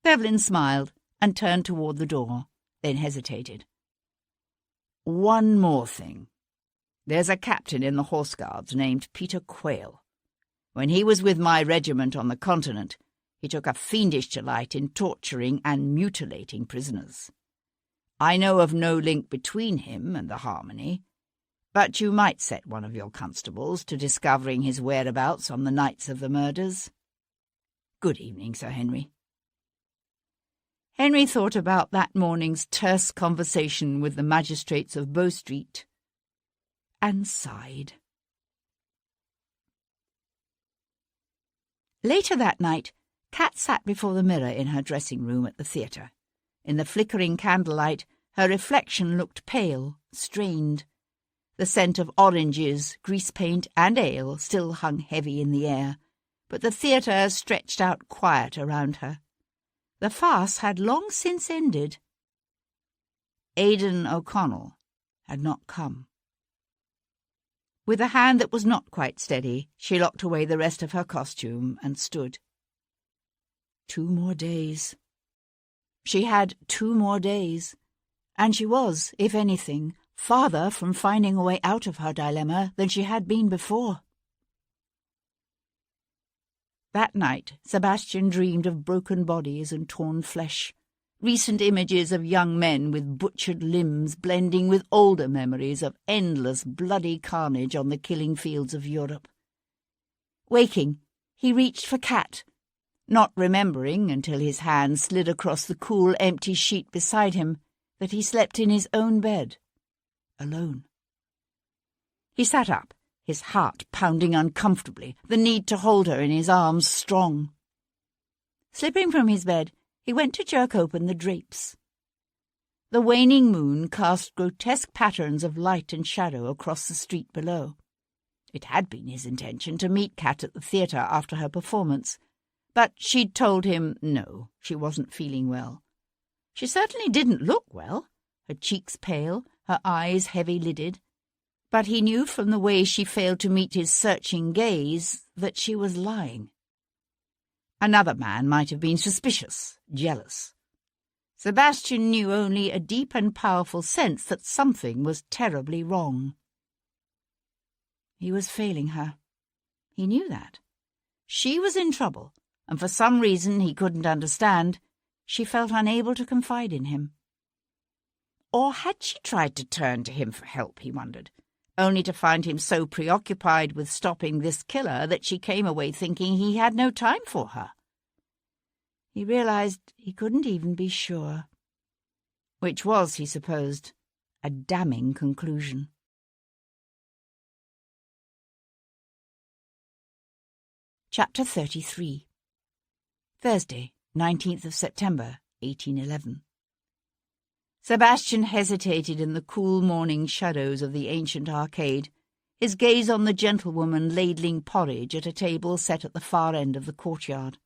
Devlin smiled and turned toward the door, then hesitated. "One more thing. There's a captain in the Horse Guards named Peter Quayle. When he was with my regiment on the continent, he took a fiendish delight in torturing and mutilating prisoners. I know of no link between him and the Harmony, but you might set one of your constables to discovering his whereabouts on the nights of the murders. Good evening, Sir Henry." Henry thought about that morning's terse conversation with the magistrates of Bow Street and sighed. Later that night, Kat sat before the mirror in her dressing-room at the theatre. In the flickering candlelight, her reflection looked pale, strained. The scent of oranges, grease paint, and ale still hung heavy in the air, but the theatre stretched out quiet around her. The farce had long since ended. Aidan O'Connell had not come. With a hand that was not quite steady, she locked away the rest of her costume and stood. 2 more days. She had 2 more days, and she was, if anything, farther from finding a way out of her dilemma than she had been before. That night, Sebastian dreamed of broken bodies and torn flesh, recent images of young men with butchered limbs blending with older memories of endless bloody carnage on the killing fields of Europe. Waking, he reached for Kat, not remembering until his hand slid across the cool, empty sheet beside him that he slept in his own bed, alone. He sat up, his heart pounding uncomfortably, the need to hold her in his arms strong. Slipping from his bed, he went to jerk open the drapes. The waning moon cast grotesque patterns of light and shadow across the street below. It had been his intention to meet Kat at the theatre after her performance, but she'd told him no, she wasn't feeling well. She certainly didn't look well, her cheeks pale, her eyes heavy-lidded, but he knew from the way she failed to meet his searching gaze that she was lying. Another man might have been suspicious, jealous. Sebastian knew only a deep and powerful sense that something was terribly wrong. He was failing her. He knew that. She was in trouble, and for some reason he couldn't understand, she felt unable to confide in him. Or had she tried to turn to him for help, he wondered, only to find him so preoccupied with stopping this killer that she came away thinking he had no time for her. He realized he couldn't even be sure. Which was, he supposed, a damning conclusion. Chapter 33. Thursday, 19th of September, 1811. Sebastian hesitated in the cool morning shadows of the ancient arcade, his gaze on the gentlewoman ladling porridge at a table set at the far end of the courtyard.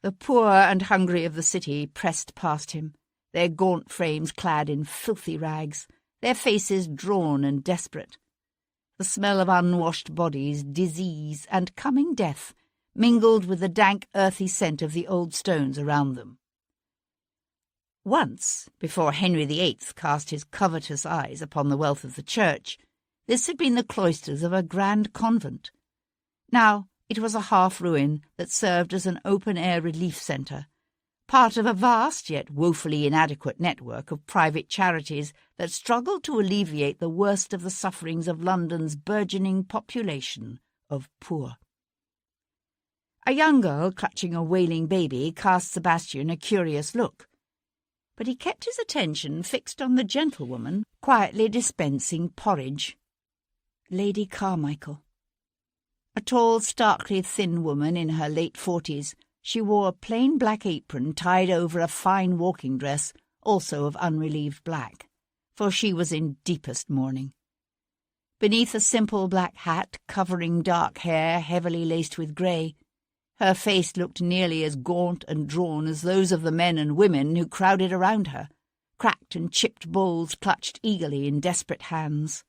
The poor and hungry of the city pressed past him, their gaunt frames clad in filthy rags, their faces drawn and desperate. The smell of unwashed bodies, disease, and coming death mingled with the dank, earthy scent of the old stones around them. Once, before Henry VIII cast his covetous eyes upon the wealth of the church, this had been the cloisters of a grand convent. Now it was a half-ruin that served as an open-air relief centre, part of a vast yet woefully inadequate network of private charities that struggled to alleviate the worst of the sufferings of London's burgeoning population of poor. A young girl clutching a wailing baby cast Sebastian a curious look, but he kept his attention fixed on the gentlewoman quietly dispensing porridge. Lady Carmichael. A tall, starkly thin woman in her late 40s, she wore a plain black apron tied over a fine walking dress, also of unrelieved black, for she was in deepest mourning. Beneath a simple black hat covering dark hair heavily laced with grey, her face looked nearly as gaunt and drawn as those of the men and women who crowded around her, cracked and chipped bowls clutched eagerly in desperate hands.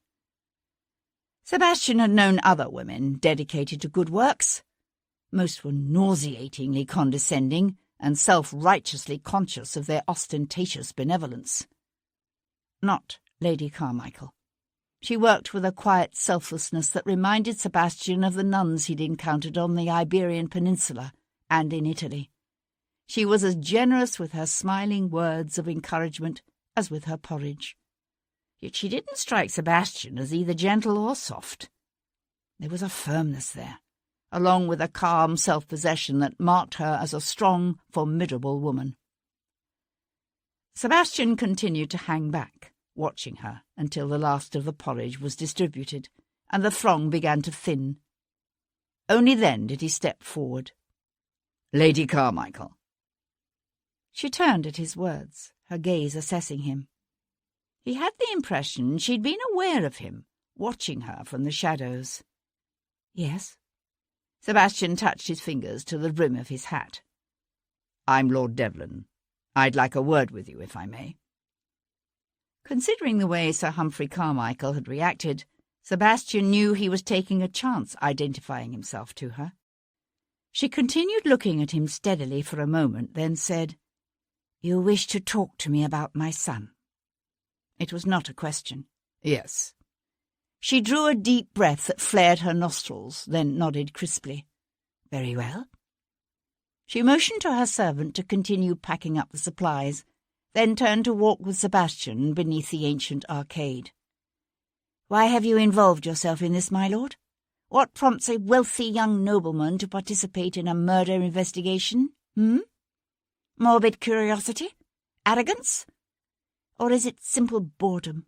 Sebastian had known other women dedicated to good works. Most were nauseatingly condescending and self-righteously conscious of their ostentatious benevolence. Not Lady Carmichael. She worked with a quiet selflessness that reminded Sebastian of the nuns he'd encountered on the Iberian Peninsula and in Italy. She was as generous with her smiling words of encouragement as with her porridge. Yet she didn't strike Sebastian as either gentle or soft. There was a firmness there, along with a calm self-possession that marked her as a strong, formidable woman. Sebastian continued to hang back, watching her until the last of the porridge was distributed and the throng began to thin. Only then did he step forward. "Lady Carmichael." She turned at his words, her gaze assessing him. He had the impression she'd been aware of him, watching her from the shadows. "Yes?" Sebastian touched his fingers to the brim of his hat. "I'm Lord Devlin. I'd like a word with you, if I may." Considering the way Sir Humphrey Carmichael had reacted, Sebastian knew he was taking a chance identifying himself to her. She continued looking at him steadily for a moment, then said, "You wish to talk to me about my son?" It was not a question. "Yes." She drew a deep breath that flared her nostrils, then nodded crisply. "Very well." She motioned to her servant to continue packing up the supplies, then turned to walk with Sebastian beneath the ancient arcade. "Why have you involved yourself in this, my lord? What prompts a wealthy young nobleman to participate in a murder investigation? Morbid curiosity? Arrogance? Or is it simple boredom?"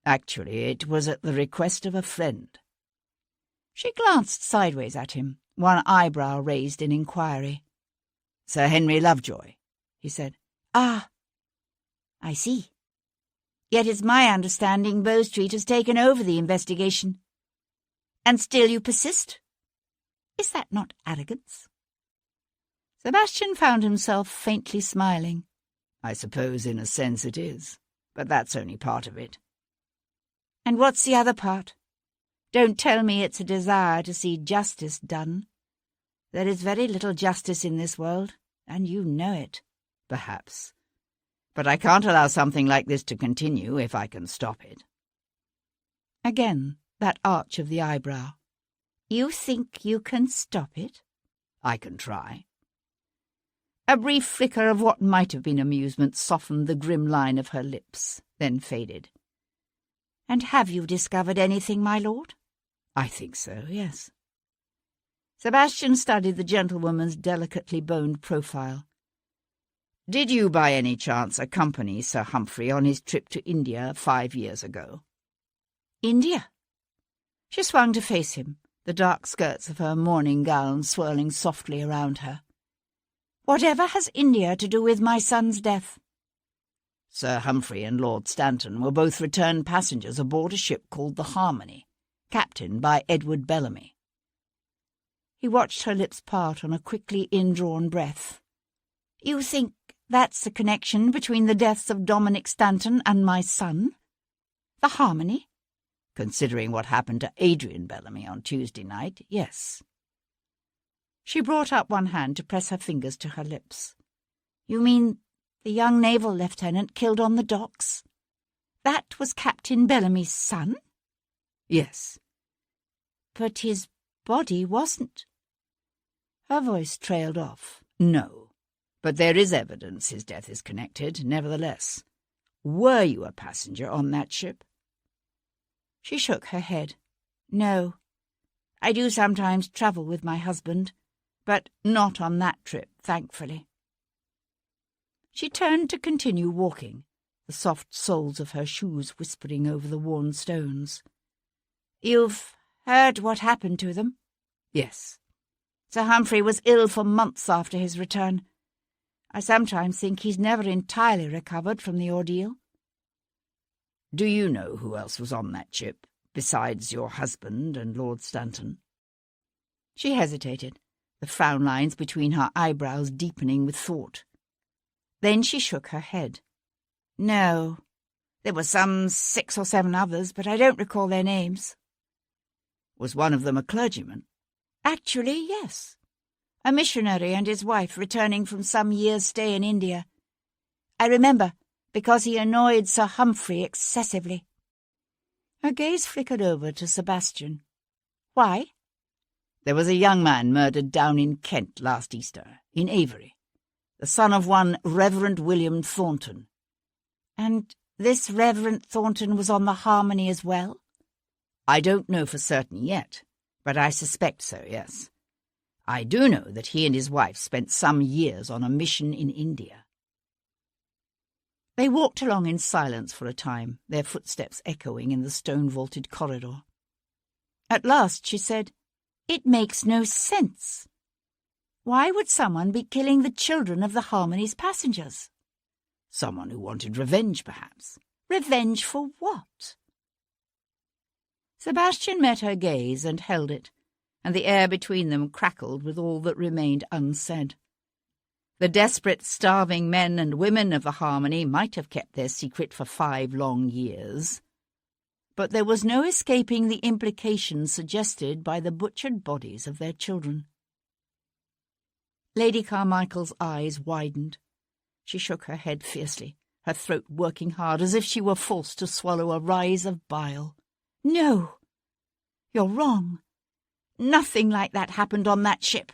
"Actually, it was at the request of a friend." She glanced sideways at him, one eyebrow raised in inquiry. "Sir Henry Lovejoy," he said. "Ah, I see. Yet it's my understanding Bow Street has taken over the investigation. And still you persist? Is that not arrogance?" Sebastian found himself faintly smiling. "I suppose in a sense it is, but that's only part of it." "And what's the other part? Don't tell me it's a desire to see justice done." There is very little justice in this world, and you know it. Perhaps. But I can't allow something like this to continue if I can stop it. Again, that arch of the eyebrow. You think you can stop it? I can try. A brief flicker of what might have been amusement softened the grim line of her lips, then faded. And have you discovered anything, my lord? I think so, yes. Sebastian studied the gentlewoman's delicately boned profile. Did you by any chance accompany Sir Humphrey on his trip to India 5 years ago? India? She swung to face him, the dark skirts of her mourning gown swirling softly around her. Whatever has India to do with my son's death? Sir Humphrey and Lord Stanton were both returned passengers aboard a ship called the Harmony, captained by Edward Bellamy. He watched her lips part on a quickly indrawn breath. You think that's the connection between the deaths of Dominic Stanton and my son? The Harmony? Considering what happened to Adrian Bellamy on Tuesday night, yes. She brought up one hand to press her fingers to her lips. You mean the young naval lieutenant killed on the docks? That was Captain Bellamy's son? Yes. But his body wasn't. Her voice trailed off. No, but there is evidence his death is connected, nevertheless. Were you a passenger on that ship? She shook her head. No. I do sometimes travel with my husband, but not on that trip, thankfully. She turned to continue walking, the soft soles of her shoes whispering over the worn stones. You've heard what happened to them? Yes. Sir Humphrey was ill for months after his return. I sometimes think he's never entirely recovered from the ordeal. Do you know who else was on that ship, besides your husband and Lord Stanton? She hesitated, the frown lines between her eyebrows deepening with thought. Then she shook her head. No. There were some 6 or 7 others, but I don't recall their names. Was one of them a clergyman? Actually, yes. A missionary and his wife returning from some years' stay in India. I remember, because he annoyed Sir Humphrey excessively. Her gaze flickered over to Sebastian. Why? There was a young man murdered down in Kent last Easter, in Avery, the son of one Reverend William Thornton. And this Reverend Thornton was on the Harmony as well? I don't know for certain yet, but I suspect so, yes. I do know that he and his wife spent some years on a mission in India. They walked along in silence for a time, their footsteps echoing in the stone-vaulted corridor. At last she said, It makes no sense. Why would someone be killing the children of the Harmony's passengers? Someone who wanted revenge, perhaps. Revenge for what? Sebastian met her gaze and held it, and the air between them crackled with all that remained unsaid. The desperate, starving men and women of the Harmony might have kept their secret for 5 long years, but there was no escaping the implications suggested by the butchered bodies of their children. Lady Carmichael's eyes widened. She shook her head fiercely, her throat working hard as if she were forced to swallow a rise of bile. No, you're wrong. Nothing like that happened on that ship.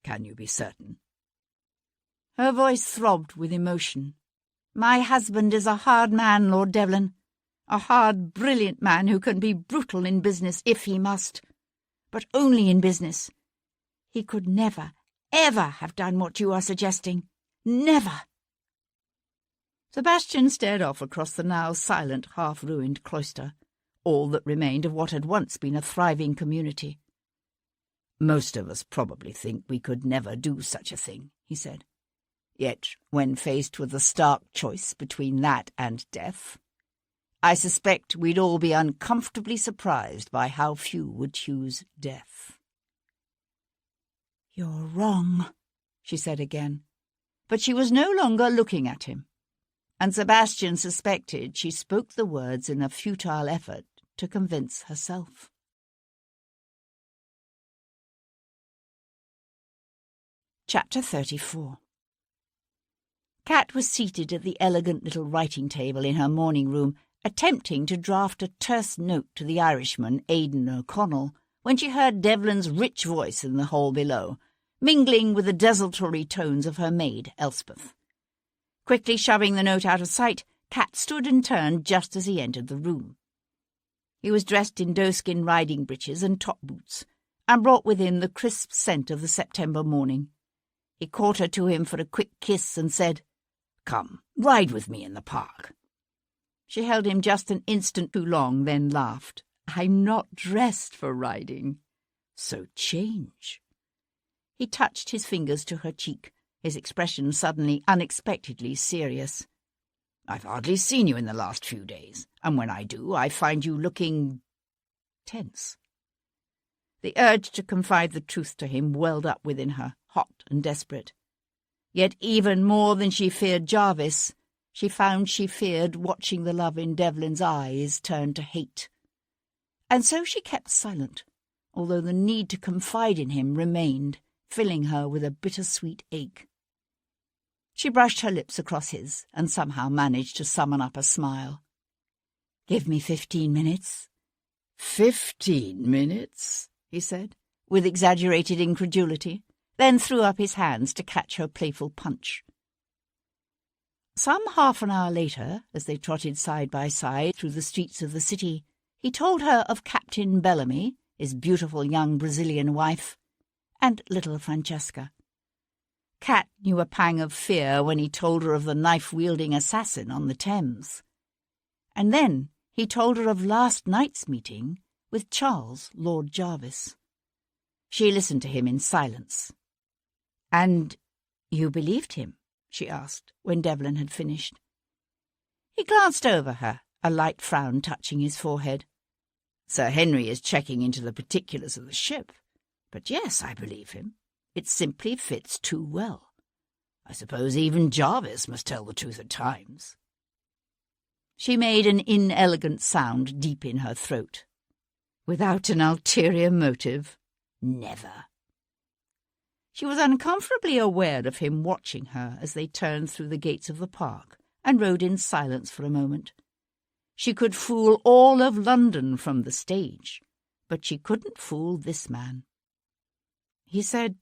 Can you be certain? Her voice throbbed with emotion. My husband is a hard man, Lord Devlin. A hard, brilliant man who can be brutal in business if he must, but only in business. He could never, ever have done what you are suggesting. Never. Sebastian stared off across the now silent, half-ruined cloister, all that remained of what had once been a thriving community. Most of us probably think we could never do such a thing, he said. Yet, when faced with the stark choice between that and death, I suspect we'd all be uncomfortably surprised by how few would choose death. You're wrong, she said again, but she was no longer looking at him, and Sebastian suspected she spoke the words in a futile effort to convince herself. Chapter 34. Kat was seated at the elegant little writing table in her morning room, attempting to draft a terse note to the Irishman, Aidan O'Connell, when she heard Devlin's rich voice in the hall below, mingling with the desultory tones of her maid, Elspeth. Quickly shoving the note out of sight, Kat stood and turned just as he entered the room. He was dressed in doeskin riding breeches and top boots, and brought with him the crisp scent of the September morning. He caught her to him for a quick kiss and said, "Come, ride with me in the park." She held him just an instant too long, then laughed. "I'm not dressed for riding." "So change." He touched his fingers to her cheek, his expression suddenly unexpectedly serious. "I've hardly seen you in the last few days, and when I do, I find you looking tense." The urge to confide the truth to him welled up within her, hot and desperate. Yet even more than she feared Jarvis, she found she feared watching the love in Devlin's eyes turn to hate. And so she kept silent, although the need to confide in him remained, filling her with a bittersweet ache. She brushed her lips across his and somehow managed to summon up a smile. "Give me 15 minutes. 15 minutes? He said, with exaggerated incredulity, then threw up his hands to catch her playful punch. Some half an hour later, as they trotted side by side through the streets of the city, he told her of Captain Bellamy, his beautiful young Brazilian wife, and little Francesca. Kat knew a pang of fear when he told her of the knife-wielding assassin on the Thames. And then he told her of last night's meeting with Charles, Lord Jarvis. She listened to him in silence. "And you believed him?" she asked, when Devlin had finished. He glanced over her, a light frown touching his forehead. "Sir Henry is checking into the particulars of the ship. But yes, I believe him. It simply fits too well. I suppose even Jarvis must tell the truth at times." She made an inelegant sound deep in her throat. "Without an ulterior motive? Never." She was uncomfortably aware of him watching her as they turned through the gates of the park and rode in silence for a moment. She could fool all of London from the stage, but she couldn't fool this man. He said,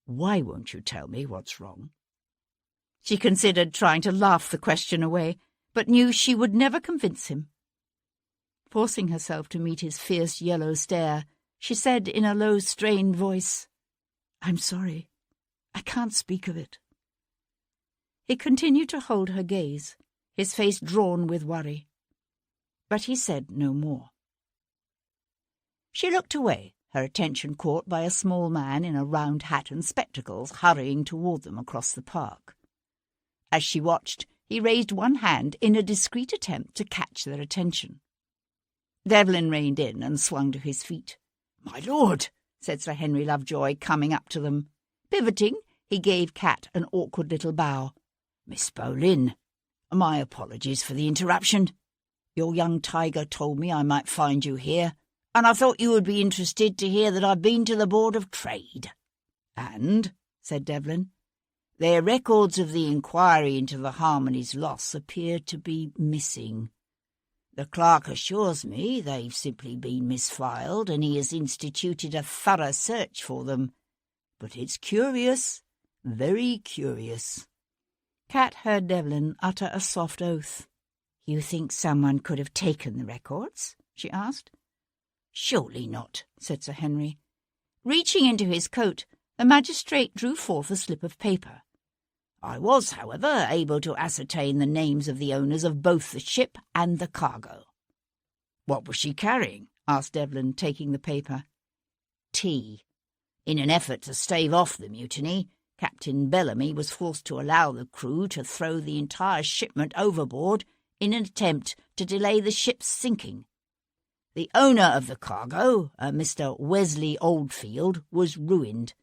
"Why won't you tell me what's wrong?" She considered trying to laugh the question away, but knew she would never convince him. Forcing herself to meet his fierce yellow stare, she said in a low, strained voice, "I'm sorry. I can't speak of it." He continued to hold her gaze, his face drawn with worry. But he said no more. She looked away, her attention caught by a small man in a round hat and spectacles hurrying toward them across the park. As she watched, he raised one hand in a discreet attempt to catch their attention. Devlin reined in and swung to his feet. "My lord," said Sir Henry Lovejoy, coming up to them. Pivoting, he gave Kat an awkward little bow. "Miss Boleyn, my apologies for the interruption. Your young tiger told me I might find you here, and I thought you would be interested to hear that I've been to the Board of Trade." "And," said Devlin, "their records of the inquiry into the Harmony's loss appear to be missing. The clerk assures me they've simply been misfiled and he has instituted a thorough search for them. But it's curious, very curious." Kat heard Devlin utter a soft oath. "You think someone could have taken the records?" she asked. "Surely not," said Sir Henry. Reaching into his coat, the magistrate drew forth a slip of paper. "I was, however, able to ascertain the names of the owners of both the ship and the cargo." "What was she carrying?" asked Devlin, taking the paper. "Tea. In an effort to stave off the mutiny, Captain Bellamy was forced to allow the crew to throw the entire shipment overboard in an attempt to delay the ship's sinking. The owner of the cargo, a Mr. Wesley Oldfield, was ruined.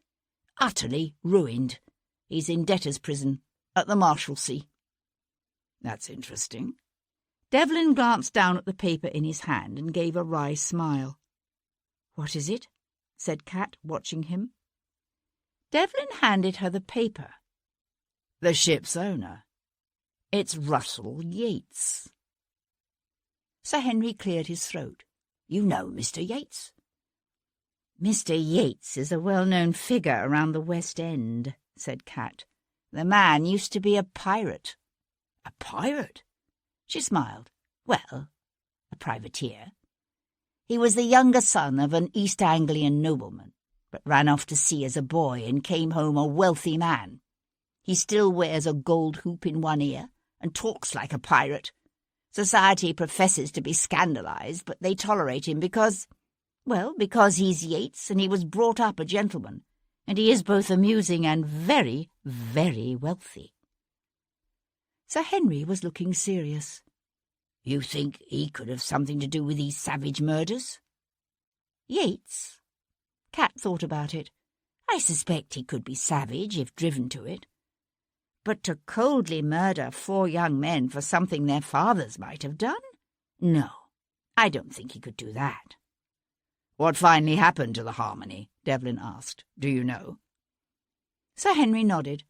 Utterly ruined. He's in debtor's prison at the Marshalsea." "That's interesting." Devlin glanced down at the paper in his hand and gave a wry smile. "What is it?" said Kat, watching him. Devlin handed her the paper. The ship's owner. It's Russell Yates. Sir Henry cleared his throat. You know Mr. Yates? Mr. Yates is a well-known figure around the West End, said Kat. The man used to be a pirate. A pirate? She smiled. Well, a privateer. He was the younger son of an East Anglian nobleman, but ran off to sea as a boy and came home a wealthy man. He still wears a gold hoop in one ear and talks like a pirate. Society professes to be scandalized, but they tolerate him because he's Yates and he was brought up a gentleman, and he is both amusing and very, very wealthy. Sir Henry was looking serious. You think he could have something to do with these savage murders? Yates? Kat thought about it. I suspect he could be savage if driven to it. But to coldly murder 4 young men for something their fathers might have done? No, I don't think he could do that. What finally happened to the Harmony? Devlin asked. Do you know? Sir Henry nodded.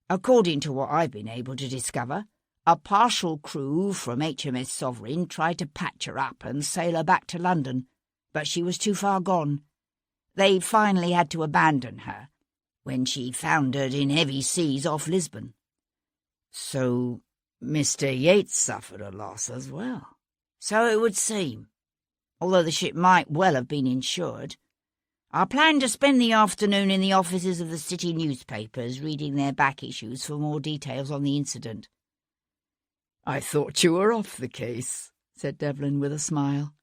According to what I've been able to discover, a partial crew from HMS Sovereign tried to patch her up and sail her back to London, but she was too far gone. They finally had to abandon her when she foundered in heavy seas off Lisbon. So Mr. Yates suffered a loss as well. So it would seem, although the ship might well have been insured. I plan to spend the afternoon in the offices of the city newspapers reading their back issues for more details on the incident. I thought you were off the case, said Devlin with a smile.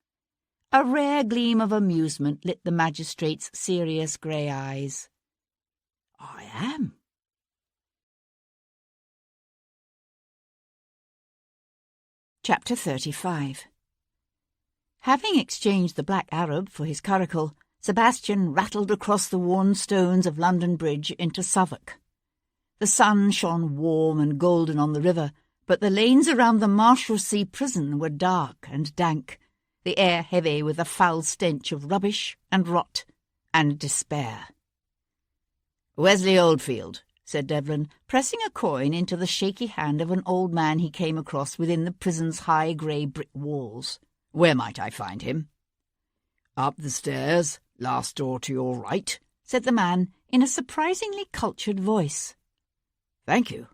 A rare gleam of amusement lit the magistrate's serious grey eyes. I am. Chapter 35. Having exchanged the Black Arab for his curricle, Sebastian rattled across the worn stones of London Bridge into Southwark. The sun shone warm and golden on the river, but the lanes around the Marshalsea prison were dark and dank, the air heavy with a foul stench of rubbish and rot and despair. "Wesley Oldfield," said Devlin, pressing a coin into the shaky hand of an old man he came across within the prison's high grey brick walls. "Where might I find him?" "Up the stairs, last door to your right," said the man in a surprisingly cultured voice. "Thank you."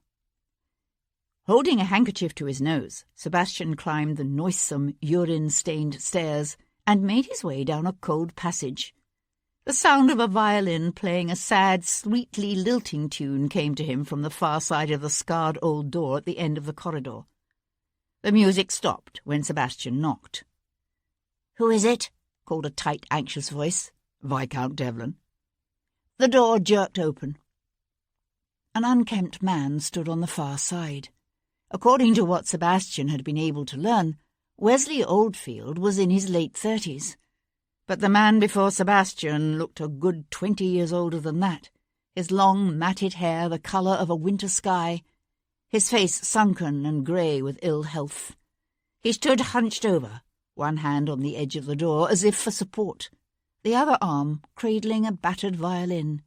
Holding a handkerchief to his nose, Sebastian climbed the noisome, urine-stained stairs and made his way down a cold passage. The sound of a violin playing a sad, sweetly lilting tune came to him from the far side of the scarred old door at the end of the corridor. The music stopped when Sebastian knocked. "Who is it?" called a tight, anxious voice. "Viscount Devlin." The door jerked open. An unkempt man stood on the far side. According to what Sebastian had been able to learn, Wesley Oldfield was in his late 30s. But the man before Sebastian looked a good 20 years older than that, his long, matted hair the colour of a winter sky, his face sunken and grey with ill health. He stood hunched over, one hand on the edge of the door as if for support, the other arm cradling a battered violin.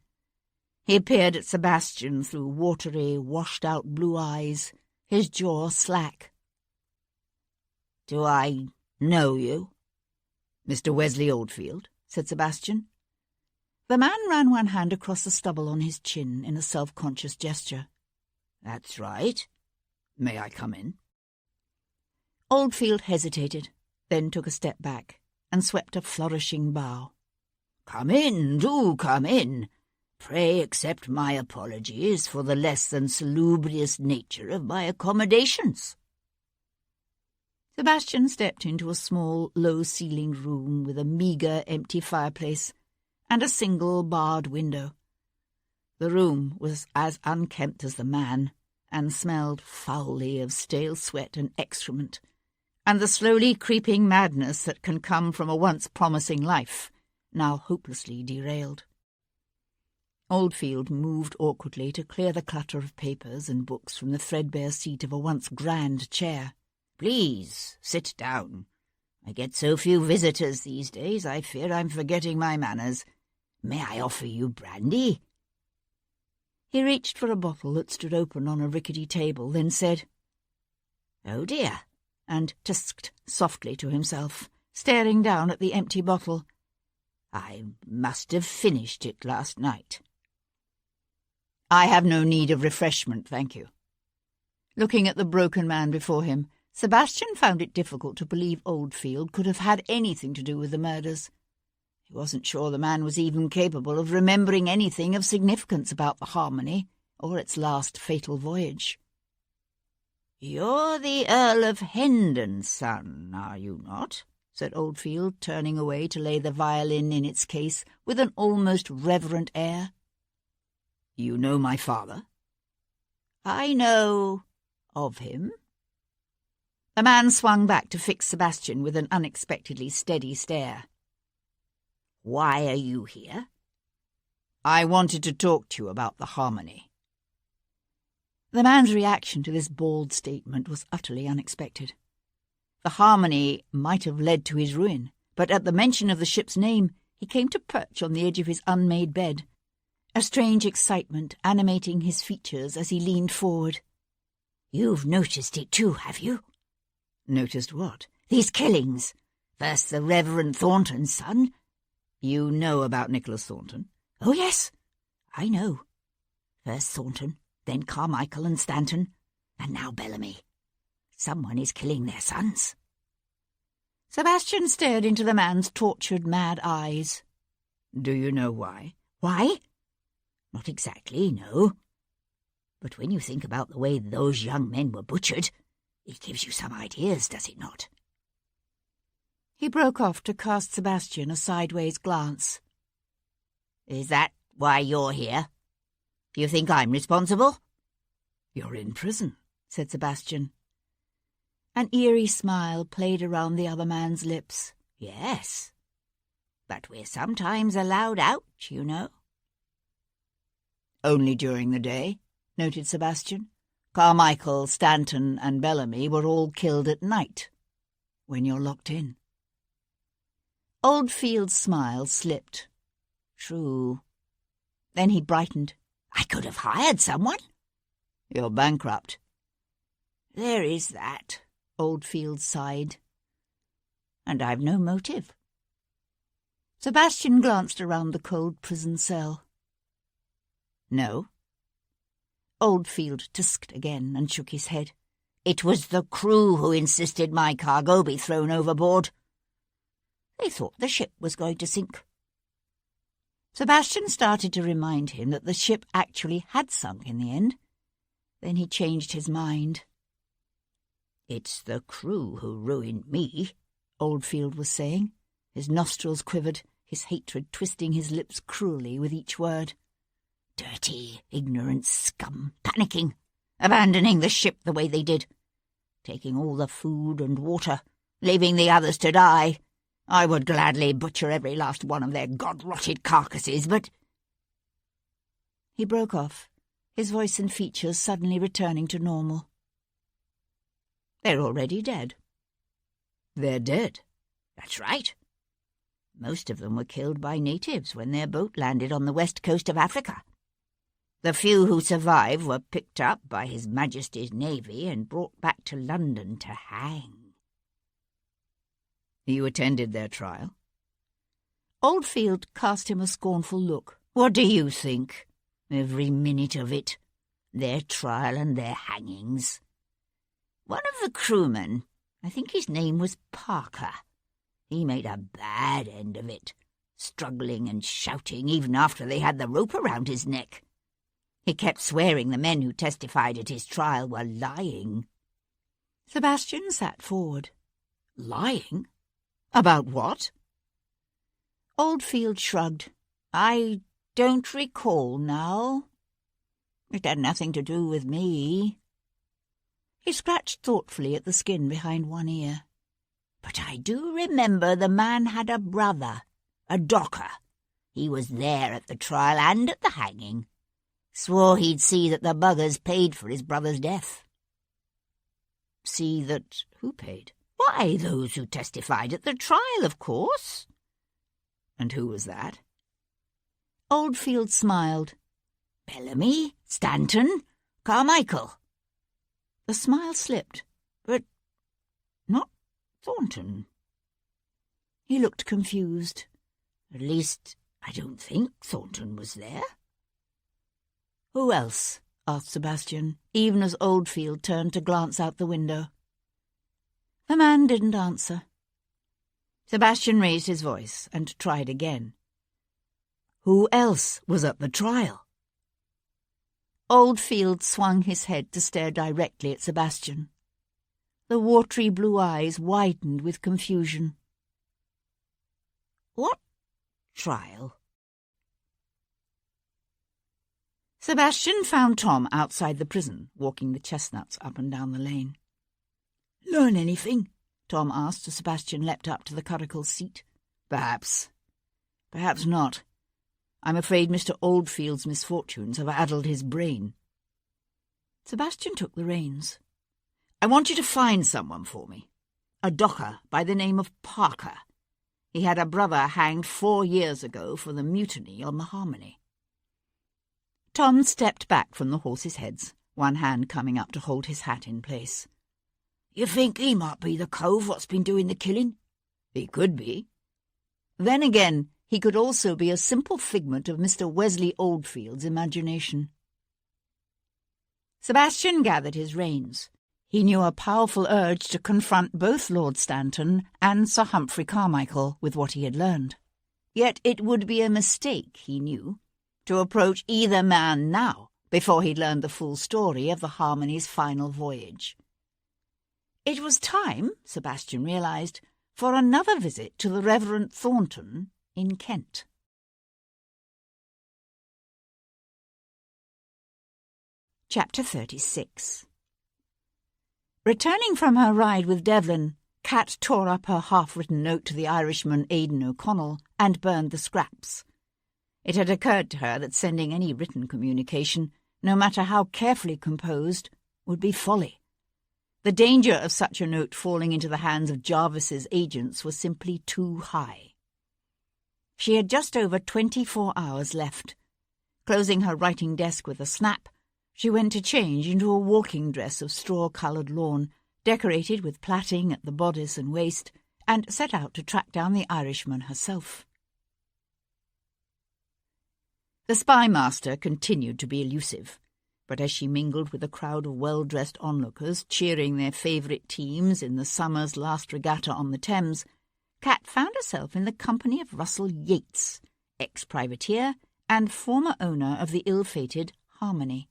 He peered at Sebastian through watery, washed-out blue eyes, his jaw slack. "Do I know you?" "Mr. Wesley Oldfield," said Sebastian. The man ran one hand across the stubble on his chin in a self-conscious gesture. "That's right. May I come in?" Oldfield hesitated, then took a step back and swept a flourishing bow. "Come in, do come in. Pray accept my apologies for the less than salubrious nature of my accommodations." Sebastian stepped into a small, low-ceilinged room with a meagre, empty fireplace and a single barred window. The room was as unkempt as the man, and smelled foully of stale sweat and excrement, and the slowly creeping madness that can come from a once promising life, now hopelessly derailed. Oldfield moved awkwardly to clear the clutter of papers and books from the threadbare seat of a once grand chair. "Please, sit down. I get so few visitors these days, I fear I'm forgetting my manners. May I offer you brandy?" He reached for a bottle that stood open on a rickety table, then said, "Oh dear," and tusked softly to himself, staring down at the empty bottle. "I must have finished it last night. I have no need of refreshment, thank you." Looking at the broken man before him, Sebastian found it difficult to believe Oldfield could have had anything to do with the murders. He wasn't sure the man was even capable of remembering anything of significance about the Harmony or its last fatal voyage. "You're the Earl of Hendon's son, are you not?" said Oldfield, turning away to lay the violin in its case with an almost reverent air. "You know my father?" "I know of him." The man swung back to fix Sebastian with an unexpectedly steady stare. "Why are you here?" "I wanted to talk to you about the Harmony." The man's reaction to this bald statement was utterly unexpected. The Harmony might have led to his ruin, but at the mention of the ship's name he came to perch on the edge of his unmade bed, a strange excitement animating his features as he leaned forward. "You've noticed it too, have you?" "Noticed what?" "These killings. First the Reverend Thornton's son." "You know about Nicholas Thornton?" "Oh, yes, I know. First Thornton, then Carmichael and Stanton, and now Bellamy. Someone is killing their sons." Sebastian stared into the man's tortured, mad eyes. "Do you know why?" "Why? Not exactly, no. But when you think about the way those young men were butchered, it gives you some ideas, does it not?" He broke off to cast Sebastian a sideways glance. "Is that why you're here? Do you think I'm responsible?" "You're in prison," said Sebastian. An eerie smile played around the other man's lips. "Yes, but we're sometimes allowed out, you know." "Only during the day," noted Sebastian. "Carmichael, Stanton, and Bellamy were all killed at night, when you're locked in." Oldfield's smile slipped. "True." Then he brightened. "I could have hired someone." "You're bankrupt." "There is that," Oldfield sighed. "And I've no motive." Sebastian glanced around the cold prison cell. "No?" Oldfield tusked again and shook his head. "It was the crew who insisted my cargo be thrown overboard. They thought the ship was going to sink." Sebastian started to remind him that the ship actually had sunk in the end. Then he changed his mind. "It's the crew who ruined me," Oldfield was saying. His nostrils quivered, his hatred twisting his lips cruelly with each word. "Dirty, ignorant scum, panicking, abandoning the ship the way they did, taking all the food and water, leaving the others to die. I would gladly butcher every last one of their god-rotted carcasses, but—" He broke off, his voice and features suddenly returning to normal. "They're already dead." "They're dead?" "That's right. Most of them were killed by natives when their boat landed on the west coast of Africa. The few who survived were picked up by His Majesty's Navy and brought back to London to hang." "You attended their trial?" Oldfield cast him a scornful look. "What do you think? Every minute of it. Their trial and their hangings. One of the crewmen, I think his name was Parker, he made a bad end of it, struggling and shouting even after they had the rope around his neck. He kept swearing the men who testified at his trial were lying." Sebastian sat forward. "Lying? About what?" Oldfield shrugged. "I don't recall now. It had nothing to do with me." He scratched thoughtfully at the skin behind one ear. "But I do remember the man had a brother, a docker. He was there at the trial and at the hanging. Swore he'd see that the buggers paid for his brother's death." "See that who paid?" "Why, those who testified at the trial, of course." "And who was that?" Oldfield smiled. Bellamy, Stanton, Carmichael. The smile slipped, but not Thornton. He looked confused. At least, I don't think Thornton was there. Who else? Asked Sebastian, even as Oldfield turned to glance out the window. The man didn't answer. Sebastian raised his voice and tried again. Who else was at the trial? Oldfield swung his head to stare directly at Sebastian. The watery blue eyes widened with confusion. What trial? Sebastian found Tom outside the prison, walking the chestnuts up and down the lane. Learn anything? Tom asked as Sebastian leapt up to the curricle's seat. Perhaps. Perhaps not. I'm afraid Mr. Oldfield's misfortunes have addled his brain. Sebastian took the reins. I want you to find someone for me. A docker by the name of Parker. He had a brother hanged 4 years ago for the mutiny on the Harmony. Tom stepped back from the horses' heads, one hand coming up to hold his hat in place. You think he might be the cove what's been doing the killing? He could be. Then again, he could also be a simple figment of Mr. Wesley Oldfield's imagination. Sebastian gathered his reins. He knew a powerful urge to confront both Lord Stanton and Sir Humphrey Carmichael with what he had learned. Yet it would be a mistake, he knew, to approach either man now before he'd learned the full story of the Harmony's final voyage. It was time, Sebastian realised, for another visit to the Reverend Thornton in Kent. Chapter 36. Returning from her ride with Devlin, Kat tore up her half-written note to the Irishman Aidan O'Connell and burned the scraps. It had occurred to her that sending any written communication, no matter how carefully composed, would be folly. The danger of such a note falling into the hands of Jarvis's agents was simply too high. She had just over 24 hours left. Closing her writing desk with a snap, she went to change into a walking dress of straw-coloured lawn, decorated with plaiting at the bodice and waist, and set out to track down the Irishman herself. The spy-master continued to be elusive, but as she mingled with a crowd of well-dressed onlookers cheering their favourite teams in the summer's last regatta on the Thames, Kat found herself in the company of Russell Yates, ex-privateer and former owner of the ill-fated Harmony.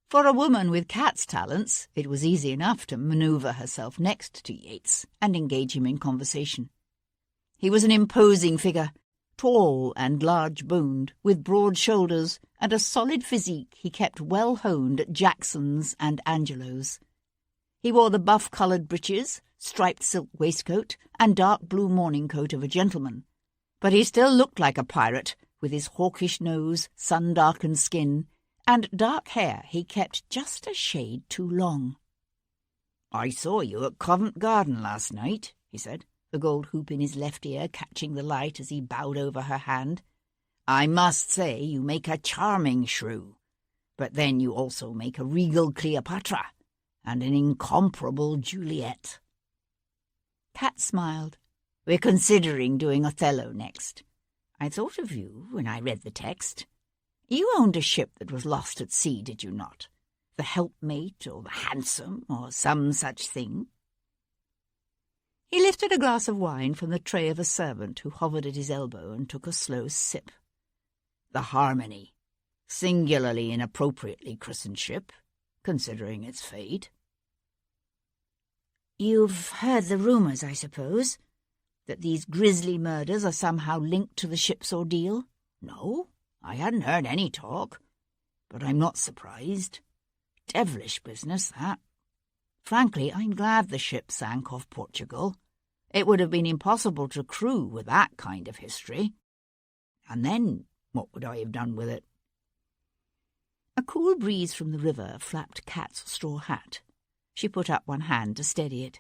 For a woman with Kat's talents, it was easy enough to manoeuvre herself next to Yates and engage him in conversation. He was an imposing figure, tall and large-boned, with broad shoulders and a solid physique he kept well honed at Jackson's and Angelo's. He wore the buff-coloured breeches, striped silk waistcoat, and dark blue morning coat of a gentleman, but he still looked like a pirate, with his hawkish nose, sun-darkened skin, and dark hair he kept just a shade too long. "I saw you at Covent Garden last night," he said, the gold hoop in his left ear catching the light as he bowed over her hand. "I must say you make a charming shrew, but then you also make a regal Cleopatra and an incomparable Juliet." Kat smiled. "We're considering doing Othello next. I thought of you when I read the text. You owned a ship that was lost at sea, did you not? The Helpmate or the Handsome or some such thing?" He lifted a glass of wine from the tray of a servant who hovered at his elbow and took a slow sip. "The Harmony. Singularly inappropriately christened ship, considering its fate." "You've heard the rumours, I suppose, that these grisly murders are somehow linked to the ship's ordeal?" "No, I hadn't heard any talk, but I'm not surprised. Devilish business, that. Frankly, I'm glad the ship sank off Portugal. It would have been impossible to crew with that kind of history. And then, what would I have done with it?" A cool breeze from the river flapped Kat's straw hat. She put up one hand to steady it.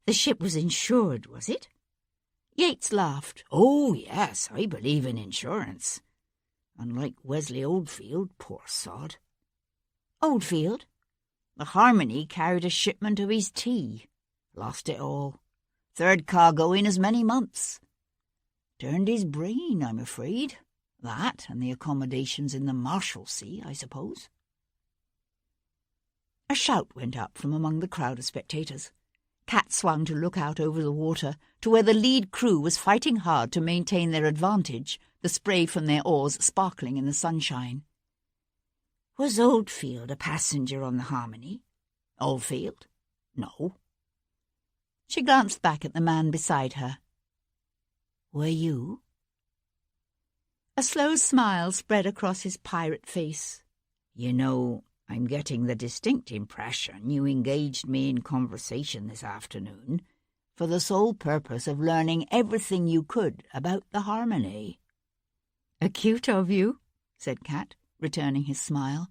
"The ship was insured, was it?" Yates laughed. "Oh, yes, I believe in insurance. Unlike Wesley Oldfield, poor sod. Oldfield? The Harmony carried a shipment of his tea. Lost it all. Third cargo in as many months. Turned his brain, I'm afraid. That and the accommodations in the Marshalsea, I suppose. A shout went up from among the crowd of spectators. Cat swung to look out over the water to where the lead crew was fighting hard to maintain their advantage, the spray from their oars sparkling in the sunshine. Was Oldfield a passenger on the Harmony? Oldfield? No. She glanced back at the man beside her. Were you? A slow smile spread across his pirate face. You know, I'm getting the distinct impression you engaged me in conversation this afternoon for the sole purpose of learning everything you could about the Harmony. Acute of you, said Cat, returning his smile.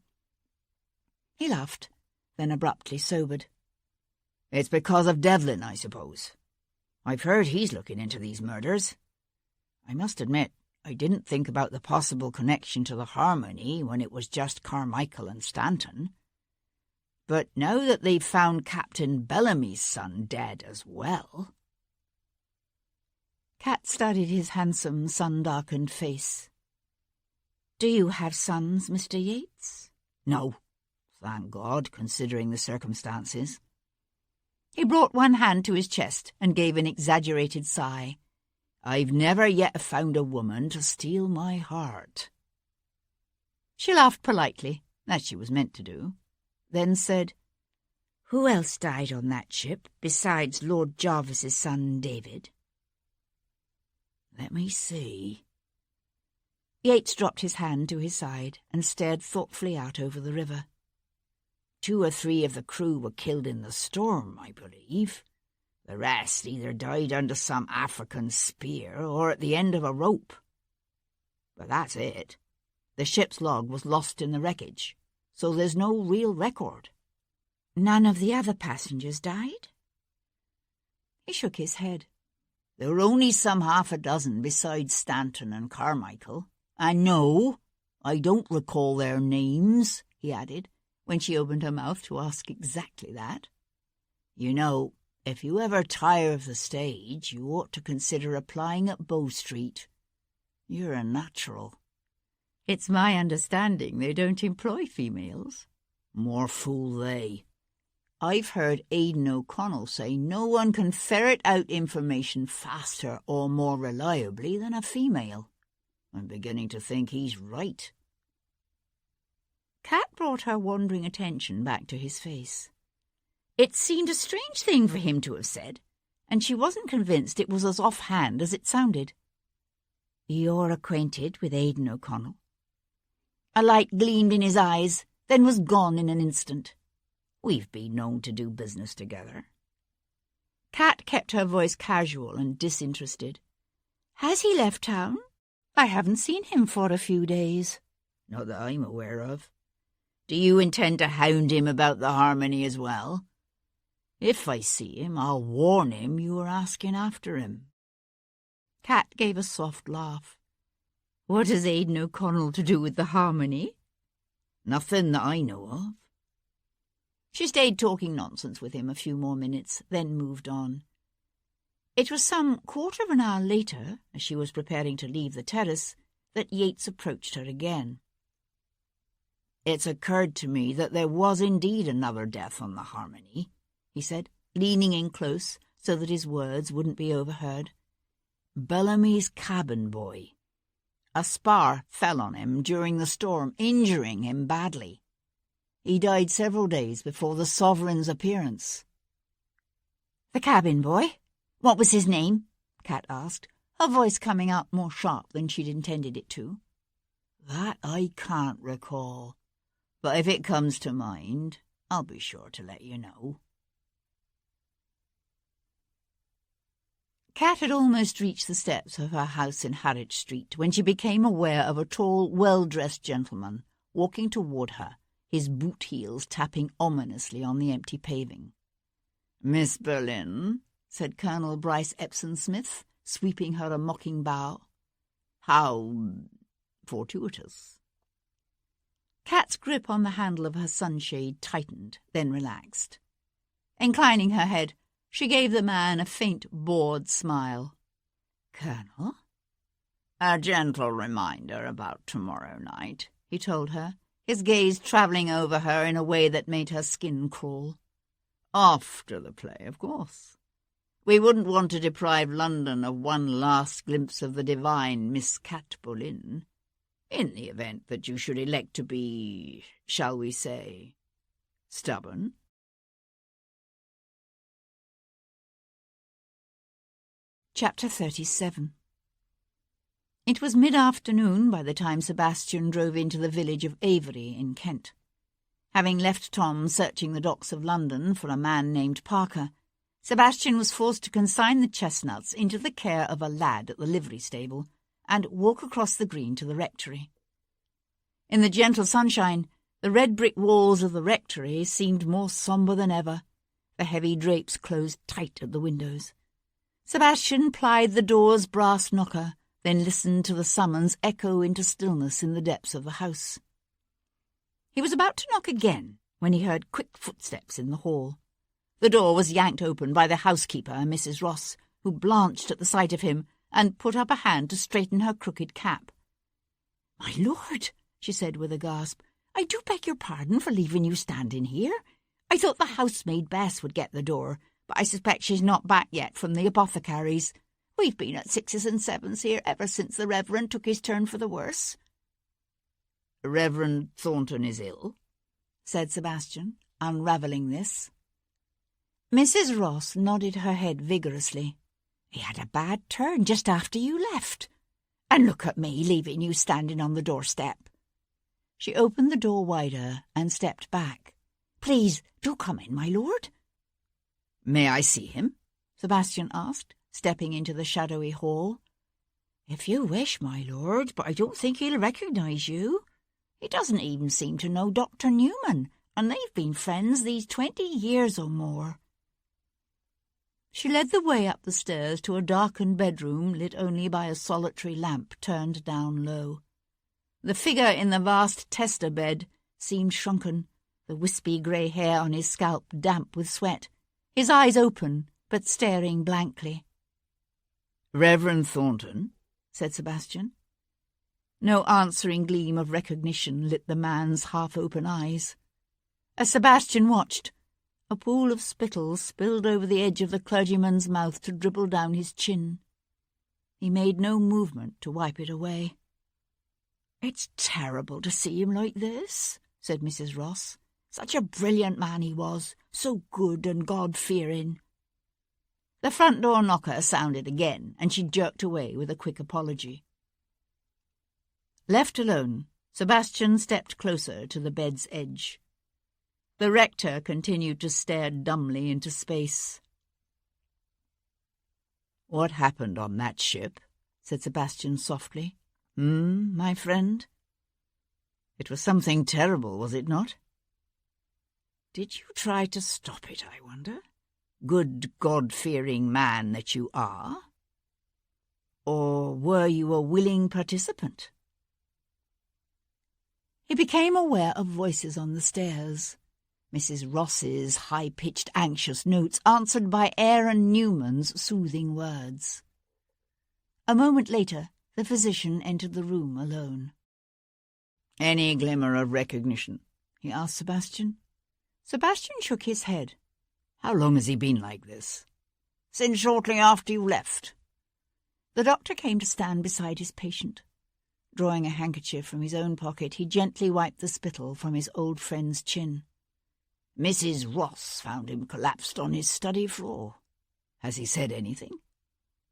He laughed, then abruptly sobered. It's because of Devlin, I suppose. I've heard he's looking into these murders. I must admit, I didn't think about the possible connection to the Harmony when it was just Carmichael and Stanton. But now that they've found Captain Bellamy's son dead as well... Cat studied his handsome, sun-darkened face. Do you have sons, Mr. Yates? No, thank God, considering the circumstances. He brought one hand to his chest and gave an exaggerated sigh. I've never yet found a woman to steal my heart. She laughed politely, as she was meant to do, then said, Who else died on that ship besides Lord Jarvis's son David? Let me see. Yates dropped his hand to his side and stared thoughtfully out over the river. 2 or 3 of the crew were killed in the storm, I believe. The rest either died under some African spear or at the end of a rope. But that's it. The ship's log was lost in the wreckage, so there's no real record. None of the other passengers died? He shook his head. There were only some 6 besides Stanton and Carmichael. And no, I don't recall their names, he added, when she opened her mouth to ask exactly that. You know, if you ever tire of the stage, you ought to consider applying at Bow Street. You're a natural. It's my understanding they don't employ females. More fool they. I've heard Aidan O'Connell say no one can ferret out information faster or more reliably than a female. I'm beginning to think he's right. Cat brought her wandering attention back to his face. It seemed a strange thing for him to have said, and she wasn't convinced it was as offhand as it sounded. You're acquainted with Aidan O'Connell? A light gleamed in his eyes, then was gone in an instant. We've been known to do business together. Cat kept her voice casual and disinterested. Has he left town? I haven't seen him for a few days. Not that I'm aware of. Do you intend to hound him about the Harmony as well? If I see him, I'll warn him you were asking after him. Cat gave a soft laugh. What has Aidan O'Connell to do with the Harmony? Nothing that I know of. She stayed talking nonsense with him a few more minutes, then moved on. It was some 1/4 of an hour later, as she was preparing to leave the terrace, that Yates approached her again. It's occurred to me that there was indeed another death on the Harmony, he said, leaning in close so that his words wouldn't be overheard. Bellamy's cabin boy. A spar fell on him during the storm, injuring him badly. He died several days before the Sovereign's appearance. The cabin boy? What was his name? Cat asked, her voice coming out more sharp than she'd intended it to. That I can't recall, but if it comes to mind, I'll be sure to let you know. Cat had almost reached the steps of her house in Harwich Street when she became aware of a tall, well-dressed gentleman walking toward her, his boot heels tapping ominously on the empty paving. "Miss Berlin," said Colonel Bryce Epsom Smith, sweeping her a mocking bow. "How fortuitous. Kat's grip on the handle of her sunshade tightened, then relaxed. Inclining her head, she gave the man a faint, bored smile. "Colonel?" "A gentle reminder about tomorrow night," he told her, his gaze travelling over her in a way that made her skin crawl. "After the play, of course. We wouldn't want to deprive London of one last glimpse of the divine Miss Cat Boleyn, in the event that you should elect to be, shall we say, stubborn." Chapter 37. It was mid-afternoon by the time Sebastian drove into the village of Avery in Kent. Having left Tom searching the docks of London for a man named Parker, Sebastian was forced to consign the chestnuts into the care of a lad at the livery stable and walk across the green to the rectory. In the gentle sunshine, the red brick walls of the rectory seemed more sombre than ever, the heavy drapes closed tight at the windows. Sebastian plied the door's brass knocker, then listened to the summons echo into stillness in the depths of the house. He was about to knock again when he heard quick footsteps in the hall. The door was yanked open by the housekeeper, Mrs. Ross, who blanched at the sight of him and put up a hand to straighten her crooked cap. "My lord," she said with a gasp, "I do beg your pardon for leaving you standing here. I thought the housemaid Bess would get the door, but I suspect she's not back yet from the apothecary's. We've been at 6s and 7s here ever since the Reverend took his turn for the worse." "Reverend Thornton is ill?" said Sebastian, unravelling this. Mrs. Ross nodded her head vigorously. "He had a bad turn just after you left. And look at me leaving you standing on the doorstep." She opened the door wider and stepped back. "Please, do come in, my lord." "May I see him?" Sebastian asked, stepping into the shadowy hall. "If you wish, my lord, but I don't think he'll recognise you. He doesn't even seem to know Dr. Newman, and they've been friends these 20 years or more." She led the way up the stairs to a darkened bedroom lit only by a solitary lamp turned down low. The figure in the vast tester bed seemed shrunken, the wispy grey hair on his scalp damp with sweat, his eyes open but staring blankly. "Reverend Thornton?" said Sebastian. No answering gleam of recognition lit the man's half-open eyes. As Sebastian watched, a pool of spittle spilled over the edge of the clergyman's mouth to dribble down his chin. He made no movement to wipe it away. "It's terrible to see him like this," said Mrs. Ross. "Such a brilliant man he was, so good and God-fearing." The front door knocker sounded again, and she jerked away with a quick apology. Left alone, Sebastian stepped closer to the bed's edge. The rector continued to stare dumbly into space. "What happened on that ship?" said Sebastian softly. My friend?" "It was something terrible, was it not?" "Did you try to stop it, I wonder? Good, God-fearing man that you are? Or were you a willing participant?" He became aware of voices on the stairs. Mrs. Ross's high-pitched, anxious notes answered by Aaron Newman's soothing words. A moment later, the physician entered the room alone. "Any glimmer of recognition?" he asked Sebastian. Sebastian shook his head. "How long has he been like this?" "Since shortly after you left." The doctor came to stand beside his patient. Drawing a handkerchief from his own pocket, he gently wiped the spittle from his old friend's chin. "Mrs. Ross found him collapsed on his study floor." "Has he said anything?"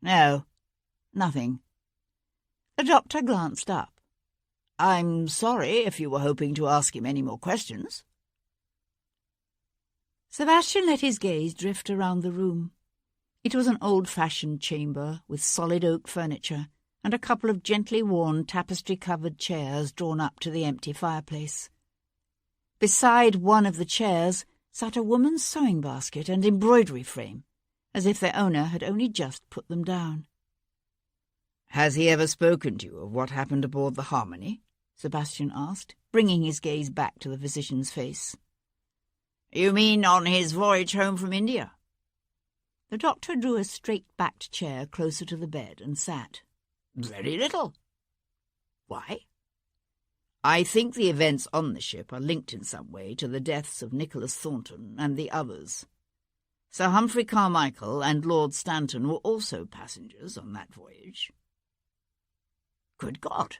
"No, nothing." The doctor glanced up. "I'm sorry if you were hoping to ask him any more questions." Sebastian let his gaze drift around the room. It was an old-fashioned chamber with solid oak furniture and a couple of gently worn tapestry-covered chairs drawn up to the empty fireplace. Beside one of the chairs sat a woman's sewing basket and embroidery frame, as if their owner had only just put them down. "Has he ever spoken to you of what happened aboard the Harmony?" Sebastian asked, bringing his gaze back to the physician's face. "You mean on his voyage home from India?" The doctor drew a straight-backed chair closer to the bed and sat. "Very little." "Why?" "I think the events on the ship are linked in some way to the deaths of Nicholas Thornton and the others. Sir Humphrey Carmichael and Lord Stanton were also passengers on that voyage." "Good God!"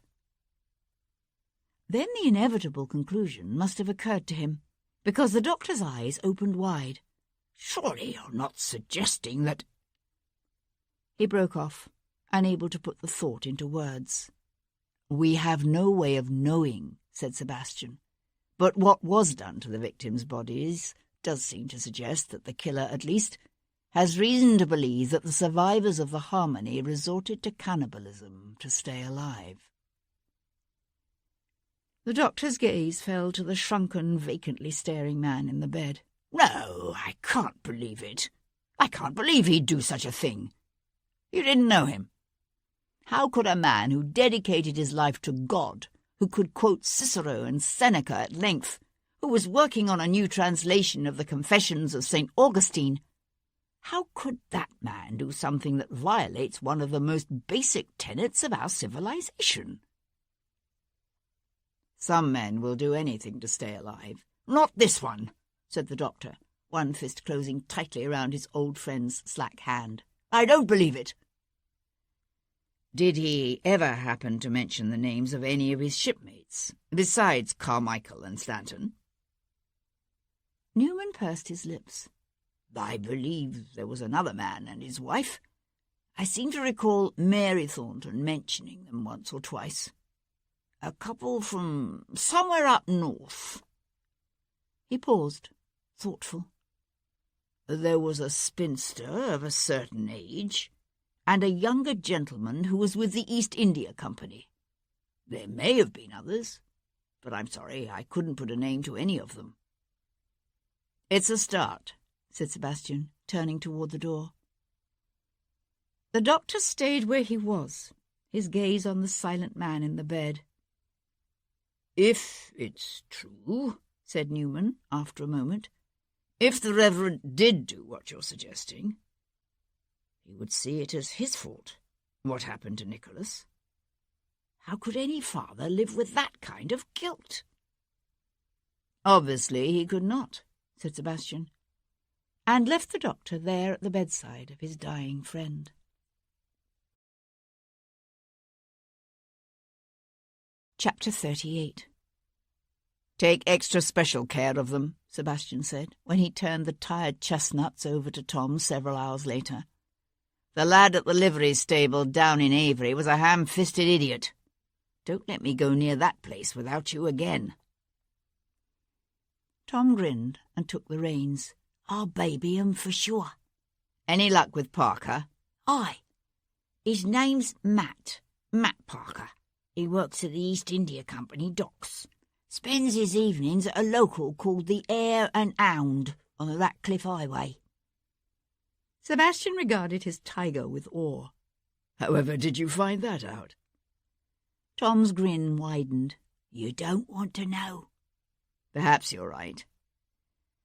Then the inevitable conclusion must have occurred to him, because the doctor's eyes opened wide. "Surely you're not suggesting that—" He broke off, unable to put the thought into words. "We have no way of knowing," said Sebastian, "but what was done to the victims' bodies does seem to suggest that the killer, at least, has reason to believe that the survivors of the Harmony resorted to cannibalism to stay alive." The doctor's gaze fell to the shrunken, vacantly staring man in the bed. "No, I can't believe it. I can't believe he'd do such a thing. You didn't know him?" How could a man who dedicated his life to God, who could quote Cicero and Seneca at length, who was working on a new translation of the Confessions of St. Augustine, how could that man do something that violates one of the most basic tenets of our civilization? "Some men will do anything to stay alive." "Not this one," said the doctor, one fist closing tightly around his old friend's slack hand. "I don't believe it." "Did he ever happen to mention the names of any of his shipmates, besides Carmichael and Stanton?" Newman pursed his lips. "I believe there was another man and his wife. I seem to recall Mary Thornton mentioning them once or twice. A couple from somewhere up north." He paused, thoughtful. "There was a spinster of a certain age, and a younger gentleman who was with the East India Company. There may have been others, but I'm sorry I couldn't put a name to any of them." "It's a start," said Sebastian, turning toward the door. The doctor stayed where he was, his gaze on the silent man in the bed. "If it's true," said Newman, after a moment, "if the Reverend did do what you're suggesting, he would see it as his fault, what happened to Nicholas. How could any father live with that kind of guilt?" "Obviously he could not," said Sebastian, and left the doctor there at the bedside of his dying friend. Chapter 38. "Take extra special care of them," Sebastian said, when he turned the tired chestnuts over to Tom several hours later. "The lad at the livery stable down in Avery was a ham-fisted idiot. Don't let me go near that place without you again." Tom grinned and took the reins. "I'll baby 'em for sure." "Any luck with Parker?" "Aye. His name's Matt Parker. He works at the East India Company docks. Spends his evenings at a local called the Hare and Hound on the Ratcliffe Highway." Sebastian regarded his tiger with awe. "However did you find that out?" Tom's grin widened. "You don't want to know." "Perhaps you're right."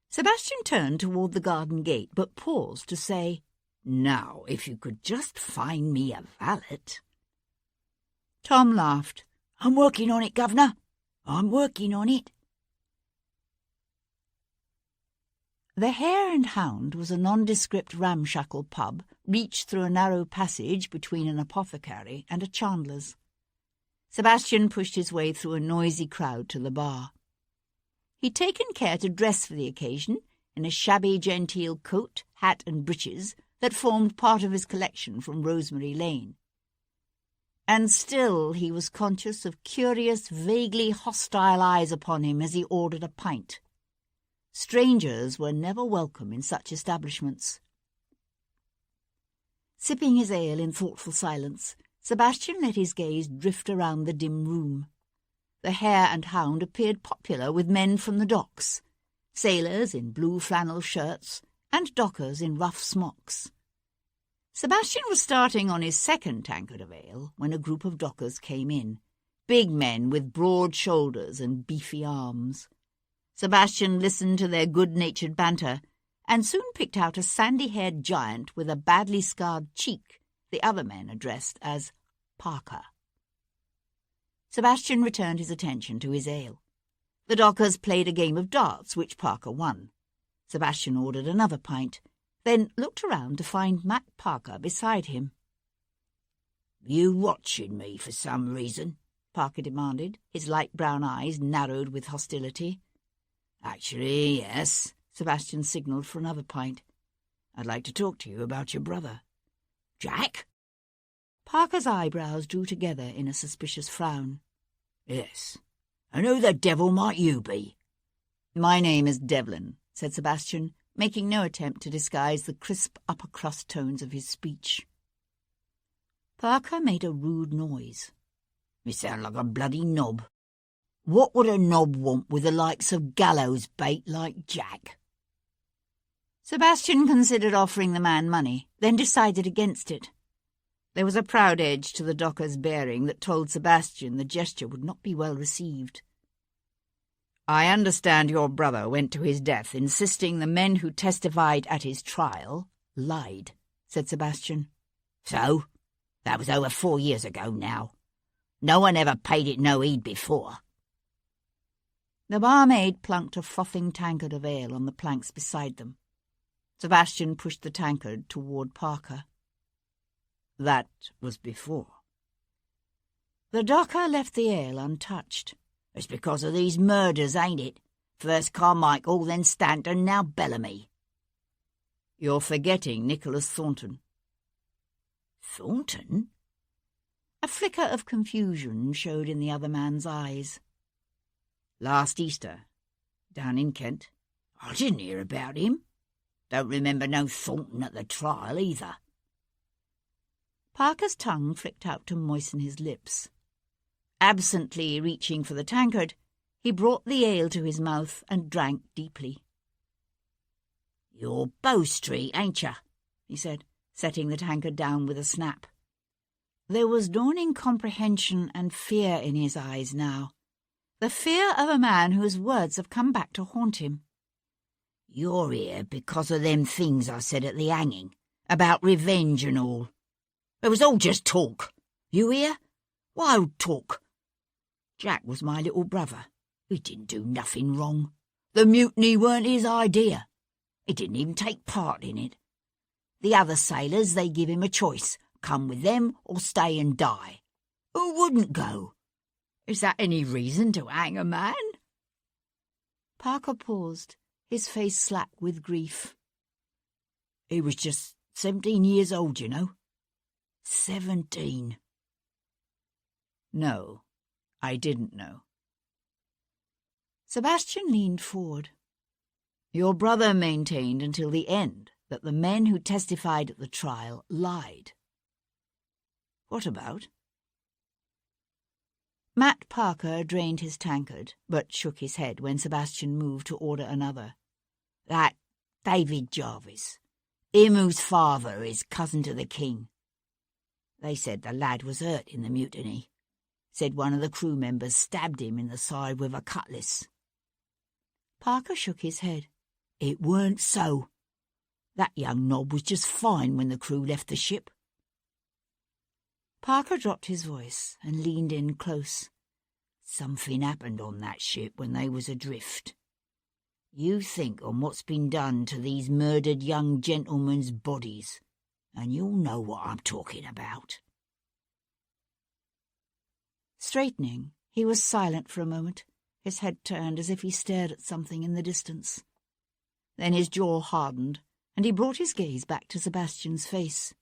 Sebastian turned toward the garden gate, but paused to say, "Now, if you could just find me a valet." Tom laughed. "I'm working on it, Governor. I'm working on it." The Hare and Hound was a nondescript ramshackle pub reached through a narrow passage between an apothecary and a chandler's. Sebastian pushed his way through a noisy crowd to the bar. He'd taken care to dress for the occasion in a shabby genteel coat, hat and breeches that formed part of his collection from Rosemary Lane. And still he was conscious of curious, vaguely hostile eyes upon him as he ordered a pint. Strangers were never welcome in such establishments. Sipping his ale in thoughtful silence, Sebastian let his gaze drift around the dim room. The Hare and Hound appeared popular with men from the docks, sailors in blue flannel shirts and dockers in rough smocks. Sebastian was starting on his second tankard of ale when a group of dockers came in, big men with broad shoulders and beefy arms. Sebastian listened to their good-natured banter and soon picked out a sandy-haired giant with a badly scarred cheek the other men addressed as Parker. Sebastian returned his attention to his ale. The dockers played a game of darts, which Parker won. Sebastian ordered another pint, then looked around to find Matt Parker beside him. "You watching me for some reason?" Parker demanded, his light brown eyes narrowed with hostility. "Actually, yes." Sebastian signalled for another pint. "I'd like to talk to you about your brother." "Jack?" Parker's eyebrows drew together in a suspicious frown. "Yes. And who the devil might you be?" "My name is Devlin," said Sebastian, making no attempt to disguise the crisp upper-crust tones of his speech. Parker made a rude noise. "You sound like a bloody knob. What would a knob want with the likes of gallows bait like Jack?" Sebastian considered offering the man money, then decided against it. There was a proud edge to the docker's bearing that told Sebastian the gesture would not be well received. "I understand your brother went to his death insisting the men who testified at his trial lied," said Sebastian. "So? That was over 4 years ago now. No one ever paid it no heed before." The barmaid plunked a frothing tankard of ale on the planks beside them. Sebastian pushed the tankard toward Parker. "That was before." The docker left the ale untouched. "It's because of these murders, ain't it? First Carmichael, then Stanton, now Bellamy." "You're forgetting Nicholas Thornton." "Thornton?" A flicker of confusion showed in the other man's eyes. "Last Easter, down in Kent." "I didn't hear about him. Don't remember no Thornton at the trial either." Parker's tongue flicked out to moisten his lips. Absently reaching for the tankard, he brought the ale to his mouth and drank deeply. "You're Bow Street, ain't you?" he said, setting the tankard down with a snap. There was dawning comprehension and fear in his eyes now, the fear of a man whose words have come back to haunt him. "You're here because of them things I said at the hanging, about revenge and all. It was all just talk. You hear? Wild talk. Jack was my little brother. He didn't do nothing wrong. The mutiny weren't his idea. He didn't even take part in it. The other sailors, they give him a choice, come with them or stay and die. Who wouldn't go? Is that any reason to hang a man?" Parker paused, his face slack with grief. "He was just 17 years old, you know. 17. "No, I didn't know." Sebastian leaned forward. "Your brother maintained until the end that the men who testified at the trial lied." "What about?" Matt Parker drained his tankard, but shook his head when Sebastian moved to order another. "That David Jarvis, him whose father is cousin to the king. They said the lad was hurt in the mutiny. Said one of the crew members stabbed him in the side with a cutlass." Parker shook his head. "It weren't so. That young knob was just fine when the crew left the ship." Parker dropped his voice and leaned in close. "Something happened on that ship when they was adrift. You think on what's been done to these murdered young gentlemen's bodies, and you'll know what I'm talking about." Straightening, he was silent for a moment, his head turned as if he stared at something in the distance. Then his jaw hardened, and he brought his gaze back to Sebastian's face.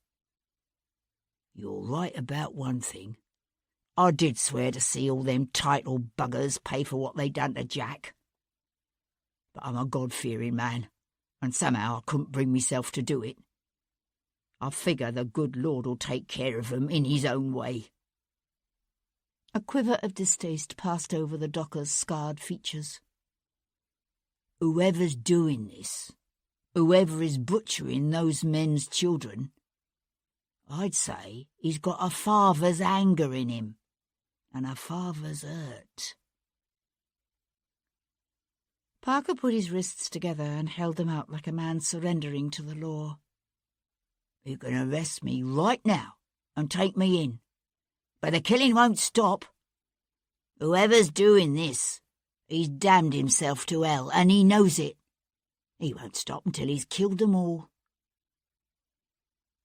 "You're right about one thing. I did swear to see all them title buggers pay for what they done to Jack. But I'm a God-fearing man, and somehow I couldn't bring myself to do it. I figure the good Lord'll take care of 'em in his own way." A quiver of distaste passed over the docker's scarred features. "Whoever's doing this, whoever is butchering those men's children, I'd say he's got a father's anger in him, and a father's hurt. Parker put his wrists together and held them out like a man surrendering to the law. You can arrest me right now and take me in, but the killing won't stop. Whoever's doing this, he's damned himself to hell, and he knows it. He won't stop until he's killed them all.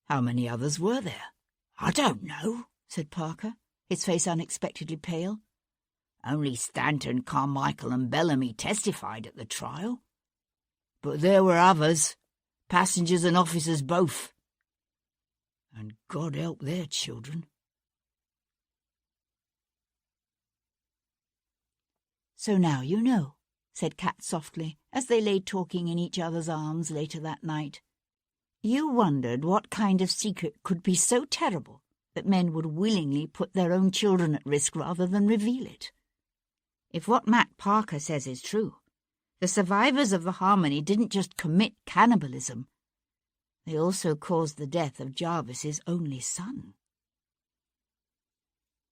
How many others were there? I don't know, said Parker, his face unexpectedly pale. Only Stanton, Carmichael and Bellamy testified at the trial. But there were others, passengers and officers both. And God help their children. So now you know, said Kat softly, as they lay talking in each other's arms later that night. You wondered what kind of secret could be so terrible that men would willingly put their own children at risk rather than reveal it. If what Matt Parker says is true, the survivors of the Harmony didn't just commit cannibalism. They also caused the death of Jarvis's only son.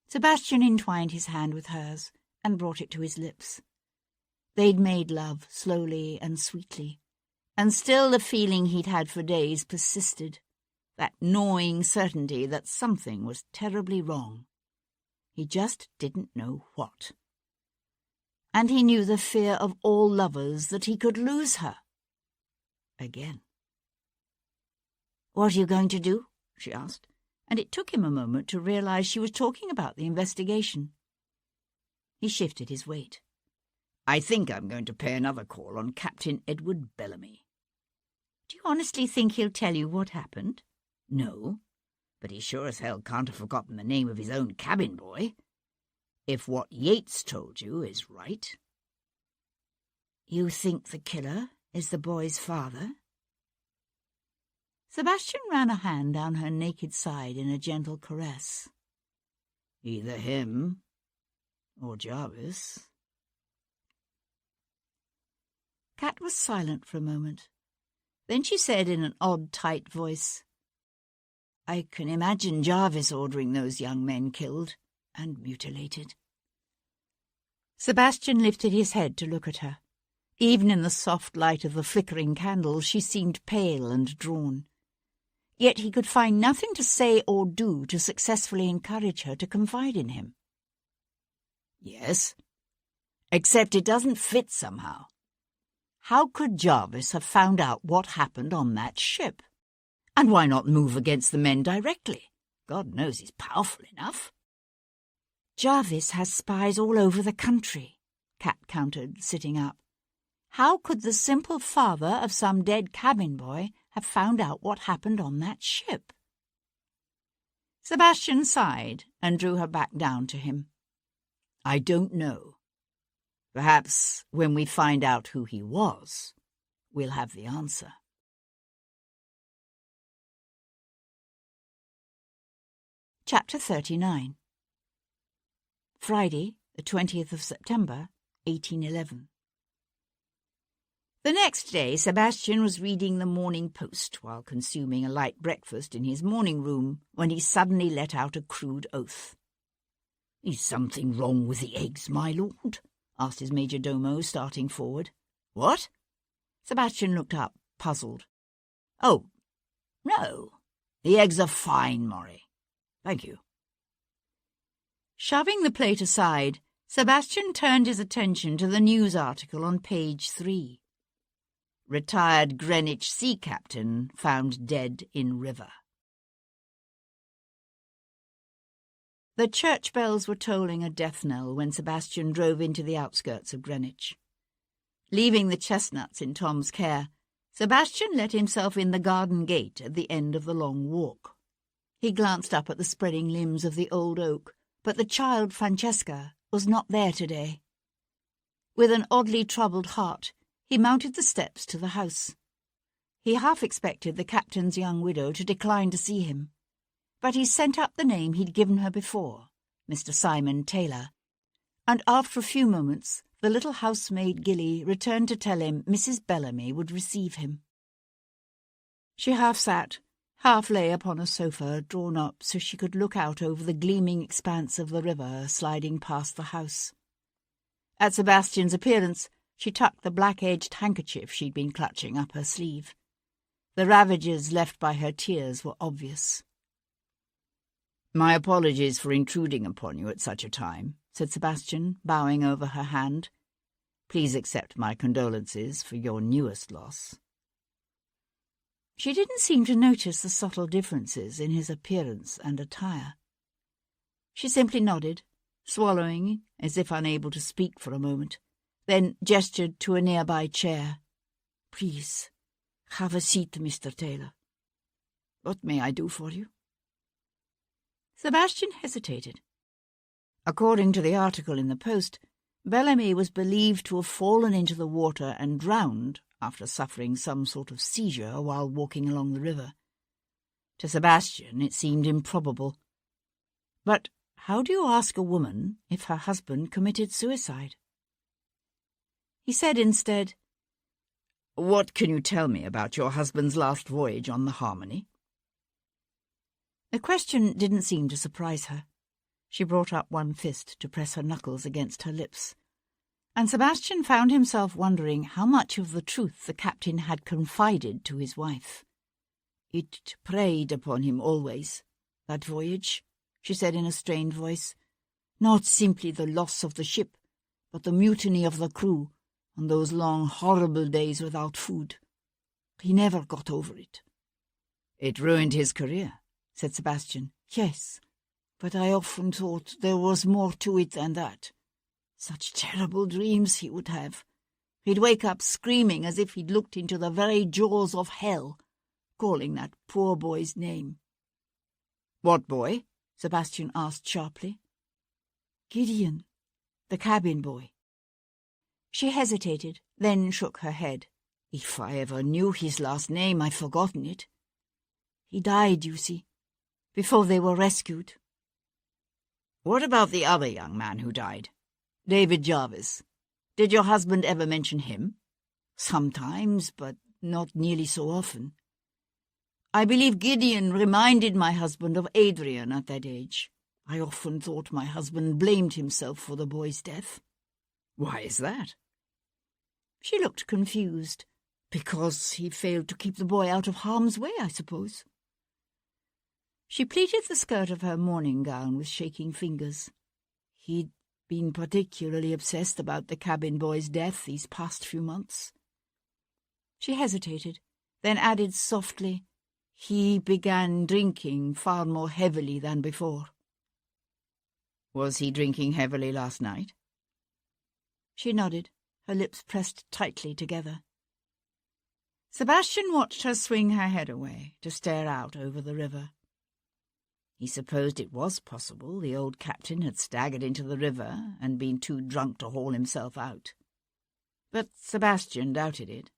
Sebastian entwined his hand with hers and brought it to his lips. They'd made love slowly and sweetly, and still the feeling he'd had for days persisted, that gnawing certainty that something was terribly wrong. He just didn't know what. And he knew the fear of all lovers that he could lose her. Again. "What are you going to do?" she asked, and it took him a moment to realize she was talking about the investigation. He shifted his weight. "I think I'm going to pay another call on Captain Edward Bellamy." "Do you honestly think he'll tell you what happened?" "No, but he sure as hell can't have forgotten the name of his own cabin boy. If what Yates told you is right." "You think the killer is the boy's father?" Sebastian ran a hand down her naked side in a gentle caress. "Either him or Jarvis." Kat was silent for a moment. Then she said in an odd, tight voice, "I can imagine Jarvis ordering those young men killed and mutilated." Sebastian lifted his head to look at her. Even in the soft light of the flickering candles, she seemed pale and drawn. Yet he could find nothing to say or do to successfully encourage her to confide in him. "Yes, except it doesn't fit somehow. How could Jarvis have found out what happened on that ship? And why not move against the men directly? God knows he's powerful enough." "Jarvis has spies all over the country," Kat countered, sitting up. "How could the simple father of some dead cabin boy have found out what happened on that ship?" Sebastian sighed and drew her back down to him. "I don't know. Perhaps when we find out who he was, we'll have the answer." Chapter 39. Friday, the 20th of September, 1811. The next day, Sebastian was reading the Morning Post while consuming a light breakfast in his morning room when he suddenly let out a crude oath. "Is something wrong with the eggs, my lord?" asked his major domo, starting forward. "What?" Sebastian looked up, puzzled. "Oh, no. The eggs are fine, Maury. Thank you." Shoving the plate aside, Sebastian turned his attention to the news article on page 3. "Retired Greenwich sea captain found dead in river." The church bells were tolling a death knell when Sebastian drove into the outskirts of Greenwich. Leaving the chestnuts in Tom's care, Sebastian let himself in the garden gate at the end of the long walk. He glanced up at the spreading limbs of the old oak, but the child Francesca was not there today. With an oddly troubled heart, he mounted the steps to the house. He half expected the captain's young widow to decline to see him, but he sent up the name he'd given her before, Mr. Simon Taylor, and after a few moments the little housemaid Gilly returned to tell him Mrs. Bellamy would receive him. She half sat, half lay upon a sofa drawn up so she could look out over the gleaming expanse of the river sliding past the house. At Sebastian's appearance, she tucked the black-edged handkerchief she'd been clutching up her sleeve. The ravages left by her tears were obvious. "My apologies for intruding upon you at such a time," said Sebastian, bowing over her hand. "Please accept my condolences for your newest loss." She didn't seem to notice the subtle differences in his appearance and attire. She simply nodded, swallowing as if unable to speak for a moment, then gestured to a nearby chair. "Please, have a seat, Mr. Taylor. What may I do for you?" Sebastian hesitated. According to the article in the Post, Bellamy was believed to have fallen into the water and drowned after suffering some sort of seizure while walking along the river. To Sebastian it seemed improbable. But how do you ask a woman if her husband committed suicide? He said instead, "What can you tell me about your husband's last voyage on the Harmony?" The question didn't seem to surprise her. She brought up one fist to press her knuckles against her lips, and Sebastian found himself wondering how much of the truth the captain had confided to his wife. "It preyed upon him always, that voyage," she said in a strained voice. "Not simply the loss of the ship, but the mutiny of the crew, and those long, horrible days without food. He never got over it." "It ruined his career," said Sebastian. "Yes, but I often thought there was more to it than that. Such terrible dreams he would have. He'd wake up screaming as if he'd looked into the very jaws of hell, calling that poor boy's name." "What boy?" Sebastian asked sharply. "Gideon, the cabin boy." She hesitated, then shook her head. "If I ever knew his last name, I've forgotten it. He died, you see, before they were rescued." "What about the other young man who died? David Jarvis. Did your husband ever mention him?" "Sometimes, but not nearly so often. I believe Gideon reminded my husband of Adrian at that age. I often thought my husband blamed himself for the boy's death." "Why is that?" She looked confused. "Because he failed to keep the boy out of harm's way, I suppose." She pleated the skirt of her morning gown with shaking fingers. He'd been particularly obsessed about the cabin boy's death these past few months. She hesitated, then added softly, "He began drinking far more heavily than before." "Was he drinking heavily last night?" She nodded, her lips pressed tightly together. Sebastian watched her swing her head away to stare out over the river. He supposed it was possible the old captain had staggered into the river and been too drunk to haul himself out. But Sebastian doubted it.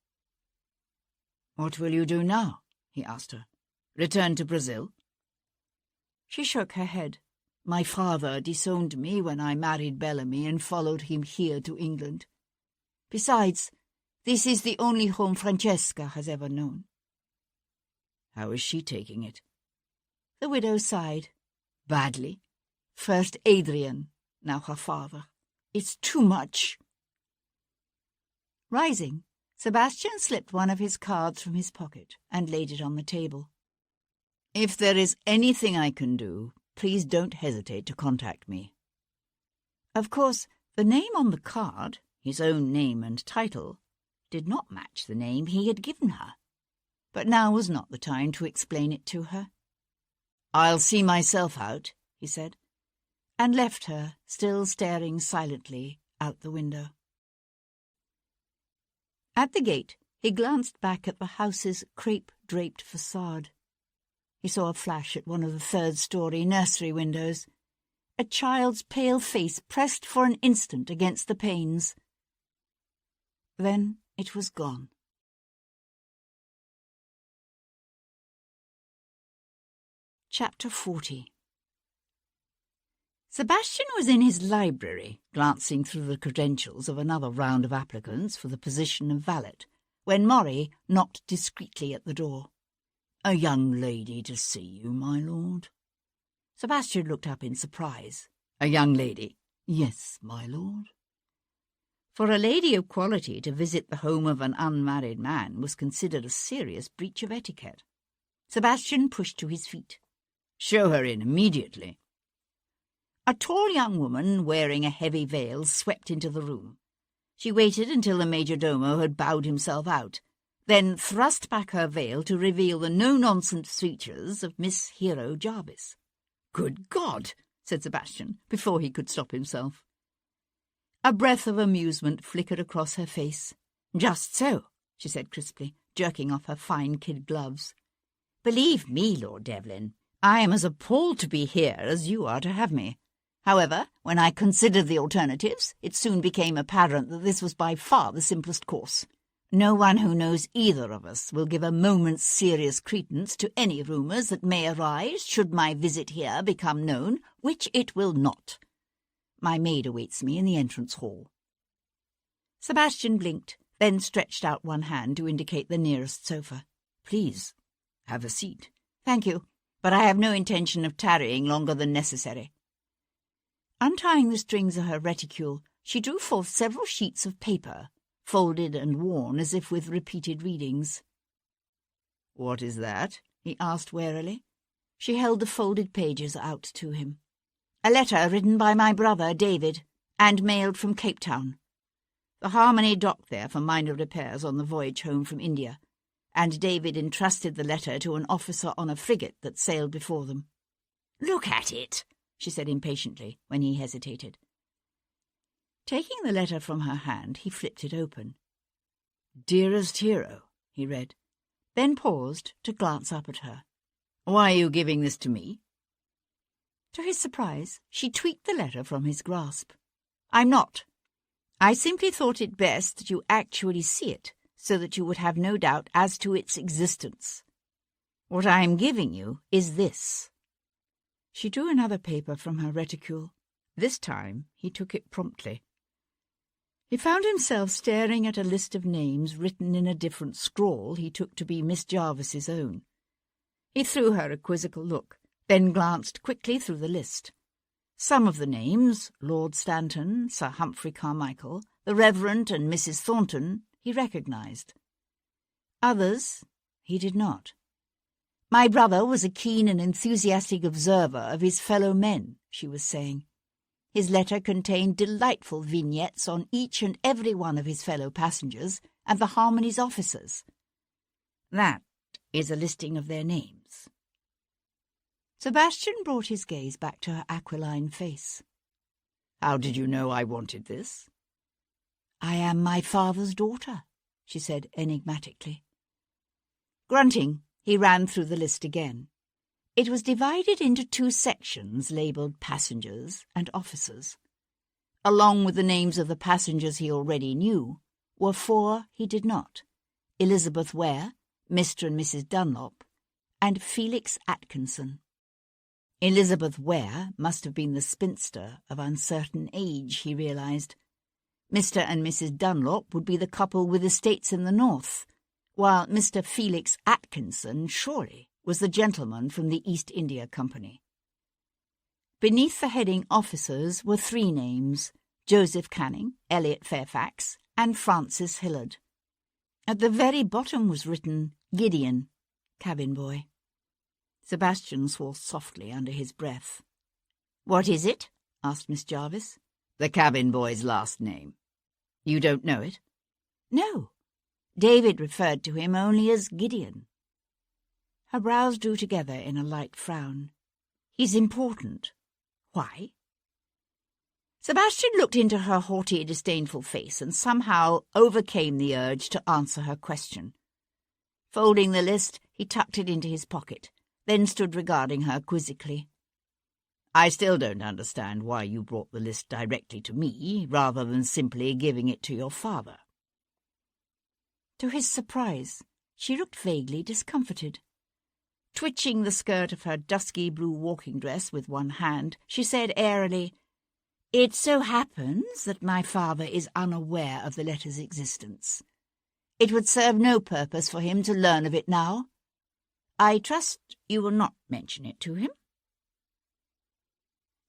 "What will you do now?" he asked her. "Return to Brazil?" She shook her head. "My father disowned me when I married Bellamy and followed him here to England. Besides, this is the only home Francesca has ever known." "How is she taking it?" The widow sighed. "Badly. First Adrian, now her father. It's too much." Rising, Sebastian slipped one of his cards from his pocket and laid it on the table. "If there is anything I can do, please don't hesitate to contact me." Of course, the name on the card, his own name and title, did not match the name he had given her. But now was not the time to explain it to her. "I'll see myself out," he said, and left her, still staring silently, out the window. At the gate, he glanced back at the house's crepe-draped facade. He saw a flash at one of the third-story nursery windows, a child's pale face pressed for an instant against the panes. Then it was gone. Chapter 40. Sebastian was in his library, glancing through the credentials of another round of applicants for the position of valet, when Maury knocked discreetly at the door. A young lady to see you, my lord. Sebastian looked up in surprise. A young lady? Yes, my lord. For a lady of quality to visit the home of an unmarried man was considered a serious breach of etiquette. Sebastian pushed to his feet. Show her in immediately. A tall young woman wearing a heavy veil swept into the room. She waited until the majordomo had bowed himself out, then thrust back her veil to reveal the no-nonsense features of Miss Hero Jarvis. Good God, said Sebastian, before he could stop himself. A breath of amusement flickered across her face. Just so, she said crisply, jerking off her fine kid gloves. Believe me, Lord Devlin, I am as appalled to be here as you are to have me. However, when I considered the alternatives, it soon became apparent that this was by far the simplest course. No one who knows either of us will give a moment's serious credence to any rumours that may arise should my visit here become known, which it will not. My maid awaits me in the entrance hall. Sebastian blinked, then stretched out one hand to indicate the nearest sofa. Please, have a seat. Thank you, but I have no intention of tarrying longer than necessary. Untying the strings of her reticule, she drew forth several sheets of paper, folded and worn as if with repeated readings. What is that? He asked warily. She held the folded pages out to him. A letter written by my brother, David, and mailed from Cape Town. The Harmony docked there for minor repairs on the voyage home from India, and David entrusted the letter to an officer on a frigate that sailed before them. Look at it, she said impatiently, when he hesitated. Taking the letter from her hand, he flipped it open. Dearest Hero, he read, then paused to glance up at her. Why are you giving this to me? To his surprise, she tweaked the letter from his grasp. I'm not. I simply thought it best that you actually see it, so that you would have no doubt as to its existence. What I am giving you is this. She drew another paper from her reticule. This time he took it promptly. He found himself staring at a list of names written in a different scrawl he took to be Miss Jarvis's own. He threw her a quizzical look, then glanced quickly through the list. Some of the names, Lord Stanton, Sir Humphrey Carmichael, the Reverend and Mrs. Thornton, he recognised. Others he did not. My brother was a keen and enthusiastic observer of his fellow men, she was saying. His letter contained delightful vignettes on each and every one of his fellow passengers and the Harmony's officers. That is a listing of their names. Sebastian brought his gaze back to her aquiline face. How did you know I wanted this? I am my father's daughter, she said enigmatically. Grunting, he ran through the list again. It was divided into two sections labelled passengers and officers. Along with the names of the passengers he already knew were four he did not: Elizabeth Ware, Mr. and Mrs. Dunlop, and Felix Atkinson. Elizabeth Ware must have been the spinster of uncertain age, he realised. Mr. and Mrs. Dunlop would be the couple with estates in the north, while Mr. Felix Atkinson surely was the gentleman from the East India Company. Beneath the heading officers were three names: Joseph Canning, Elliot Fairfax, and Francis Hillard. At the very bottom was written Gideon, cabin boy. Sebastian swore softly under his breath. "What is it?" asked Miss Jarvis. The cabin boy's last name. You don't know it? No. David referred to him only as Gideon. Her brows drew together in a light frown. He's important. Why? Sebastian looked into her haughty, disdainful face and somehow overcame the urge to answer her question. Folding the list, he tucked it into his pocket, then stood regarding her quizzically. I still don't understand why you brought the list directly to me, rather than simply giving it to your father. To his surprise, she looked vaguely discomfited. Twitching the skirt of her dusky blue walking dress with one hand, she said airily, "It so happens that my father is unaware of the letter's existence. It would serve no purpose for him to learn of it now. I trust you will not mention it to him?"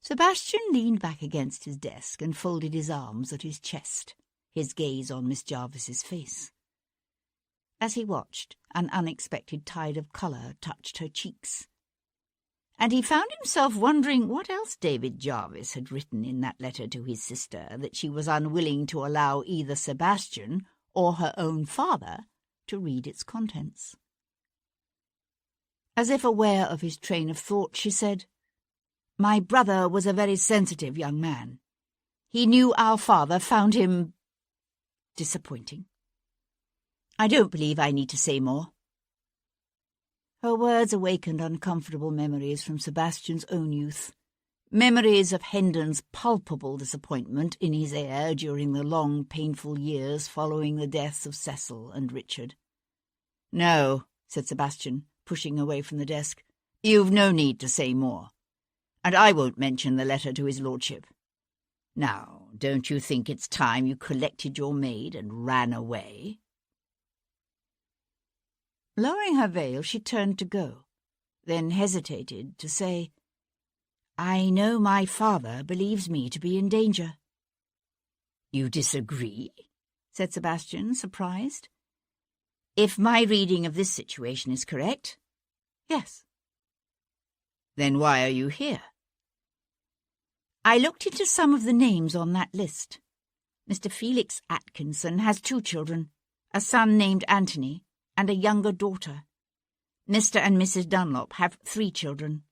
Sebastian leaned back against his desk and folded his arms at his chest, his gaze on Miss Jarvis's face. As he watched, an unexpected tide of colour touched her cheeks, and he found himself wondering what else David Jarvis had written in that letter to his sister that she was unwilling to allow either Sebastian or her own father to read its contents. As if aware of his train of thought, she said, "My brother was a very sensitive young man. He knew our father found him disappointing. I don't believe I need to say more." Her words awakened uncomfortable memories from Sebastian's own youth, memories of Hendon's palpable disappointment in his heir during the long, painful years following the deaths of Cecil and Richard. "No," said Sebastian, pushing away from the desk. "You've no need to say more. And I won't mention the letter to his lordship. Now, don't you think it's time you collected your maid and ran away?" Lowering her veil, she turned to go, then hesitated to say, "I know my father believes me to be in danger." "You disagree?" said Sebastian, surprised. "If my reading of this situation is correct, yes." "Then why are you here?" "I looked into some of the names on that list. Mr. Felix Atkinson has 2 children, a son named Anthony and a younger daughter. Mr. and Mrs. Dunlop have 3 children.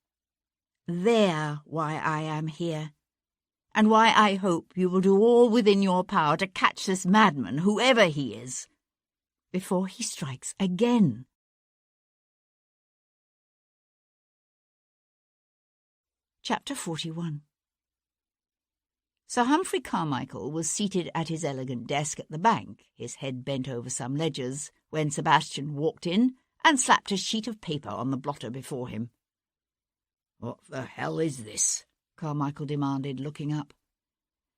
They're why I am here, and why I hope you will do all within your power to catch this madman, whoever he is, before he strikes again." Chapter 41. Sir Humphrey Carmichael was seated at his elegant desk at the bank, his head bent over some ledgers, when Sebastian walked in and slapped a sheet of paper on the blotter before him. "What the hell is this?" Carmichael demanded, looking up.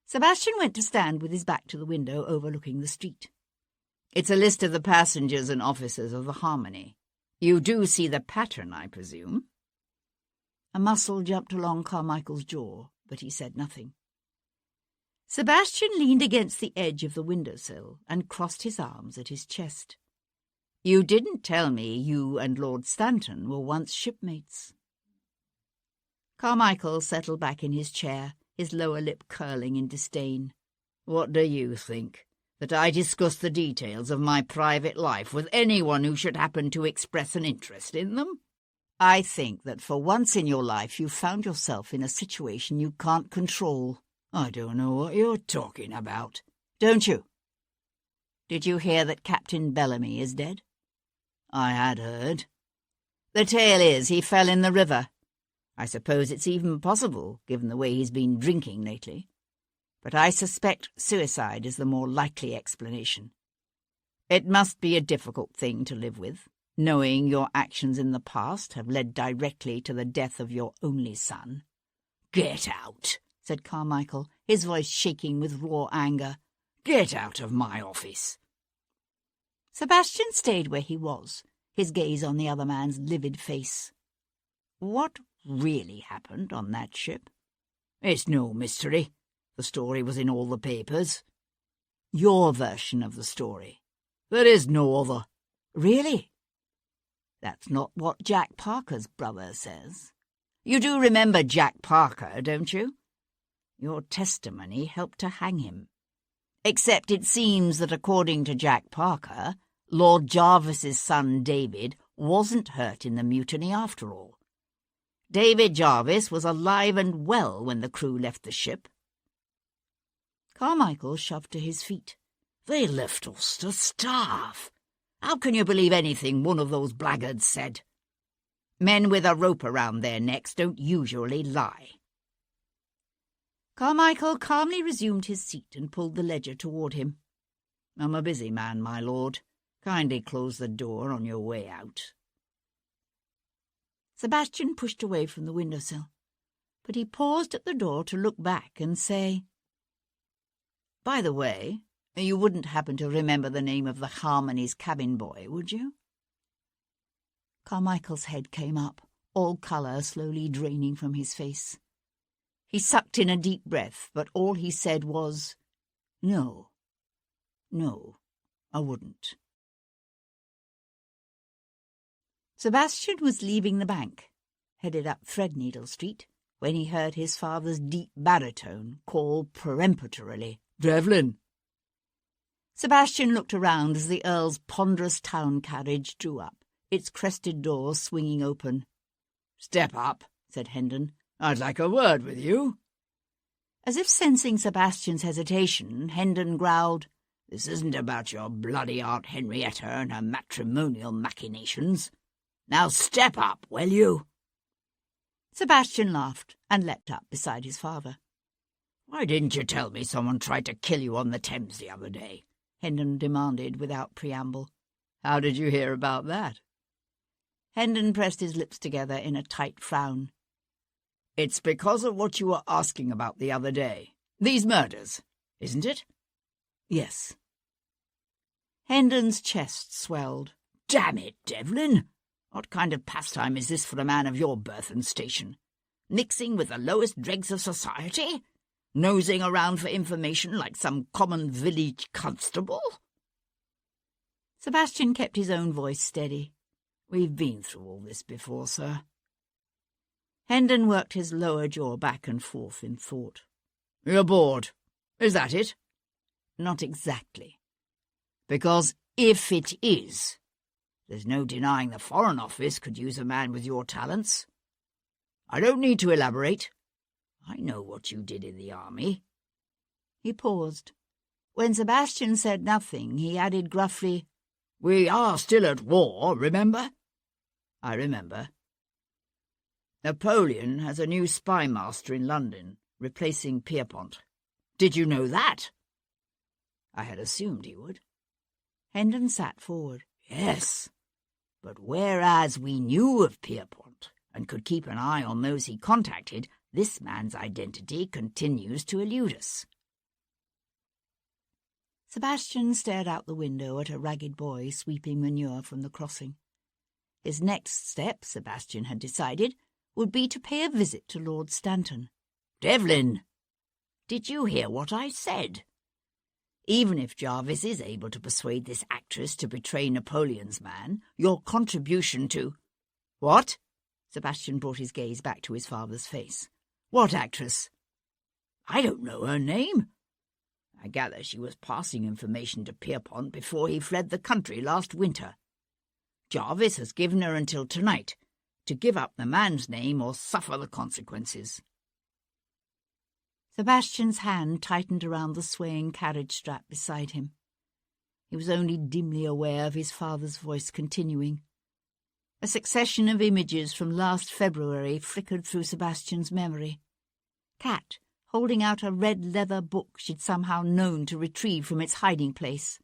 Sebastian went to stand with his back to the window overlooking the street. "It's a list of the passengers and officers of the Harmony. You do see the pattern, I presume?" A muscle jumped along Carmichael's jaw, but he said nothing. Sebastian leaned against the edge of the windowsill and crossed his arms at his chest. "You didn't tell me you and Lord Stanton were once shipmates." Carmichael settled back in his chair, his lower lip curling in disdain. "What do you think? That I discuss the details of my private life with anyone who should happen to express an interest in them? I think that for once in your life you've found yourself in a situation you can't control." "I don't know what you're talking about." "Don't you? Did you hear that Captain Bellamy is dead?" "I had heard." "The tale is he fell in the river. I suppose it's even possible, given the way he's been drinking lately. But I suspect suicide is the more likely explanation. It must be a difficult thing to live with, knowing your actions in the past have led directly to the death of your only son." "Get out," said Carmichael, his voice shaking with raw anger. "Get out of my office." Sebastian stayed where he was, his gaze on the other man's livid face. "What really happened on that ship?" "It's no mystery. The story was in all the papers." "Your version of the story?" "There is no other." "Really? That's not what Jack Parker's brother says. You do remember Jack Parker, don't you? Your testimony helped to hang him. Except it seems that according to Jack Parker, Lord Jarvis's son David wasn't hurt in the mutiny after all. David Jarvis was alive and well when the crew left the ship." Carmichael shoved to his feet. "They left us to starve. How can you believe anything one of those blackguards said? Men with a rope around their necks don't usually lie." Carmichael calmly resumed his seat and pulled the ledger toward him. "I'm a busy man, my lord. Kindly close the door on your way out." Sebastian pushed away from the windowsill, but he paused at the door to look back and say, "By the way, you wouldn't happen to remember the name of the Harmony's cabin boy, would you?" Carmichael's head came up, all colour slowly draining from his face. He sucked in a deep breath, but all he said was, "No, I wouldn't." Sebastian was leaving the bank, headed up Threadneedle Street, when he heard his father's deep baritone call peremptorily, "Devlin!" Sebastian looked around as the Earl's ponderous town carriage drew up, its crested doors swinging open. "Step up," said Hendon. "I'd like a word with you." As if sensing Sebastian's hesitation, Hendon growled, "This isn't about your bloody Aunt Henrietta and her matrimonial machinations. Now step up, will you?" Sebastian laughed and leapt up beside his father. "Why didn't you tell me someone tried to kill you on the Thames the other day?" Hendon demanded without preamble. "How did you hear about that?" Hendon pressed his lips together in a tight frown. "It's because of what you were asking about the other day. These murders, isn't it?" "Yes." Hendon's chest swelled. "Damn it, Devlin! What kind of pastime is this for a man of your birth and station? Mixing with the lowest dregs of society? Nosing around for information like some common village constable?" Sebastian kept his own voice steady. "We've been through all this before, sir." Hendon worked his lower jaw back and forth in thought. "You're bored. Is that it?" "Not exactly. Because if it is, there's no denying the Foreign Office could use a man with your talents. I don't need to elaborate. I know what you did in the army." He paused. When Sebastian said nothing, he added gruffly, "We are still at war, remember?" "I remember." "Napoleon has a new spy master in London, replacing Pierpont. Did you know that?" "I had assumed he would." Hendon sat forward. "Yes, but whereas we knew of Pierpont and could keep an eye on those he contacted, this man's identity continues to elude us." Sebastian stared out the window at a ragged boy sweeping manure from the crossing. His next step, Sebastian had decided, would be to pay a visit to Lord Stanton. "Devlin, did you hear what I said? Even if Jarvis is able to persuade this actress to betray Napoleon's man, your contribution to—" "What?" Sebastian brought his gaze back to his father's face. "What actress?" "I don't know her name. I gather she was passing information to Pierpont before he fled the country last winter. Jarvis has given her until tonight to give up the man's name or suffer the consequences." Sebastian's hand tightened around the swaying carriage strap beside him. He was only dimly aware of his father's voice continuing. A succession of images from last February flickered through Sebastian's memory. Cat, holding out a red leather book she'd somehow known to retrieve from its hiding place.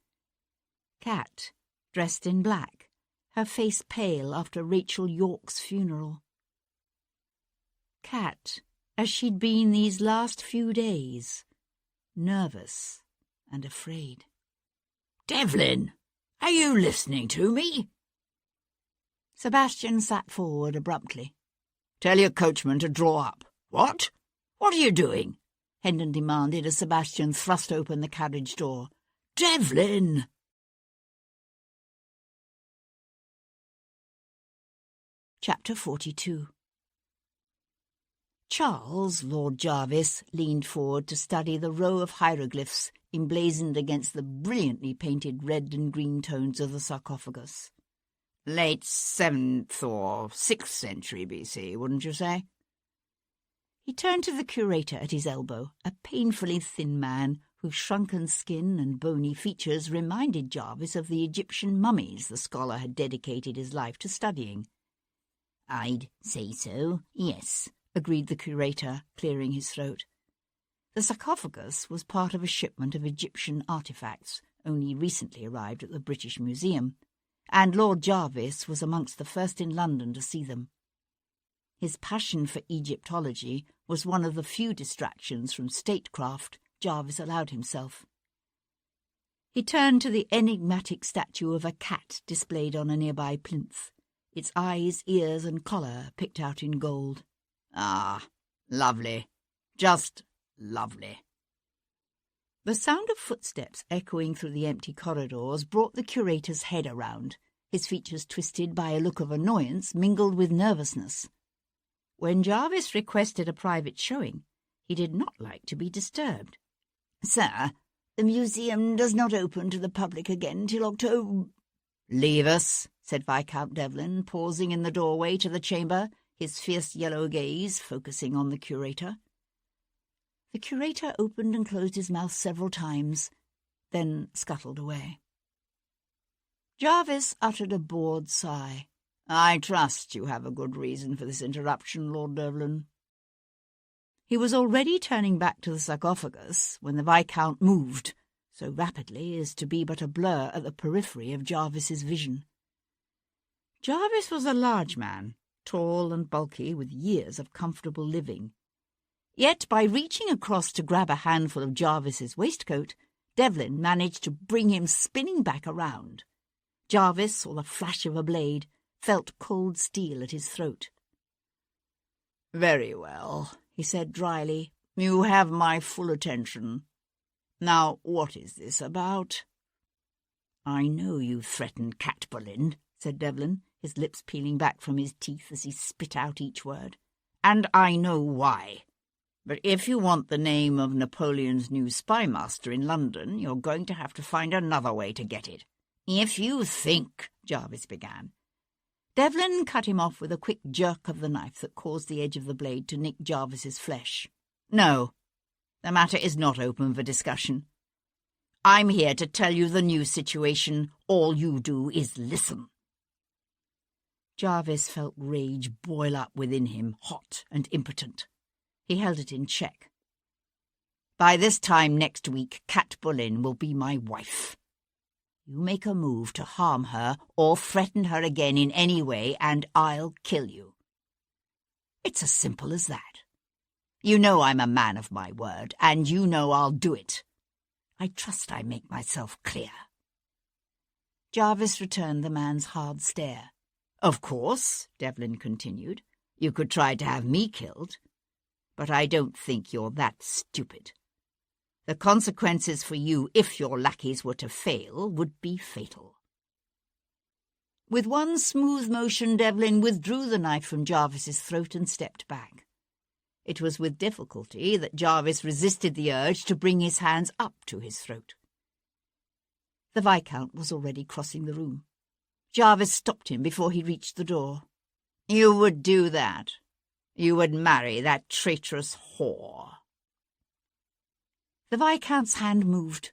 Cat, dressed in black, her face pale after Rachel York's funeral. Cat, as she'd been these last few days, nervous and afraid. "Devlin, are you listening to me?" Sebastian sat forward abruptly. "Tell your coachman to draw up." "What? What are you doing?" Hendon demanded as Sebastian thrust open the carriage door. "Devlin!" Chapter 42. Charles, Lord Jarvis, leaned forward to study the row of hieroglyphs emblazoned against the brilliantly painted red and green tones of the sarcophagus. Late 7th or 6th century BC, wouldn't you say? He turned to the curator at his elbow, a painfully thin man whose shrunken skin and bony features reminded Jarvis of the Egyptian mummies the scholar had dedicated his life to studying. "I'd say so, yes," agreed the curator, clearing his throat. The sarcophagus was part of a shipment of Egyptian artefacts, only recently arrived at the British Museum, and Lord Jarvis was amongst the first in London to see them. His passion for Egyptology was one of the few distractions from statecraft Jarvis allowed himself. He turned to the enigmatic statue of a cat displayed on a nearby plinth, its eyes, ears, and collar picked out in gold. Ah, lovely. Just lovely. The sound of footsteps echoing through the empty corridors brought the curator's head around, his features twisted by a look of annoyance mingled with nervousness. When Jarvis requested a private showing, he did not like to be disturbed. "Sir, the museum does not open to the public again till October." "Leave us," said Viscount Devlin, pausing in the doorway to the chamber, his fierce yellow gaze focusing on the curator. The curator opened and closed his mouth several times, then scuttled away. Jarvis uttered a bored sigh. "I trust you have a good reason for this interruption, Lord Devlin." He was already turning back to the sarcophagus when the Viscount moved, so rapidly as to be but a blur at the periphery of Jarvis's vision. Jarvis was a large man, tall and bulky, with years of comfortable living. Yet by reaching across to grab a handful of Jarvis's waistcoat, Devlin managed to bring him spinning back around. Jarvis saw the flash of a blade, felt cold steel at his throat. "Very well," he said dryly. "You have my full attention. Now, what is this about?" "I know you threatened Cat Boleyn," said Devlin, his lips peeling back from his teeth as he spit out each word. "And I know why. But if you want the name of Napoleon's new spymaster in London, you're going to have to find another way to get it." "If you think—" Jarvis began. Devlin cut him off with a quick jerk of the knife that caused the edge of the blade to nick Jarvis's flesh. "No, the matter is not open for discussion. I'm here to tell you the new situation. All you do is listen." Jarvis felt rage boil up within him, hot and impotent. He held it in check. "By this time next week, Cat Boleyn will be my wife. You make a move to harm her or threaten her again in any way, and I'll kill you. It's as simple as that. You know I'm a man of my word, and you know I'll do it. I trust I make myself clear." Jarvis returned the man's hard stare. "Of course," Devlin continued, "you could try to have me killed. But I don't think you're that stupid. The consequences for you, if your lackeys were to fail, would be fatal." With one smooth motion, Devlin withdrew the knife from Jarvis's throat and stepped back. It was with difficulty that Jarvis resisted the urge to bring his hands up to his throat. The Viscount was already crossing the room. Jarvis stopped him before he reached the door. "You would do that? You would marry that traitorous whore?" The Viscount's hand moved.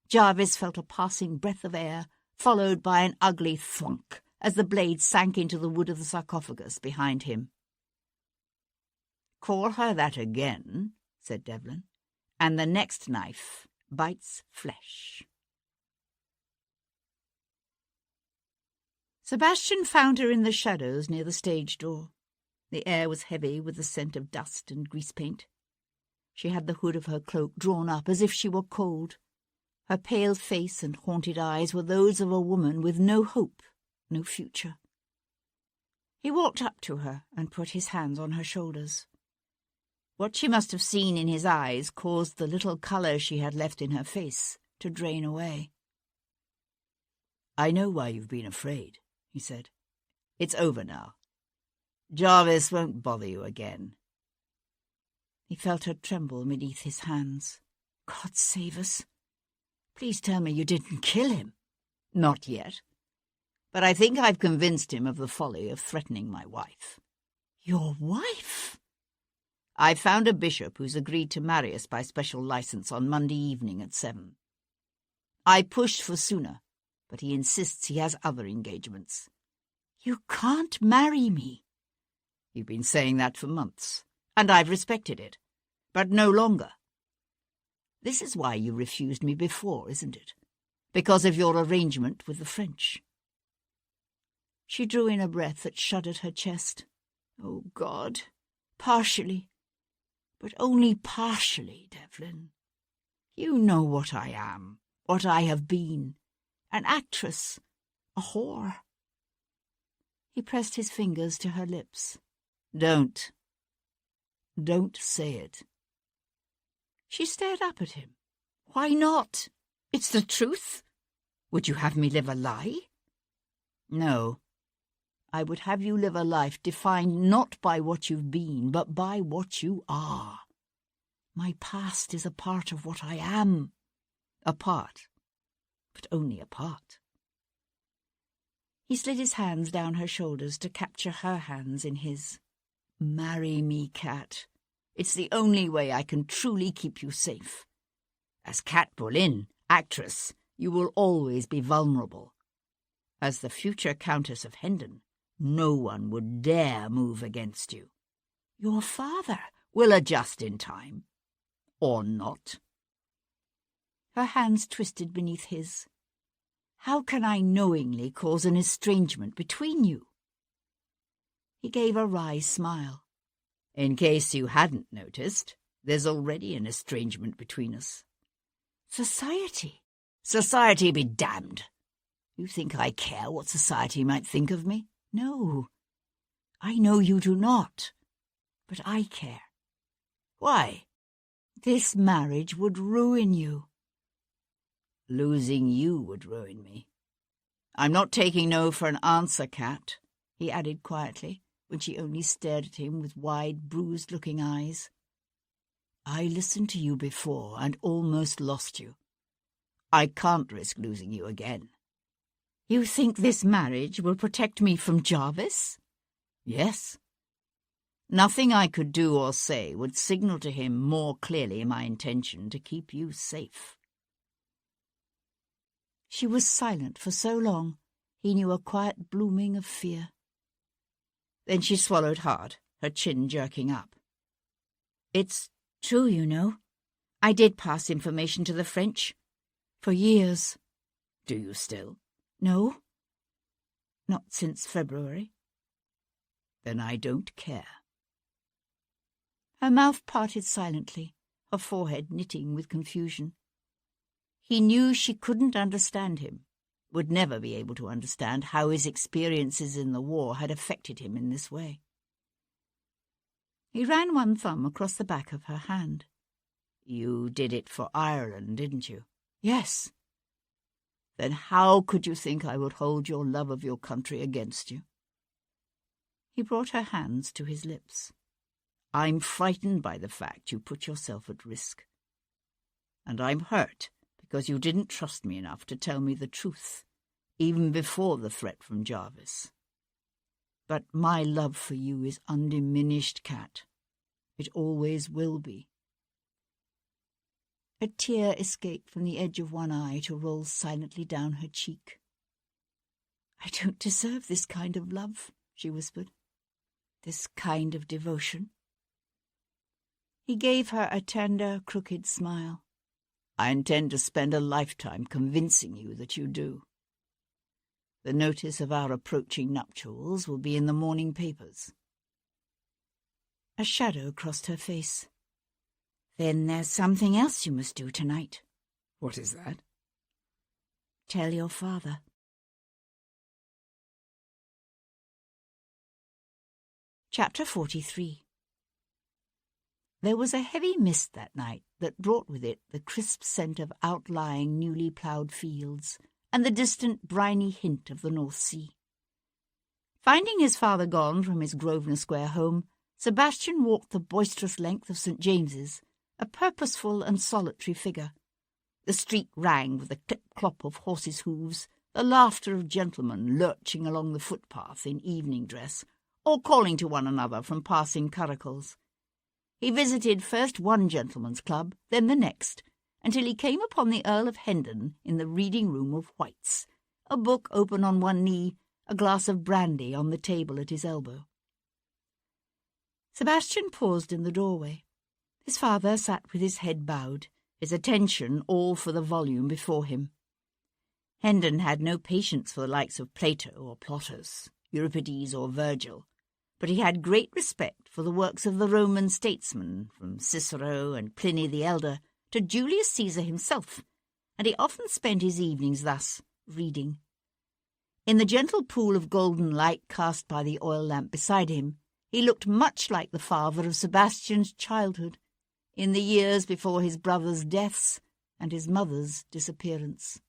Jarvis felt a passing breath of air, followed by an ugly thwunk as the blade sank into the wood of the sarcophagus behind him. "Call her that again," said Devlin, "and the next knife bites flesh." Sebastian found her in the shadows near the stage door. The air was heavy with the scent of dust and grease paint. She had the hood of her cloak drawn up as if she were cold. Her pale face and haunted eyes were those of a woman with no hope, no future. He walked up to her and put his hands on her shoulders. What she must have seen in his eyes caused the little colour she had left in her face to drain away. "I know why you've been afraid," he said. "It's over now. Jarvis won't bother you again." He felt her tremble beneath his hands. "God save us. Please tell me you didn't kill him." "Not yet. But I think I've convinced him of the folly of threatening my wife." "Your wife?" "I've found a bishop who's agreed to marry us by special license on Monday evening at 7. I pushed for sooner, but he insists he has other engagements." "You can't marry me." "You've been saying that for months, and I've respected it, but no longer. This is why you refused me before, isn't it? Because of your arrangement with the French." She drew in a breath that shuddered her chest. "Oh, God, partially, but only partially, Devlin. You know what I am, what I have been, an actress, a whore." He pressed his fingers to her lips. Don't say it. She stared up at him. Why not? It's the truth. Would you have me live a lie? No. I would have you live a life defined not by what you've been, but by what you are. My past is a part of what I am. A part, but only a part. He slid his hands down her shoulders to capture her hands in his. Marry me, Cat. It's the only way I can truly keep you safe. As Cat Boleyn, actress, you will always be vulnerable. As the future Countess of Hendon, no one would dare move against you. Your father will adjust in time. Or not. Her hands twisted beneath his. How can I knowingly cause an estrangement between you? He gave a wry smile. In case you hadn't noticed, there's already an estrangement between us. Society. Society be damned. You think I care what society might think of me? No. I know you do not. But I care. Why? This marriage would ruin you. Losing you would ruin me. I'm not taking no for an answer, Cat, he added quietly, when she only stared at him with wide, bruised-looking eyes. I listened to you before and almost lost you. I can't risk losing you again. You think this marriage will protect me from Jarvis? Yes. Nothing I could do or say would signal to him more clearly my intention to keep you safe. She was silent for so long, he knew a quiet blooming of fear. Then she swallowed hard, her chin jerking up. It's true, you know. I did pass information to the French. For years. Do you still? No. Not since February. Then I don't care. Her mouth parted silently, her forehead knitting with confusion. He knew she couldn't understand him, would never be able to understand how his experiences in the war had affected him in this way. He ran one thumb across the back of her hand. You did it for Ireland, didn't you? Yes. Then how could you think I would hold your love of your country against you? He brought her hands to his lips. I'm frightened by the fact you put yourself at risk. And I'm hurt because you didn't trust me enough to tell me the truth, even before the threat from Jarvis. But my love for you is undiminished, Cat. It always will be. A tear escaped from the edge of one eye to roll silently down her cheek. I don't deserve this kind of love, she whispered. This kind of devotion. He gave her a tender, crooked smile. I intend to spend a lifetime convincing you that you do. The notice of our approaching nuptials will be in the morning papers. A shadow crossed her face. Then there's something else you must do tonight. What is that? Tell your father. Chapter 43. There was a heavy mist that night that brought with it the crisp scent of outlying newly ploughed fields and the distant briny hint of the North Sea. Finding his father gone from his Grosvenor Square home, Sebastian walked the boisterous length of St. James's, a purposeful and solitary figure. The street rang with the clip-clop of horses' hooves, the laughter of gentlemen lurching along the footpath in evening dress, or calling to one another from passing curricles. He visited first one gentleman's club, then the next, until he came upon the Earl of Hendon in the reading-room of White's, a book open on one knee, a glass of brandy on the table at his elbow. Sebastian paused in the doorway. His father sat with his head bowed, his attention all for the volume before him. Hendon had no patience for the likes of Plato or Plautus, Euripides or Virgil, but he had great respect for the works of the Roman statesmen, from Cicero and Pliny the Elder to Julius Caesar himself, and he often spent his evenings thus, reading. In the gentle pool of golden light cast by the oil lamp beside him, he looked much like the father of Sebastian's childhood, in the years before his brother's deaths and his mother's disappearance.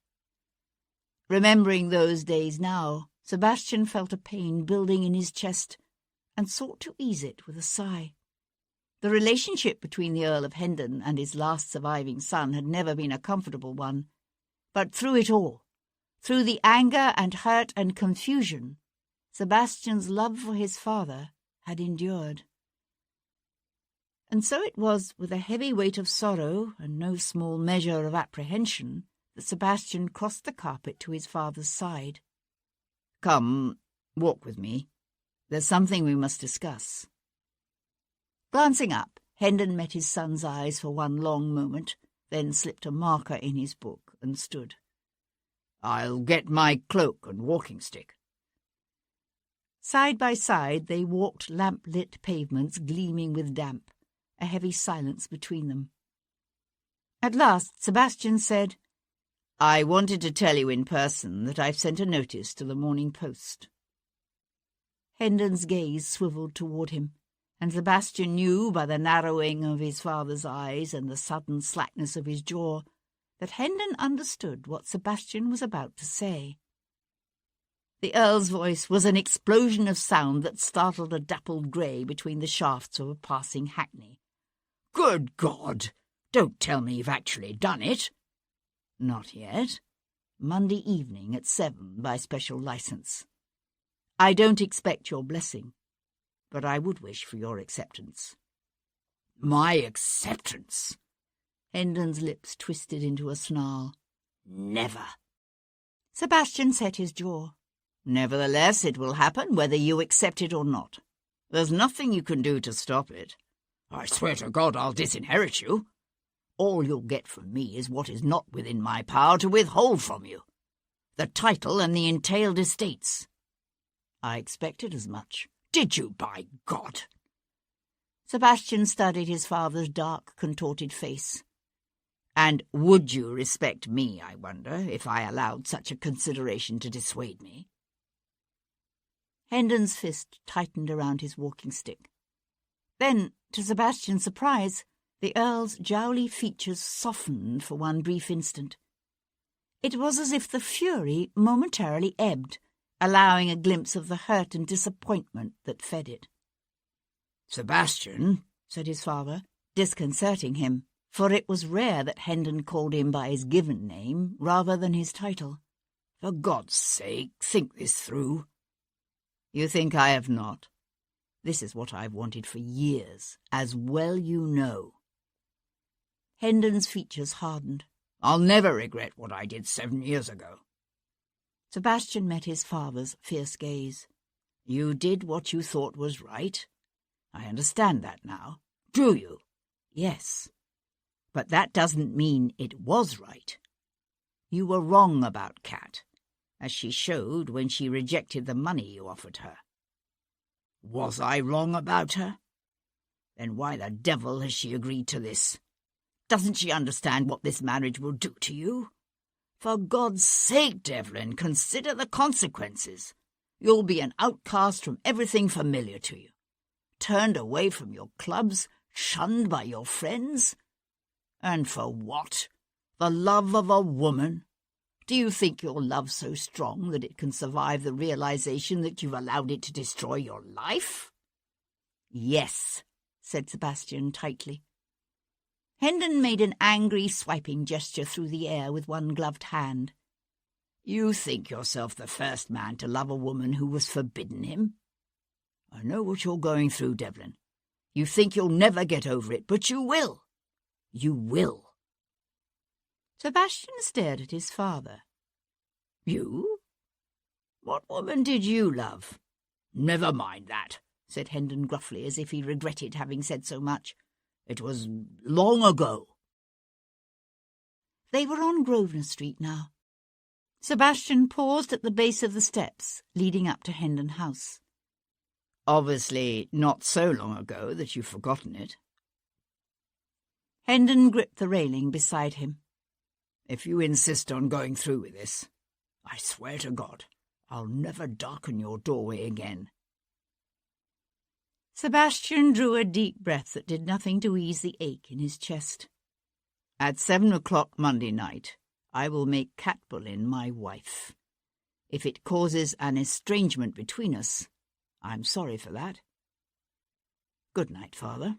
Remembering those days now, Sebastian felt a pain building in his chest and sought to ease it with a sigh. The relationship between the Earl of Hendon and his last surviving son had never been a comfortable one, but through it all, through the anger and hurt and confusion, Sebastian's love for his father had endured. And so it was with a heavy weight of sorrow and no small measure of apprehension that Sebastian crossed the carpet to his father's side. "Come, walk with me. There's something we must discuss." Glancing up, Hendon met his son's eyes for one long moment, then slipped a marker in his book and stood. "I'll get my cloak and walking stick." Side by side they walked lamp-lit pavements gleaming with damp, a heavy silence between them. At last Sebastian said, "I wanted to tell you in person that I've sent a notice to the Morning Post." Hendon's gaze swivelled toward him, and Sebastian knew by the narrowing of his father's eyes and the sudden slackness of his jaw that Hendon understood what Sebastian was about to say. The Earl's voice was an explosion of sound that startled a dappled grey between the shafts of a passing hackney. "Good God! Don't tell me you've actually done it." "Not yet. Monday evening at 7 by special licence. I don't expect your blessing, but I would wish for your acceptance." "My acceptance?" Hendon's lips twisted into a snarl. "Never." Sebastian set his jaw. "Nevertheless, it will happen whether you accept it or not. There's nothing you can do to stop it. I swear to God I'll disinherit you. All you'll get from me is what is not within my power to withhold from you. The title and the entailed estates." "I expected as much." "Did you, by God?" Sebastian studied his father's dark, contorted face. "And would you respect me, I wonder, if I allowed such a consideration to dissuade me?" Hendon's fist tightened around his walking stick. Then, to Sebastian's surprise, the Earl's jowly features softened for one brief instant. It was as if the fury momentarily ebbed, allowing a glimpse of the hurt and disappointment that fed it. "Sebastian," said his father, disconcerting him, for it was rare that Hendon called him by his given name rather than his title. "For God's sake, think this through." "You think I have not? This is what I've wanted for years, as well you know." Hendon's features hardened. "I'll never regret what I did 7 years ago." Sebastian met his father's fierce gaze. "You did what you thought was right. I understand that now. Do you?" "Yes. But that doesn't mean it was right. You were wrong about Kat, as she showed when she rejected the money you offered her." "Was I wrong about her? Then why the devil has she agreed to this? Doesn't she understand what this marriage will do to you? For God's sake, Devlin, consider the consequences. You'll be an outcast from everything familiar to you. Turned away from your clubs, shunned by your friends. And for what? The love of a woman? Do you think your love so strong that it can survive the realization that you've allowed it to destroy your life?" "Yes," said Sebastian tightly. Hendon made an angry swiping gesture through the air with one gloved hand. "You think yourself the first man to love a woman who was forbidden him? I know what you're going through, Devlin. You think you'll never get over it, but you will. You will." Sebastian stared at his father. "You? What woman did you love?" "Never mind that," said Hendon gruffly, as if he regretted having said so much. "It was long ago." They were on Grosvenor Street now. Sebastian paused at the base of the steps leading up to Hendon House. "Obviously not so long ago that you've forgotten it." Hendon gripped the railing beside him. "If you insist on going through with this, I swear to God, I'll never darken your doorway again." Sebastian drew a deep breath that did nothing to ease the ache in his chest. "At 7 o'clock Monday night, I will make Cat Boleyn my wife. If it causes an estrangement between us, I'm sorry for that. Good night, Father."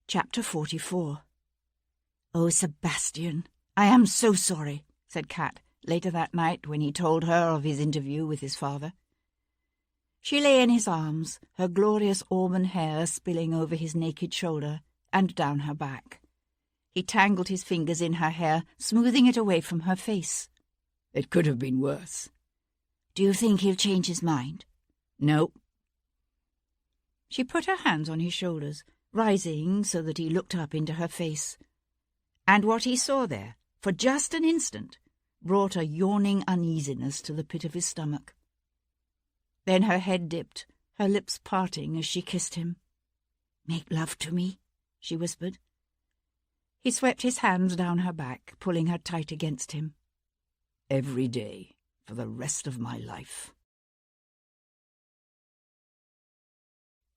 Chapter 44. "Oh, Sebastian, I am so sorry," said Cat later that night when he told her of his interview with his father. She lay in his arms, her glorious auburn hair spilling over his naked shoulder and down her back. He tangled his fingers in her hair, smoothing it away from her face. "It could have been worse." "Do you think he'll change his mind?" "No." She put her hands on his shoulders, rising so that he looked up into her face. And what he saw there, for just an instant, brought a yawning uneasiness to the pit of his stomach. Then her head dipped, her lips parting as she kissed him. "Make love to me," she whispered. He swept his hands down her back, pulling her tight against him. "Every day, for the rest of my life."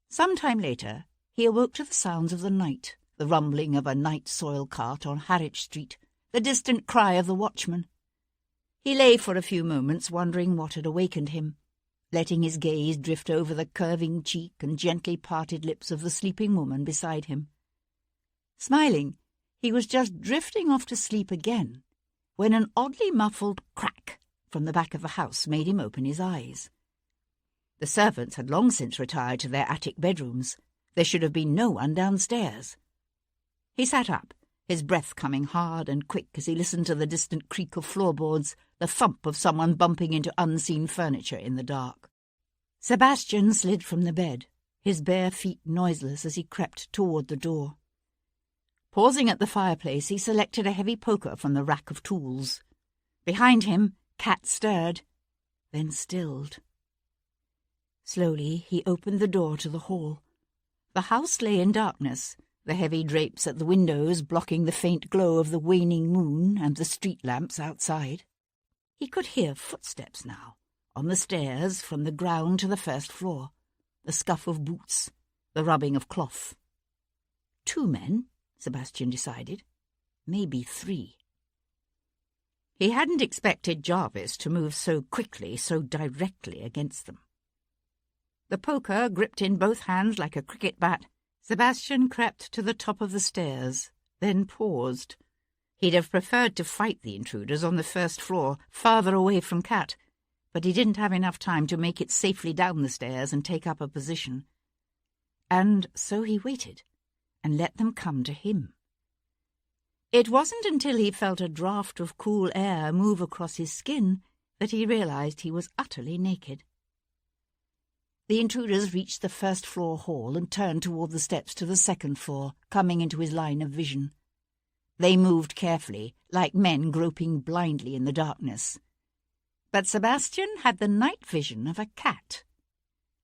Some time later, he awoke to the sounds of the night, the rumbling of a night soil cart on Harwich Street, the distant cry of the watchman. He lay for a few moments wondering what had awakened him, letting his gaze drift over the curving cheek and gently parted lips of the sleeping woman beside him. Smiling, he was just drifting off to sleep again, when an oddly muffled crack from the back of the house made him open his eyes. The servants had long since retired to their attic bedrooms. There should have been no one downstairs. He sat up, his breath coming hard and quick as he listened to the distant creak of floorboards, the thump of someone bumping into unseen furniture in the dark. Sebastian slid from the bed, his bare feet noiseless as he crept toward the door. Pausing at the fireplace, he selected a heavy poker from the rack of tools. Behind him, Cat stirred, then stilled. Slowly, he opened the door to the hall. The house lay in darkness, the heavy drapes at the windows blocking the faint glow of the waning moon and the street lamps outside. He could hear footsteps now, on the stairs from the ground to the first floor, the scuff of boots, the rubbing of cloth. 2 men, Sebastian decided, maybe 3. He hadn't expected Jarvis to move so quickly, so directly against them. The poker gripped in both hands like a cricket bat, Sebastian crept to the top of the stairs, then paused. He'd have preferred to fight the intruders on the first floor, farther away from Cat, but he didn't have enough time to make it safely down the stairs and take up a position. And so he waited, and let them come to him. It wasn't until he felt a draught of cool air move across his skin that he realized he was utterly naked. The intruders reached the first-floor hall and turned toward the steps to the second floor, coming into his line of vision. They moved carefully, like men groping blindly in the darkness. But Sebastian had the night vision of a cat.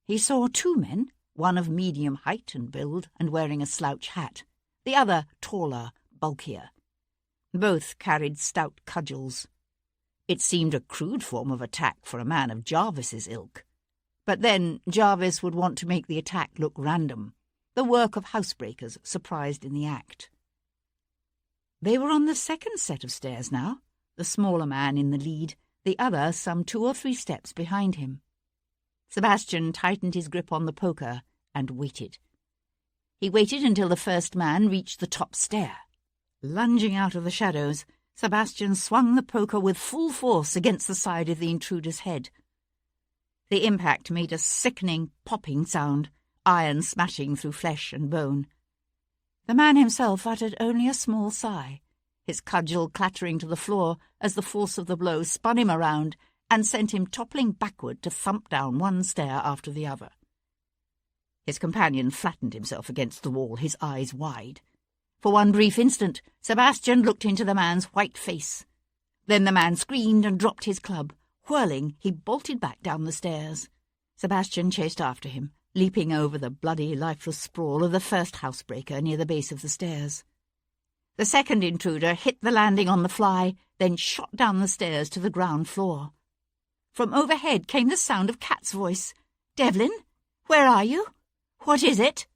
He saw 2 men, one of medium height and build and wearing a slouch hat, the other taller, bulkier. Both carried stout cudgels. It seemed a crude form of attack for a man of Jarvis's ilk. But then Jarvis would want to make the attack look random, the work of housebreakers surprised in the act. They were on the second set of stairs now, the smaller man in the lead, the other some 2 or 3 steps behind him. Sebastian tightened his grip on the poker and waited. He waited until the first man reached the top stair. Lunging out of the shadows, Sebastian swung the poker with full force against the side of the intruder's head. The impact made a sickening, popping sound, iron smashing through flesh and bone. The man himself uttered only a small sigh, his cudgel clattering to the floor as the force of the blow spun him around and sent him toppling backward to thump down one stair after the other. His companion flattened himself against the wall, his eyes wide. For one brief instant, Sebastian looked into the man's white face. Then the man screamed and dropped his club. Whirling, he bolted back down the stairs. Sebastian chased after him, leaping over the bloody, lifeless sprawl of the first housebreaker near the base of the stairs. The second intruder hit the landing on the fly, then shot down the stairs to the ground floor. From overhead came the sound of Kat's voice. "Devlin, where are you? What is it?"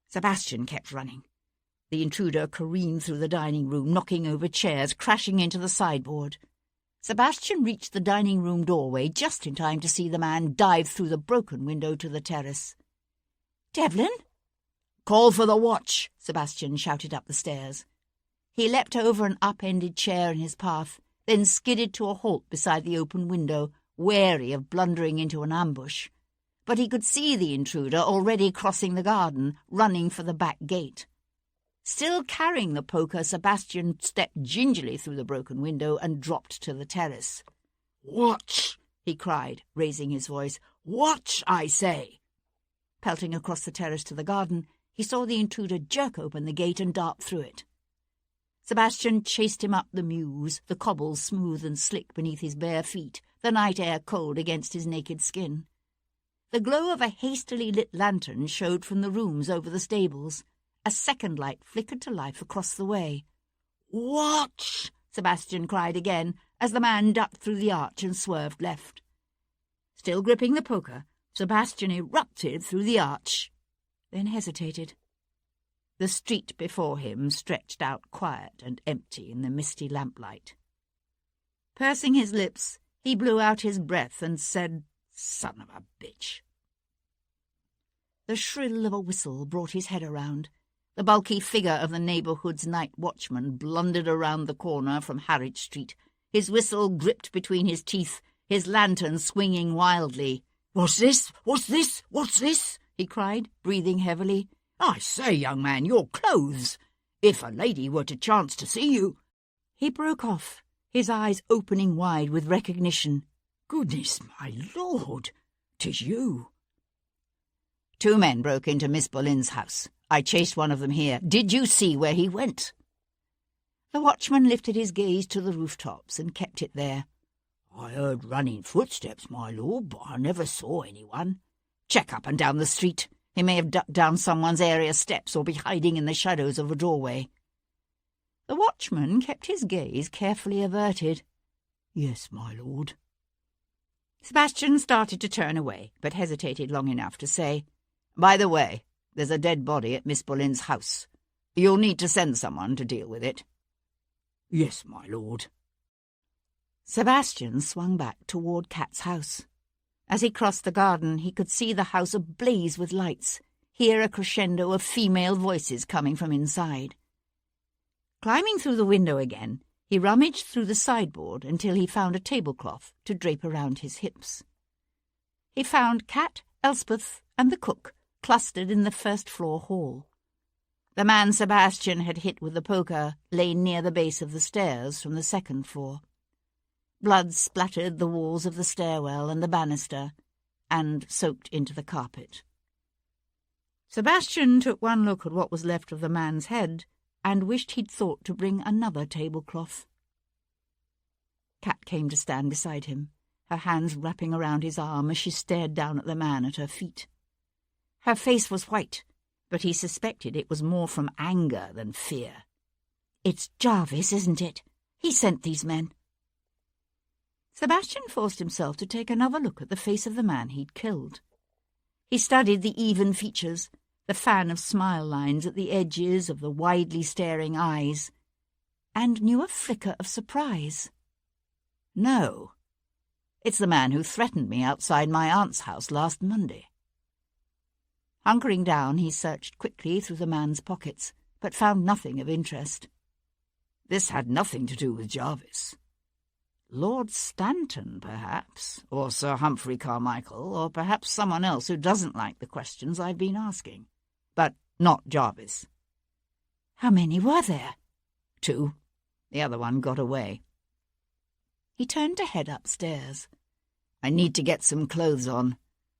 Sebastian kept running. The intruder careened through the dining room, knocking over chairs, crashing into the sideboard. Sebastian reached the dining room doorway just in time to see the man dive through the broken window to the terrace. "Devlin?" "Call for the watch," Sebastian shouted up the stairs. He leapt over an upended chair in his path, then skidded to a halt beside the open window, wary of blundering into an ambush. But he could see the intruder already crossing the garden, running for the back gate. Still carrying the poker, Sebastian stepped gingerly through the broken window and dropped to the terrace. "Watch!" he cried, raising his voice. "Watch, I say!" Pelting across the terrace to the garden, he saw the intruder jerk open the gate and dart through it. Sebastian chased him up the mews, the cobbles smooth and slick beneath his bare feet, the night air cold against his naked skin. The glow of a hastily lit lantern showed from the rooms over the stables. A second light flickered to life across the way. "Watch!" Sebastian cried again, as the man ducked through the arch and swerved left. Still gripping the poker, Sebastian erupted through the arch, then hesitated. The street before him stretched out quiet and empty in the misty lamplight. Pursing his lips, he blew out his breath and said, "Son of a bitch." The shrill of a whistle brought his head around. The bulky figure of the neighbourhood's night watchman blundered around the corner from Harwich Street, his whistle gripped between his teeth, his lantern swinging wildly. "What's this? What's this? What's this?" he cried, breathing heavily. "I say, young man, your clothes! If a lady were to chance to see you—" He broke off, his eyes opening wide with recognition. "Goodness, my lord! 'Tis you!" "Two men broke into Miss Boleyn's house. I chased one of them here. Did you see where he went?" The watchman lifted his gaze to the rooftops and kept it there. "I heard running footsteps, my lord, but I never saw anyone." "Check up and down the street. He may have ducked down someone's area steps or be hiding in the shadows of a doorway." The watchman kept his gaze carefully averted. "Yes, my lord." Sebastian started to turn away, but hesitated long enough to say, "By the way, there's a dead body at Miss Boleyn's house. You'll need to send someone to deal with it." "Yes, my lord." Sebastian swung back toward Kat's house. As he crossed the garden, he could see the house ablaze with lights, hear a crescendo of female voices coming from inside. Climbing through the window again, he rummaged through the sideboard until he found a tablecloth to drape around his hips. He found Kat, Elspeth, and the cook clustered in the first-floor hall. The man Sebastian had hit with the poker lay near the base of the stairs from the second floor. Blood splattered the walls of the stairwell and the banister, and soaked into the carpet. Sebastian took one look at what was left of the man's head and wished he'd thought to bring another tablecloth. Kat came to stand beside him, her hands wrapping around his arm as she stared down at the man at her feet. Her face was white, but he suspected it was more from anger than fear. "It's Jarvis, isn't it? He sent these men." Sebastian forced himself to take another look at the face of the man he'd killed. He studied the even features, the fan of smile lines at the edges of the widely staring eyes, and knew a flicker of surprise. "No, it's the man who threatened me outside my aunt's house last Monday." Hunkering down, he searched quickly through the man's pockets, but found nothing of interest. This had nothing to do with Jarvis. Lord Stanton, perhaps, or Sir Humphrey Carmichael, or perhaps someone else who doesn't like the questions I've been asking. But not Jarvis. "How many were there?" "Two. The other one got away." He turned to head upstairs. "I need to get some clothes on.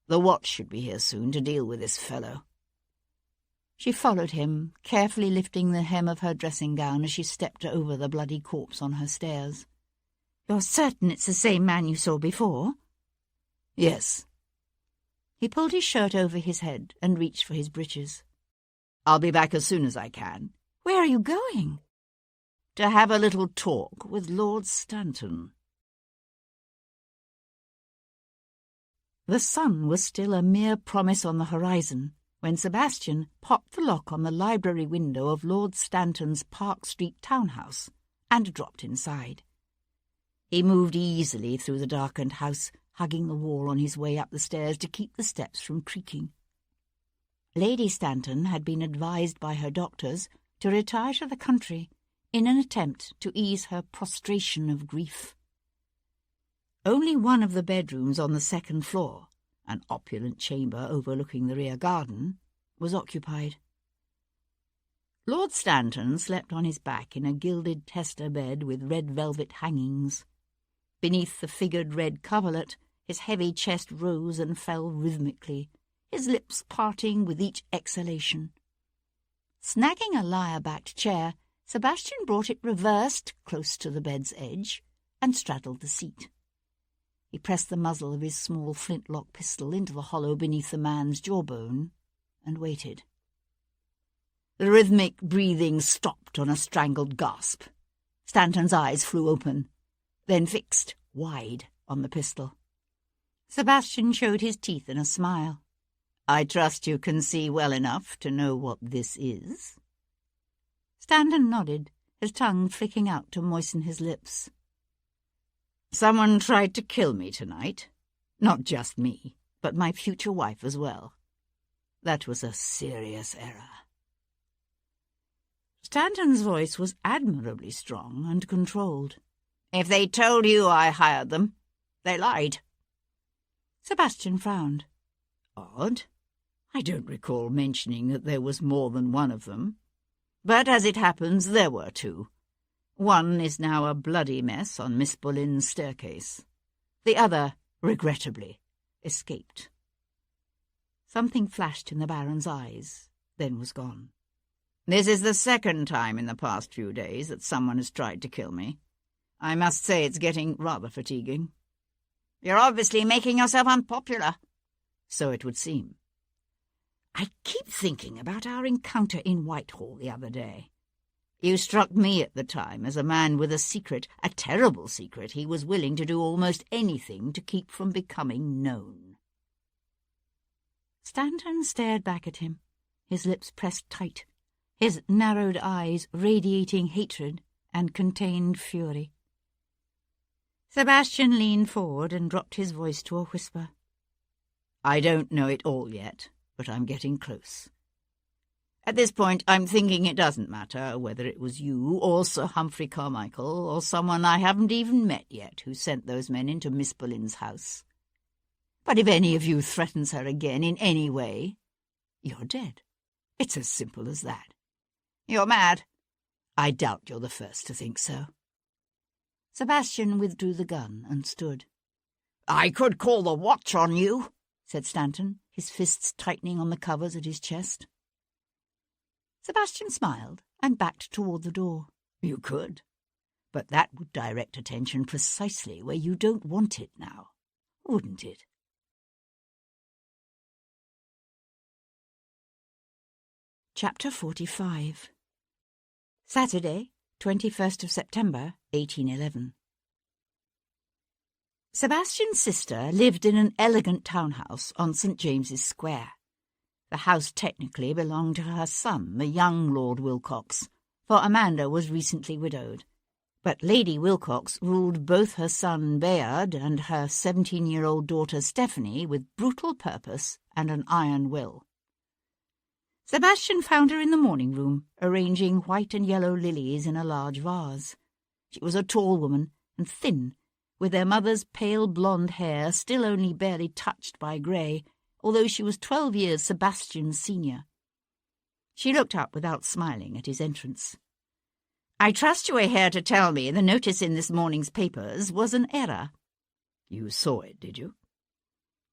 The watch should be here soon to deal with this fellow." She followed him, carefully lifting the hem of her dressing gown as she stepped over the bloody corpse on her stairs. "You're certain it's the same man you saw before?" "Yes." He pulled his shirt over his head and reached for his breeches. "I'll be back as soon as I can." "Where are you going?" to have a little talk with Lord Stanton." The sun was still a mere promise on the horizon when Sebastian popped the lock on the library window of Lord Stanton's Park Street townhouse and dropped inside. He moved easily through the darkened house, hugging the wall on his way up the stairs to keep the steps from creaking. Lady Stanton had been advised by her doctors to retire to the country in an attempt to ease her prostration of grief. Only one of the bedrooms on the second floor, an opulent chamber overlooking the rear garden, was occupied. Lord Stanton slept on his back in a gilded tester bed with red velvet hangings. Beneath the figured red coverlet, his heavy chest rose and fell rhythmically, his lips parting with each exhalation. Snagging a lyre-backed chair, Sebastian brought it reversed close to the bed's edge and straddled the seat. He pressed the muzzle of his small flintlock pistol into the hollow beneath the man's jawbone and waited. The rhythmic breathing stopped on a strangled gasp. Stanton's eyes flew open, then fixed wide on the pistol. Sebastian showed his teeth in a smile. "I trust you can see well enough to know what this is?" Stanton nodded, his tongue flicking out to moisten his lips. "Someone tried to kill me tonight. Not just me, but my future wife as well. That was a serious error." Stanton's voice was admirably strong and controlled. "If they told you I hired them, they lied." Sebastian frowned. "Odd. I don't recall mentioning that there was more than one of them. But as it happens, there were two. One is now a bloody mess on Miss Boleyn's staircase. The other, regrettably, escaped." Something flashed in the Baron's eyes, then was gone. "This is the second time in the past few days that someone has tried to kill me. I must say it's getting rather fatiguing." "You're obviously making yourself unpopular." "So it would seem. I keep thinking about our encounter in Whitehall the other day. You struck me at the time as a man with a secret, a terrible secret, he was willing to do almost anything to keep from becoming known." Stanton stared back at him, his lips pressed tight, his narrowed eyes radiating hatred and contained fury. Sebastian leaned forward and dropped his voice to a whisper. "I don't know it all yet, but I'm getting close. At this point, I'm thinking it doesn't matter whether it was you or Sir Humphrey Carmichael or someone I haven't even met yet who sent those men into Miss Boleyn's house. But if any of you threatens her again in any way, you're dead. It's as simple as that." "You're mad." "I doubt you're the first to think so." Sebastian withdrew the gun and stood. "I could call the watch on you," said Stanton, his fists tightening on the covers at his chest. Sebastian smiled and backed toward the door. "You could, but that would direct attention precisely where you don't want it now, wouldn't it?" Chapter 45. Saturday, 21st of September, 1811. Sebastian's sister lived in an elegant townhouse on St. James's Square. The house technically belonged to her son, the young Lord Wilcox, for Amanda was recently widowed. But Lady Wilcox ruled both her son Bayard and her 17-year-old daughter Stephanie with brutal purpose and an iron will. Sebastian found her in the morning room, arranging white and yellow lilies in a large vase. She was a tall woman and thin, with their mother's pale blonde hair still only barely touched by grey, although she was 12 years Sebastian's senior. She looked up without smiling at his entrance. "I trust you are here to tell me the notice in this morning's papers was an error." "You saw it, did you?"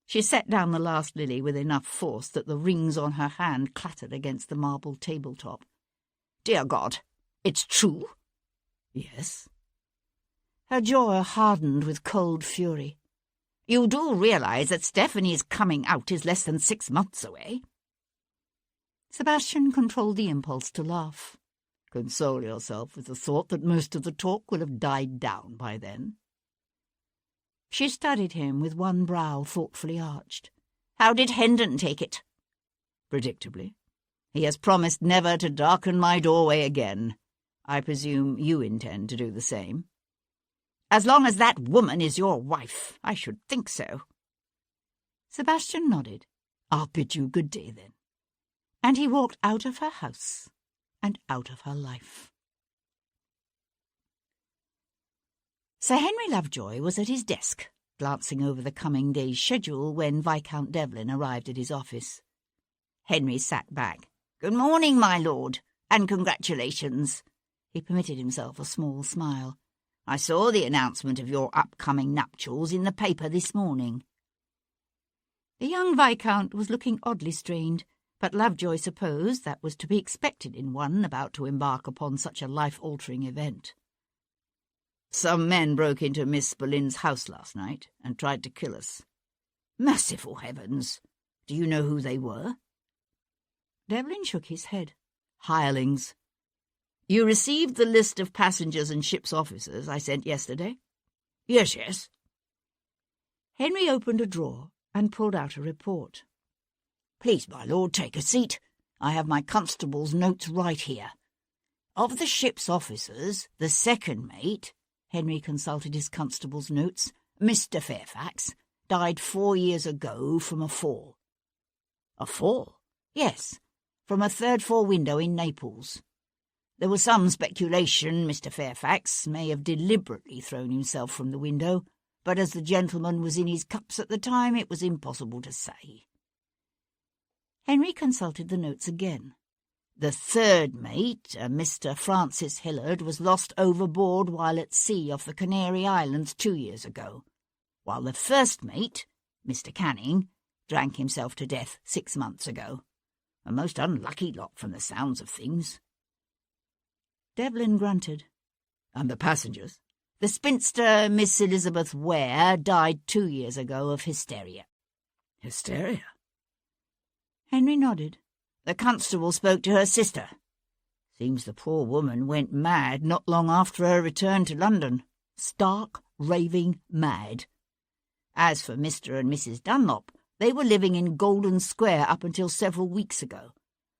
She set down the last lily with enough force that the rings on her hand clattered against the marble tabletop. "Dear God, it's true?" "Yes." Her jaw hardened with cold fury. "You do realize that Stephanie's coming out is less than 6 months away?" Sebastian controlled the impulse to laugh. Console yourself with the thought that most of the talk will have died down by then. She studied him with one brow thoughtfully arched. How did Hendon take it? Predictably. He has promised never to darken my doorway again. I presume you intend to do the same. As long as that woman is your wife, I should think so. Sebastian nodded. I'll bid you good day, then. And he walked out of her house and out of her life. Sir Henry Lovejoy was at his desk, glancing over the coming day's schedule when Viscount Devlin arrived at his office. Henry sat back. "Good morning, my lord, and congratulations." He permitted himself a small smile. "I saw the announcement of your upcoming nuptials in the paper this morning." The young Viscount was looking oddly strained, but Lovejoy supposed that was to be expected in one about to embark upon such a life-altering event. "Some men broke into Miss Boleyn's house last night and tried to kill us." "Merciful heavens! Do you know who they were?" Devlin shook his head. "Hirelings. You received the list of passengers and ship's officers I sent yesterday?" Yes. Henry opened a drawer and pulled out a report. "Please, my lord, take a seat. I have my constable's notes right here. Of the ship's officers, the second mate," Henry consulted his constable's notes, "Mr. Fairfax, died 4 years ago from a fall." "A fall?" "Yes, from a third-floor window in Naples. There was some speculation Mr. Fairfax may have deliberately thrown himself from the window, but as the gentleman was in his cups at the time, it was impossible to say." Henry consulted the notes again. "The third mate, Mr. Francis Hillard, was lost overboard while at sea off the Canary Islands 2 years ago, while the first mate, Mr. Canning, drank himself to death 6 months ago. A most unlucky lot from the sounds of things." Devlin grunted. "And the passengers?" "The spinster Miss Elizabeth Ware died 2 years ago of hysteria." "Hysteria?" Henry nodded. "The constable spoke to her sister. Seems the poor woman went mad not long after her return to London. Stark, raving mad. As for Mr. and Mrs. Dunlop, they were living in Golden Square up until several weeks ago,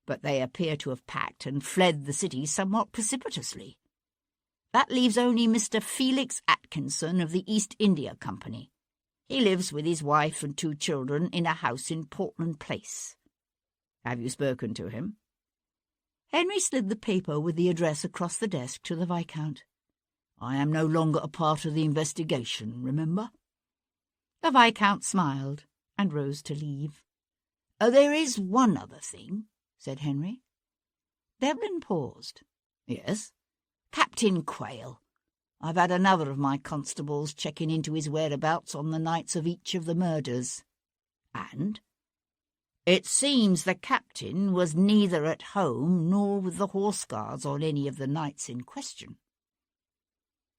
but they appear to have packed and fled the city somewhat precipitously. That leaves only Mr. Felix Atkinson of the East India Company. He lives with his wife and 2 children in a house in Portland Place." "Have you spoken to him?" Henry slid the paper with the address across the desk to the Viscount. "I am no longer a part of the investigation, remember?" The Viscount smiled and rose to leave. "There is one other thing," said Henry. Devlin paused. "Yes?" "Captain Quayle. I've had another of my constables checking into his whereabouts on the nights of each of the murders. And it seems the captain was neither at home nor with the Horse Guards on any of the nights in question."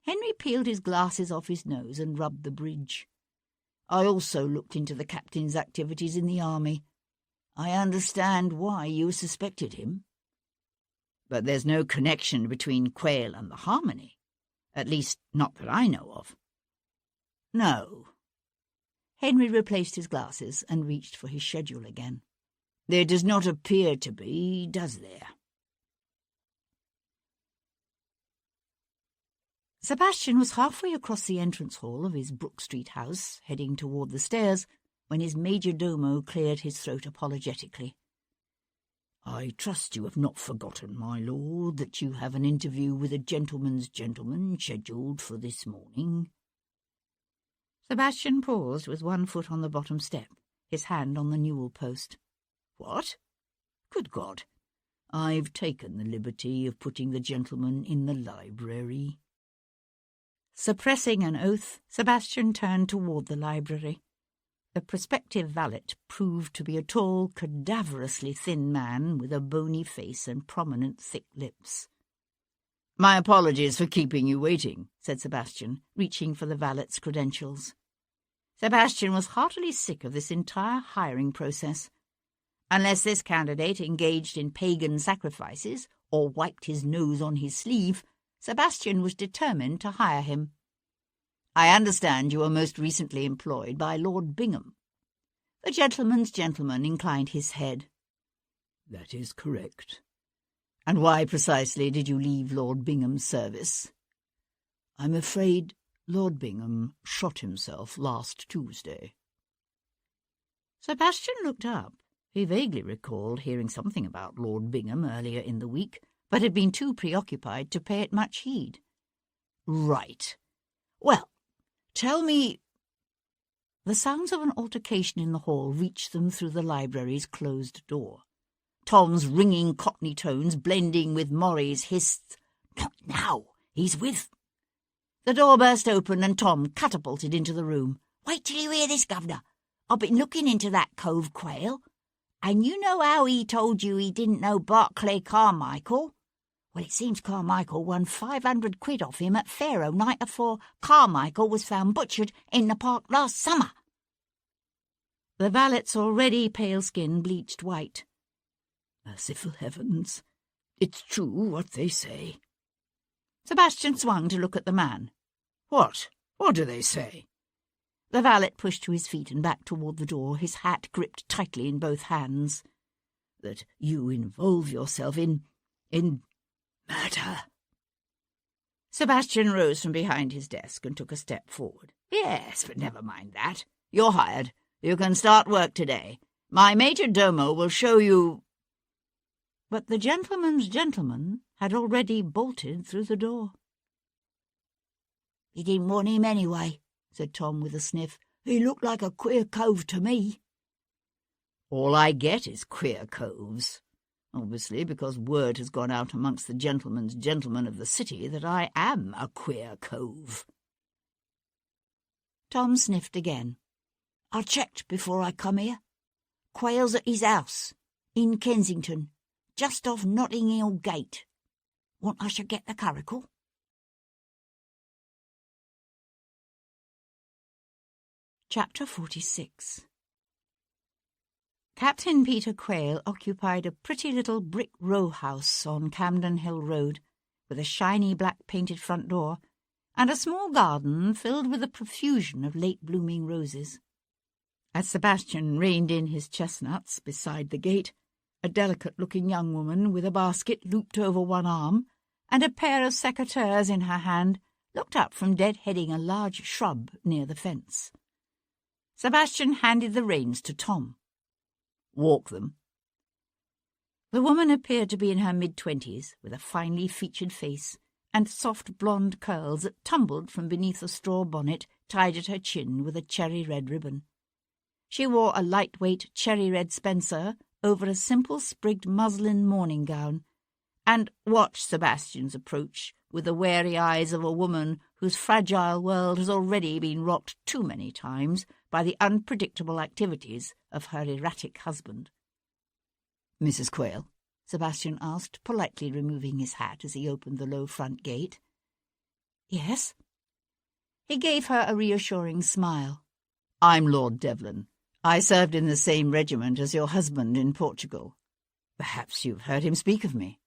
Henry peeled his glasses off his nose and rubbed the bridge. "I also looked into the captain's activities in the army. I understand why you suspected him." "But there's no connection between Quayle and the Harmony. At least, not that I know of." "No." Henry replaced his glasses and reached for his schedule again. "There does not appear to be, does there?" Sebastian was halfway across the entrance hall of his Brook Street house, heading toward the stairs, when his major domo cleared his throat apologetically. "I trust you have not forgotten, my lord, that you have an interview with a gentleman's gentleman scheduled for this morning." Sebastian paused with one foot on the bottom step, his hand on the newel post. "What? Good God! I've taken the liberty of putting the gentleman in the library." Suppressing an oath, Sebastian turned toward the library. The prospective valet proved to be a tall, cadaverously thin man with a bony face and prominent thick lips. "My apologies for keeping you waiting," said Sebastian, reaching for the valet's credentials. Sebastian was heartily sick of this entire hiring process. Unless this candidate engaged in pagan sacrifices or wiped his nose on his sleeve, Sebastian was determined to hire him. "I understand you were most recently employed by Lord Bingham." The gentleman's gentleman inclined his head. "That is correct." "And why precisely did you leave Lord Bingham's service?" "I'm afraid Lord Bingham shot himself last Tuesday." Sebastian looked up. He vaguely recalled hearing something about Lord Bingham earlier in the week, but had been too preoccupied to pay it much heed. "Right. Well, tell me—" The sounds of an altercation in the hall reached them through the library's closed door. Tom's ringing Cockney tones blending with Morrie's hissed, "Not now, he's with—" The door burst open and Tom catapulted into the room. "Wait till you hear this, Governor. I've been looking into that cove Quayle, and you know how he told you he didn't know Barclay Carmichael? Well, it seems Carmichael won 500 quid off him at Faro night afore Carmichael was found butchered in the park last summer." The valet's already pale skin bleached white. "Merciful heavens! It's true what they say." Sebastian swung to look at the man. What? What do they say?" The valet pushed to his feet and back toward the door, his hat gripped tightly in both hands. "That you involve yourself in murder." Sebastian rose from behind his desk and took a step forward. "Yes, but never mind that. You're hired. You can start work today. My major domo will show you—" But the gentleman's gentleman had already bolted through the door. "You didn't want him anyway," said Tom with a sniff. "He looked like a queer cove to me." "All I get is queer coves. Obviously, because word has gone out amongst the gentleman's gentlemen of the city that I am a queer cove." Tom sniffed again. "I checked before I come here. Quayle's at his house, in Kensington, just off Notting Hill Gate. Want I should get the curricle?" Chapter 46. Captain Peter Quayle occupied a pretty little brick row house on Camden Hill Road, with a shiny black-painted front door and a small garden filled with a profusion of late-blooming roses. As Sebastian reined in his chestnuts beside the gate, a delicate-looking young woman with a basket looped over one arm and a pair of secateurs in her hand looked up from dead-heading a large shrub near the fence. Sebastian handed the reins to Tom. "Walk them." The woman appeared to be in her mid-20s, with a finely featured face and soft blonde curls that tumbled from beneath a straw bonnet tied at her chin with a cherry-red ribbon. She wore a lightweight cherry-red spencer over a simple sprigged muslin morning gown, and watched Sebastian's approach with the wary eyes of a woman whose fragile world has already been rocked too many times by the unpredictable activities of her erratic husband. "Mrs. Quayle?" Sebastian asked, politely removing his hat as he opened the low front gate. "Yes?" He gave her a reassuring smile. "I'm Lord Devlin. I served in the same regiment as your husband in Portugal. Perhaps you've heard him speak of me."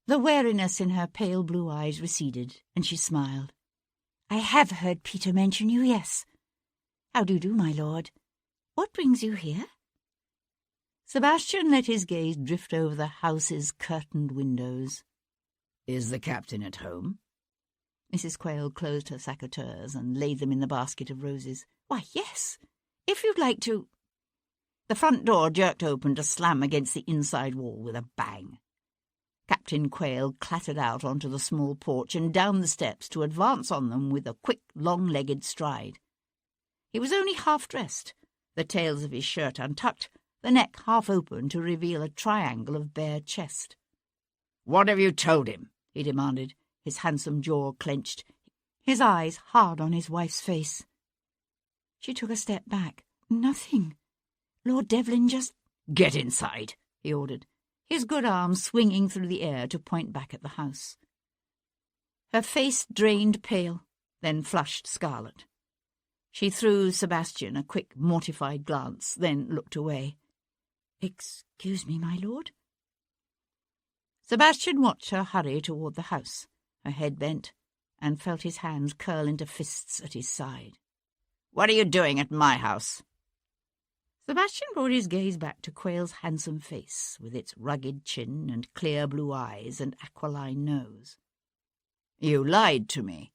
The wariness in her pale blue eyes receded, and she smiled. "I have heard Peter mention you, yes. How do you do, my lord? What brings you here?" Sebastian let his gaze drift over the house's curtained windows. "Is the captain at home?" Mrs. Quayle closed her secateurs and laid them in the basket of roses. "Why, yes, if you'd like to—" The front door jerked open to slam against the inside wall with a bang. Captain Quayle clattered out onto the small porch and down the steps to advance on them with a quick, long-legged stride. He was only half-dressed, the tails of his shirt untucked, the neck half open to reveal a triangle of bare chest. "What have you told him?" he demanded, his handsome jaw clenched, his eyes hard on his wife's face. She took a step back. "Nothing. Lord Devlin just—" "Get inside," he ordered, his good arm swinging through the air to point back at the house. Her face drained pale, then flushed scarlet. She threw Sebastian a quick, mortified glance, then looked away. "Excuse me, my lord?" Sebastian watched her hurry toward the house, her head bent, and felt his hands curl into fists at his side. "What are you doing at my house?" Sebastian brought his gaze back to Quayle's handsome face, with its rugged chin and clear blue eyes and aquiline nose. "You lied to me.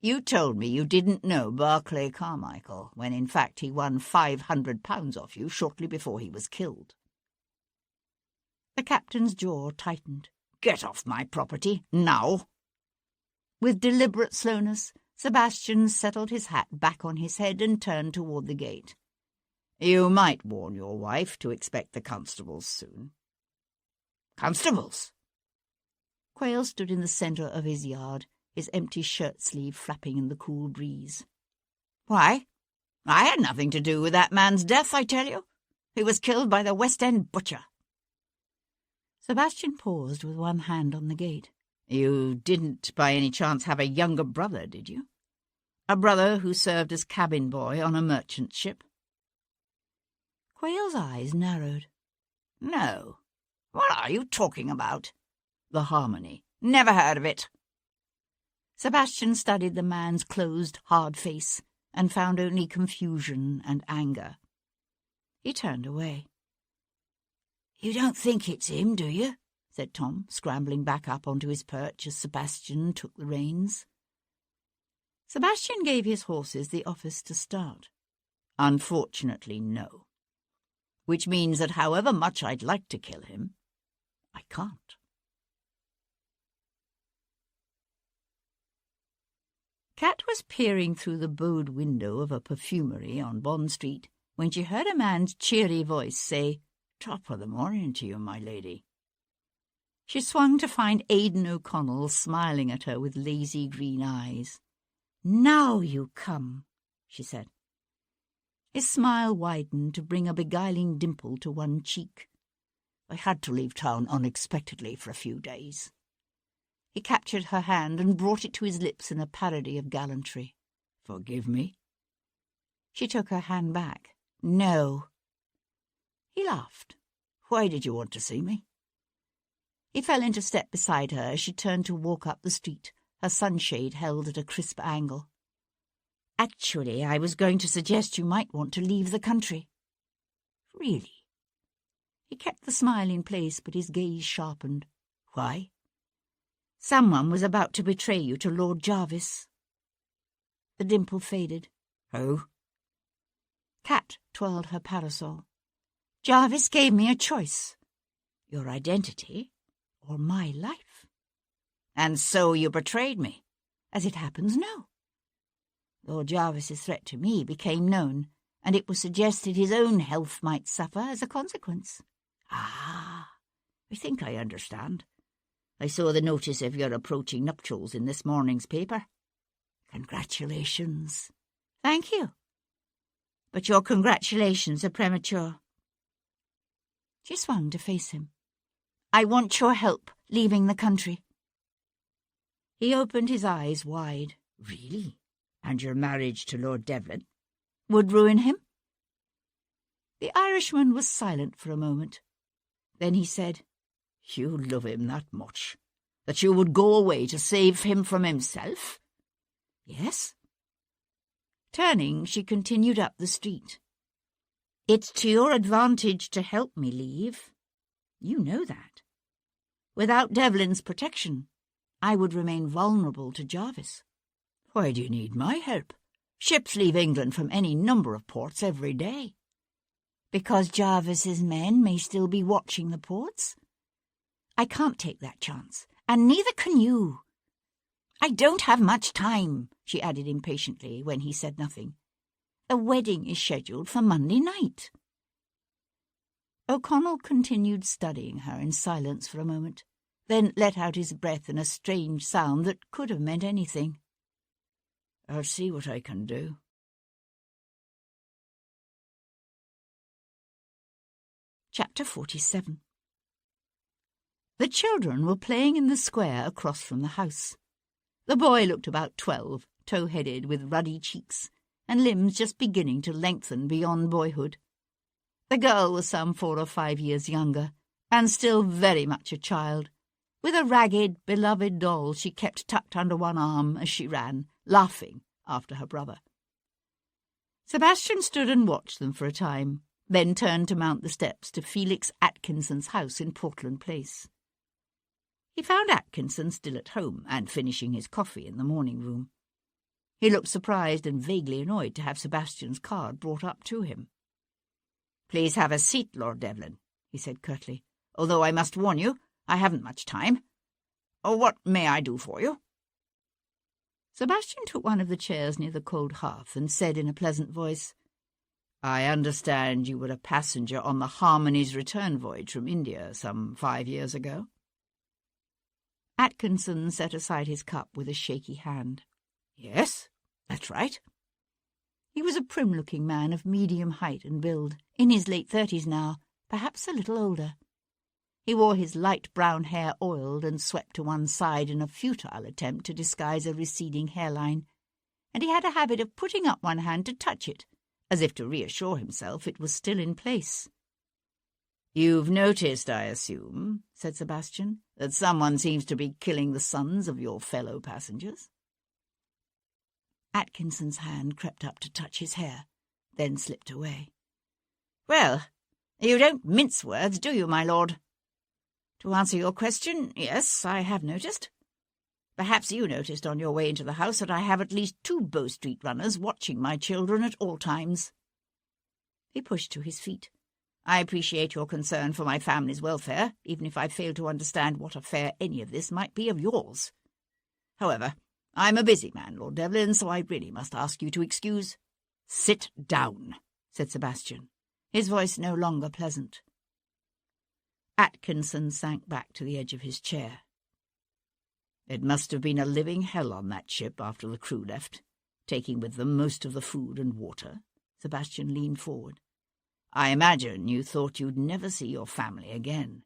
You told me you didn't know Barclay Carmichael, when in fact he won £500 off you shortly before he was killed." The captain's jaw tightened. "Get off my property, now!" With deliberate slowness, Sebastian settled his hat back on his head and turned toward the gate. "You might warn your wife to expect the constables soon." "Constables?" Quayle stood in the centre of his yard, his empty shirt-sleeve flapping in the cool breeze. "Why? I had nothing to do with that man's death, I tell you. He was killed by the West End butcher." Sebastian paused with one hand on the gate. "You didn't by any chance have a younger brother, did you? A brother who served as cabin boy on a merchant ship?" Quayle's eyes narrowed. "No. What are you talking about?" "The Harmony. Never heard of it." Sebastian studied the man's closed, hard face and found only confusion and anger. He turned away. "You don't think it's him, do you?" said Tom, scrambling back up onto his perch as Sebastian took the reins. Sebastian gave his horses the office to start. "Unfortunately, no. Which means that however much I'd like to kill him, I can't." Kat was peering through the bowed window of a perfumery on Bond Street when she heard a man's cheery voice say, "Top of the morning to you, my lady." She swung to find Aidan O'Connell smiling at her with lazy green eyes. "Now you come," she said. His smile widened to bring a beguiling dimple to one cheek. "I had to leave town unexpectedly for a few days." He captured her hand and brought it to his lips in a parody of gallantry. "Forgive me?" She took her hand back. "No." He laughed. "Why did you want to see me?" He fell into step beside her as she turned to walk up the street, her sunshade held at a crisp angle. "Actually, I was going to suggest you might want to leave the country." "Really?" He kept the smile in place, but his gaze sharpened. "Why?" "Someone was about to betray you to Lord Jarvis." The dimple faded. "Who?" Kat twirled her parasol. "Jarvis gave me a choice. Your identity or my life." "And so you betrayed me?" "As it happens, no. Lord Jarvis's threat to me became known, and it was suggested his own health might suffer as a consequence." "Ah, I think I understand. I saw the notice of your approaching nuptials in this morning's paper." "Congratulations." "Thank you. But your congratulations are premature." She swung to face him. "I want your help leaving the country." He opened his eyes wide. "Really? And your marriage to Lord Devlin?" "Would ruin him?" The Irishman was silent for a moment. Then he said, "You love him that much, that you would go away to save him from himself?" "Yes." Turning, she continued up the street. "It's to your advantage to help me leave. You know that. Without Devlin's protection, I would remain vulnerable to Jarvis." "Why do you need my help? Ships leave England from any number of ports every day." "Because Jarvis's men may still be watching the ports. I can't take that chance, and neither can you." "I don't have much time," she added impatiently when he said nothing. "The wedding is scheduled for Monday night." O'Connell continued studying her in silence for a moment, then let out his breath in a strange sound that could have meant anything. "I'll see what I can do." Chapter 47. The children were playing in the square across from the house. The boy looked about 12, tow-headed with ruddy cheeks, and limbs just beginning to lengthen beyond boyhood. The girl was some 4 or 5 years younger, and still very much a child, with a ragged, beloved doll she kept tucked under one arm as she ran, laughing after her brother. Sebastian stood and watched them for a time, then turned to mount the steps to Felix Atkinson's house in Portland Place. He found Atkinson still at home and finishing his coffee in the morning room. He looked surprised and vaguely annoyed to have Sebastian's card brought up to him. "Please have a seat, Lord Devlin," he said curtly, "although I must warn you, I haven't much time. Oh, what may I do for you?" Sebastian took one of the chairs near the cold hearth and said in a pleasant voice, "I understand you were a passenger on the Harmony's return voyage from India some 5 years ago." Atkinson set aside his cup with a shaky hand. "Yes, that's right." He was a prim-looking man of medium height and build, in his late 30s now, perhaps a little older. He wore his light brown hair oiled and swept to one side in a futile attempt to disguise a receding hairline, and he had a habit of putting up one hand to touch it, as if to reassure himself it was still in place. "You've noticed, I assume," said Sebastian, "that someone seems to be killing the sons of your fellow passengers?" Atkinson's hand crept up to touch his hair, then slipped away. "Well, you don't mince words, do you, my lord? To answer your question, yes, I have noticed. Perhaps you noticed on your way into the house that I have at least 2 Bow Street runners watching my children at all times." He pushed to his feet. "I appreciate your concern for my family's welfare, even if I fail to understand what affair any of this might be of yours. However, I'm a busy man, Lord Devlin, so I really must ask you to excuse—" "Sit down," said Sebastian, his voice no longer pleasant. Atkinson sank back to the edge of his chair. "It must have been a living hell on that ship after the crew left, taking with them most of the food and water." Sebastian leaned forward. "I imagine you thought you'd never see your family again."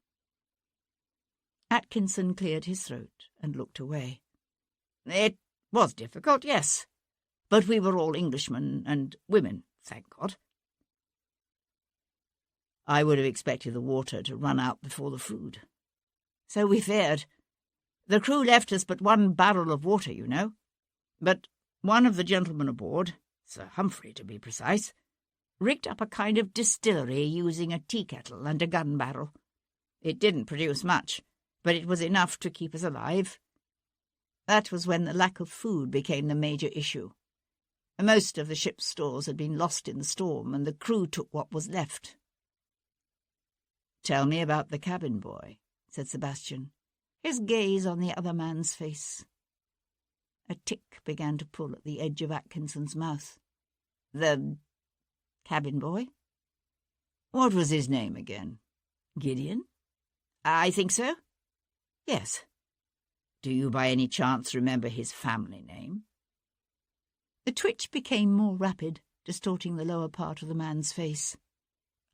Atkinson cleared his throat and looked away. "It was difficult, yes, but we were all Englishmen and women, thank God." "I would have expected the water to run out before the food." "So we feared. The crew left us but 1 barrel of water, you know. But one of the gentlemen aboard, Sir Humphrey to be precise, rigged up a kind of distillery using a tea kettle and a gun barrel. It didn't produce much, but it was enough to keep us alive. That was when the lack of food became the major issue. Most of the ship's stores had been lost in the storm, and the crew took what was left." "Tell me about the cabin boy," said Sebastian, his gaze on the other man's face. A tick began to pull at the edge of Atkinson's mouth. "The cabin boy? What was his name again? Gideon?" "I think so." "Yes. Do you by any chance remember his family name?" The twitch became more rapid, distorting the lower part of the man's face.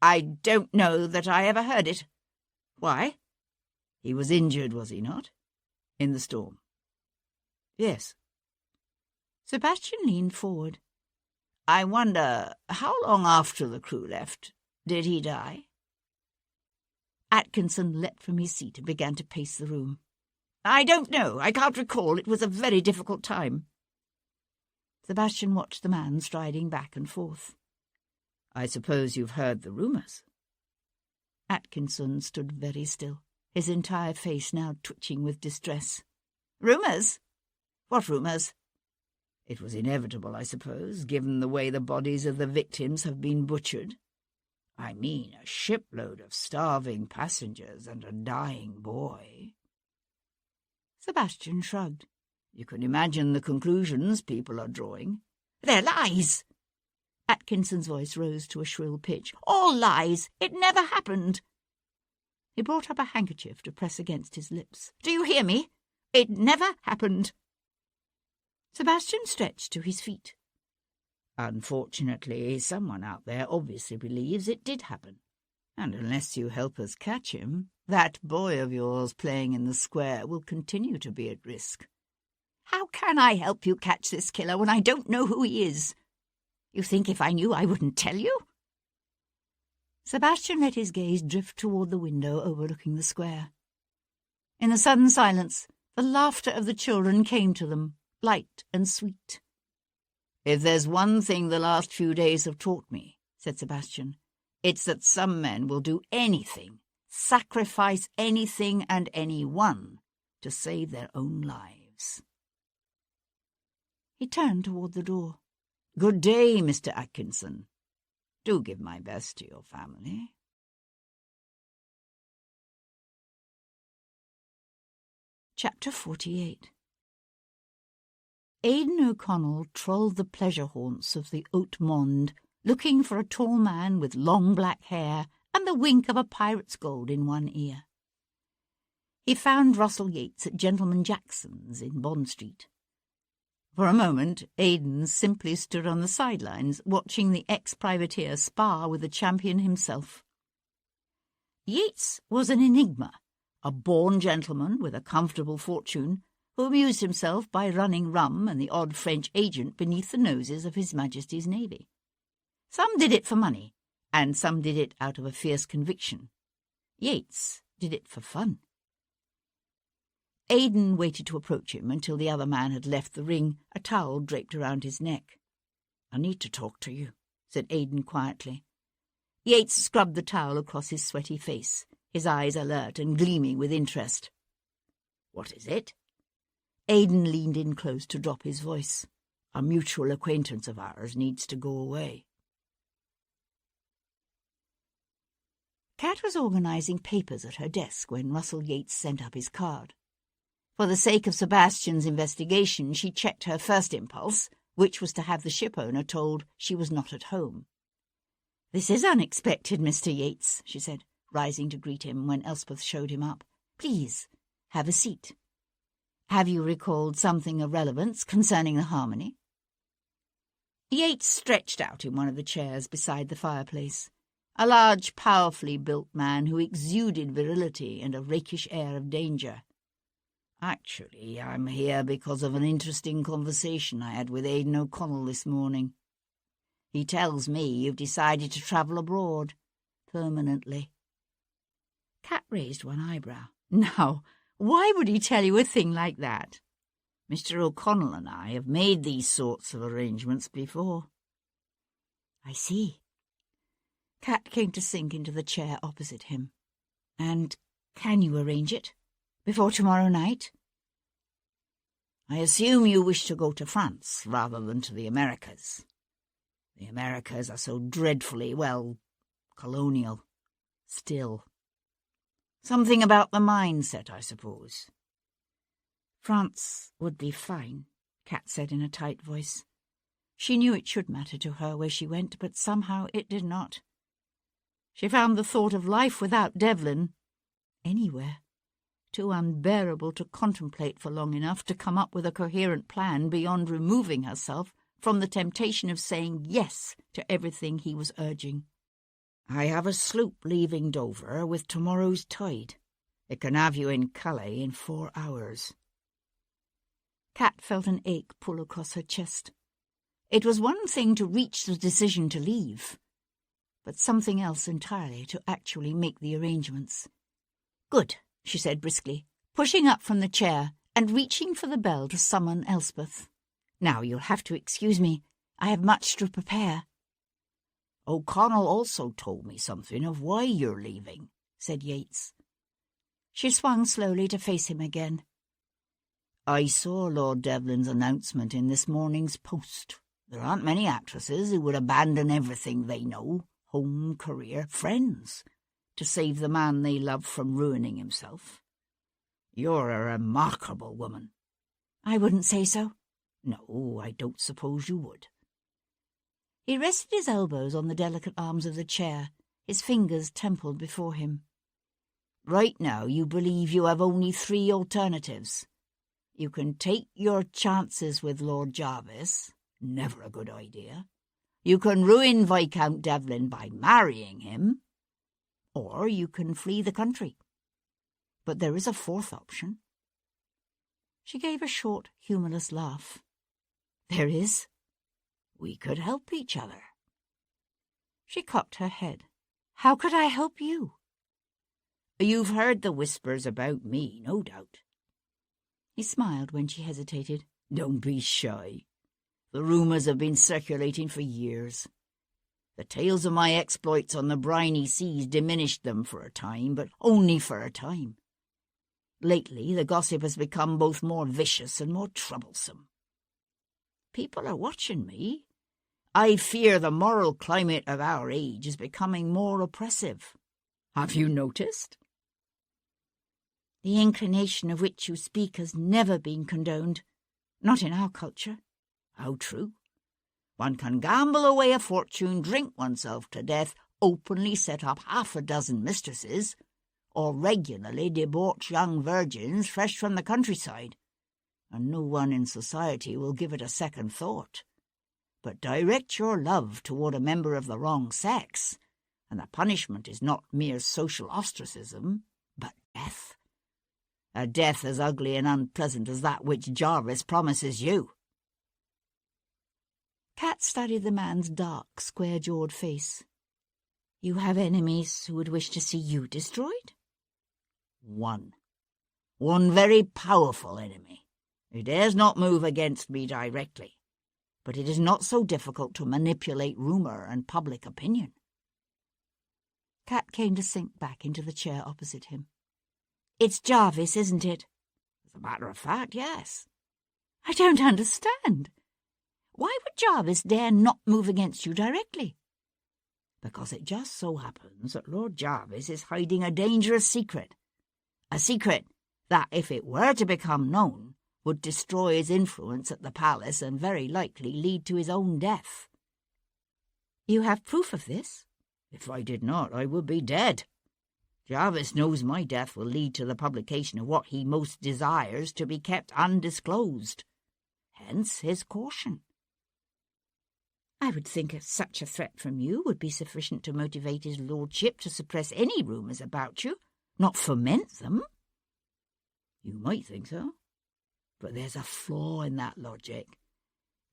"I don't know that I ever heard it. Why?" "He was injured, was he not? In the storm?" "Yes." Sebastian leaned forward. "I wonder, how long after the crew left did he die?" Atkinson leapt from his seat and began to pace the room. "I don't know. I can't recall. It was a very difficult time." Sebastian watched the man striding back and forth. "I suppose you've heard the rumours?" Atkinson stood very still, his entire face now twitching with distress. "Rumours? What rumours?" "It was inevitable, I suppose, given the way the bodies of the victims have been butchered. I mean, a shipload of starving passengers and a dying boy." Sebastian shrugged. "You can imagine the conclusions people are drawing." "They're lies!" Atkinson's voice rose to a shrill pitch. "All lies! It never happened!" He brought up a handkerchief to press against his lips. "Do you hear me? It never happened!" Sebastian stretched to his feet. "Unfortunately, someone out there obviously believes it did happen. And unless you help us catch him, that boy of yours playing in the square will continue to be at risk." "How can I help you catch this killer when I don't know who he is? You think if I knew I wouldn't tell you?" Sebastian let his gaze drift toward the window overlooking the square. In the sudden silence, the laughter of the children came to them, light and sweet. "If there's one thing the last few days have taught me," said Sebastian, "it's that some men will do anything, sacrifice anything and anyone to save their own lives." He turned toward the door. "Good day, Mr. Atkinson. Do give my best to your family." Chapter 48. Aidan O'Connell trolled the pleasure haunts of the Haute Monde, looking for a tall man with long black hair and the wink of a pirate's gold in one ear. He found Russell Yates at Gentleman Jackson's in Bond Street. For a moment, Aidan simply stood on the sidelines, watching the ex-privateer spar with the champion himself. Yates was an enigma, a born gentleman with a comfortable fortune, who amused himself by running rum and the odd French agent beneath the noses of His Majesty's Navy. Some did it for money, and some did it out of a fierce conviction. Yates did it for fun. Aidan waited to approach him until the other man had left the ring, a towel draped around his neck. "I need to talk to you," said Aidan quietly. Yates scrubbed the towel across his sweaty face, his eyes alert and gleaming with interest. "What is it?" Aidan leaned in close to drop his voice. "A mutual acquaintance of ours needs to go away." Kat was organising papers at her desk when Russell Yates sent up his card. For the sake of Sebastian's investigation, she checked her first impulse, which was to have the shipowner told she was not at home. "This is unexpected, Mr. Yates," she said, rising to greet him when Elspeth showed him up. "Please, have a seat. Have you recalled something of relevance concerning the Harmony?" Yates stretched out in one of the chairs beside the fireplace, a large, powerfully built man who exuded virility and a rakish air of danger. "Actually, I'm here because of an interesting conversation I had with Aidan O'Connell this morning. He tells me you've decided to travel abroad, permanently." Kat raised one eyebrow. "Now, why would he tell you a thing like that?" "Mr. O'Connell and I have made these sorts of arrangements before." "I see." Kat came to sink into the chair opposite him. "And can you arrange it? Before tomorrow night?" "I assume you wish to go to France rather than to the Americas. The Americas are so dreadfully, well, colonial. Still. Something about the mindset, I suppose." "France would be fine," Kat said in a tight voice. She knew it should matter to her where she went, but somehow it did not. She found the thought of life without Devlin, anywhere, too unbearable to contemplate for long enough to come up with a coherent plan beyond removing herself from the temptation of saying yes to everything he was urging. "I have a sloop leaving Dover with tomorrow's tide. It can have you in Calais in 4 hours. Kat felt an ache pull across her chest. It was one thing to reach the decision to leave, but something else entirely to actually make the arrangements. "Good," she said briskly, pushing up from the chair and reaching for the bell to summon Elspeth. "Now you'll have to excuse me. I have much to prepare." "O'Connell also told me something of why you're leaving," said Yates. She swung slowly to face him again. "I saw Lord Devlin's announcement in this morning's Post. There aren't many actresses who would abandon everything they know, home, career, friends, to save the man they love from ruining himself. You're a remarkable woman." "I wouldn't say so." "No, I don't suppose you would." He rested his elbows on the delicate arms of the chair, his fingers templed before him. "Right now you believe you have only 3 alternatives. You can take your chances with Lord Jarvis, never a good idea. You can ruin Viscount Devlin by marrying him, or you can flee the country. But there is a 4th option." She gave a short, humorless laugh. "There is?" "We could help each other." She cocked her head. "How could I help you?" You've heard the whispers about me, no doubt. He smiled when she hesitated. Don't be shy. The rumours have been circulating for years. The tales of my exploits on the briny seas diminished them for a time, but only for a time. Lately, the gossip has become both more vicious and more troublesome. People are watching me. I fear the moral climate of our age is becoming more oppressive. Have you noticed? The inclination of which you speak has never been condoned. Not in our culture. How true. One can gamble away a fortune, drink oneself to death, openly set up 6 mistresses, or regularly debauch young virgins fresh from the countryside, and no one in society will give it a second thought. But direct your love toward a member of the wrong sex, and the punishment is not mere social ostracism, but death. A death as ugly and unpleasant as that which Jarvis promises you. Cat studied the man's dark, square-jawed face. You have enemies who would wish to see you destroyed? One very powerful enemy. He dares not move against me directly, but it is not so difficult to manipulate rumour and public opinion. Cat came to sink back into the chair opposite him. It's Jarvis, isn't it? As a matter of fact, yes. I don't understand. Why would Jarvis dare not move against you directly? Because it just so happens that Lord Jarvis is hiding a dangerous secret. A secret that, if it were to become known, would destroy his influence at the palace and very likely lead to his own death. You have proof of this? If I did not, I would be dead. Jarvis knows my death will lead to the publication of what he most desires to be kept undisclosed. Hence his caution. I would think such a threat from you would be sufficient to motivate his lordship to suppress any rumours about you, not foment them. You might think so, but there's a flaw in that logic.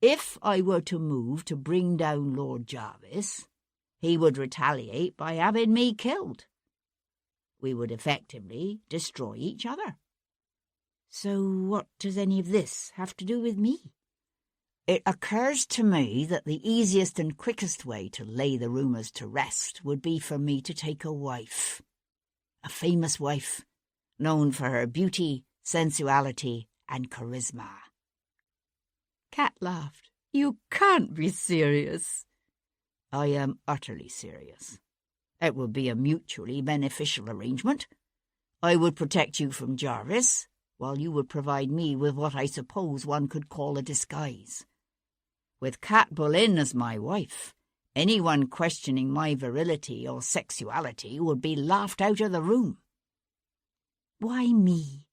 If I were to move to bring down Lord Jarvis, he would retaliate by having me killed. We would effectively destroy each other. So what does any of this have to do with me? It occurs to me that the easiest and quickest way to lay the rumours to rest would be for me to take a wife. A famous wife, known for her beauty, sensuality, and charisma. Cat laughed. You can't be serious. I am utterly serious. It would be a mutually beneficial arrangement. I would protect you from Jarvis, while you would provide me with what I suppose one could call a disguise. With Cat Boleyn as my wife, anyone questioning my virility or sexuality would be laughed out of the room. Why me?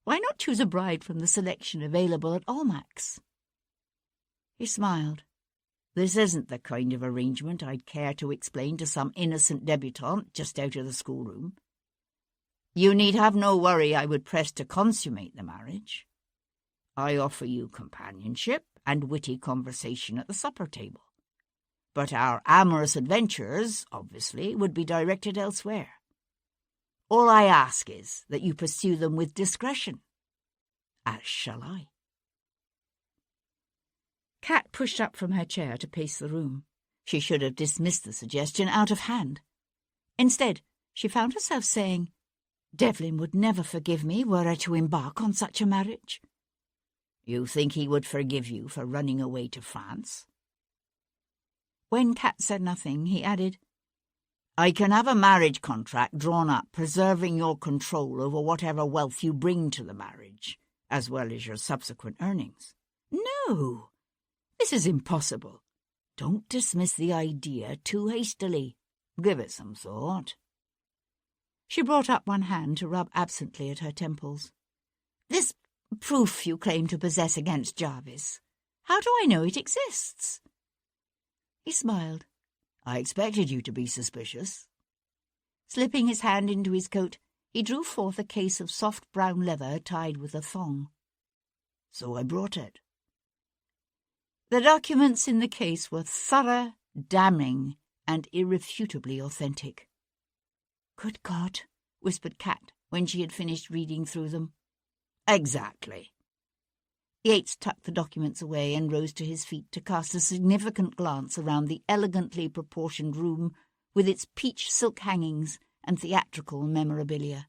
Why not choose a bride from the selection available at Almack's? He smiled. This isn't the kind of arrangement I'd care to explain to some innocent debutante just out of the schoolroom. You need have no worry I would press to consummate the marriage. I offer you companionship and witty conversation at the supper table. But our amorous adventures, obviously, would be directed elsewhere. All I ask is that you pursue them with discretion, as shall I. Cat pushed up from her chair to pace the room. She should have dismissed the suggestion out of hand. Instead, she found herself saying, Devlin would never forgive me were I to embark on such a marriage. You think he would forgive you for running away to France? When Cat said nothing, he added, I can have a marriage contract drawn up preserving your control over whatever wealth you bring to the marriage, as well as your subsequent earnings. No, this is impossible. Don't dismiss the idea too hastily. Give it some thought. She brought up one hand to rub absently at her temples. This proof you claim to possess against Jarvis, how do I know it exists? He smiled. I expected you to be suspicious. Slipping his hand into his coat, he drew forth a case of soft brown leather tied with a thong. So I brought it. The documents in the case were thorough, damning, and irrefutably authentic. Good God, whispered Kat when she had finished reading through them. Exactly. Yates tucked the documents away and rose to his feet to cast a significant glance around the elegantly proportioned room with its peach silk hangings and theatrical memorabilia.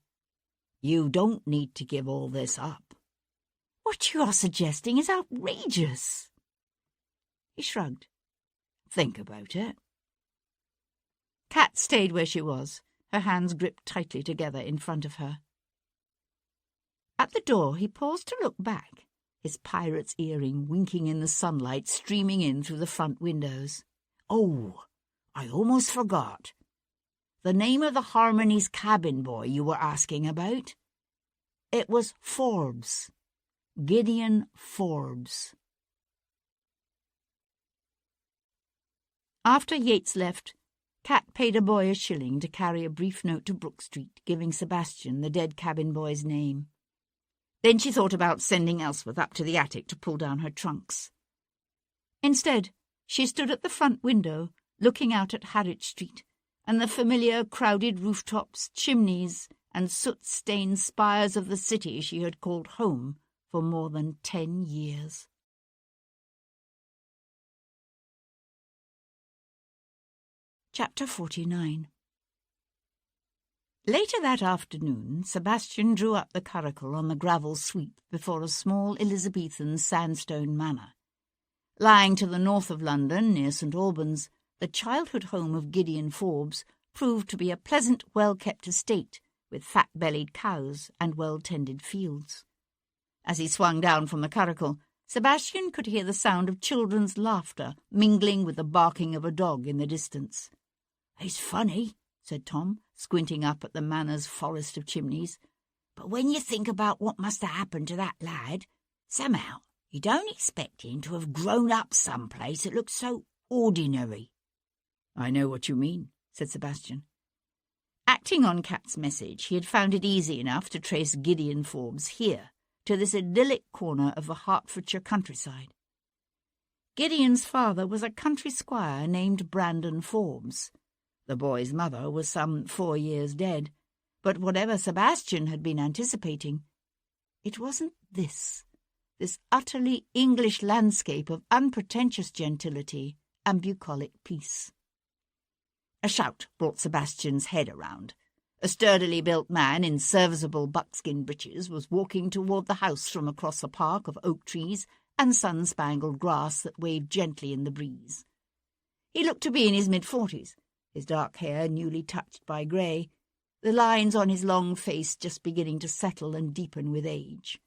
You don't need to give all this up. What you are suggesting is outrageous. He shrugged. Think about it. Kat stayed where she was, her hands gripped tightly together in front of her. At the door he paused to look back, his pirate's earring winking in the sunlight streaming in through the front windows. Oh, I almost forgot. The name of the Harmony's cabin boy you were asking about? It was Forbes. Gideon Forbes. After Yates left, Kat paid a boy $1 to carry a brief note to Brook Street, giving Sebastian the dead cabin boy's name. Then she thought about sending Ellsworth up to the attic to pull down her trunks. Instead, she stood at the front window, looking out at Harwich Street and the familiar crowded rooftops, chimneys, and soot-stained spires of the city she had called home for more than 10 years. Chapter 49. Later that afternoon, Sebastian drew up the curricle on the gravel sweep before a small Elizabethan sandstone manor. Lying to the north of London, near St Albans, the childhood home of Gideon Forbes proved to be a pleasant, well-kept estate with fat-bellied cows and well-tended fields. As he swung down from the curricle, Sebastian could hear the sound of children's laughter mingling with the barking of a dog in the distance. "It's funny," said Tom, squinting up at the manor's forest of chimneys, "but when you think about what must have happened to that lad, somehow you don't expect him to have grown up someplace that looks so ordinary." "I know what you mean," said Sebastian. Acting on Kat's message, he had found it easy enough to trace Gideon Forbes here, to this idyllic corner of the Hertfordshire countryside. Gideon's father was a country squire named Brandon Forbes. The boy's mother was some 4 years dead, but whatever Sebastian had been anticipating, it wasn't this utterly English landscape of unpretentious gentility and bucolic peace. A shout brought Sebastian's head around. A sturdily built man in serviceable buckskin breeches was walking toward the house from across a park of oak trees and sun-spangled grass that waved gently in the breeze. He looked to be in his mid-40s, his dark hair newly touched by grey, the lines on his long face just beginning to settle and deepen with age.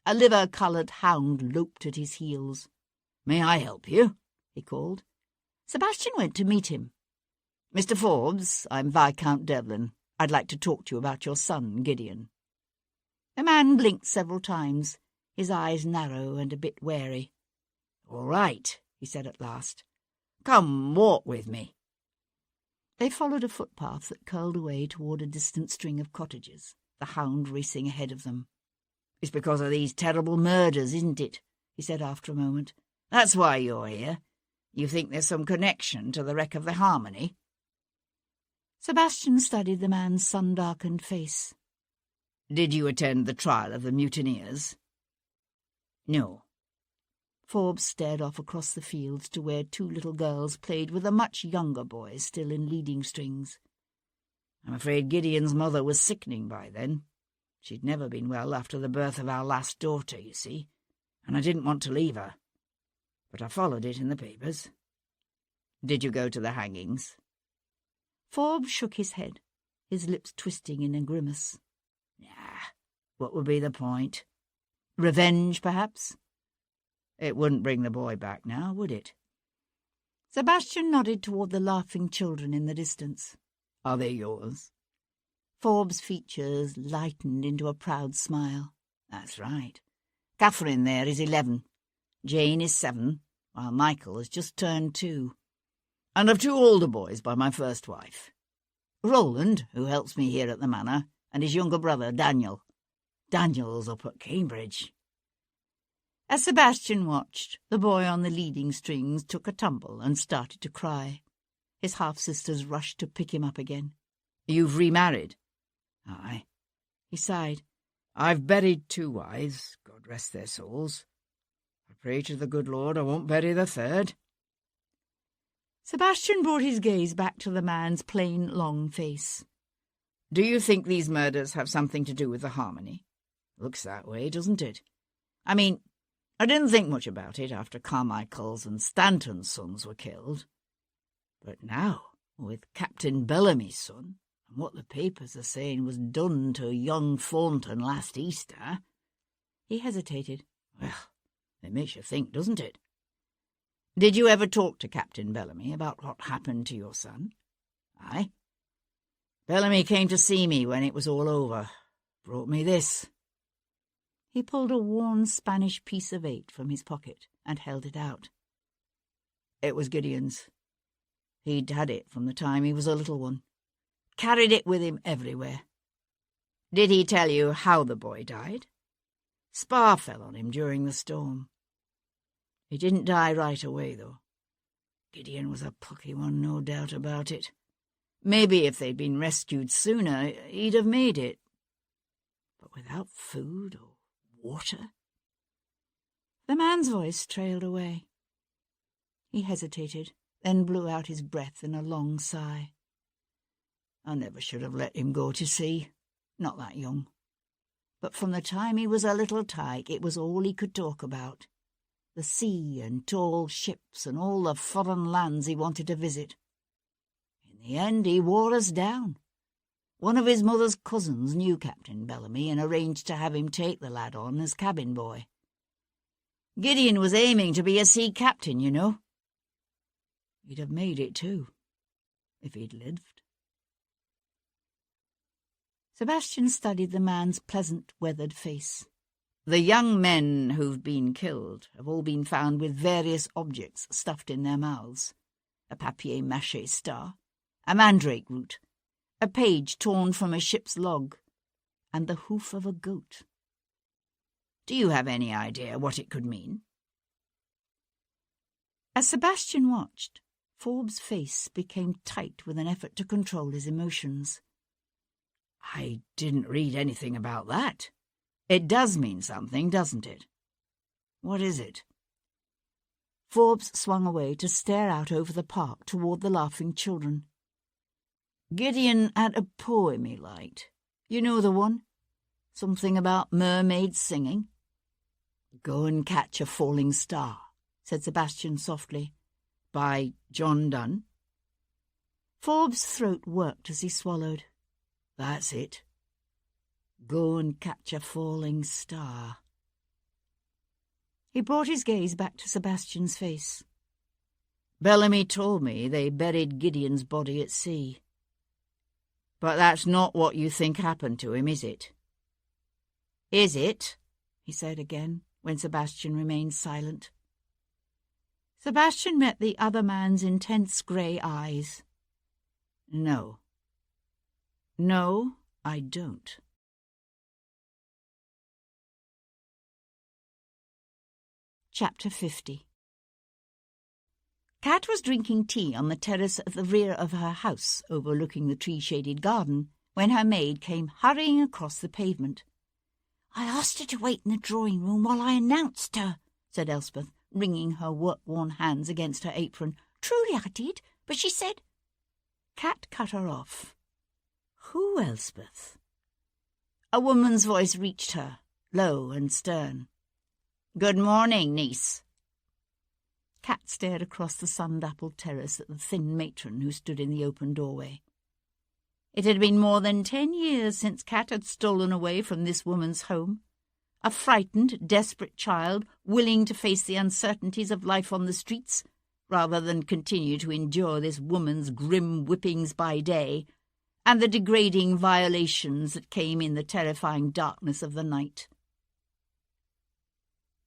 A liver-coloured hound loped at his heels. "May I help you?" he called. Sebastian went to meet him. "Mr. Forbes, I'm Viscount Devlin. I'd like to talk to you about your son, Gideon." The man blinked several times, his eyes narrow and a bit wary. "All right," he said at last. "Come walk with me." They followed a footpath that curled away toward a distant string of cottages, the hound racing ahead of them. "It's because of these terrible murders, isn't it?" he said after a moment. "That's why you're here. You think there's some connection to the wreck of the Harmony?" Sebastian studied the man's sun-darkened face. "Did you attend the trial of the mutineers?" "No." Forbes stared off across the fields to where 2 little girls played with a much younger boy still in leading strings. "I'm afraid Gideon's mother was sickening by then. She'd never been well after the birth of our last daughter, you see, and I didn't want to leave her. But I followed it in the papers." "Did you go to the hangings?" Forbes shook his head, his lips twisting in a grimace. "Nah, what would be the point? Revenge, perhaps?" "It wouldn't bring the boy back now, would it?" Sebastian nodded toward the laughing children in the distance. "Are they yours?" Forbes' features lightened into a proud smile. "That's right. Catherine there is 11. Jane is 7, while Michael has just turned 2. And I've 2 older boys by my first wife. Roland, who helps me here at the manor, and his younger brother, Daniel. Daniel's up at Cambridge." As Sebastian watched, the boy on the leading strings took a tumble and started to cry. His half-sisters rushed to pick him up again. "You've remarried?" Aye, he sighed. I've buried 2 wives, God rest their souls. I pray to the good Lord I won't bury the 3rd. Sebastian brought his gaze back to the man's plain, long face. Do you think these murders have something to do with the harmony? Looks that way, doesn't it? I mean, I didn't think much about it after Carmichael's and Stanton's sons were killed. But now, with Captain Bellamy's son, and what the papers are saying was done to young Thornton last Easter... He hesitated. Well, it makes you think, doesn't it? Did you ever talk to Captain Bellamy about what happened to your son? Aye. Bellamy came to see me when it was all over. Brought me this. He pulled a worn Spanish piece of 8 from his pocket and held it out. It was Gideon's. He'd had it from the time he was a little one. Carried it with him everywhere. Did he tell you how the boy died? Spar fell on him during the storm. He didn't die right away, though. Gideon was a plucky one, no doubt about it. Maybe if they'd been rescued sooner, he'd have made it. But without food or water? The man's voice trailed away. He hesitated, then blew out his breath in a long sigh. I never should have let him go to sea. Not that young. But from the time he was a little tyke, it was all he could talk about. The sea and tall ships and all the foreign lands he wanted to visit. In the end, he wore us down. One of his mother's cousins knew Captain Bellamy and arranged to have him take the lad on as cabin boy. Gideon was aiming to be a sea captain, you know. He'd have made it too, if he'd lived. Sebastian studied the man's pleasant, weathered face. The young men who've been killed have all been found with various objects stuffed in their mouths. A papier-mâché star, a mandrake root, a page torn from a ship's log, and the hoof of a goat. Do you have any idea what it could mean? As Sebastian watched, Forbes' face became tight with an effort to control his emotions. I didn't read anything about that. It does mean something, doesn't it? What is it? Forbes swung away to stare out over the park toward the laughing children. Gideon had a poem he liked. You know the one? Something about mermaids singing. Go and catch a falling star, said Sebastian softly, by John Donne. Forbes' throat worked as he swallowed. That's it. Go and catch a falling star. He brought his gaze back to Sebastian's face. Bellamy told me they buried Gideon's body at sea. But that's not what you think happened to him, is it? Is it? He said again, when Sebastian remained silent. Sebastian met the other man's intense grey eyes. No. No, I don't. Chapter 50. Kat was drinking tea on the terrace at the rear of her house overlooking the tree-shaded garden when her maid came hurrying across the pavement. "I asked her to wait in the drawing-room while I announced her," said Elspeth, wringing her work-worn hands against her apron. "Truly I did, but she said—" Kat cut her off. Who, Elspeth? A woman's voice reached her, low and stern. Good morning, niece. Kat stared across the sun-dappled terrace at the thin matron who stood in the open doorway. It had been more than 10 years since Kat had stolen away from this woman's home, a frightened, desperate child willing to face the uncertainties of life on the streets rather than continue to endure this woman's grim whippings by day and the degrading violations that came in the terrifying darkness of the night.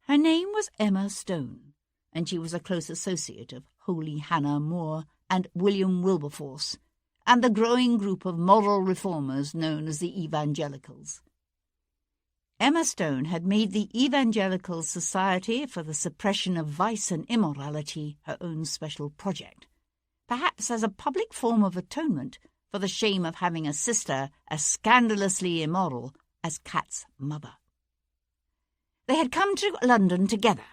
Her name was Emma Stone, and she was a close associate of Holy Hannah More and William Wilberforce, and the growing group of moral reformers known as the Evangelicals. Emma Stone had made the Evangelical Society for the Suppression of Vice and Immorality her own special project, perhaps as a public form of atonement for the shame of having a sister as scandalously immoral as Kat's mother. They had come to London together,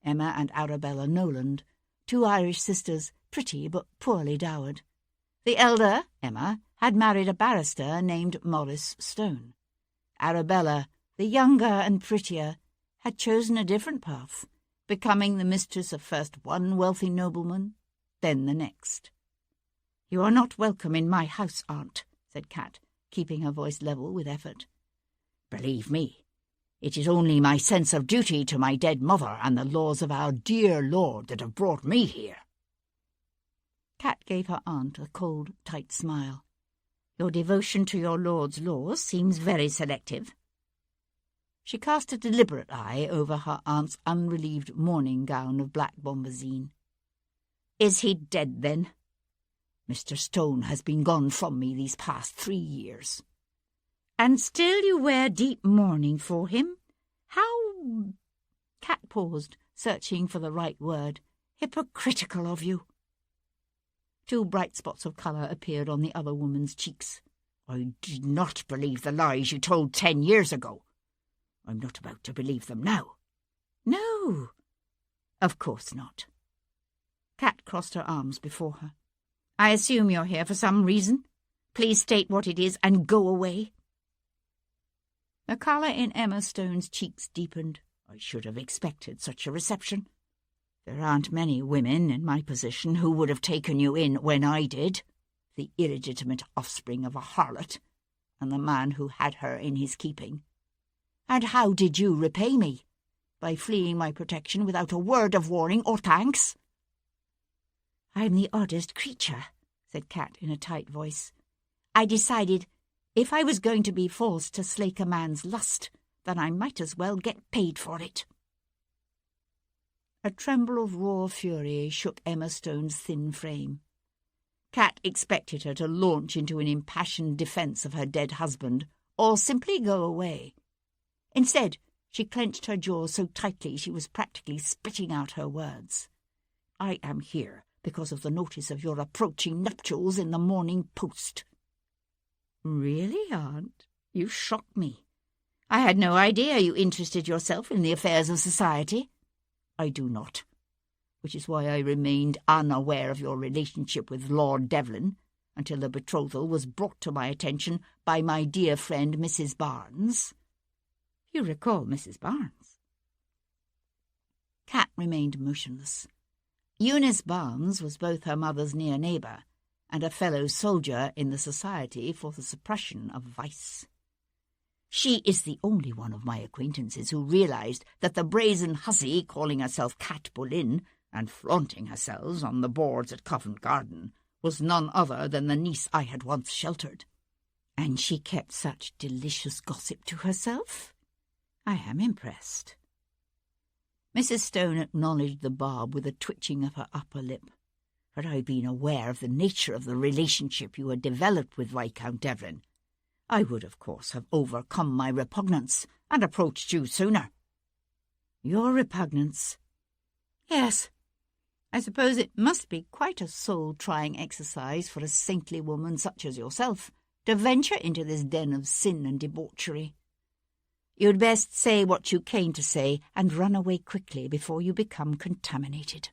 Emma and Arabella Noland, two Irish sisters, pretty but poorly dowered. The elder, Emma, had married a barrister named Maurice Stone. Arabella, the younger and prettier, had chosen a different path, becoming the mistress of first one wealthy nobleman, then the next. "You are not welcome in my house, Aunt," said Kat, keeping her voice level with effort. "Believe me, it is only my sense of duty to my dead mother and the laws of our dear Lord that have brought me here." Kat gave her aunt a cold, tight smile. "Your devotion to your lord's laws seems very selective." She cast a deliberate eye over her aunt's unrelieved morning gown of black bombazine. "Is he dead, then?" "Mr. Stone has been gone from me these past 3 years." "And still you wear deep mourning for him? How—" Kat paused, searching for the right word. "Hypocritical of you." 2 bright spots of colour appeared on the other woman's cheeks. "I did not believe the lies you told 10 years ago. I'm not about to believe them now." "No, of course not." Kat crossed her arms before her. "I assume you're here for some reason. Please state what it is and go away." The colour in Emma Stone's cheeks deepened. "I should have expected such a reception. There aren't many women in my position who would have taken you in when I did, the illegitimate offspring of a harlot, and the man who had her in his keeping. And how did you repay me? By fleeing my protection without a word of warning or thanks?" "I'm the oddest creature," said Kat in a tight voice. "I decided if I was going to be forced to slake a man's lust, then I might as well get paid for it." A tremble of raw fury shook Emma Stone's thin frame. Kat expected her to launch into an impassioned defence of her dead husband, or simply go away. Instead, she clenched her jaw so tightly she was practically spitting out her words. "I am here because of the notice of your approaching nuptials in the Morning Post." "Really, Aunt? You shock me. I had no idea you interested yourself in the affairs of society." "I do not, which is why I remained unaware of your relationship with Lord Devlin until the betrothal was brought to my attention by my dear friend Mrs. Barnes." "You recall Mrs. Barnes?" Kat remained motionless. Eunice Barnes was both her mother's near neighbour and a fellow soldier in the Society for the Suppression of Vice. "She is the only one of my acquaintances who realised that the brazen hussy calling herself Kat Boleyn and flaunting herself on the boards at Covent Garden was none other than the niece I had once sheltered." "And she kept such delicious gossip to herself? I am impressed." Mrs. Stone acknowledged the barb with a twitching of her upper lip. "Had I been aware of the nature of the relationship you had developed with Viscount Devlin, I would, of course, have overcome my repugnance and approached you sooner." "Your repugnance?" "Yes. I suppose it must be quite a soul-trying exercise for a saintly woman such as yourself to venture into this den of sin and debauchery. You'd best say what you came to say and run away quickly before you become contaminated."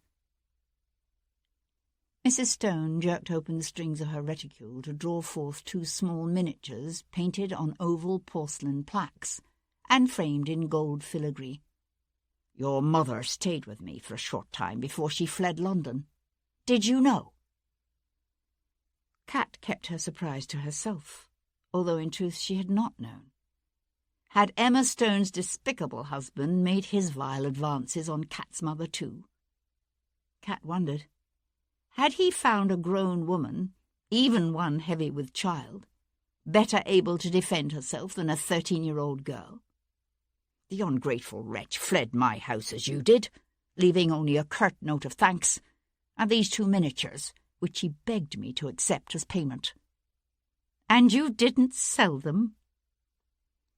Mrs. Stone jerked open the strings of her reticule to draw forth 2 small miniatures painted on oval porcelain plaques and framed in gold filigree. "Your mother stayed with me for a short time before she fled London. Did you know?" Kat kept her surprise to herself, although in truth she had not known. Had Emma Stone's despicable husband made his vile advances on Kat's mother too? Kat wondered. Had he found a grown woman, even one heavy with child, better able to defend herself than a 13-year-old girl? "The ungrateful wretch fled my house as you did, leaving only a curt note of thanks, and these 2 miniatures, which he begged me to accept as payment." "And you didn't sell them?"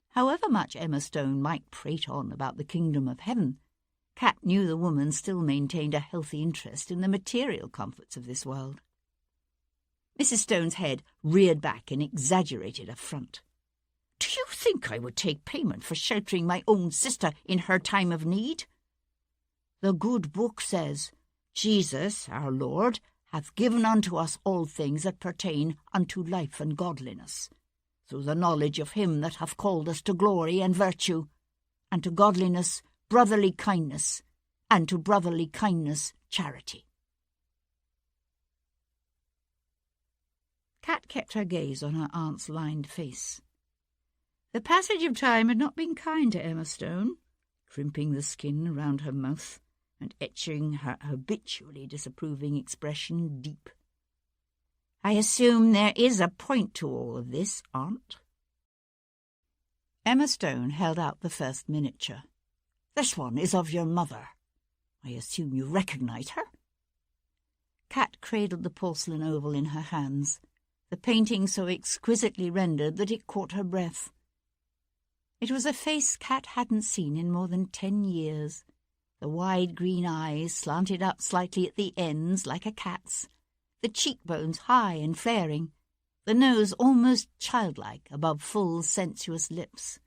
However much Emma Stone might prate on about the kingdom of heaven, Kat knew the woman still maintained a healthy interest in the material comforts of this world. Mrs. Stone's head reared back in exaggerated affront. "Do you think I would take payment for sheltering my own sister in her time of need? The good book says, Jesus, our Lord, hath given unto us all things that pertain unto life and godliness, through the knowledge of him that hath called us to glory and virtue, and to godliness brotherly kindness, and to brotherly kindness charity." Kat kept her gaze on her aunt's lined face. The passage of time had not been kind to Emma Stone, crimping the skin around her mouth and etching her habitually disapproving expression deep. "I assume there is a point to all of this, Aunt?" Emma Stone held out the first miniature. "This one is of your mother. I assume you recognize her?" Kat cradled the porcelain oval in her hands, the painting so exquisitely rendered that it caught her breath. It was a face Kat hadn't seen in more than 10 years. The wide green eyes slanted up slightly at the ends like a cat's, the cheekbones high and flaring, the nose almost childlike above full, sensuous lips.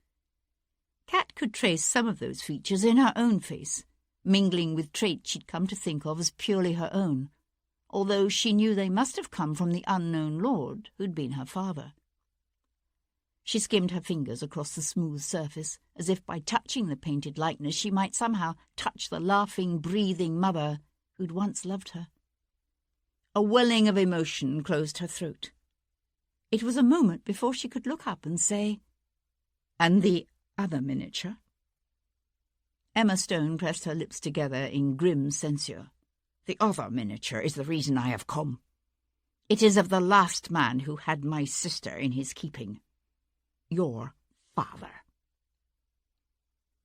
Kat could trace some of those features in her own face, mingling with traits she'd come to think of as purely her own, although she knew they must have come from the unknown lord who'd been her father. She skimmed her fingers across the smooth surface, as if by touching the painted likeness she might somehow touch the laughing, breathing mother who'd once loved her. A welling of emotion closed her throat. It was a moment before she could look up and say, "And the other miniature?" Emma Stone pressed her lips together in grim censure. "The other miniature is the reason I have come. It is of the last man who had my sister in his keeping. Your father."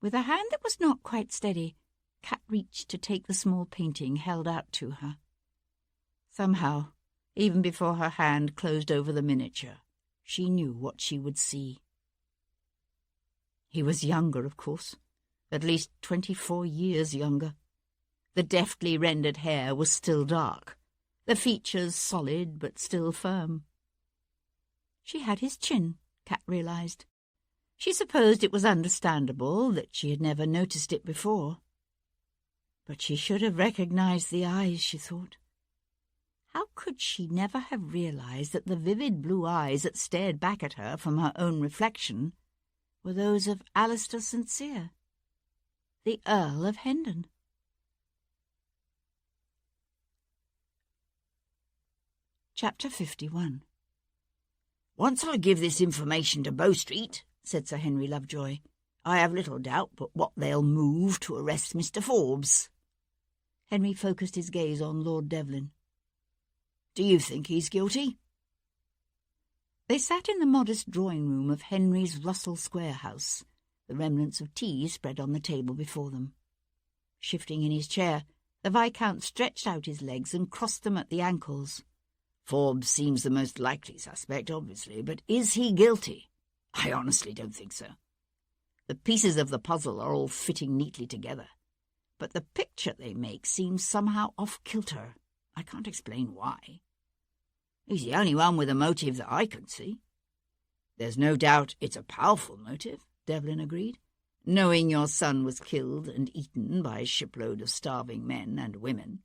With a hand that was not quite steady, Kat reached to take the small painting held out to her. Somehow, even before her hand closed over the miniature, she knew what she would see. He was younger, of course, at least 24 years younger. The deftly rendered hair was still dark, the features solid but still firm. She had his chin, Kat realized. She supposed it was understandable that she had never noticed it before. But she should have recognized the eyes, she thought. How could she never have realized that the vivid blue eyes that stared back at her from her own reflection were those of Alistair Sincere, the Earl of Hendon? Chapter 51. "Once I give this information to Bow Street," said Sir Henry Lovejoy, "I have little doubt but what they'll move to arrest Mr. Forbes." Henry focused his gaze on Lord Devlin. "Do you think he's guilty?" They sat in the modest drawing-room of Henry's Russell Square house, the remnants of tea spread on the table before them. Shifting in his chair, the Viscount stretched out his legs and crossed them at the ankles. "Forbes seems the most likely suspect, obviously, but is he guilty? I honestly don't think so. The pieces of the puzzle are all fitting neatly together, but the picture they make seems somehow off-kilter. I can't explain why. He's the only one with a motive that I can see." "There's no doubt it's a powerful motive," Devlin agreed. "Knowing your son was killed and eaten by a shipload of starving men and women."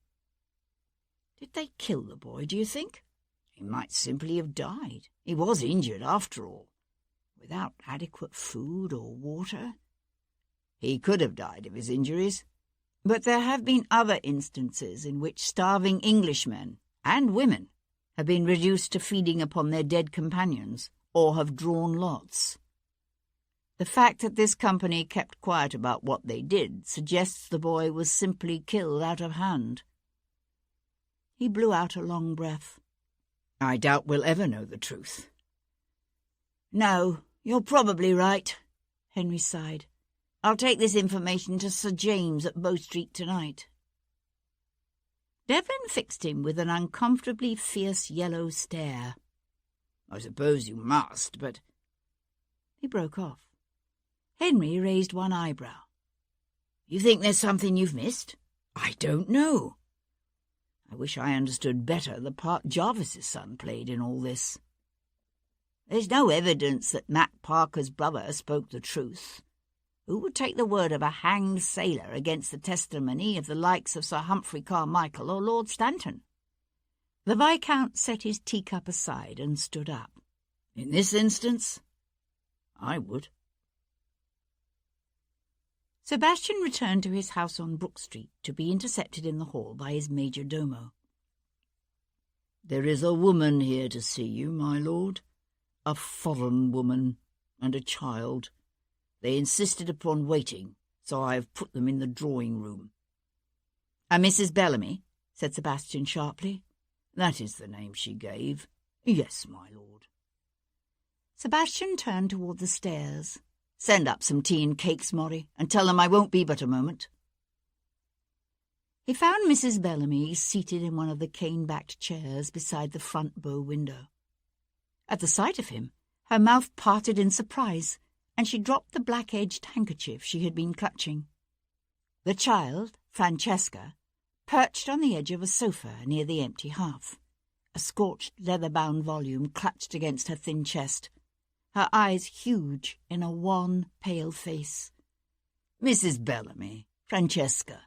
"Did they kill the boy, do you think?" "He might simply have died. He was injured, after all. Without adequate food or water. He could have died of his injuries. But there have been other instances in which starving Englishmen and women have been reduced to feeding upon their dead companions or have drawn lots. The fact that this company kept quiet about what they did suggests the boy was simply killed out of hand." He blew out a long breath. "I doubt we'll ever know the truth." "No, you're probably right," Henry sighed. "I'll take this information to Sir James at Bow Street tonight." Devlin fixed him with an uncomfortably fierce yellow stare. "I suppose you must, but—" He broke off. Henry raised one eyebrow. "You think there's something you've missed?" "I don't know." I wish I understood better the part Jarvis's son played in all this. There's no evidence that Matt Parker's brother spoke the truth. Who would take the word of a hanged sailor against the testimony of the likes of Sir Humphrey Carmichael or Lord Stanton? The Viscount set his teacup aside and stood up. In this instance, I would. Sebastian returned to his house on Brook Street to be intercepted in the hall by his major domo. There is a woman here to see you, my lord. A foreign woman and a child. They insisted upon waiting, so I have put them in the drawing-room. A Mrs. Bellamy, said Sebastian sharply. That is the name she gave. Yes, my lord. Sebastian turned toward the stairs. Send up some tea and cakes, Morrie, and tell them I won't be but a moment. He found Mrs. Bellamy seated in one of the cane-backed chairs beside the front bow window. At the sight of him, her mouth parted in surprise, and she dropped the black-edged handkerchief she had been clutching. The child, Francesca, perched on the edge of a sofa near the empty hearth, a scorched leather-bound volume clutched against her thin chest, her eyes huge in a wan, pale face. Mrs. Bellamy, Francesca,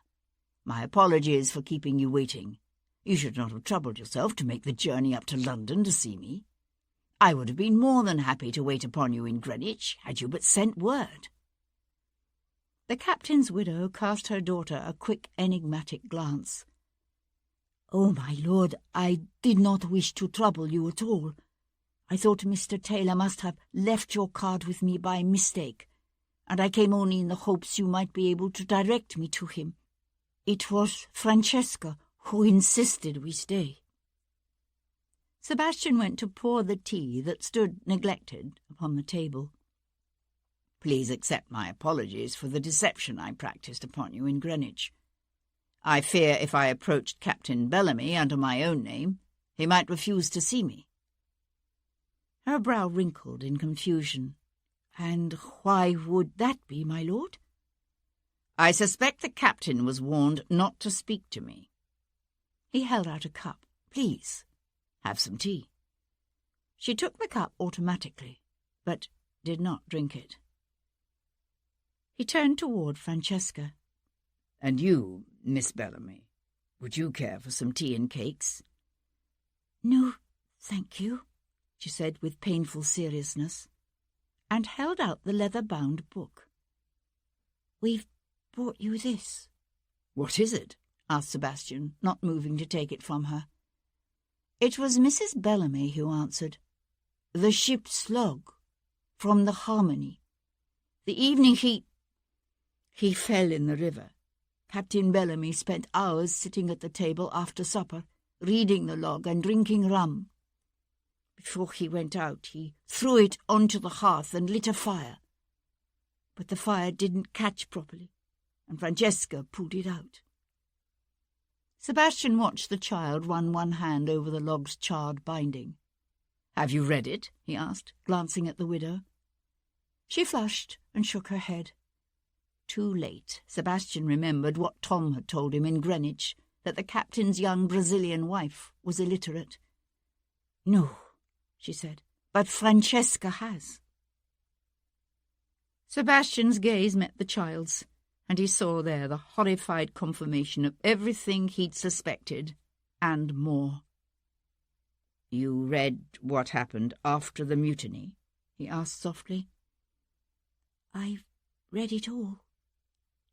my apologies for keeping you waiting. You should not have troubled yourself to make the journey up to London to see me. I would have been more than happy to wait upon you in Greenwich, had you but sent word. The captain's widow cast her daughter a quick, enigmatic glance. "Oh, my lord, I did not wish to trouble you at all. I thought Mr. Taylor must have left your card with me by mistake, and I came only in the hopes you might be able to direct me to him. It was Francesca who insisted we stay." Sebastian went to pour the tea that stood neglected upon the table. Please accept my apologies for the deception I practised upon you in Greenwich. I fear if I approached Captain Bellamy under my own name, he might refuse to see me. Her brow wrinkled in confusion. "And why would that be, my lord?" I suspect the captain was warned not to speak to me. He held out a cup. Please, have some tea. She took the cup automatically, but did not drink it. He turned toward Francesca. And you, Miss Bellamy, would you care for some tea and cakes? "No, thank you," she said with painful seriousness, and held out the leather-bound book. "We've brought you this." "What is it?" asked Sebastian, not moving to take it from her. It was Mrs. Bellamy who answered. "The ship's log, from the Harmony. The evening he fell in the river. Captain Bellamy spent hours sitting at the table after supper, reading the log and drinking rum. Before he went out, he threw it onto the hearth and lit a fire. But the fire didn't catch properly, and Francesca pulled it out." Sebastian watched the child run one hand over the log's charred binding. "Have you read it?" he asked, glancing at the widow. She flushed and shook her head. Too late, Sebastian remembered what Tom had told him in Greenwich, that the captain's young Brazilian wife was illiterate. "No," she said, "but Francesca has." Sebastian's gaze met the child's, and he saw there the horrified confirmation of everything he'd suspected, and more. "You read what happened after the mutiny?" he asked softly. "I've read it all."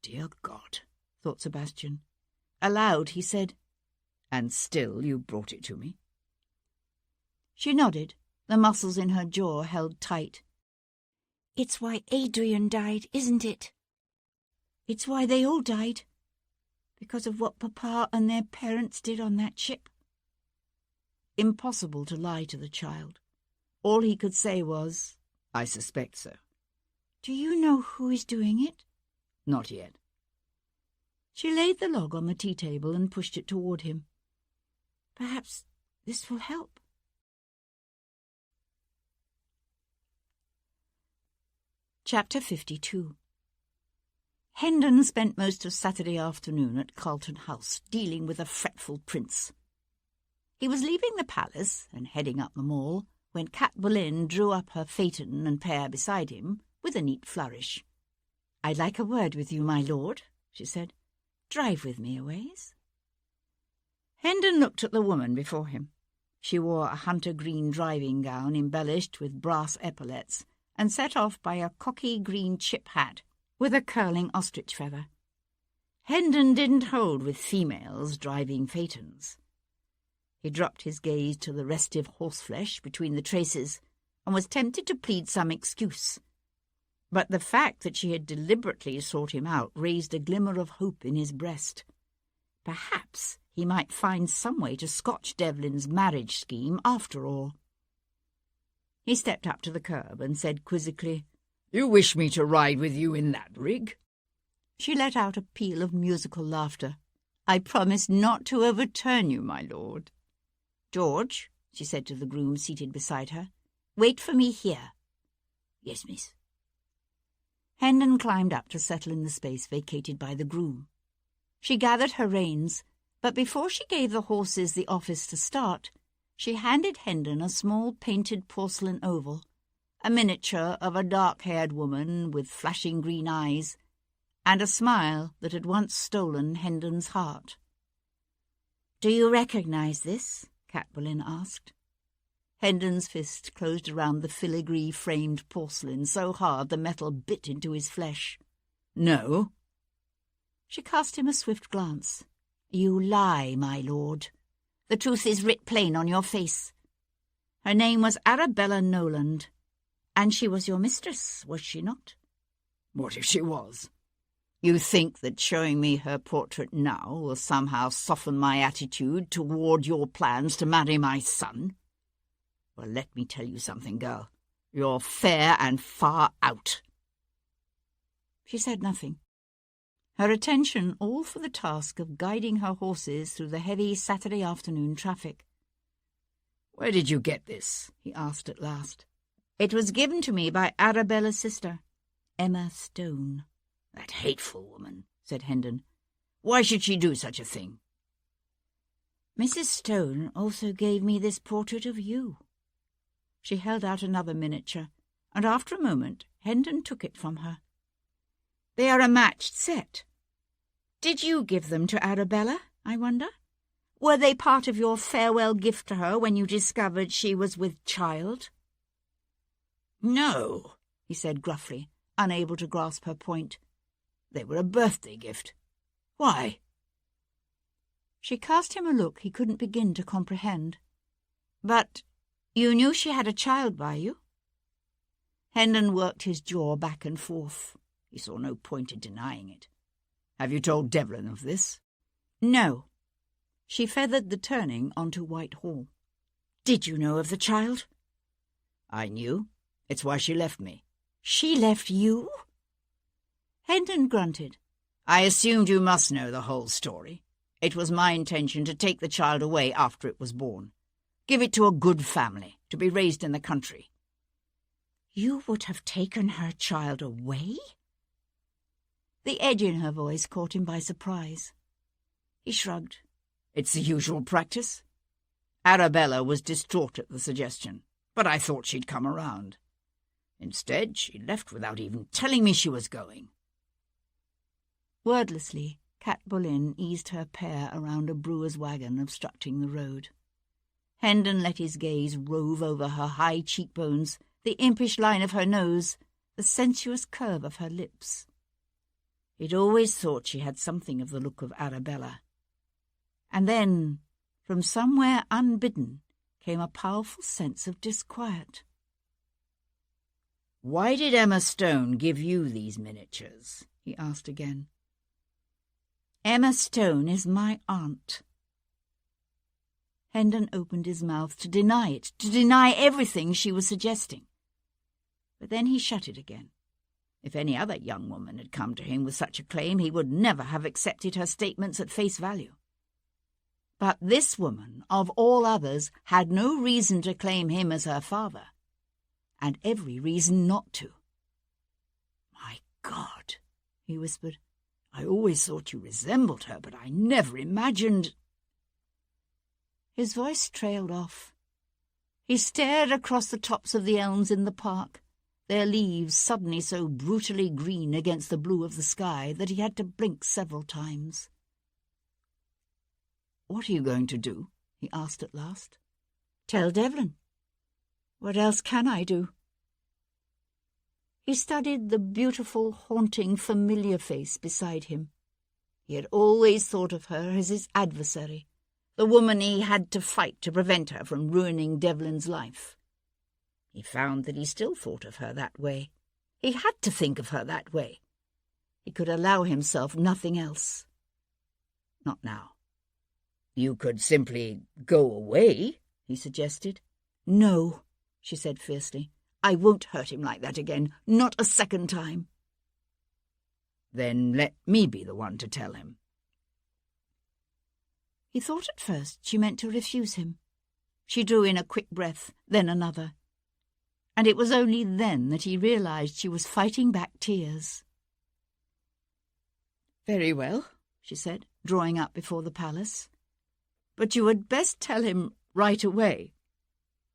"Dear God," thought Sebastian. Aloud he said, "And still you brought it to me?" She nodded, the muscles in her jaw held tight. "It's why Adrian died, isn't it? It's why they all died. Because of what Papa and their parents did on that ship." Impossible to lie to the child. All he could say was, "I suspect so." "Do you know who is doing it?" "Not yet." She laid the log on the tea-table and pushed it toward him. "Perhaps this will help." Chapter 52. Hendon spent most of Saturday afternoon at Carlton House, dealing with a fretful prince, He was leaving the palace and heading up the mall when Cat Boleyn drew up her phaeton and pair beside him with a neat flourish. "I'd like a word with you, my lord," she said. "Drive with me a ways." Hendon looked at the woman before him. She wore a hunter-green driving gown embellished with brass epaulets and set off by a cocky green chip hat with a curling ostrich feather. Hendon didn't hold with females driving phaetons. He dropped his gaze to the restive horseflesh between the traces and was tempted to plead some excuse. But the fact that she had deliberately sought him out raised a glimmer of hope in his breast. Perhaps he might find some way to scotch Devlin's marriage scheme after all. He stepped up to the curb and said quizzically, "You wish me to ride with you in that rig?" She let out a peal of musical laughter. "I promise not to overturn you, my lord." "George," she said to the groom seated beside her, "wait for me here." "Yes, miss." Hendon climbed up to settle in the space vacated by the groom. She gathered her reins, but before she gave the horses the office to start, she handed Hendon a small painted porcelain oval, a miniature of a dark-haired woman with flashing green eyes, and a smile that had once stolen Hendon's heart. "Do you recognize this?" Cat Boleyn asked. Hendon's fist closed around the filigree-framed porcelain so hard the metal bit into his flesh. "No." She cast him a swift glance. "You lie, my lord. The truth is writ plain on your face. Her name was Arabella Noland, and she was your mistress, was she not?" "What if she was?" "You think that showing me her portrait now will somehow soften my attitude toward your plans to marry my son? Well, let me tell you something, girl. You're fair and far out." She said nothing, her attention all for the task of guiding her horses through the heavy Saturday afternoon traffic. "Where did you get this?" he asked at last. "It was given to me by Arabella's sister, Emma Stone." "That hateful woman," said Hendon. "Why should she do such a thing?" "Mrs. Stone also gave me this portrait of you." She held out another miniature, and after a moment Hendon took it from her. "They are a matched set. Did you give them to Arabella, I wonder? Were they part of your farewell gift to her when you discovered she was with child?" "No," he said gruffly, unable to grasp her point. "They were a birthday gift. Why?" She cast him a look he couldn't begin to comprehend. "But you knew she had a child by you?" Hendon worked his jaw back and forth. He saw no point in denying it. "Have you told Devlin of this?" "No." She feathered the turning onto Whitehall. "Did you know of the child?" "I knew. It's why she left me." "She left you?" Hendon grunted. "I assumed you must know the whole story. It was my intention to take the child away after it was born. Give it to a good family, to be raised in the country." "You would have taken her child away?" The edge in her voice caught him by surprise. He shrugged. "It's the usual practice. Arabella was distraught at the suggestion, but I thought she'd come around. Instead, she left without even telling me she was going." Wordlessly, Cat Boleyn eased her pair around a brewer's wagon obstructing the road. Hendon let his gaze rove over her high cheekbones, the impish line of her nose, the sensuous curve of her lips. He'd always thought she had something of the look of Arabella. And then, from somewhere unbidden, came a powerful sense of disquiet. "Why did Emma Stone give you these miniatures?" he asked again. "Emma Stone is my aunt." Hendon opened his mouth to deny it, to deny everything she was suggesting. But then he shut it again. If any other young woman had come to him with such a claim, he would never have accepted her statements at face value. But this woman, of all others, had no reason to claim him as her father, and every reason not to. "My God," he whispered. "I always thought you resembled her, but I never imagined—" His voice trailed off. He stared across the tops of the elms in the park, their leaves suddenly so brutally green against the blue of the sky that he had to blink several times. "What are you going to do?" he asked at last. "Tell Devlin. What else can I do?" He studied the beautiful, haunting, familiar face beside him. He had always thought of her as his adversary, the woman he had to fight to prevent her from ruining Devlin's life. He found that he still thought of her that way. He had to think of her that way. He could allow himself nothing else. Not now. "You could simply go away," he suggested. "No," she said fiercely. "I won't hurt him like that again, not a second time." "Then let me be the one to tell him." He thought at first she meant to refuse him. She drew in a quick breath, then another. And it was only then that he realized she was fighting back tears. "Very well," she said, drawing up before the palace. "But you had best tell him right away,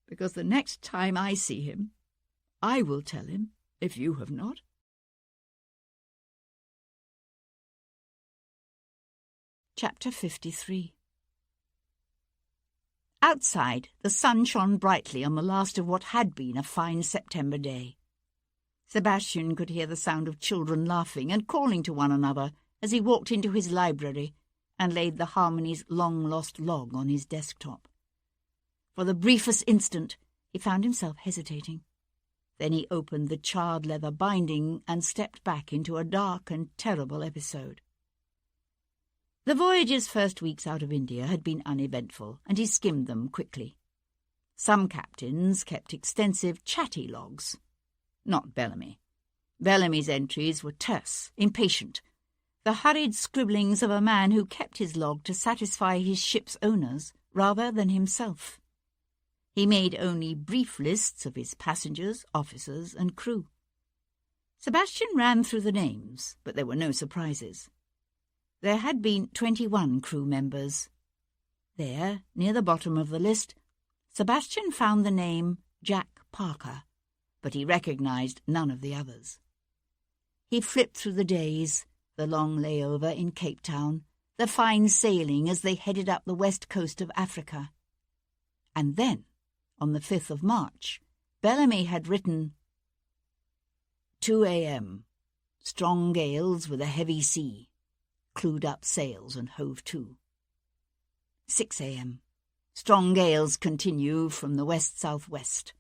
because the next time I see him, I will tell him, if you have not." Chapter 53. Outside, the sun shone brightly on the last of what had been a fine September day. Sebastian could hear the sound of children laughing and calling to one another as he walked into his library and laid the Harmony's long-lost log on his desktop. For the briefest instant, he found himself hesitating. Then he opened the charred leather binding and stepped back into a dark and terrible episode. The voyage's first weeks out of India had been uneventful, and he skimmed them quickly. Some captains kept extensive chatty logs. Not Bellamy. Bellamy's entries were terse, impatient, the hurried scribblings of a man who kept his log to satisfy his ship's owners rather than himself. He made only brief lists of his passengers, officers, and crew. Sebastian ran through the names, but there were no surprises. There had been 21 crew members. There, near the bottom of the list, Sebastian found the name Jack Parker, but he recognized none of the others. He flipped through the days, the long layover in Cape Town, the fine sailing as they headed up the west coast of Africa. And then, on the 5th of March, Bellamy had written 2 a.m. Strong gales with a heavy sea. Clewed up sails and hove to. 6 a.m. Strong gales continue from the west-southwest.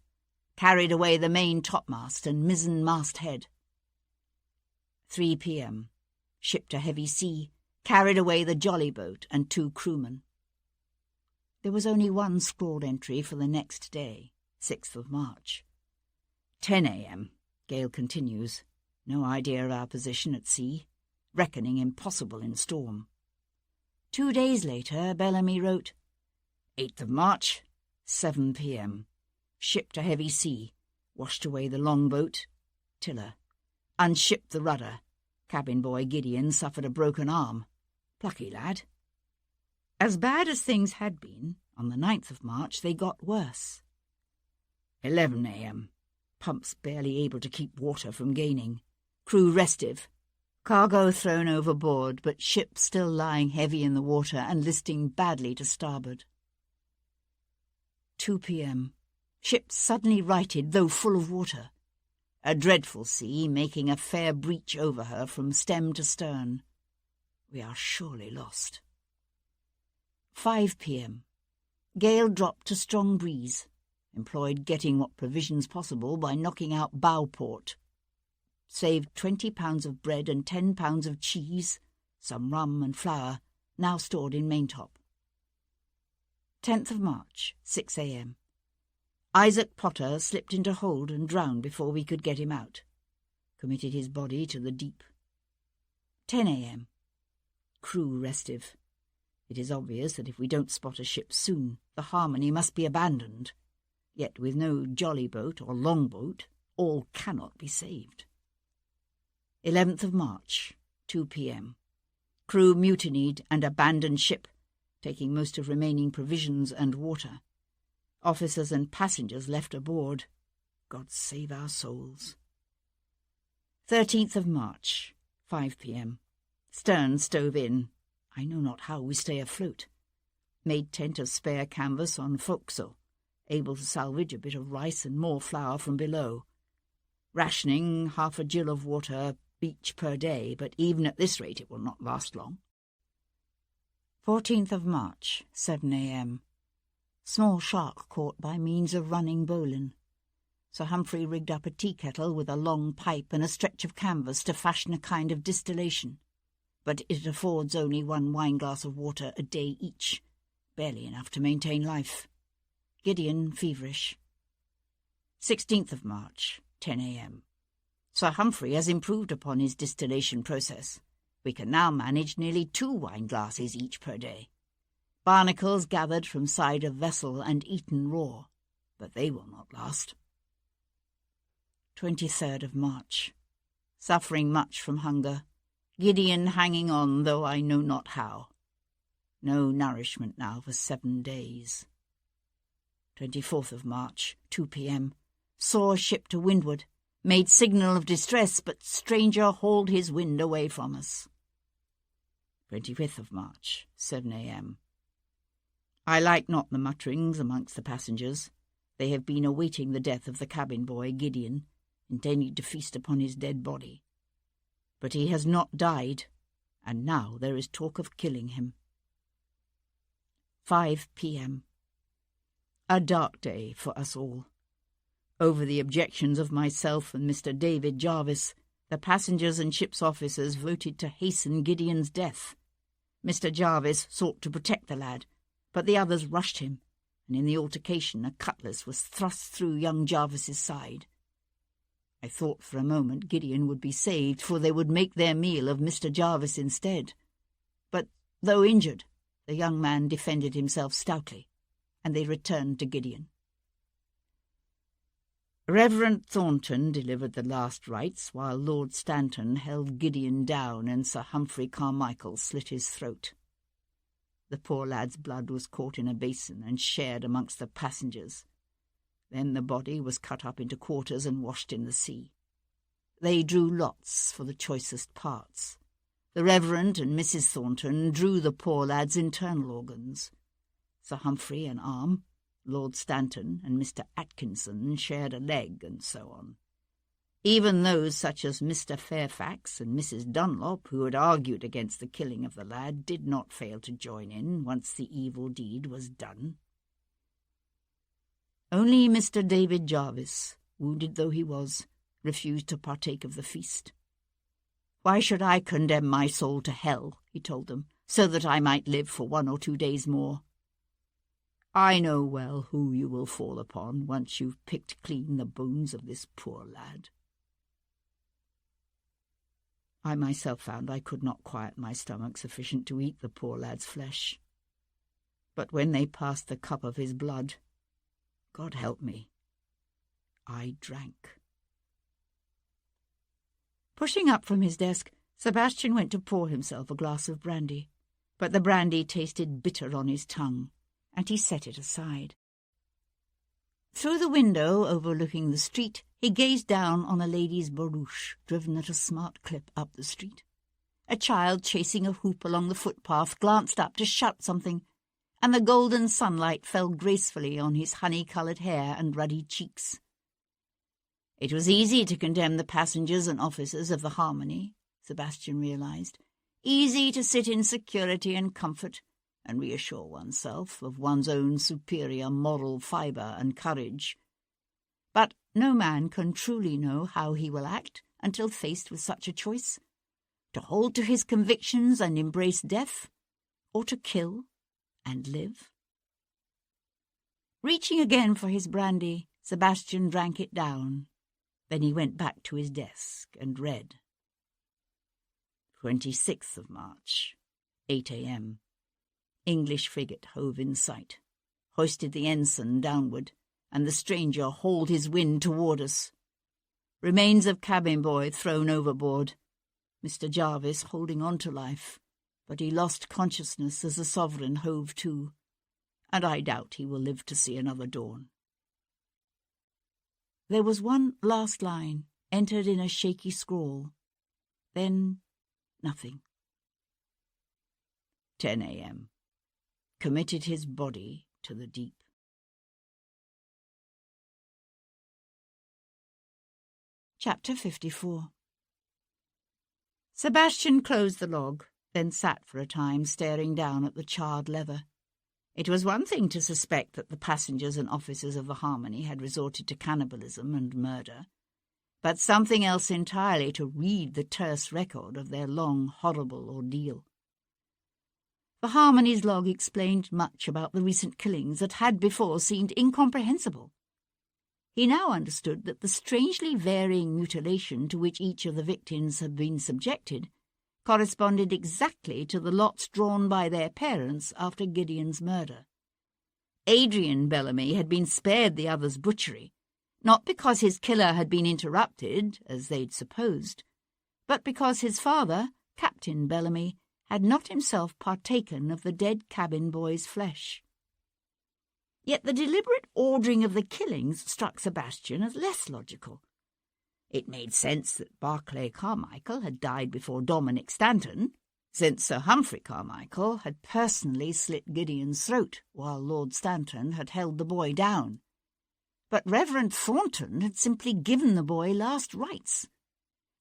Carried away the main topmast and mizzen masthead. 3 p.m. Shipped a heavy sea. Carried away the jolly boat and 2 crewmen. There was only one scrawled entry for the next day, 6th of March. 10 a.m. Gale continues. No idea of our position at sea. Reckoning impossible in storm. 2 days later, Bellamy wrote, 8th of March, 7 p.m. Shipped a heavy sea, washed away the longboat, tiller, unshipped the rudder. Cabin boy Gideon suffered a broken arm. Plucky lad. As bad as things had been, on the 9th of March they got worse. 11 a.m. Pumps barely able to keep water from gaining. Crew restive. Cargo thrown overboard, but ship still lying heavy in the water and listing badly to starboard. 2 p.m. Ship suddenly righted, though full of water. A dreadful sea making a fair breach over her from stem to stern. We are surely lost. 5 p.m. Gale dropped to strong breeze. Employed getting what provisions possible by knocking out bow port. Saved 20 pounds of bread and 10 pounds of cheese, some rum and flour, now stored in maintop. 10th of March, 6 a.m. Isaac Potter slipped into hold and drowned before we could get him out. Committed his body to the deep. 10 a.m. Crew restive. It is obvious that if we don't spot a ship soon, the Harmony must be abandoned. Yet with no jolly boat or longboat, all cannot be saved. 11th of March, 2 p.m. Crew mutinied and abandoned ship, taking most of remaining provisions and water. Officers and passengers left aboard. God save our souls. 13th of March, 5 p.m. Stern stove in. I know not how we stay afloat. Made tent of spare canvas on forecastle, able to salvage a bit of rice and more flour from below. Rationing half a gill of water each per day, but even at this rate it will not last long. 14th of March, 7 a.m. Small shark caught by means of running bowline. Sir Humphrey rigged up a tea kettle with a long pipe and a stretch of canvas to fashion a kind of distillation, but it affords only 1 wineglass of water a day each, barely enough to maintain life. Gideon feverish. 16th of March, 10 a.m. Sir Humphrey has improved upon his distillation process. We can now manage nearly 2 wineglasses each per day. Barnacles gathered from side of vessel and eaten raw, but they will not last. 23rd of March. Suffering much from hunger. Gideon hanging on, though I know not how. No nourishment now for 7 days. 24th of March, 2 p.m. Saw ship to windward. Made signal of distress, but stranger hauled his wind away from us. 25th of March, 7 a.m. I like not the mutterings amongst the passengers. They have been awaiting the death of the cabin boy, Gideon, intending to feast upon his dead body. But he has not died, and now there is talk of killing him. 5 p.m. A dark day for us all. Over the objections of myself and Mr. David Jarvis, the passengers and ship's officers voted to hasten Gideon's death. Mr. Jarvis sought to protect the lad, but the others rushed him, and in the altercation a cutlass was thrust through young Jarvis's side. I thought for a moment Gideon would be saved, for they would make their meal of Mr. Jarvis instead. But, though injured, the young man defended himself stoutly, and they returned to Gideon. Reverend Thornton delivered the last rites, while Lord Stanton held Gideon down and Sir Humphrey Carmichael slit his throat. The poor lad's blood was caught in a basin and shared amongst the passengers. Then the body was cut up into quarters and washed in the sea. They drew lots for the choicest parts. The Reverend and Mrs. Thornton drew the poor lad's internal organs. Sir Humphrey an arm, Lord Stanton and Mr. Atkinson shared a leg, and so on. Even those such as Mr. Fairfax and Mrs. Dunlop, who had argued against the killing of the lad, did not fail to join in once the evil deed was done. Only Mr. David Jarvis, wounded though he was, refused to partake of the feast. "Why should I condemn my soul to hell," he told them, "so that I might live for 1 or 2 days more? I know well who you will fall upon once you've picked clean the bones of this poor lad." I myself found I could not quiet my stomach sufficient to eat the poor lad's flesh. But when they passed the cup of his blood, God help me, I drank. Pushing up from his desk, Sebastian went to pour himself a glass of brandy, but the brandy tasted bitter on his tongue, and he set it aside. Through the window overlooking the street, he gazed down on a lady's barouche driven at a smart clip up the street. A child chasing a hoop along the footpath glanced up to shout something, and the golden sunlight fell gracefully on his honey-coloured hair and ruddy cheeks. It was easy to condemn the passengers and officers of the Harmony, Sebastian realised. Easy to sit in security and comfort, and reassure oneself of one's own superior moral fibre and courage. But no man can truly know how he will act until faced with such a choice, to hold to his convictions and embrace death, or to kill and live. Reaching again for his brandy, Sebastian drank it down. Then he went back to his desk and read. 26th of March, 8 a.m. English frigate hove in sight, hoisted the ensign downward, and the stranger hauled his wind toward us. Remains of cabin boy thrown overboard. Mr. Jarvis holding on to life, but he lost consciousness as the Sovereign hove to, and I doubt he will live to see another dawn. There was one last line, entered in a shaky scrawl. Then nothing. 10 a.m. Committed his body to the deep. Chapter 54. Sebastian closed the log, then sat for a time staring down at the charred leather. It was one thing to suspect that the passengers and officers of the Harmony had resorted to cannibalism and murder, but something else entirely to read the terse record of their long, horrible ordeal. The Harmony's log explained much about the recent killings that had before seemed incomprehensible. He now understood that the strangely varying mutilation to which each of the victims had been subjected corresponded exactly to the lots drawn by their parents after Gideon's murder. Adrian Bellamy had been spared the other's butchery, not because his killer had been interrupted, as they'd supposed, but because his father, Captain Bellamy, had not himself partaken of the dead cabin boy's flesh. Yet the deliberate ordering of the killings struck Sebastian as less logical. It made sense that Barclay Carmichael had died before Dominic Stanton, since Sir Humphrey Carmichael had personally slit Gideon's throat while Lord Stanton had held the boy down. But Reverend Thornton had simply given the boy last rites.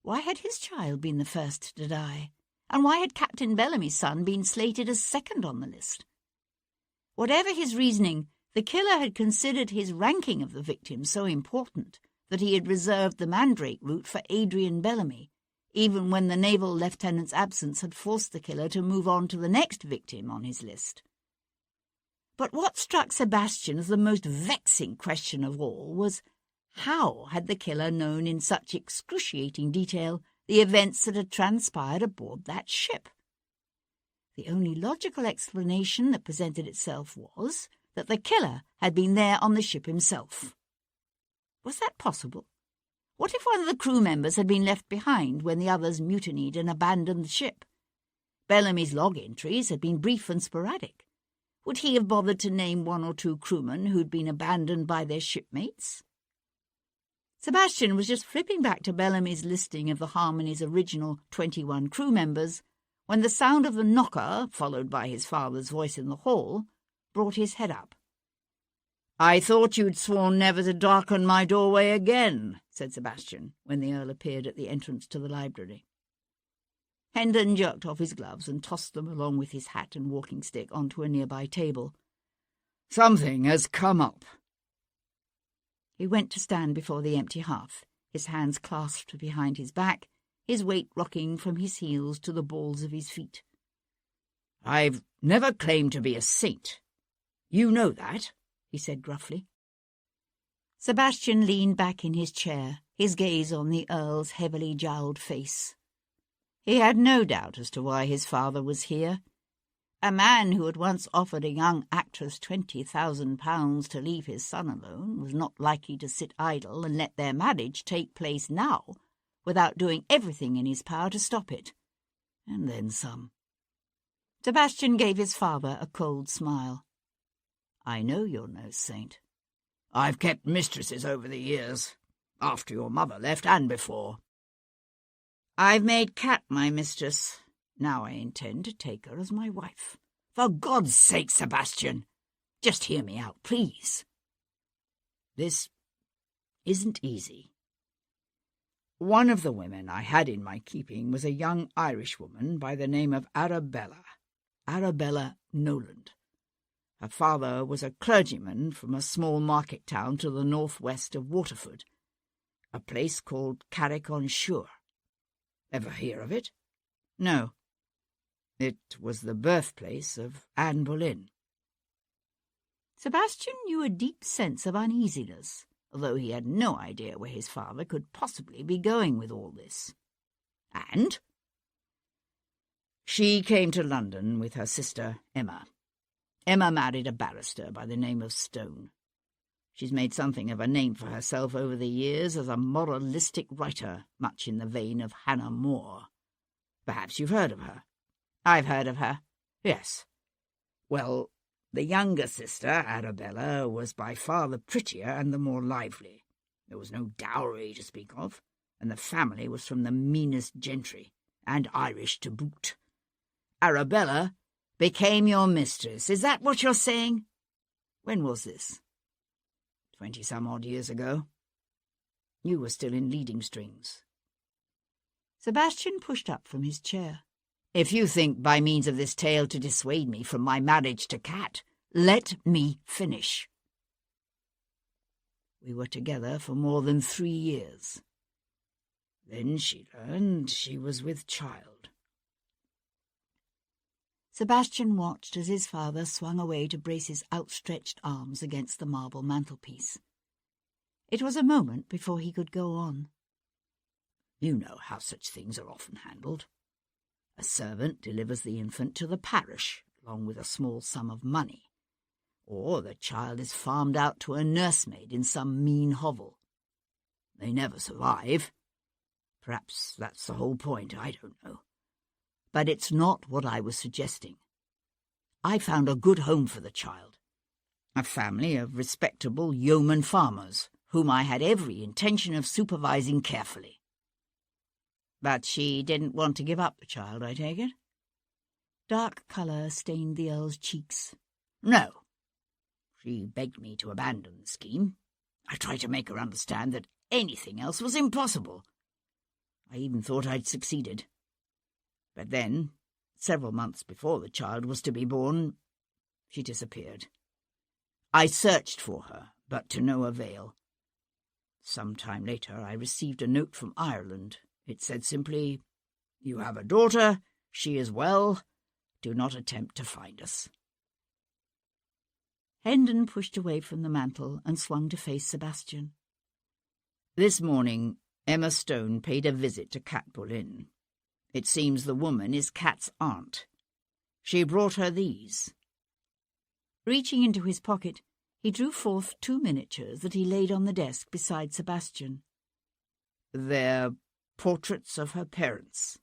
Why had his child been the first to die? And why had Captain Bellamy's son been slated as second on the list? Whatever his reasoning, the killer had considered his ranking of the victims so important that he had reserved the Mandrake route for Adrian Bellamy, even when the naval lieutenant's absence had forced the killer to move on to the next victim on his list. But what struck Sebastian as the most vexing question of all was, how had the killer known in such excruciating detail the events that had transpired aboard that ship? The only logical explanation that presented itself was that the killer had been there on the ship himself. Was that possible? What if one of the crew members had been left behind when the others mutinied and abandoned the ship? Bellamy's log entries had been brief and sporadic. Would he have bothered to name one or two crewmen who'd been abandoned by their shipmates? Sebastian was just flipping back to Bellamy's listing of the Harmony's original 21 crew members when the sound of the knocker, followed by his father's voice in the hall, brought his head up. "I thought you'd sworn never to darken my doorway again," said Sebastian, when the Earl appeared at the entrance to the library. Hendon jerked off his gloves and tossed them along with his hat and walking stick onto a nearby table. "Something has come up." He went to stand before the empty hearth, his hands clasped behind his back, his weight rocking from his heels to the balls of his feet. "I've never claimed to be a saint. You know that," he said gruffly. Sebastian leaned back in his chair, his gaze on the Earl's heavily jowled face. He had no doubt as to why his father was here. A man who had once offered a young actress £20,000 to leave his son alone was not likely to sit idle and let their marriage take place now, without doing everything in his power to stop it. And then some. Sebastian gave his father a cold smile. "I know you're no saint. I've kept mistresses over the years, after your mother left and before. I've made Kat my mistress. Now I intend to take her as my wife. For God's sake, Sebastian, just hear me out, please. This isn't easy. One of the women I had in my keeping was a young Irishwoman by the name of Arabella Noland. Her father was a clergyman from a small market town to the northwest of Waterford, a place called Carrick-on-Shore. Ever hear of it? No. It was the birthplace of Anne Boleyn." Sebastian knew a deep sense of uneasiness, although he had no idea where his father could possibly be going with all this. "And?" "She came to London with her sister Emma. Emma married a barrister by the name of Stone. She's made something of a name for herself over the years as a moralistic writer, much in the vein of Hannah More. Perhaps you've heard of her. I've heard of her. Yes. Well, the younger sister, Arabella, was by far the prettier and the more lively. There was no dowry to speak of, and the family was from the meanest gentry, and Irish to boot. Arabella became your mistress. Is that what you're saying? When was this? 20-some-odd years ago. You were still in leading strings. Sebastian pushed up from his chair. If you think by means of this tale to dissuade me from my marriage to Cat, let me finish. We were together for more than 3 years. Then she learned she was with child. Sebastian watched as his father swung away to brace his outstretched arms against the marble mantelpiece. It was a moment before he could go on. You know how such things are often handled. A servant delivers the infant to the parish, along with a small sum of money. Or the child is farmed out to a nursemaid in some mean hovel. They never survive. Perhaps that's the whole point, I don't know. But it's not what I was suggesting. I found a good home for the child. A family of respectable yeoman farmers, whom I had every intention of supervising carefully. But she didn't want to give up the child, I take it? Dark colour stained the Earl's cheeks. No. She begged me to abandon the scheme. I tried to make her understand that anything else was impossible. I even thought I'd succeeded. But then, several months before the child was to be born, she disappeared. I searched for her, but to no avail. Some time later I received a note from Ireland. It said simply, "You have a daughter, she is well, do not attempt to find us." Hendon pushed away from the mantel and swung to face Sebastian. This morning, Emma Stone paid a visit to Cat Boleyn. It seems the woman is Cat's aunt. She brought her these. Reaching into his pocket, he drew forth 2 miniatures that he laid on the desk beside Sebastian. They're portraits of her parents.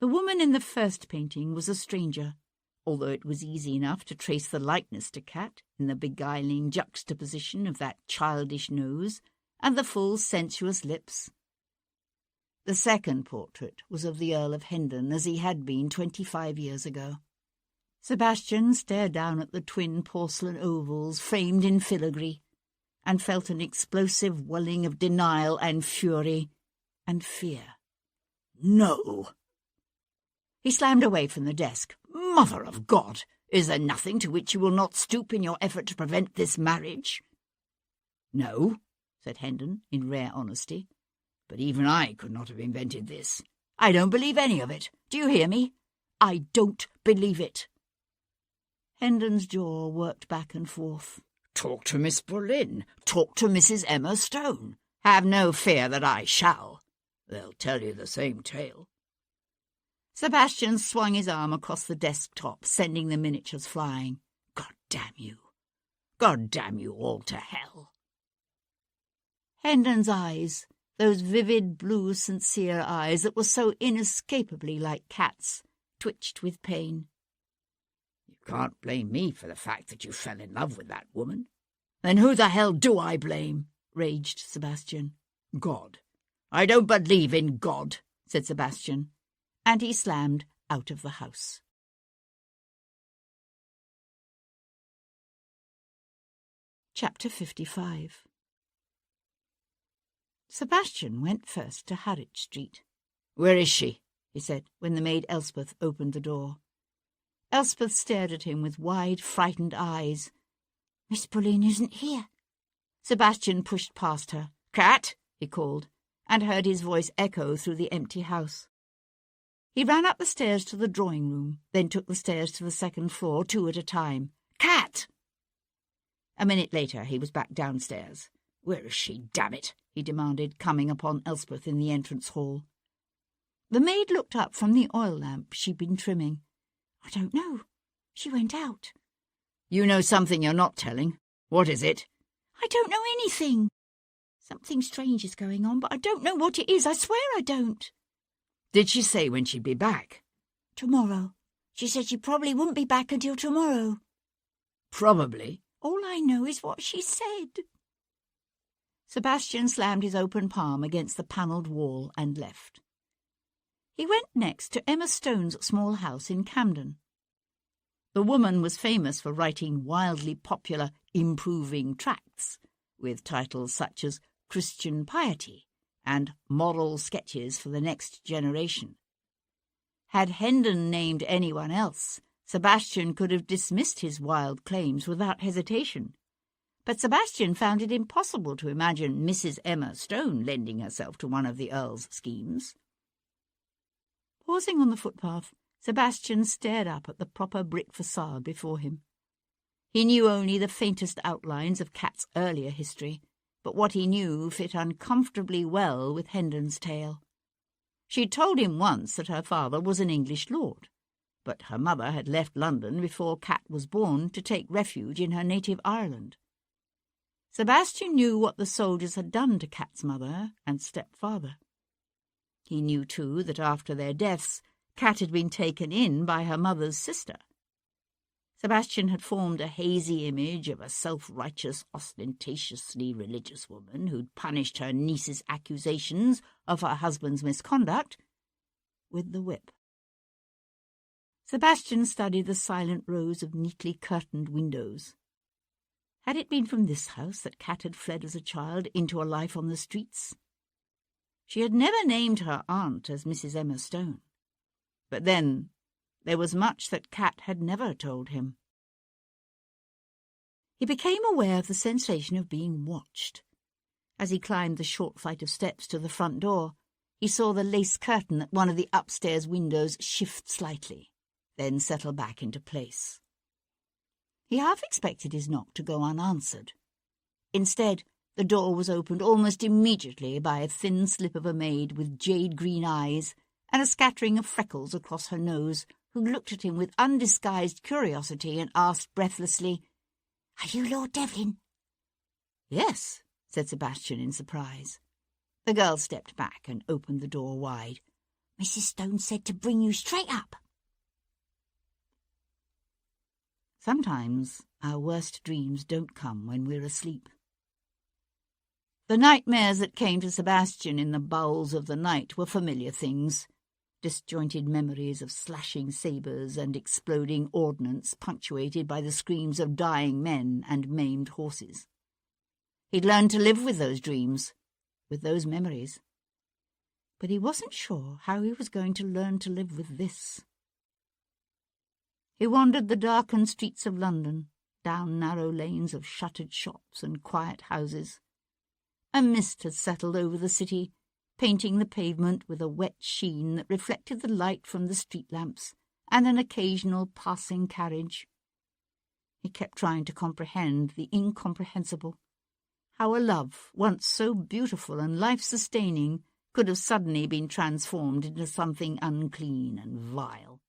The woman in the first painting was a stranger, although it was easy enough to trace the likeness to Cat in the beguiling juxtaposition of that childish nose and the full sensuous lips. The second portrait was of the Earl of Hendon as he had been 25 years ago. Sebastian stared down at the twin porcelain ovals framed in filigree and felt an explosive welling of denial and fury and fear. No! He slammed away from the desk. Mother of God! Is there nothing to which you will not stoop in your effort to prevent this marriage? No, said Hendon in rare honesty. But even I could not have invented this. I don't believe any of it. Do you hear me? I don't believe it. Hendon's jaw worked back and forth. Talk to Miss Boleyn. Talk to Mrs. Emma Stone. Have no fear that I shall. They'll tell you the same tale. Sebastian swung his arm across the desktop, sending the miniatures flying. God damn you. God damn you all to hell. Hendon's eyes, those vivid, blue, sincere eyes that were so inescapably like Cat's, twitched with pain. You can't blame me for the fact that you fell in love with that woman. Then who the hell do I blame? Raged Sebastian. God. I don't believe in God, said Sebastian, and he slammed out of the house. Chapter 55. Sebastian went first to Harwich Street. Where is she? He said, when the maid Elspeth opened the door. Elspeth stared at him with wide, frightened eyes. Miss Boleyn isn't here. Sebastian pushed past her. Cat, he called, and heard his voice echo through the empty house. He ran up the stairs to the drawing-room, then took the stairs to the second floor, 2 at a time. Cat! A minute later he was back downstairs. Where is she, damn it? He demanded, coming upon Elspeth in the entrance hall. The maid looked up from the oil lamp she'd been trimming. I don't know. She went out. You know something you're not telling. What is it? I don't know anything. Something strange is going on, but I don't know what it is. I swear I don't. Did she say when she'd be back? Tomorrow. She said she probably wouldn't be back until tomorrow. Probably? All I know is what she said. Sebastian slammed his open palm against the panelled wall and left. He went next to Emma Stone's small house in Camden. The woman was famous for writing wildly popular improving tracts, with titles such as Christian Piety and Moral Sketches for the Next Generation. Had Hendon named anyone else, Sebastian could have dismissed his wild claims without hesitation. But Sebastian found it impossible to imagine Mrs. Emma Stone lending herself to one of the Earl's schemes. Pausing on the footpath, Sebastian stared up at the proper brick facade before him. He knew only the faintest outlines of Kat's earlier history, but what he knew fit uncomfortably well with Hendon's tale. She'd told him once that her father was an English lord, but her mother had left London before Kat was born to take refuge in her native Ireland. Sebastian knew what the soldiers had done to Kat's mother and stepfather. He knew, too, that after their deaths, Kat had been taken in by her mother's sister. Sebastian had formed a hazy image of a self-righteous, ostentatiously religious woman who'd punished her niece's accusations of her husband's misconduct with the whip. Sebastian studied the silent rows of neatly curtained windows. Had it been from this house that Kat had fled as a child into a life on the streets? She had never named her aunt as Mrs. Emma Stone. But then there was much that Kat had never told him. He became aware of the sensation of being watched. As he climbed the short flight of steps to the front door, he saw the lace curtain at one of the upstairs windows shift slightly, then settle back into place. He half expected his knock to go unanswered. Instead, the door was opened almost immediately by a thin slip of a maid with jade-green eyes and a scattering of freckles across her nose, who looked at him with undisguised curiosity and asked breathlessly, "Are you Lord Devlin?" "Yes," said Sebastian in surprise. The girl stepped back and opened the door wide. "Mrs. Stone said to bring you straight up." Sometimes our worst dreams don't come when we're asleep. The nightmares that came to Sebastian in the bowels of the night were familiar things. Disjointed memories of slashing sabres and exploding ordnance punctuated by the screams of dying men and maimed horses. He'd learned to live with those dreams, with those memories. But he wasn't sure how he was going to learn to live with this. He wandered the darkened streets of London, down narrow lanes of shuttered shops and quiet houses. A mist had settled over the city, painting the pavement with a wet sheen that reflected the light from the street lamps and an occasional passing carriage. He kept trying to comprehend the incomprehensible, how a love, once so beautiful and life-sustaining, could have suddenly been transformed into something unclean and vile.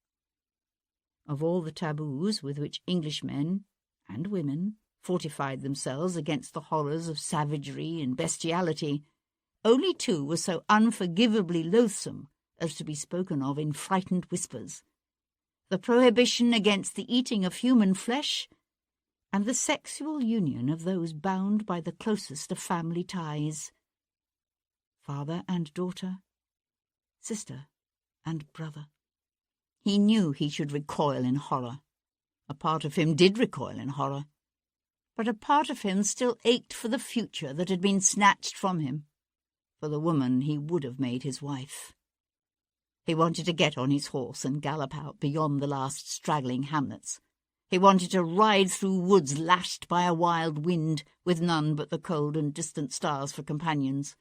Of all the taboos with which Englishmen and women fortified themselves against the horrors of savagery and bestiality, only two were so unforgivably loathsome as to be spoken of in frightened whispers: the prohibition against the eating of human flesh, and the sexual union of those bound by the closest of family ties. Father and daughter, sister and brother. He knew he should recoil in horror. A part of him did recoil in horror. But a part of him still ached for the future that had been snatched from him, for the woman he would have made his wife. He wanted to get on his horse and gallop out beyond the last straggling hamlets. He wanted to ride through woods lashed by a wild wind, with none but the cold and distant stars for companions.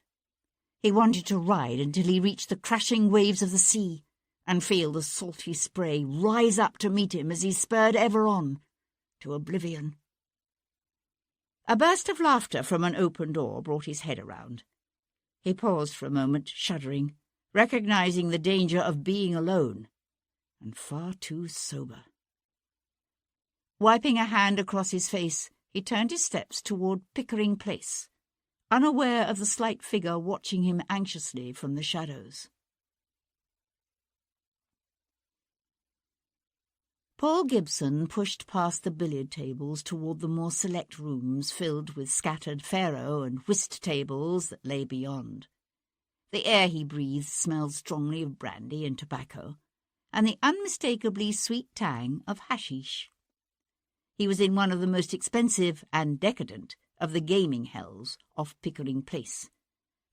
He wanted to ride until he reached the crashing waves of the sea, and feel the salty spray rise up to meet him as he spurred ever on, to oblivion. A burst of laughter from an open door brought his head around. He paused for a moment, shuddering, recognizing the danger of being alone, and far too sober. Wiping a hand across his face, he turned his steps toward Pickering Place, unaware of the slight figure watching him anxiously from the shadows. Paul Gibson pushed past the billiard tables toward the more select rooms filled with scattered faro and whist tables that lay beyond. The air he breathed smelled strongly of brandy and tobacco, and the unmistakably sweet tang of hashish. He was in one of the most expensive and decadent of the gaming hells off Pickering Place,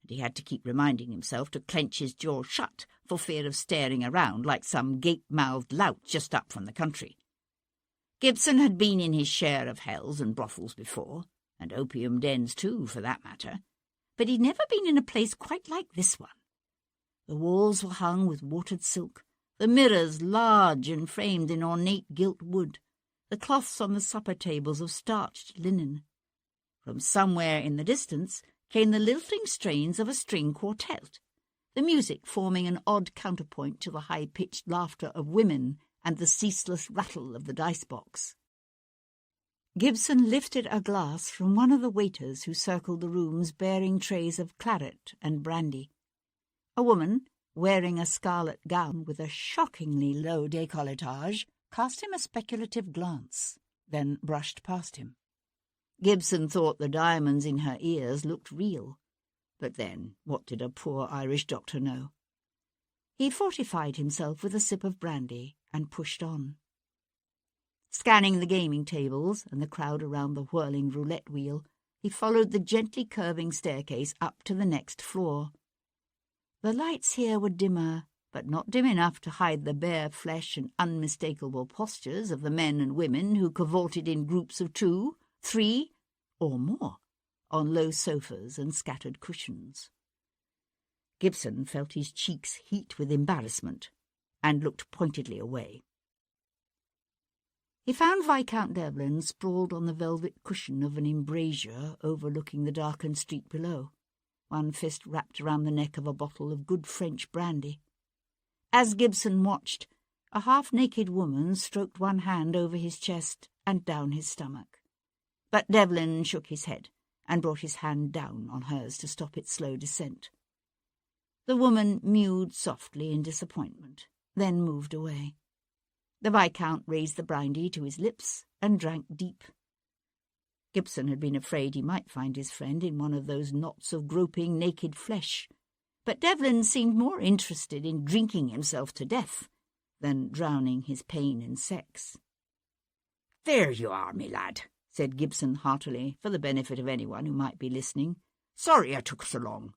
and he had to keep reminding himself to clench his jaw shut for fear of staring around like some gape-mouthed lout just up from the country. Gibson had been in his share of hells and brothels before, and opium dens too, for that matter, but he'd never been in a place quite like this one. The walls were hung with watered silk, the mirrors large and framed in ornate gilt wood, the cloths on the supper tables of starched linen. From somewhere in the distance came the lilting strains of a string quartet, the music forming an odd counterpoint to the high-pitched laughter of women and the ceaseless rattle of the dice-box. Gibson lifted a glass from one of the waiters who circled the rooms bearing trays of claret and brandy. A woman, wearing a scarlet gown with a shockingly low décolletage, cast him a speculative glance, then brushed past him. Gibson thought the diamonds in her ears looked real, but then what did a poor Irish doctor know? He fortified himself with a sip of brandy and pushed on. Scanning the gaming tables and the crowd around the whirling roulette wheel, he followed the gently curving staircase up to the next floor. The lights here were dimmer, but not dim enough to hide the bare flesh and unmistakable postures of the men and women who cavorted in groups of 2, 3, or more, on low sofas and scattered cushions. Gibson felt his cheeks heat with embarrassment, and looked pointedly away. He found Viscount Devlin sprawled on the velvet cushion of an embrasure overlooking the darkened street below, one fist wrapped around the neck of a bottle of good French brandy. As Gibson watched, a half-naked woman stroked one hand over his chest and down his stomach. But Devlin shook his head and brought his hand down on hers to stop its slow descent. The woman mewed softly in disappointment, then moved away. The Viscount raised the brandy to his lips and drank deep. Gibson had been afraid he might find his friend in one of those knots of groping naked flesh, but Devlin seemed more interested in drinking himself to death than drowning his pain in sex. "There you are, me lad," said Gibson heartily, for the benefit of anyone who might be listening. "Sorry I took so long.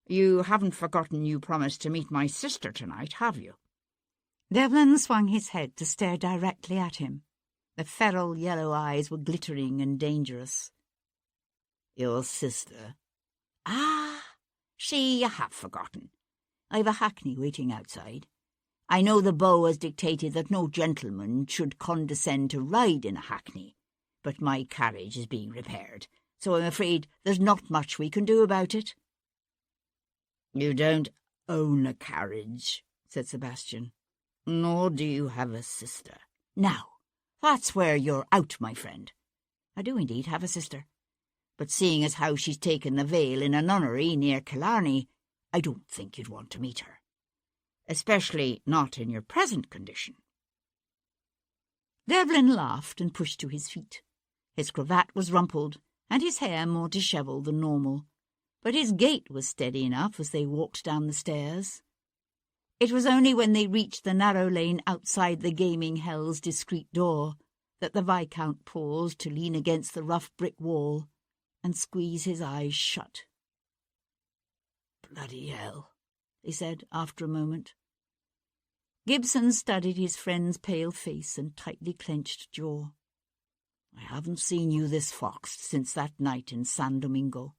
You haven't forgotten you promised to meet my sister tonight, have you?" Devlin swung his head to stare directly at him. The feral yellow eyes were glittering and dangerous. "Your sister?" "Ah, see, you have forgotten. I've a hackney waiting outside. I know the beau has dictated that no gentleman should condescend to ride in a hackney, but my carriage is being repaired, so I'm afraid there's not much we can do about it." "You don't own a carriage," said Sebastian. "Nor do you have a sister." "Now, that's where you're out, my friend. I do indeed have a sister, but seeing as how she's taken the veil in a nunnery near Killarney, I don't think you'd want to meet her. Especially not in your present condition." Devlin laughed and pushed to his feet. His cravat was rumpled, and his hair more dishevelled than normal, but his gait was steady enough as they walked down the stairs. It was only when they reached the narrow lane outside the gaming hell's discreet door that the Viscount paused to lean against the rough brick wall and squeeze his eyes shut. "Bloody hell," he said after a moment. Gibson studied his friend's pale face and tightly clenched jaw. "I haven't seen you this foxed since that night in San Domingo."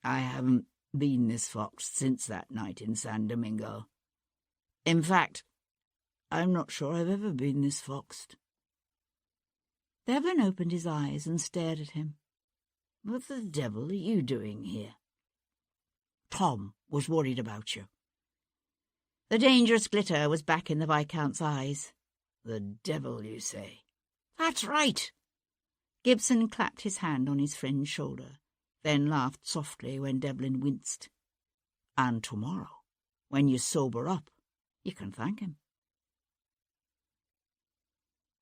"I haven't been this foxed since that night in San Domingo. In fact, I'm not sure I've ever been this foxed." Devlin opened his eyes and stared at him. "What the devil are you doing here?" "Tom was worried about you." The dangerous glitter was back in the Viscount's eyes. "The devil, you say?" "That's right." Gibson clapped his hand on his friend's shoulder, then laughed softly when Devlin winced. "And tomorrow, when you sober up, you can thank him."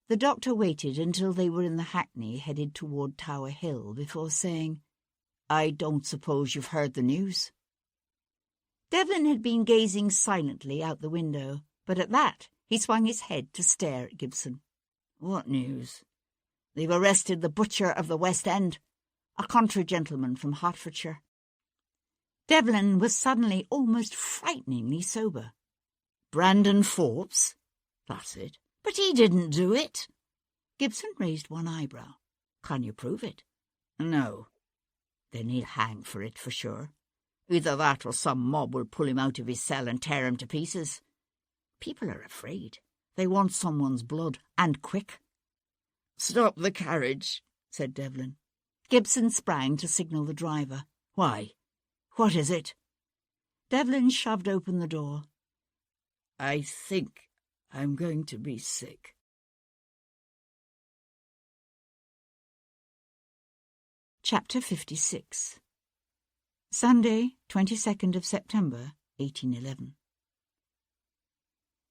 The doctor waited until they were in the hackney headed toward Tower Hill before saying, "I don't suppose you've heard the news?" Devlin had been gazing silently out the window, but at that he swung his head to stare at Gibson. "What news?" "They've arrested the butcher of the West End, a country gentleman from Hertfordshire." Devlin was suddenly almost frighteningly sober. "Brandon Forbes?" "That's it." "But he didn't do it." Gibson raised one eyebrow. "Can you prove it?" "No." "Then he'll hang for it for sure. Either that or some mob will pull him out of his cell and tear him to pieces. People are afraid. They want someone's blood, and quick." "Stop the carriage," said Devlin. Gibson sprang to signal the driver. "Why? What is it?" Devlin shoved open the door. "I think I'm going to be sick." Chapter 56. Sunday, 22nd of September, 1811.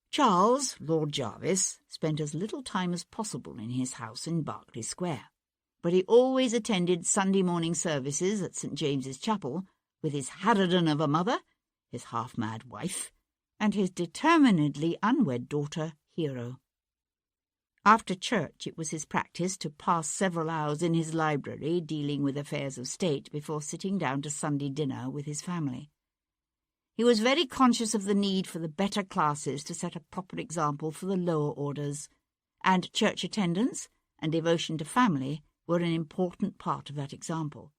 Charles, Lord Jarvis, spent as little time as possible in his house in Berkeley Square, but he always attended Sunday morning services at St. James's Chapel with his harridan of a mother, his half-mad wife, and his determinedly unwed daughter, Hero. After church it was his practice to pass several hours in his library dealing with affairs of state before sitting down to Sunday dinner with his family. He was very conscious of the need for the better classes to set a proper example for the lower orders, and church attendance and devotion to family were an important part of that example.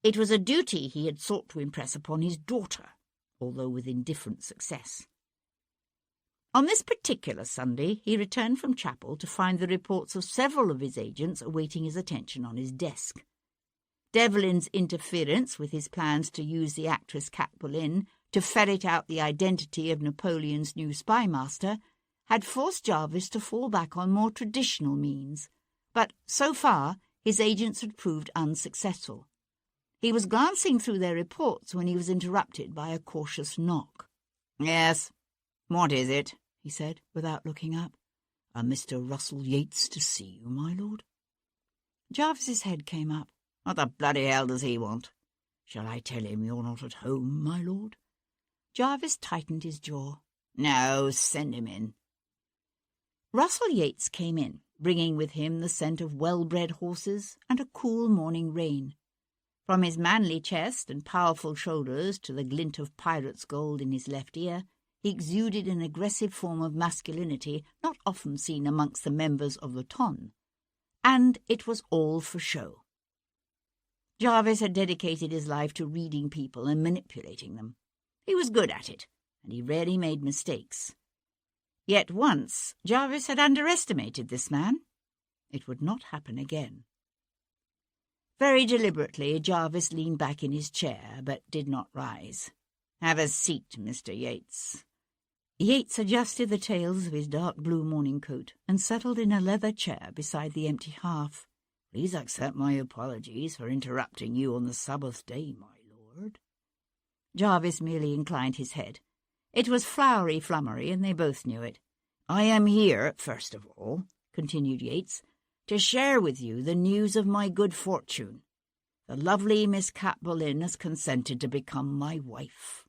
It was a duty he had sought to impress upon his daughter, although with indifferent success. On this particular Sunday he returned from chapel to find the reports of several of his agents awaiting his attention on his desk. Devlin's interference with his plans to use the actress Cat Boleyn to ferret out the identity of Napoleon's new spymaster had forced Jarvis to fall back on more traditional means, but so far his agents had proved unsuccessful. He was glancing through their reports when he was interrupted by a cautious knock. "Yes, what is it?" he said, without looking up. "A Mr. Russell Yates to see you, my lord." Jarvis's head came up. "What the bloody hell does he want?" "Shall I tell him you're not at home, my lord?" Jarvis tightened his jaw. "No, send him in." Russell Yates came in, bringing with him the scent of well-bred horses and a cool morning rain. From his manly chest and powerful shoulders to the glint of pirate's gold in his left ear, he exuded an aggressive form of masculinity not often seen amongst the members of the ton. And it was all for show. Jarvis had dedicated his life to reading people and manipulating them. He was good at it, and he rarely made mistakes. Yet once Jarvis had underestimated this man. It would not happen again. Very deliberately Jarvis leaned back in his chair, but did not rise. "Have a seat, Mr. Yates." Yates adjusted the tails of his dark blue morning coat and settled in a leather chair beside the empty hearth. "Please accept my apologies for interrupting you on the Sabbath day, my lord." Jarvis merely inclined his head. It was flowery flummery, and they both knew it. "I am here, first of all," continued Yates, "to share with you the news of my good fortune. The lovely Miss Cat Boleyn has consented to become my wife."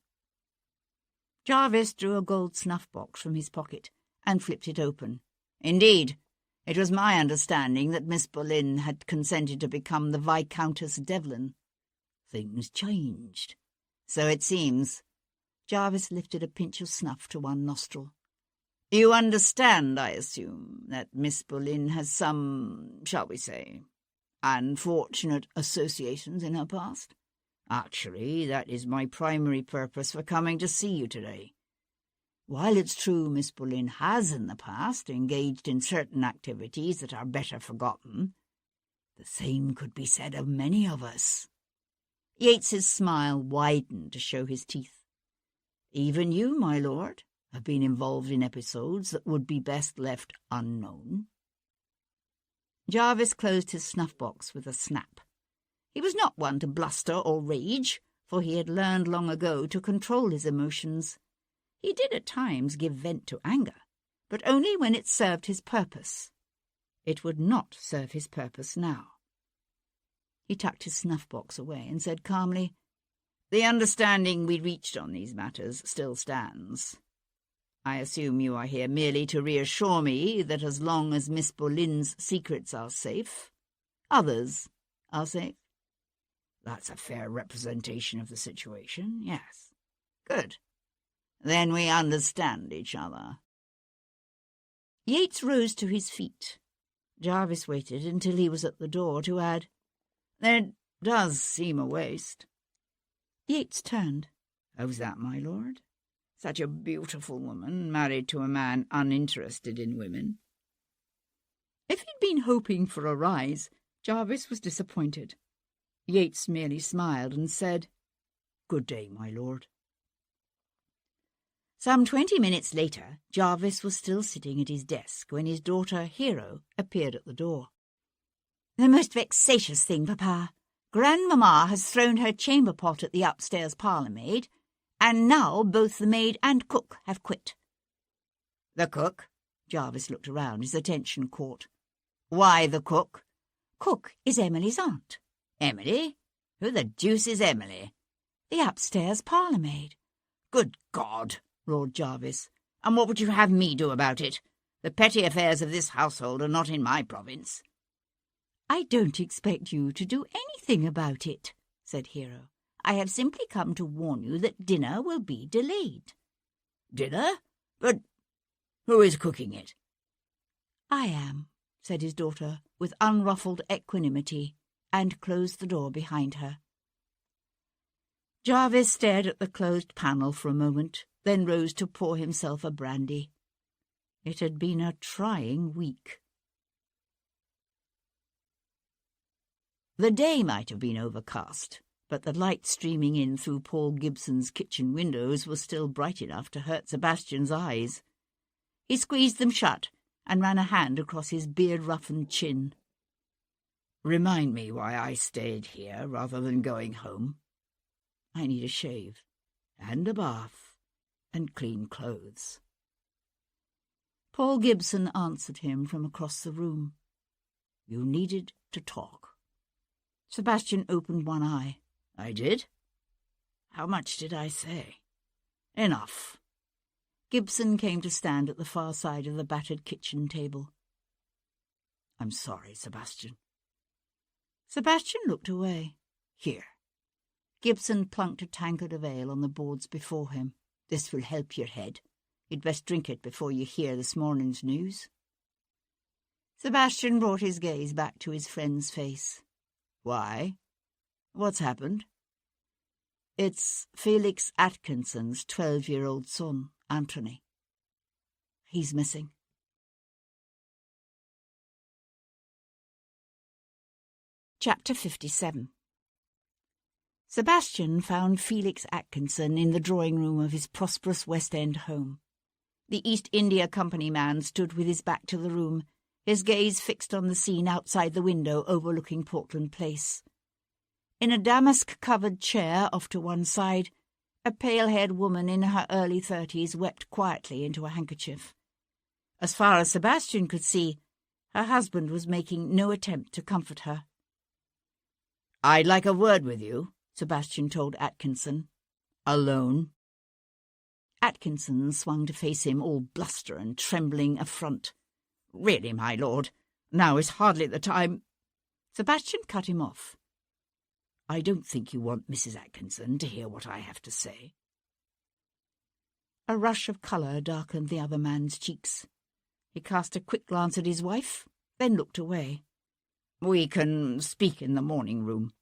Jarvis drew a gold snuff-box from his pocket and flipped it open. "Indeed, it was my understanding that Miss Boleyn had consented to become the Viscountess Devlin." "Things changed." "So it seems." Jarvis lifted a pinch of snuff to one nostril. "You understand, I assume, that Miss Boleyn has some, shall we say, unfortunate associations in her past? Actually, that is my primary purpose for coming to see you today. While it's true Miss Boleyn has in the past engaged in certain activities that are better forgotten, the same could be said of many of us." Yates's smile widened to show his teeth. "Even you, my lord, have been involved in episodes that would be best left unknown." Jarvis closed his snuff-box with a snap. He was not one to bluster or rage, for he had learned long ago to control his emotions. He did at times give vent to anger, but only when it served his purpose. It would not serve his purpose now. He tucked his snuff-box away and said calmly, "The understanding we reached on these matters still stands. I assume you are here merely to reassure me that as long as Miss Boleyn's secrets are safe, others are safe." "That's a fair representation of the situation, yes." "Good. Then we understand each other." Yates rose to his feet. Jarvis waited until he was at the door to add, "There does seem a waste." Yates turned. "How's that, my lord? Such a beautiful woman married to a man uninterested in women." If he'd been hoping for a rise, Jarvis was disappointed. Yates merely smiled and said, "Good day, my lord." Some 20 minutes later, Jarvis was still sitting at his desk when his daughter, Hero, appeared at the door. "The most vexatious thing, Papa. Grandmamma has thrown her chamber pot at the upstairs parlour-maid, and now both the maid and cook have quit." "The cook?" Jarvis looked around, his attention caught. "Why the cook?" "Cook is Emily's aunt." "Emily? Who the deuce is Emily?" "The upstairs parlour-maid." "Good God!" roared Jarvis. "And what would you have me do about it? The petty affairs of this household are not in my province." "I don't expect you to do anything about it," said Hero. "I have simply come to warn you that dinner will be delayed." "Dinner? But who is cooking it?" "I am," said his daughter with unruffled equanimity, and closed the door behind her. Jarvis stared at the closed panel for a moment, then rose to pour himself a brandy. It had been a trying week. The day might have been overcast, but the light streaming in through Paul Gibson's kitchen windows was still bright enough to hurt Sebastian's eyes. He squeezed them shut and ran a hand across his beard-roughened chin. "Remind me why I stayed here rather than going home. I need a shave, and a bath, and clean clothes." Paul Gibson answered him from across the room. "You needed to talk." Sebastian opened one eye. "I did? How much did I say?" "Enough." Gibson came to stand at the far side of the battered kitchen table. "I'm sorry, Sebastian." Sebastian looked away. "Here." Gibson plunked a tankard of ale on the boards before him. "This will help your head. You'd best drink it before you hear this morning's news." Sebastian brought his gaze back to his friend's face. "Why? What's happened?" "It's Felix Atkinson's 12-year-old son, Anthony. He's missing." Chapter 57. Sebastian found Felix Atkinson in the drawing-room of his prosperous West End home. The East India Company man stood with his back to the room, his gaze fixed on the scene outside the window overlooking Portland Place. In a damask-covered chair off to one side, a pale-haired woman in her early 30s wept quietly into a handkerchief. As far as Sebastian could see, her husband was making no attempt to comfort her. "I'd like a word with you," Sebastian told Atkinson. "Alone." Atkinson swung to face him, all bluster and trembling affront. "Really, my lord, now is hardly the time—" Sebastian cut him off. "I don't think you want Mrs. Atkinson to hear what I have to say." A rush of colour darkened the other man's cheeks. He cast a quick glance at his wife, then looked away. "We can speak in the morning-room."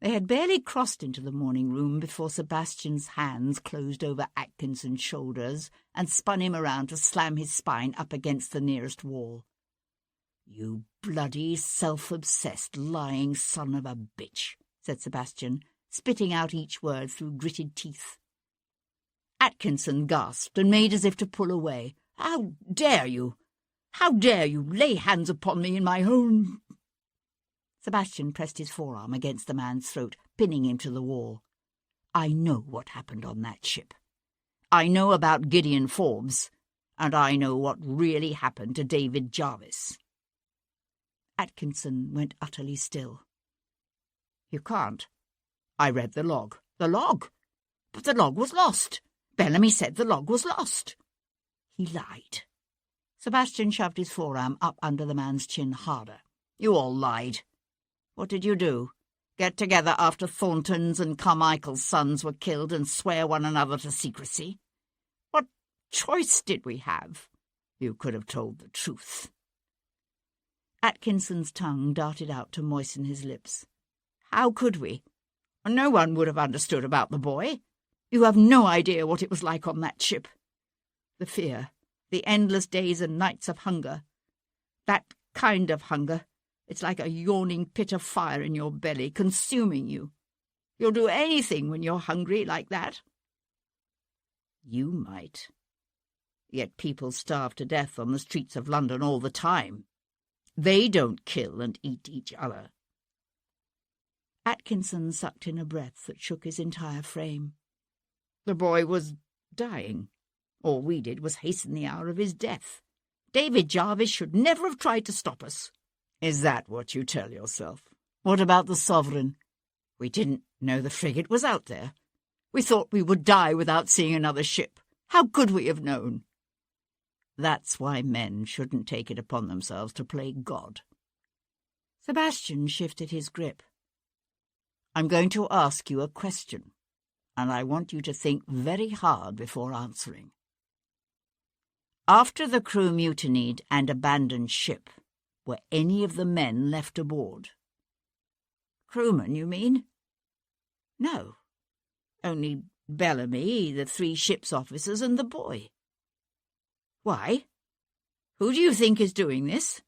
They had barely crossed into the morning-room before Sebastian's hands closed over Atkinson's shoulders and spun him around to slam his spine up against the nearest wall. "You bloody, self-obsessed, lying son of a bitch," said Sebastian, spitting out each word through gritted teeth. Atkinson gasped and made as if to pull away. "How dare you? How dare you lay hands upon me in my own—" Sebastian pressed his forearm against the man's throat, pinning him to the wall. "I know what happened on that ship. I know about Gideon Forbes, and I know what really happened to David Jarvis." Atkinson went utterly still. "You can't. I read the log. The log! But the log was lost. Bellamy said the log was lost." "He lied." Sebastian shoved his forearm up under the man's chin harder. "You all lied. What did you do? Get together after Thornton's and Carmichael's sons were killed and swear one another to secrecy? What choice did we have? You could have told the truth." Atkinson's tongue darted out to moisten his lips. "How could we? No one would have understood about the boy. You have no idea what it was like on that ship. The fear, the endless days and nights of hunger. That kind of hunger. It's like a yawning pit of fire in your belly, consuming you. You'll do anything when you're hungry like that." "You might. Yet people starve to death on the streets of London all the time. They don't kill and eat each other." Atkinson sucked in a breath that shook his entire frame. "The boy was dying. All we did was hasten the hour of his death. David Jarvis should never have tried to stop us." "Is that what you tell yourself? What about the Sovereign?" "We didn't know the frigate was out there. We thought we would die without seeing another ship. How could we have known?" "That's why men shouldn't take it upon themselves to play God." Sebastian shifted his grip. "I'm going to ask you a question, and I want you to think very hard before answering. After the crew mutinied and abandoned ship, were any of the men left aboard?" "Crewmen, you mean?" "No. Only Bellamy, the 3 ship's officers, and the boy." "Why? Who do you think is doing this?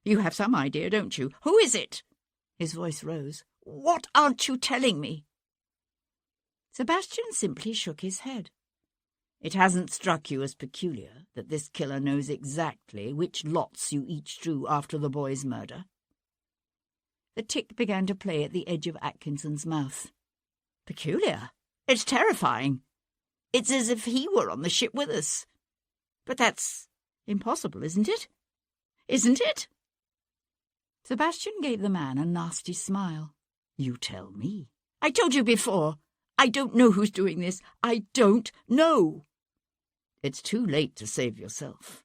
You have some idea, don't you? Who is it?" His voice rose. "What aren't you telling me?" Sebastian simply shook his head. "It hasn't struck you as peculiar that this killer knows exactly which lots you each drew after the boy's murder?" The tick began to play at the edge of Atkinson's mouth. "Peculiar? It's terrifying. It's as if he were on the ship with us. But that's impossible, isn't it? Isn't it?" Sebastian gave the man a nasty smile. "You tell me." "I told you before. I don't know who's doing this. I don't know." "It's too late to save yourself.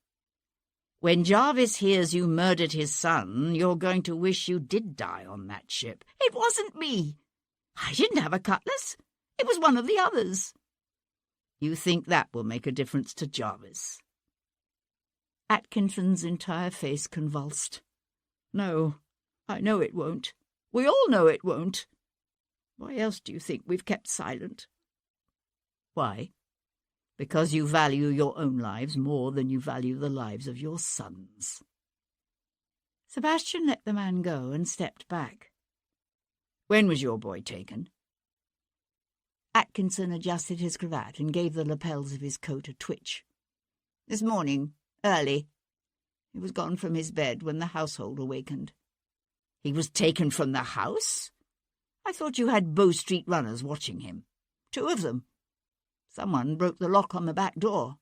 When Jarvis hears you murdered his son, you're going to wish you did die on that ship." "It wasn't me. I didn't have a cutlass. It was one of the others." "You think that will make a difference to Jarvis?" Atkinson's entire face convulsed. "No, I know it won't. We all know it won't. Why else do you think we've kept silent?" "Why? Because you value your own lives more than you value the lives of your sons." Sebastian let the man go and stepped back. "When was your boy taken?" Atkinson adjusted his cravat and gave the lapels of his coat a twitch. "This morning, early. He was gone from his bed when the household awakened." "He was taken from the house? I thought you had Bow Street runners watching him." "2 of them. Someone broke the lock on the back door."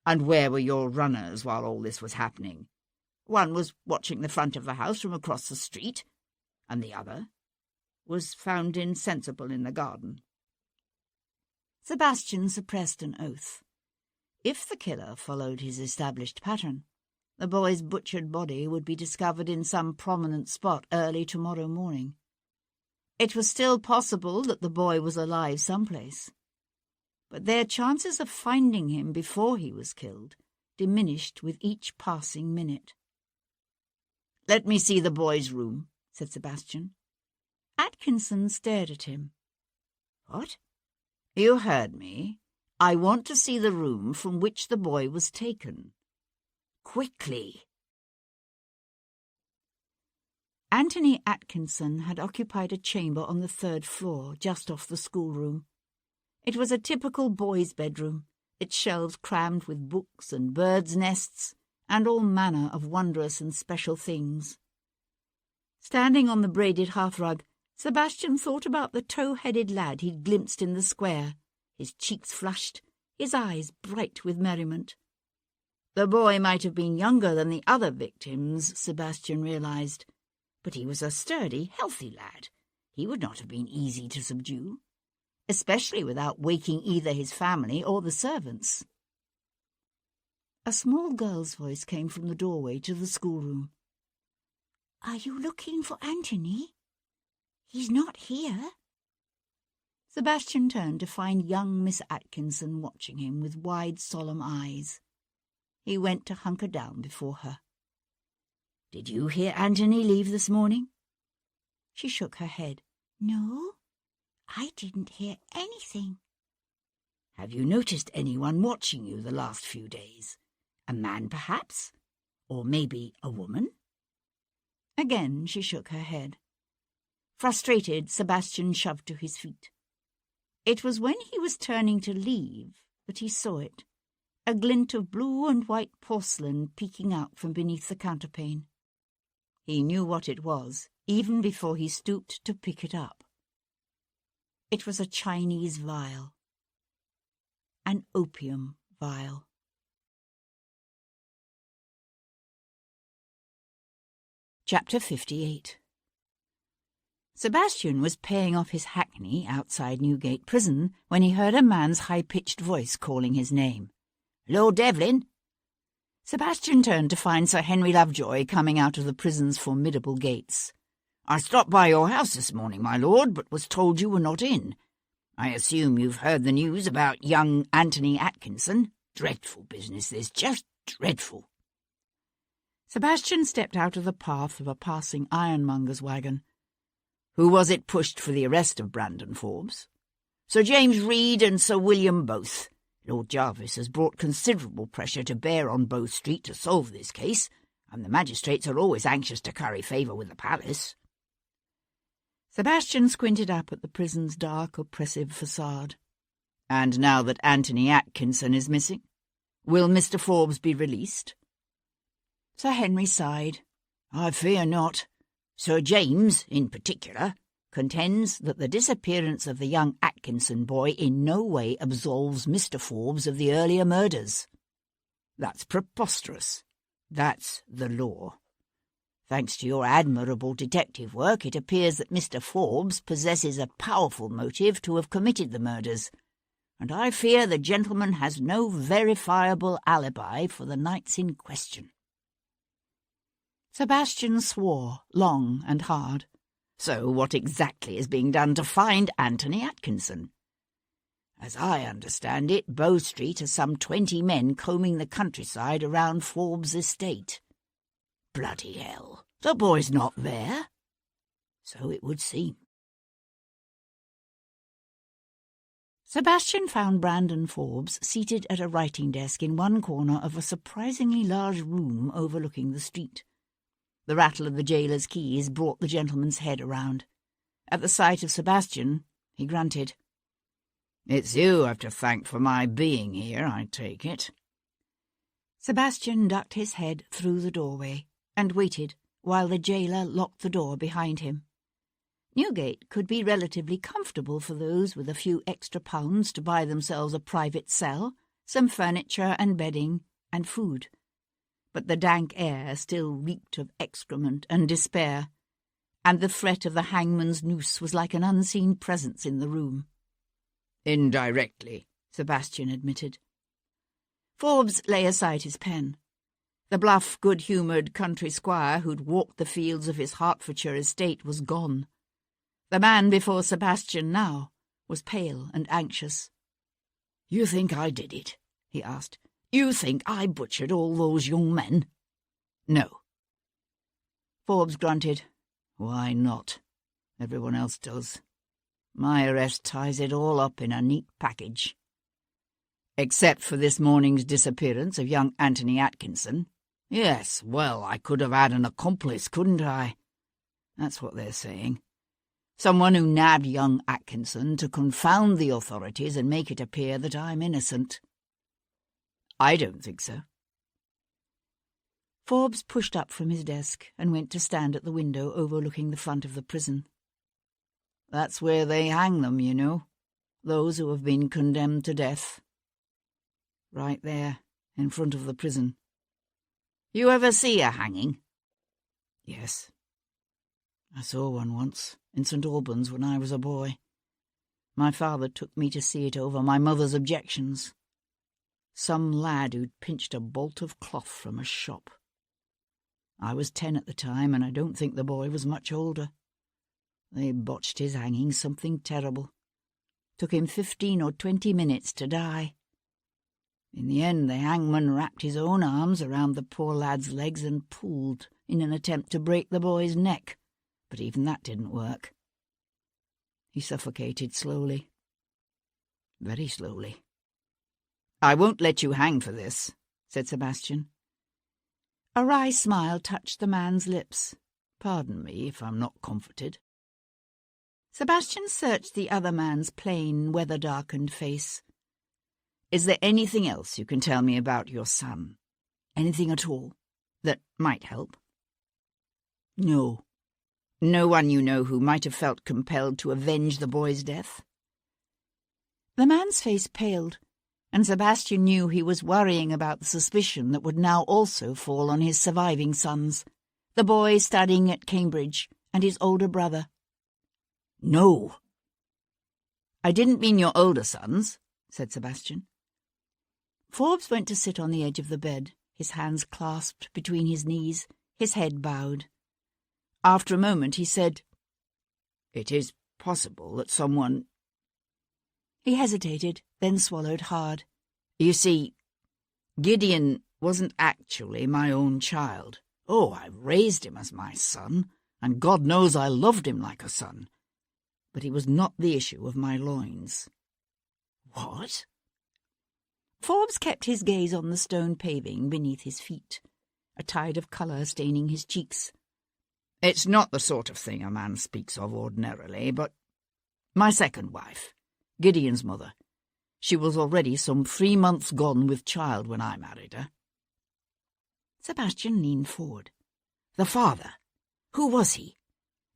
"And where were your runners while all this was happening?" "One was watching the front of the house from across the street, and the other was found insensible in the garden." Sebastian suppressed an oath. If the killer followed his established pattern, the boy's butchered body would be discovered in some prominent spot early tomorrow morning. It was still possible that the boy was alive someplace, but their chances of finding him before he was killed diminished with each passing minute. "Let me see the boy's room," said Sebastian. Atkinson stared at him. "What?" "You heard me. I want to see the room from which the boy was taken. Quickly." Anthony Atkinson had occupied a chamber on the 3rd floor, just off the schoolroom. It was a typical boy's bedroom, its shelves crammed with books and birds' nests, and all manner of wondrous and special things. Standing on the braided hearthrug, Sebastian thought about the tow-headed lad he'd glimpsed in the square, his cheeks flushed, his eyes bright with merriment. The boy might have been younger than the other victims, Sebastian realized, but he was a sturdy, healthy lad. He would not have been easy to subdue, especially without waking either his family or the servants. A small girl's voice came from the doorway to the schoolroom. "Are you looking for Anthony? He's not here." Sebastian turned to find young Miss Atkinson watching him with wide, solemn eyes. He went to hunker down before her. "Did you hear Anthony leave this morning?" She shook her head. "No, I didn't hear anything." "Have you noticed anyone watching you the last few days? A man, perhaps? Or maybe a woman?" Again she shook her head. Frustrated, Sebastian shoved to his feet. It was when he was turning to leave that he saw it, a glint of blue and white porcelain peeking out from beneath the counterpane. He knew what it was, even before he stooped to pick it up. It was a Chinese vial. An opium vial. Chapter 58. Sebastian was paying off his hackney outside Newgate Prison when he heard a man's high-pitched voice calling his name. "Lord Devlin?" Sebastian turned to find Sir Henry Lovejoy coming out of the prison's formidable gates. "I stopped by your house this morning, my lord, but was told you were not in. I assume you've heard the news about young Anthony Atkinson. Dreadful business, this, just dreadful." Sebastian stepped out of the path of a passing ironmonger's wagon. "Who was it pushed for the arrest of Brandon Forbes?" "Sir James Reed and Sir William both. Lord Jarvis has brought considerable pressure to bear on Bow Street to solve this case, and the magistrates are always anxious to curry favour with the palace." Sebastian squinted up at the prison's dark, oppressive facade. "And now that Anthony Atkinson is missing, will Mr. Forbes be released?" Sir Henry sighed. "I fear not. Sir James, in particular, contends that the disappearance of the young Atkinson boy in no way absolves Mr. Forbes of the earlier murders." "That's preposterous. That's the law. Thanks to your admirable detective work, it appears that Mr. Forbes possesses a powerful motive to have committed the murders, and I fear the gentleman has no verifiable alibi for the nights in question." Sebastian swore, long and hard. "So what exactly is being done to find Anthony Atkinson?" "As I understand it, Bow Street has some 20 men combing the countryside around Forbes' estate." "Bloody hell! The boy's not there?" "So it would seem." Sebastian found Brandon Forbes seated at a writing desk in one corner of a surprisingly large room overlooking the street. The rattle of the jailer's keys brought the gentleman's head around. At the sight of Sebastian, he grunted. "It's you I've to thank for my being here, I take it." Sebastian ducked his head through the doorway and waited while the jailer locked the door behind him. Newgate could be relatively comfortable for those with a few extra pounds to buy themselves a private cell, some furniture and bedding, and food. But the dank air still reeked of excrement and despair, and the threat of the hangman's noose was like an unseen presence in the room. "Indirectly," Sebastian admitted. Forbes lay aside his pen. The bluff, good-humoured country squire who'd walked the fields of his Hertfordshire estate was gone. The man before Sebastian now was pale and anxious. "You think I did it?" he asked. "You think I butchered all those young men?" "No." Forbes grunted. "Why not? Everyone else does. My arrest ties it all up in a neat package." "Except for this morning's disappearance of young Anthony Atkinson." "Yes, well, I could have had an accomplice, couldn't I?" "That's what they're saying. Someone who nabbed young Atkinson to confound the authorities and make it appear that I'm innocent." "I don't think so." Forbes pushed up from his desk and went to stand at the window overlooking the front of the prison. "That's where they hang them, you know, those who have been condemned to death. Right there, in front of the prison, You ever see a hanging? Yes. I saw one once, in St. Albans, when I was a boy. My father took me to see it over my mother's objections. Some lad who'd pinched a bolt of cloth from a shop. I was 10 at the time, and I don't think the boy was much older. They botched his hanging something terrible. Took him 15 or 20 minutes to die. In the end, the hangman wrapped his own arms around the poor lad's legs and pulled in an attempt to break the boy's neck, but even that didn't work. He suffocated slowly. Very slowly. I won't let you hang for this, said Sebastian. A wry smile touched the man's lips. Pardon me if I'm not comforted. Sebastian searched the other man's plain, weather-darkened face. Is there anything else you can tell me about your son? Anything at all that might help? No. No one you know who might have felt compelled to avenge the boy's death? The man's face paled, and Sebastian knew he was worrying about the suspicion that would now also fall on his surviving sons, the boy studying at Cambridge and his older brother. No. I didn't mean your older sons, said Sebastian. Forbes went to sit on the edge of the bed, his hands clasped between his knees, his head bowed. After a moment he said, "It is possible that someone—" He hesitated, then swallowed hard. You see, Gideon wasn't actually my own child. Oh, I raised him as my son, and God knows I loved him like a son. But he was not the issue of my loins. What? Forbes kept his gaze on the stone paving beneath his feet, a tide of colour staining his cheeks. It's not the sort of thing a man speaks of ordinarily, but my second wife, Gideon's mother, she was already some 3 months gone with child when I married her. Sebastian leaned forward. The father, who was he?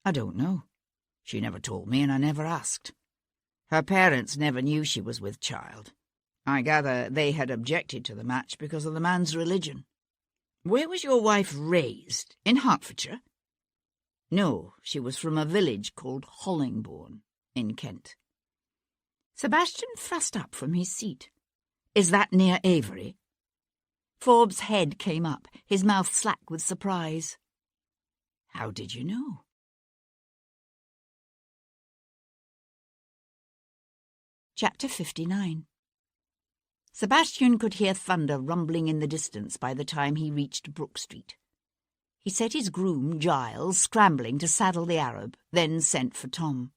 I don't know. She never told me, and I never asked. Her parents never knew she was with child. I gather they had objected to the match because of the man's religion. Where was your wife raised? In Hertfordshire? No, she was from a village called Hollingbourne, in Kent. Sebastian thrust up from his seat. Is that near Avery? Forbes' head came up, his mouth slack with surprise. How did you know? Chapter 59. Sebastian could hear thunder rumbling in the distance by the time he reached Brook Street. He set his groom, Giles, scrambling to saddle the Arab, then sent for Tom.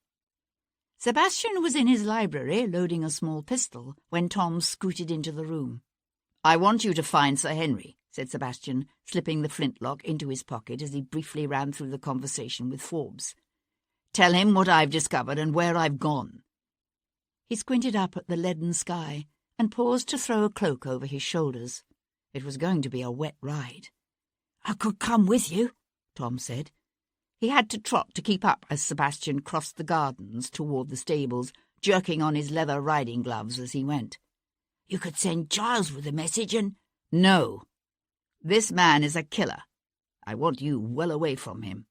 Sebastian was in his library, loading a small pistol, when Tom scooted into the room. I want you to find Sir Henry, said Sebastian, slipping the flintlock into his pocket as he briefly ran through the conversation with Forbes. Tell him what I've discovered and where I've gone. He squinted up at the leaden sky and paused to throw a cloak over his shoulders. It was going to be a wet ride. I could come with you, Tom said. He had to trot to keep up as Sebastian crossed the gardens toward the stables, jerking on his leather riding gloves as he went. You could send Giles with a message and— No. This man is a killer. I want you well away from him.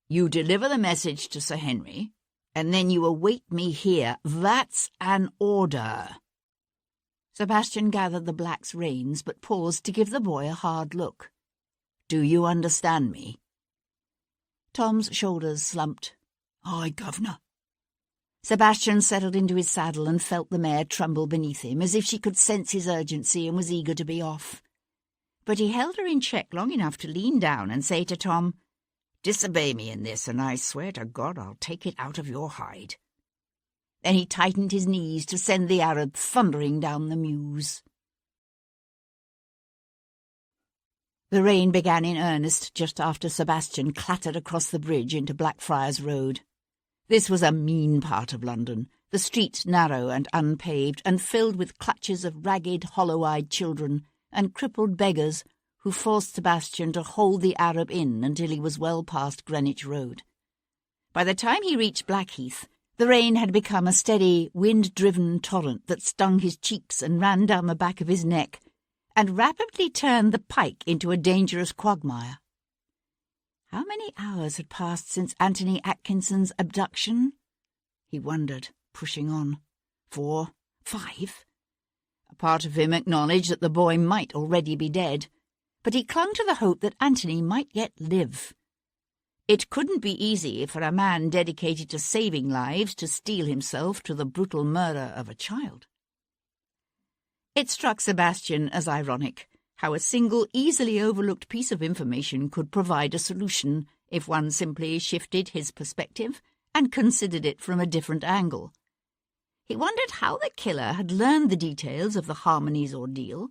You deliver the message to Sir Henry, and then you await me here. That's an order. Sebastian gathered the black's reins, but paused to give the boy a hard look. Do you understand me? Tom's shoulders slumped. Aye, governor. Sebastian settled into his saddle and felt the mare tremble beneath him, as if she could sense his urgency and was eager to be off. But he held her in check long enough to lean down and say to Tom, Disobey me in this, and I swear to God I'll take it out of your hide. Then he tightened his knees to send the Arab thundering down the mews. The rain began in earnest just after Sebastian clattered across the bridge into Blackfriars Road. This was a mean part of London, the streets narrow and unpaved and filled with clutches of ragged, hollow-eyed children and crippled beggars who forced Sebastian to hold the Arab in until he was well past Greenwich Road. By the time he reached Blackheath, the rain had become a steady, wind-driven torrent that stung his cheeks and ran down the back of his neck, and rapidly turned the pike into a dangerous quagmire. How many hours had passed since Anthony Atkinson's abduction? He wondered, pushing on. 4, 5? A part of him acknowledged that the boy might already be dead, but he clung to the hope that Anthony might yet live. It couldn't be easy for a man dedicated to saving lives to steel himself to the brutal murder of a child. It struck Sebastian as ironic how a single, easily overlooked piece of information could provide a solution if one simply shifted his perspective and considered it from a different angle. He wondered how the killer had learned the details of the Harmony's ordeal,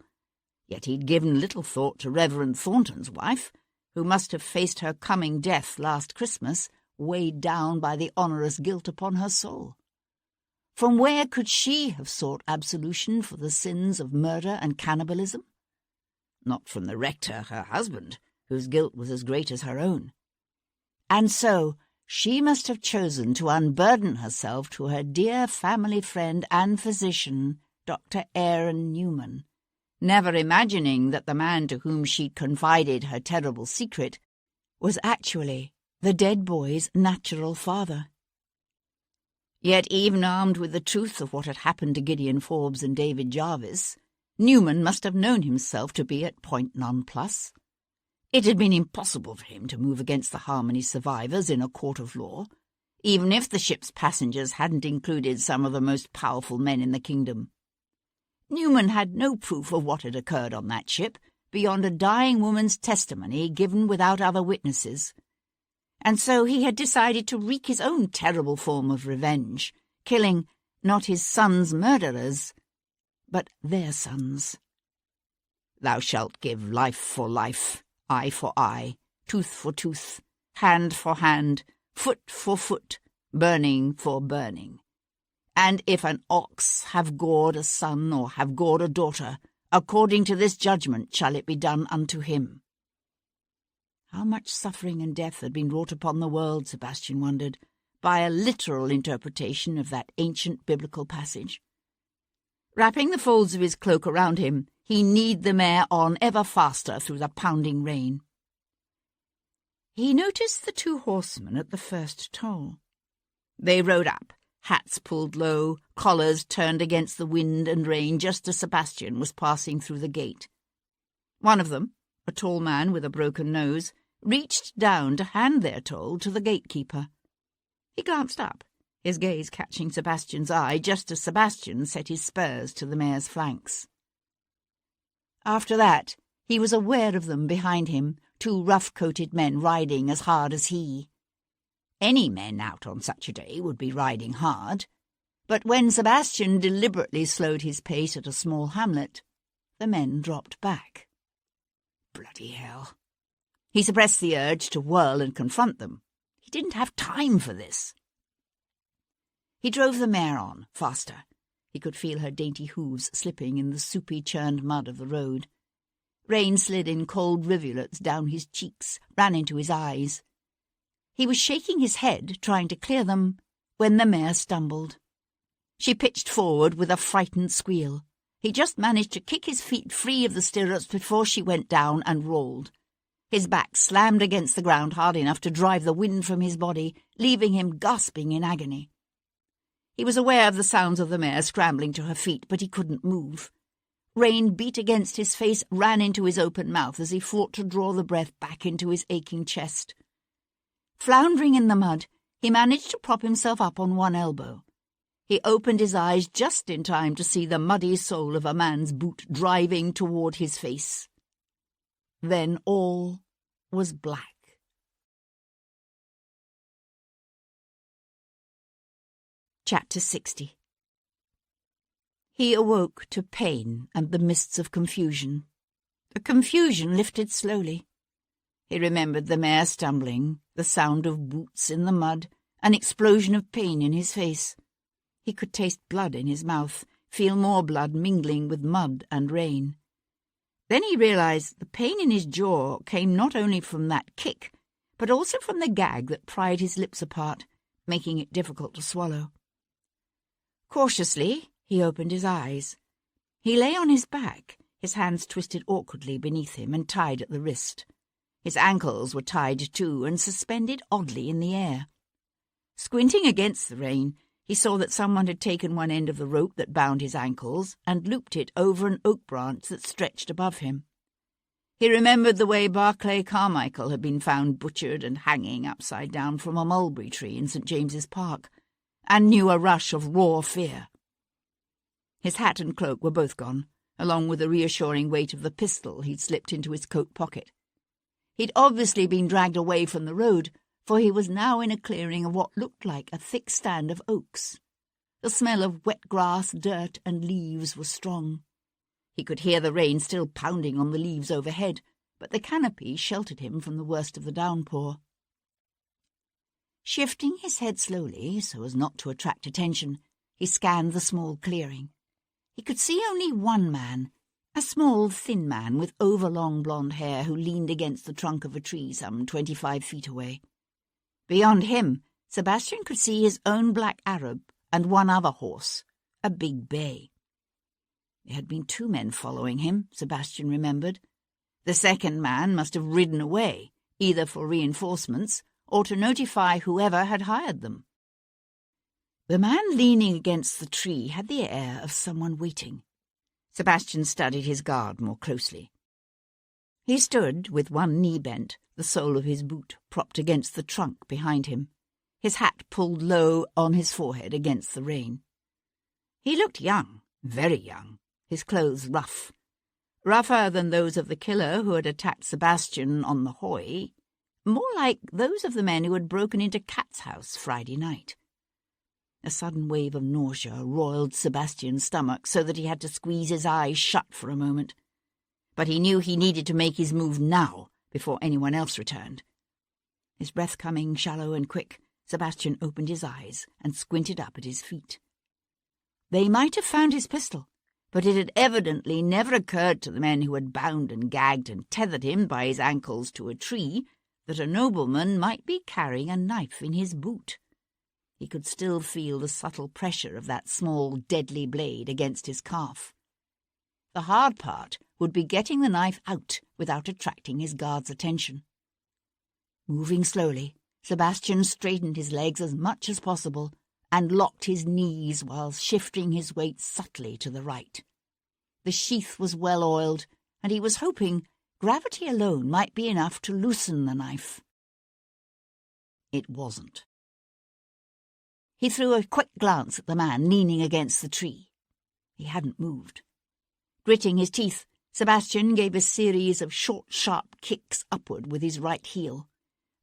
yet he'd given little thought to Reverend Thornton's wife, who must have faced her coming death last Christmas, weighed down by the onerous guilt upon her soul. From where could she have sought absolution for the sins of murder and cannibalism? Not from the rector, her husband, whose guilt was as great as her own. And so she must have chosen to unburden herself to her dear family friend and physician, Dr. Aaron Newman, never imagining that the man to whom she'd confided her terrible secret was actually the dead boy's natural father. Yet even armed with the truth of what had happened to Gideon Forbes and David Jarvis, Newman must have known himself to be at point nonplus. It had been impossible for him to move against the Harmony survivors in a court of law, even if the ship's passengers hadn't included some of the most powerful men in the kingdom. Newman had no proof of what had occurred on that ship beyond a dying woman's testimony given without other witnesses, and so he had decided to wreak his own terrible form of revenge, killing not his son's murderers, but their sons. Thou shalt give life for life, eye for eye, tooth for tooth, hand for hand, foot for foot, burning for burning. And if an ox have gored a son or have gored a daughter, according to this judgment shall it be done unto him. How much suffering and death had been wrought upon the world, Sebastian wondered, by a literal interpretation of that ancient biblical passage. Wrapping the folds of his cloak around him, he kneed the mare on ever faster through the pounding rain. He noticed the 2 horsemen at the first toll. They rode up, hats pulled low, collars turned against the wind and rain just as Sebastian was passing through the gate. One of them, a tall man with a broken nose, reached down to hand their toll to the gatekeeper. He glanced up, his gaze catching Sebastian's eye just as Sebastian set his spurs to the mare's flanks. After that, he was aware of them behind him, 2 rough-coated men riding as hard as he. Any men out on such a day would be riding hard, but when Sebastian deliberately slowed his pace at a small hamlet, the men dropped back. Bloody hell. He suppressed the urge to whirl and confront them. He didn't have time for this. He drove the mare on, faster. He could feel her dainty hooves slipping in the soupy, churned mud of the road. Rain slid in cold rivulets down his cheeks, ran into his eyes. He was shaking his head, trying to clear them, when the mare stumbled. She pitched forward with a frightened squeal. He just managed to kick his feet free of the stirrups before she went down and rolled. His back slammed against the ground hard enough to drive the wind from his body, leaving him gasping in agony. He was aware of the sounds of the mare scrambling to her feet, but he couldn't move. Rain beat against his face, ran into his open mouth as he fought to draw the breath back into his aching chest. Floundering in the mud, he managed to prop himself up on one elbow. He opened his eyes just in time to see the muddy sole of a man's boot driving toward his face. Then all was black. Chapter 60. He awoke to pain and the mists of confusion. The confusion lifted slowly. He remembered the mare stumbling, the sound of boots in the mud, an explosion of pain in his face. He could taste blood in his mouth, feel more blood mingling with mud and rain. Then he realized the pain in his jaw came not only from that kick, but also from the gag that pried his lips apart, making it difficult to swallow. Cautiously, he opened his eyes. He lay on his back, His hands twisted awkwardly beneath him and tied at the wrist. His ankles were tied too and suspended oddly in the air. Squinting against the rain, he saw that someone had taken one end of the rope that bound his ankles and looped it over an oak branch that stretched above him. He remembered the way Barclay Carmichael had been found butchered and hanging upside down from a mulberry tree in St. James's Park, and knew a rush of raw fear. His hat and cloak were both gone, along with the reassuring weight of the pistol he'd slipped into his coat pocket. He'd obviously been dragged away from the road, for he was now in a clearing of what looked like a thick stand of oaks. The smell of wet grass, dirt, and leaves was strong. He could hear the rain still pounding on the leaves overhead, but the canopy sheltered him from the worst of the downpour. Shifting his head slowly, so as not to attract attention, he scanned the small clearing. He could see only one man, a small, thin man with overlong blonde hair who leaned against the trunk of a tree some 25 feet away. Beyond him, Sebastian could see his own black Arab and one other horse, a big bay. There had been 2 men following him, Sebastian remembered. The second man must have ridden away, either for reinforcements or to notify whoever had hired them. The man leaning against the tree had the air of someone waiting. Sebastian studied his guard more closely. He stood with one knee bent, the sole of his boot propped against the trunk behind him, his hat pulled low on his forehead against the rain. He looked young, very young, his clothes rougher than those of the killer who had attacked Sebastian on the Hoy, more like those of the men who had broken into Cat's house Friday night. A sudden wave of nausea roiled Sebastian's stomach so that he had to squeeze his eyes shut for a moment. But he knew he needed to make his move now, before anyone else returned. His breath coming shallow and quick, Sebastian opened his eyes and squinted up at his feet. They might have found his pistol, but it had evidently never occurred to the men who had bound and gagged and tethered him by his ankles to a tree that a nobleman might be carrying a knife in his boot. He could still feel the subtle pressure of that small, deadly blade against his calf. The hard part would be getting the knife out without attracting his guard's attention. Moving slowly, Sebastian straightened his legs as much as possible and locked his knees while shifting his weight subtly to the right. The sheath was well oiled, and he was hoping gravity alone might be enough to loosen the knife. It wasn't. He threw a quick glance at the man leaning against the tree. He hadn't moved. Gritting his teeth, Sebastian gave a series of short, sharp kicks upward with his right heel.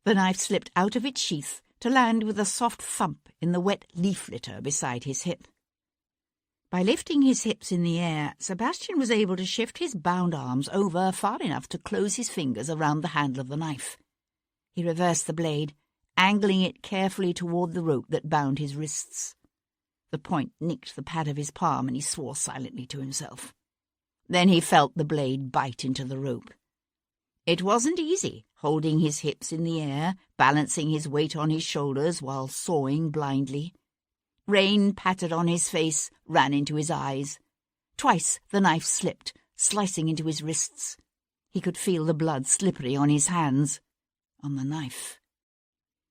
The knife slipped out of its sheath to land with a soft thump in the wet leaf litter beside his hip. By lifting his hips in the air, Sebastian was able to shift his bound arms over far enough to close his fingers around the handle of the knife. He reversed the blade, angling it carefully toward the rope that bound his wrists. The point nicked the pad of his palm, and he swore silently to himself. Then he felt the blade bite into the rope. It wasn't easy, holding his hips in the air, balancing his weight on his shoulders while sawing blindly. Rain pattered on his face, ran into his eyes. Twice the knife slipped, slicing into his wrists. He could feel the blood slippery on his hands, on the knife.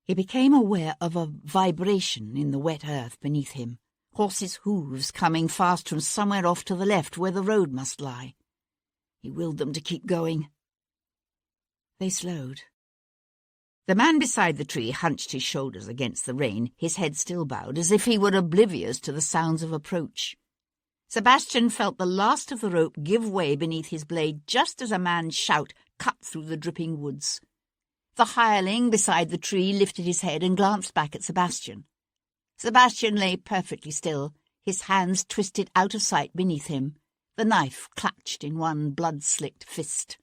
He became aware of a vibration in the wet earth beneath him, horses' hooves coming fast from somewhere off to the left where the road must lie. He willed them to keep going. They slowed. The man beside the tree hunched his shoulders against the rain, his head still bowed, as if he were oblivious to the sounds of approach. Sebastian felt the last of the rope give way beneath his blade just as a man's shout cut through the dripping woods. The hireling beside the tree lifted his head and glanced back at Sebastian. Sebastian lay perfectly still, his hands twisted out of sight beneath him, the knife clutched in one blood-slicked fist.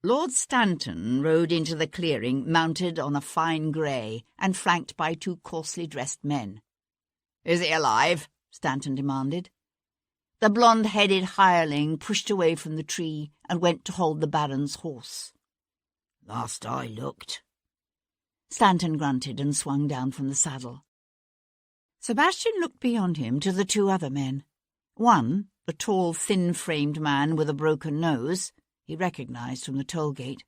Lord Stanton rode into the clearing, mounted on a fine grey and flanked by 2 coarsely dressed men. "Is he alive?" Stanton demanded. The blonde-headed hireling pushed away from the tree and went to hold the Baron's horse. "Last I looked." Stanton grunted and swung down from the saddle. Sebastian looked beyond him to the 2 other men. One, the tall, thin-framed man with a broken nose, he recognised from the toll gate.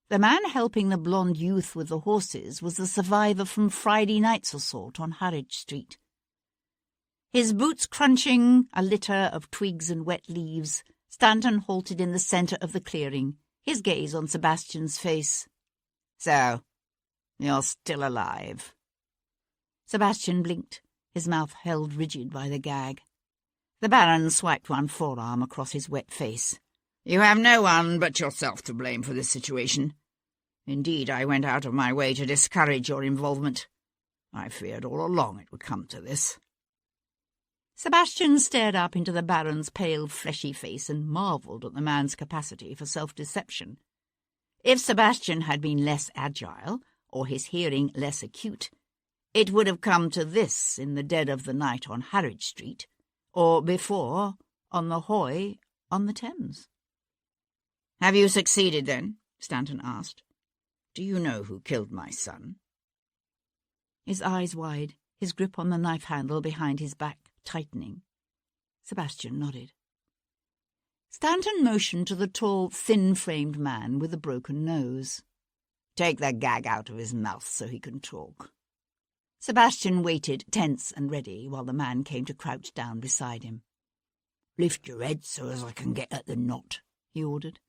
The man helping the blonde youth with the horses was the survivor from Friday night's assault on Harwich Street. His boots crunching a litter of twigs and wet leaves, Stanton halted in the centre of the clearing, his gaze on Sebastian's face. "So, you're still alive." Sebastian blinked, his mouth held rigid by the gag. The Baron swiped one forearm across his wet face. "You have no one but yourself to blame for this situation. Indeed, I went out of my way to discourage your involvement. I feared all along it would come to this." Sebastian stared up into the Baron's pale, fleshy face and marvelled at the man's capacity for self-deception. If Sebastian had been less agile, or his hearing less acute, it would have come to this in the dead of the night on Harwich Street, or before, on the Hoy on the Thames. "Have you succeeded, then?" Stanton asked. "Do you know who killed my son?" His eyes wide, his grip on the knife handle behind his back tightening. Sebastian nodded. Stanton motioned to the tall, thin-framed man with the broken nose. "Take the gag out of his mouth so he can talk." Sebastian waited, tense and ready, while the man came to crouch down beside him. "Lift your head so as I can get at the knot," he ordered.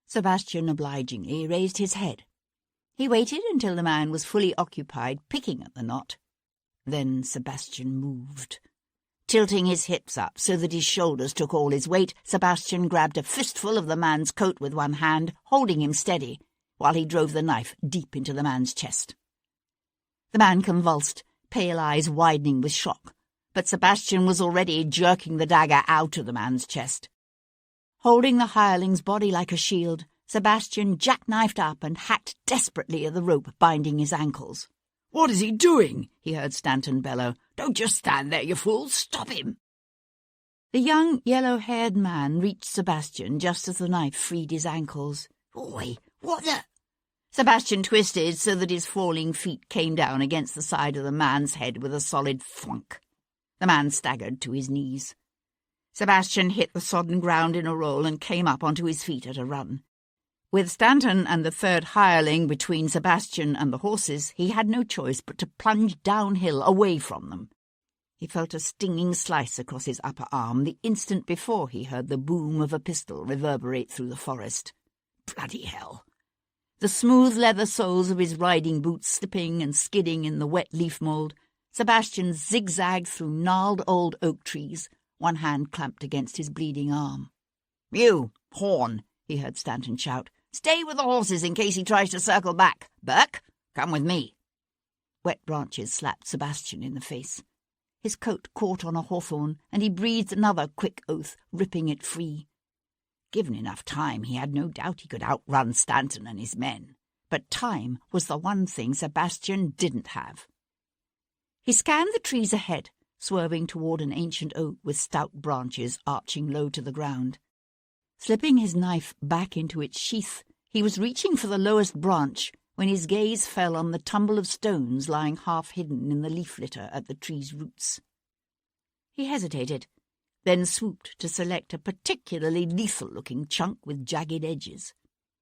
Sebastian obligingly raised his head. He waited until the man was fully occupied picking at the knot. Then Sebastian moved. Tilting his hips up so that his shoulders took all his weight, Sebastian grabbed a fistful of the man's coat with one hand, holding him steady, while he drove the knife deep into the man's chest. The man convulsed, pale eyes widening with shock, but Sebastian was already jerking the dagger out of the man's chest. Holding the hireling's body like a shield, Sebastian jackknifed up and hacked desperately at the rope binding his ankles. "What is he doing?" he heard Stanton bellow. "Don't just stand there, you fool! Stop him!" The young, yellow-haired man reached Sebastian just as the knife freed his ankles. "Oi, what the—" Sebastian twisted so that his falling feet came down against the side of the man's head with a solid thwunk. The man staggered to his knees. Sebastian hit the sodden ground in a roll and came up onto his feet at a run. With Stanton and the third hireling between Sebastian and the horses, he had no choice but to plunge downhill away from them. He felt a stinging slice across his upper arm the instant before he heard the boom of a pistol reverberate through the forest. Bloody hell! The smooth leather soles of his riding boots slipping and skidding in the wet leaf mould, Sebastian zigzagged through gnarled old oak trees, one hand clamped against his bleeding arm. "You, Horn!" he heard Stanton shout. "Stay with the horses in case he tries to circle back. Burke, come with me." Wet branches slapped Sebastian in the face. His coat caught on a hawthorn, and he breathed another quick oath, ripping it free. Given enough time, he had no doubt he could outrun Stanton and his men. But time was the one thing Sebastian didn't have. He scanned the trees ahead, swerving toward an ancient oak with stout branches arching low to the ground. Slipping his knife back into its sheath, he was reaching for the lowest branch when his gaze fell on the tumble of stones lying half-hidden in the leaf litter at the tree's roots. He hesitated, then swooped to select a particularly lethal-looking chunk with jagged edges.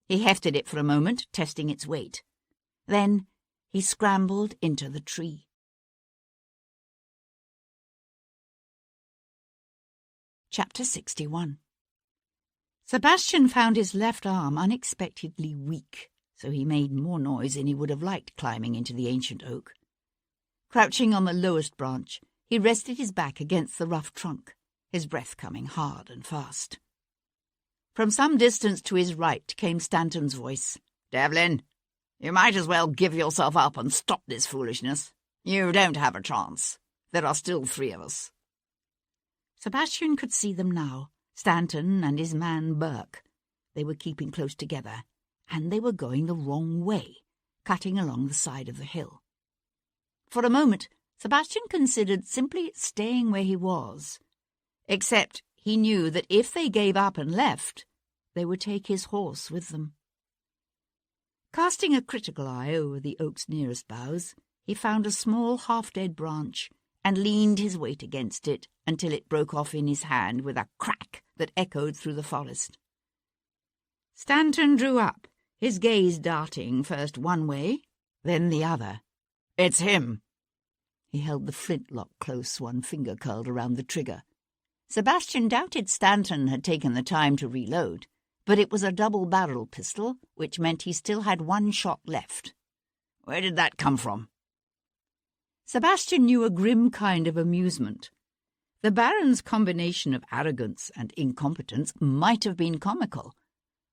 He hefted it for a moment, testing its weight. Then he scrambled into the tree. Chapter 61. Sebastian found his left arm unexpectedly weak, so he made more noise than he would have liked climbing into the ancient oak. Crouching on the lowest branch, he rested his back against the rough trunk, his breath coming hard and fast. From some distance to his right came Stanton's voice. "Devlin, you might as well give yourself up and stop this foolishness. You don't have a chance. There are still 3 of us." Sebastian could see them now, Stanton and his man Burke. They were keeping close together, and they were going the wrong way, cutting along the side of the hill. For a moment, Sebastian considered simply staying where he was, except he knew that if they gave up and left, they would take his horse with them. Casting a critical eye over the oak's nearest boughs, he found a small half-dead branch and leaned his weight against it until it broke off in his hand with a crack that echoed through the forest. Stanton drew up, his gaze darting first one way, then the other. "It's him!" He held the flintlock close, one finger curled around the trigger. Sebastian doubted Stanton had taken the time to reload, but it was a double-barrel pistol, which meant he still had one shot left. "Where did that come from?" Sebastian knew a grim kind of amusement. The Baron's combination of arrogance and incompetence might have been comical,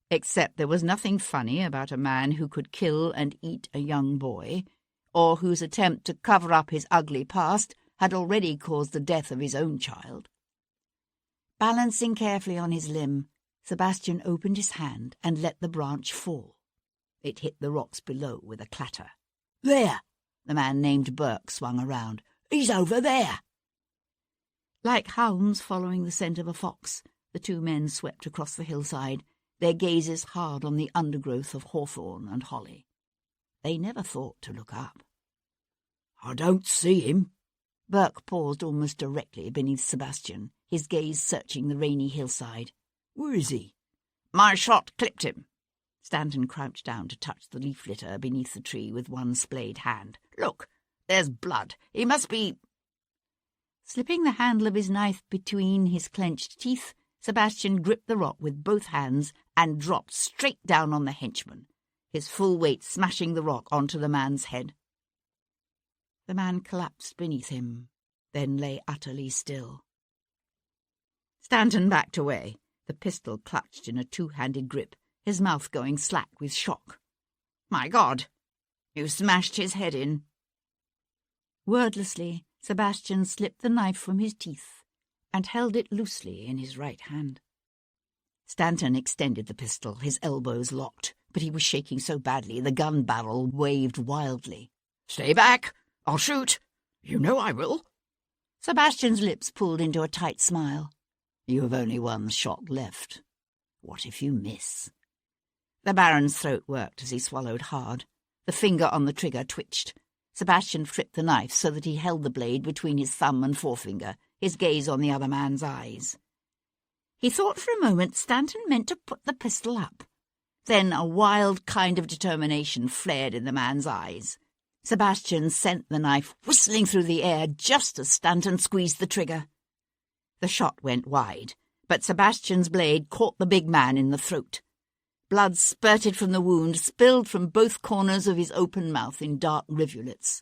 except there was nothing funny about a man who could kill and eat a young boy, or whose attempt to cover up his ugly past had already caused the death of his own child. Balancing carefully on his limb, Sebastian opened his hand and let the branch fall. It hit the rocks below with a clatter. "There!" The man named Burke swung around. "He's over there!" Like hounds following the scent of a fox, the two men swept across the hillside, their gazes hard on the undergrowth of hawthorn and holly. They never thought to look up. "I don't see him." Burke paused almost directly beneath Sebastian, his gaze searching the rainy hillside. "Where is he?" "My shot clipped him." Stanton crouched down to touch the leaf litter beneath the tree with one splayed hand. "Look, there's blood. He must be—" Slipping the handle of his knife between his clenched teeth, Sebastian gripped the rock with both hands and dropped straight down on the henchman, his full weight smashing the rock onto the man's head. The man collapsed beneath him, then lay utterly still. Stanton backed away, the pistol clutched in a two-handed grip, his mouth going slack with shock. "My God! You smashed his head in." Wordlessly, Sebastian slipped the knife from his teeth and held it loosely in his right hand. Stanton extended the pistol, his elbows locked, but he was shaking so badly the gun barrel waved wildly. "Stay back! I'll shoot! You know I will!" Sebastian's lips pulled into a tight smile. "You have only one shot left. What if you miss?" The Baron's throat worked as he swallowed hard. The finger on the trigger twitched. Sebastian flipped the knife so that he held the blade between his thumb and forefinger, his gaze on the other man's eyes. He thought for a moment Stanton meant to put the pistol up. Then a wild kind of determination flared in the man's eyes. Sebastian sent the knife whistling through the air just as Stanton squeezed the trigger. The shot went wide, but Sebastian's blade caught the big man in the throat. Blood spurted from the wound, spilled from both corners of his open mouth in dark rivulets.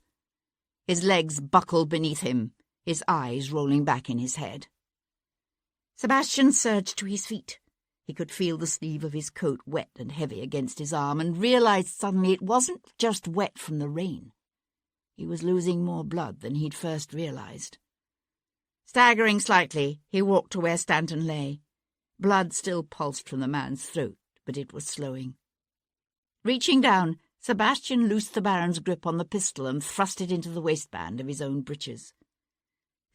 His legs buckled beneath him, his eyes rolling back in his head. Sebastian surged to his feet. He could feel the sleeve of his coat wet and heavy against his arm and realized suddenly it wasn't just wet from the rain. He was losing more blood than he'd first realized. Staggering slightly, he walked to where Stanton lay. Blood still pulsed from the man's throat, but it was slowing. Reaching down, Sebastian loosed the Baron's grip on the pistol and thrust it into the waistband of his own breeches.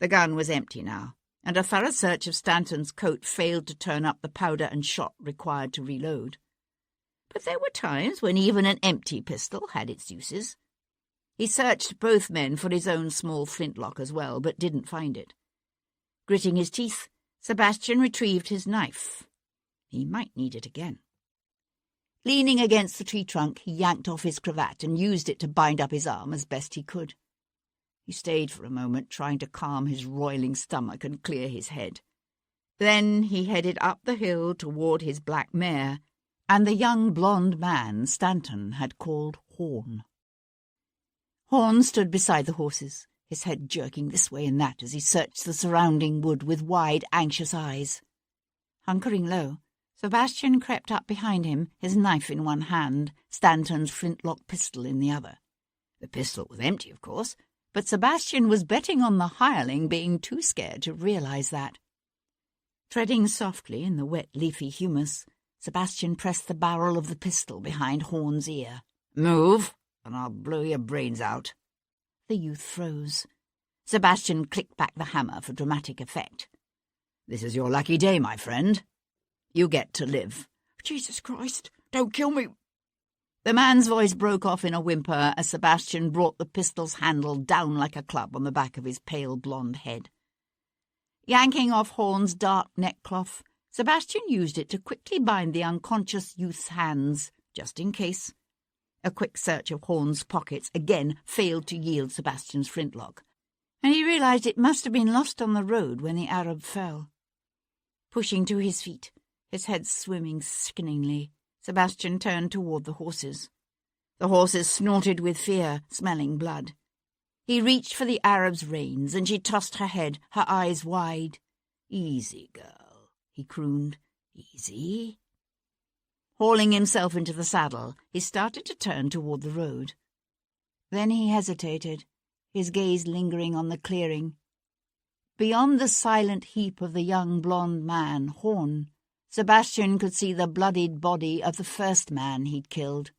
The gun was empty now, and a thorough search of Stanton's coat failed to turn up the powder and shot required to reload. But there were times when even an empty pistol had its uses. He searched both men for his own small flintlock as well, but didn't find it. Gritting his teeth, Sebastian retrieved his knife. He might need it again. Leaning against the tree trunk, he yanked off his cravat and used it to bind up his arm as best he could. He stayed for a moment, trying to calm his roiling stomach and clear his head. Then he headed up the hill toward his black mare and the young blond man Stanton had called Horn. Horn stood beside the horses, his head jerking this way and that as he searched the surrounding wood with wide, anxious eyes. Hunkering low, Sebastian crept up behind him, his knife in one hand, Stanton's flintlock pistol in the other. The pistol was empty, of course, but Sebastian was betting on the hireling being too scared to realize that. Treading softly in the wet, leafy humus, Sebastian pressed the barrel of the pistol behind Horn's ear. "Move, and I'll blow your brains out." The youth froze. Sebastian clicked back the hammer for dramatic effect. "This is your lucky day, my friend. You get to live." "Jesus Christ, don't kill me." The man's voice broke off in a whimper as Sebastian brought the pistol's handle down like a club on the back of his pale blonde head. Yanking off Horn's dark neckcloth, Sebastian used it to quickly bind the unconscious youth's hands, just in case. A quick search of Horn's pockets again failed to yield Sebastian's flintlock, and he realized it must have been lost on the road when the Arab fell. Pushing to his feet, his head swimming sickeningly, Sebastian turned toward the horses. The horses snorted with fear, smelling blood. He reached for the Arab's reins, and she tossed her head, her eyes wide. "Easy, girl," he crooned. "Easy." Hauling himself into the saddle, he started to turn toward the road. Then he hesitated, his gaze lingering on the clearing. Beyond the silent heap of the young blonde man, Horn, Sebastian could see the bloodied body of the first man he'd killed.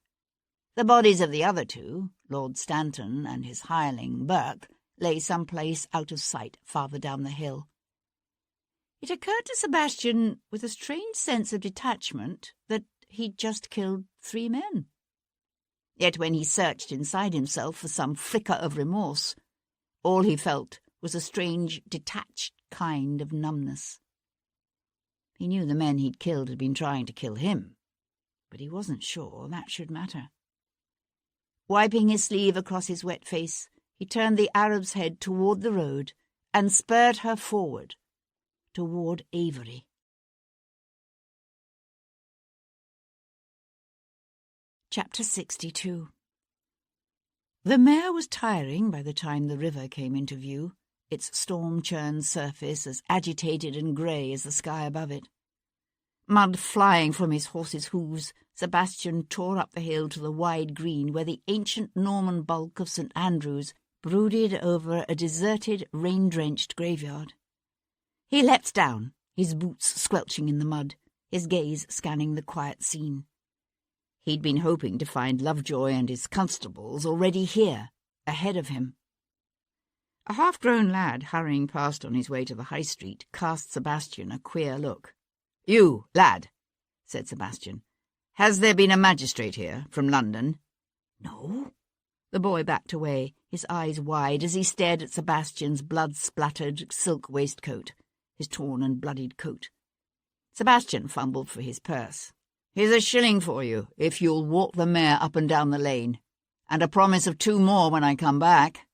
The bodies of the other two, Lord Stanton and his hireling Burke, lay someplace out of sight farther down the hill. It occurred to Sebastian, with a strange sense of detachment, that he'd just killed 3 men. Yet when he searched inside himself for some flicker of remorse, all he felt was a strange, detached kind of numbness. He knew the men he'd killed had been trying to kill him, but he wasn't sure that should matter. Wiping his sleeve across his wet face, he turned the Arab's head toward the road and spurred her forward, toward Avery. Chapter 62. The mare was tiring by the time the river came into view, its storm-churned surface as agitated and grey as the sky above it. Mud flying from his horse's hooves, Sebastian tore up the hill to the wide green where the ancient Norman bulk of St. Andrew's brooded over a deserted, rain-drenched graveyard. He leapt down, his boots squelching in the mud, his gaze scanning the quiet scene. He'd been hoping to find Lovejoy and his constables already here, ahead of him. A half-grown lad hurrying past on his way to the high street cast Sebastian a queer look. "You, lad," said Sebastian. "Has there been a magistrate here, from London?" "No." The boy backed away, his eyes wide as he stared at Sebastian's blood-splattered silk waistcoat, his torn and bloodied coat. Sebastian fumbled for his purse. "Here's a shilling for you, if you'll walk the mare up and down the lane, and a promise of 2 more when I come back."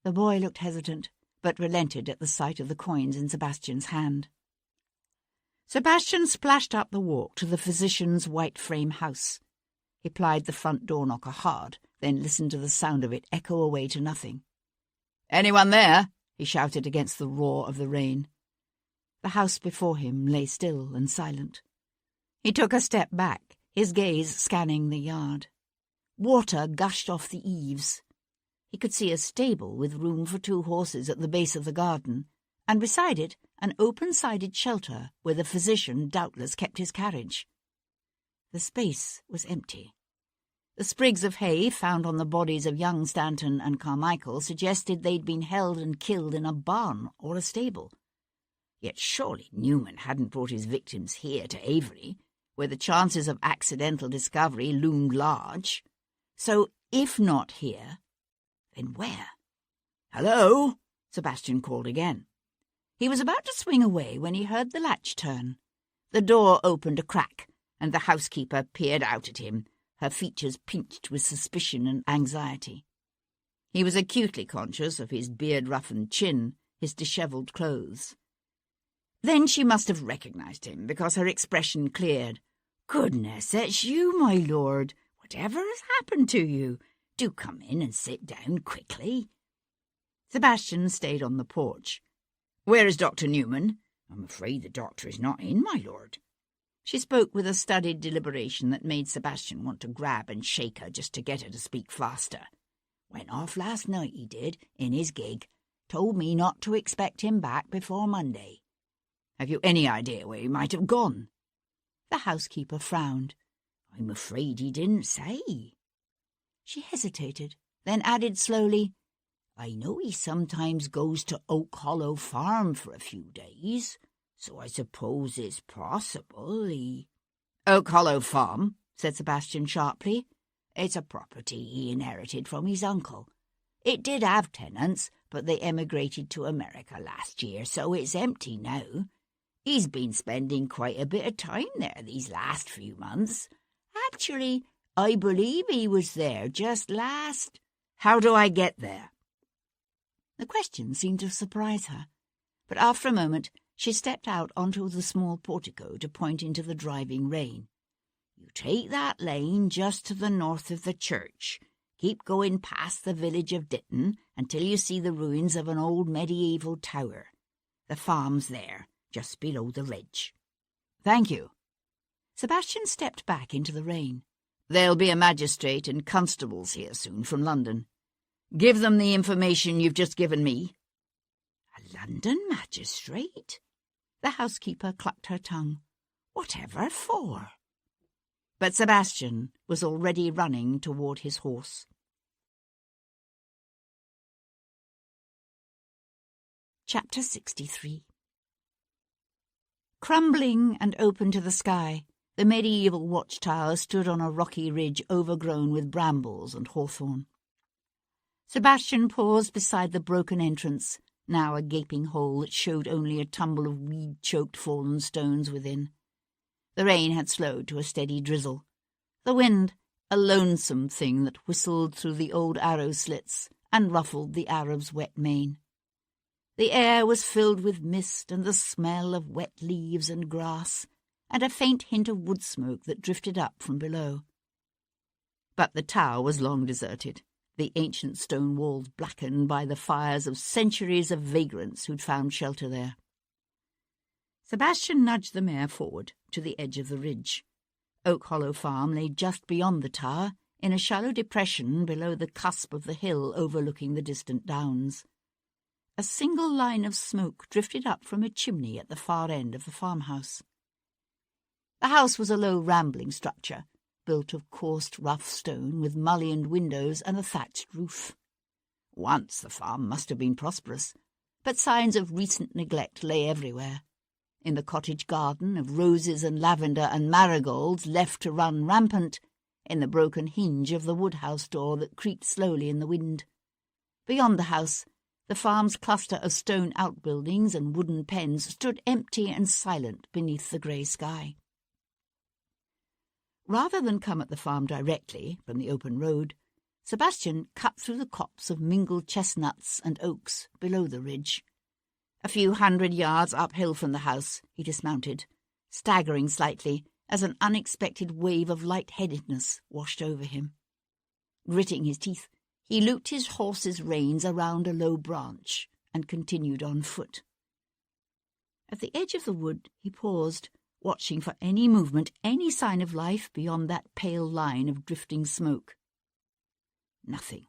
The boy looked hesitant, but relented at the sight of the coins in Sebastian's hand. Sebastian splashed up the walk to the physician's white-frame house. He plied the front door knocker hard, then listened to the sound of it echo away to nothing. "Anyone there?" he shouted against the roar of the rain. The house before him lay still and silent. He took a step back, his gaze scanning the yard. Water gushed off the eaves. He could see a stable with room for 2 horses at the base of the garden, and beside it an open-sided shelter where the physician doubtless kept his carriage. The space was empty. The sprigs of hay found on the bodies of young Stanton and Carmichael suggested they'd been held and killed in a barn or a stable. Yet surely Newman hadn't brought his victims here to Avery, where the chances of accidental discovery loomed large. So, if not here, then where? "Hello?" Sebastian called again. He was about to swing away when he heard the latch turn. The door opened a crack, and the housekeeper peered out at him, her features pinched with suspicion and anxiety. He was acutely conscious of his beard-roughened chin, his dishevelled clothes. Then she must have recognized him, because her expression cleared. "Goodness, it's you, my lord. Whatever has happened to you? Do come in and sit down quickly." Sebastian stayed on the porch. "Where is Dr. Newman?" "I'm afraid the doctor is not in, my lord." She spoke with a studied deliberation that made Sebastian want to grab and shake her just to get her to speak faster. "Went off last night, he did, in his gig. Told me not to expect him back before Monday." "Have you any idea where he might have gone?" The housekeeper frowned. "I'm afraid he didn't say." She hesitated, then added slowly, "I know he sometimes goes to Oak Hollow Farm for a few days, so I suppose it's possible he—" "Oak Hollow Farm?" said Sebastian sharply. It's a property he inherited from his uncle. It did have tenants, but they emigrated to America last year, so it's empty now. He's been spending quite a bit of time there these last few months. Actually, I believe he was there just last. How do I get there?" The question seemed to surprise her, but after a moment she stepped out onto the small portico to point into the driving rain. "You take that lane just to the north of the church. Keep going past the village of Ditton until you see the ruins of an old medieval tower. The farm's there, just below the ridge." "Thank you." Sebastian stepped back into the rain. "There'll be a magistrate and constables here soon from London. Give them the information you've just given me." "A London magistrate?" The housekeeper clucked her tongue. "Whatever for?" But Sebastian was already running toward his horse. Chapter 63. Crumbling and open to the sky, the medieval watchtower stood on a rocky ridge overgrown with brambles and hawthorn. Sebastian paused beside the broken entrance, now a gaping hole that showed only a tumble of weed-choked fallen stones within. The rain had slowed to a steady drizzle. The wind, a lonesome thing that whistled through the old arrow slits and ruffled the Arab's wet mane. The air was filled with mist and the smell of wet leaves and grass, and a faint hint of wood smoke that drifted up from below. But the tower was long deserted, the ancient stone walls blackened by the fires of centuries of vagrants who'd found shelter there. Sebastian nudged the mare forward to the edge of the ridge. Oak Hollow Farm lay just beyond the tower, in a shallow depression below the cusp of the hill overlooking the distant downs. A single line of smoke drifted up from a chimney at the far end of the farmhouse. The house was a low, rambling structure, built of coursed rough stone with mullioned windows and a thatched roof. Once the farm must have been prosperous, but signs of recent neglect lay everywhere. In the cottage garden of roses and lavender and marigolds left to run rampant, in the broken hinge of the woodhouse door that creaked slowly in the wind. Beyond the house, the farm's cluster of stone outbuildings and wooden pens stood empty and silent beneath the grey sky. Rather than come at the farm directly from the open road, Sebastian cut through the copse of mingled chestnuts and oaks below the ridge. A few 100 yards uphill from the house, he dismounted, staggering slightly as an unexpected wave of light-headedness washed over him. Gritting his teeth, he looped his horse's reins around a low branch and continued on foot. At the edge of the wood he paused, watching for any movement, any sign of life beyond that pale line of drifting smoke. Nothing.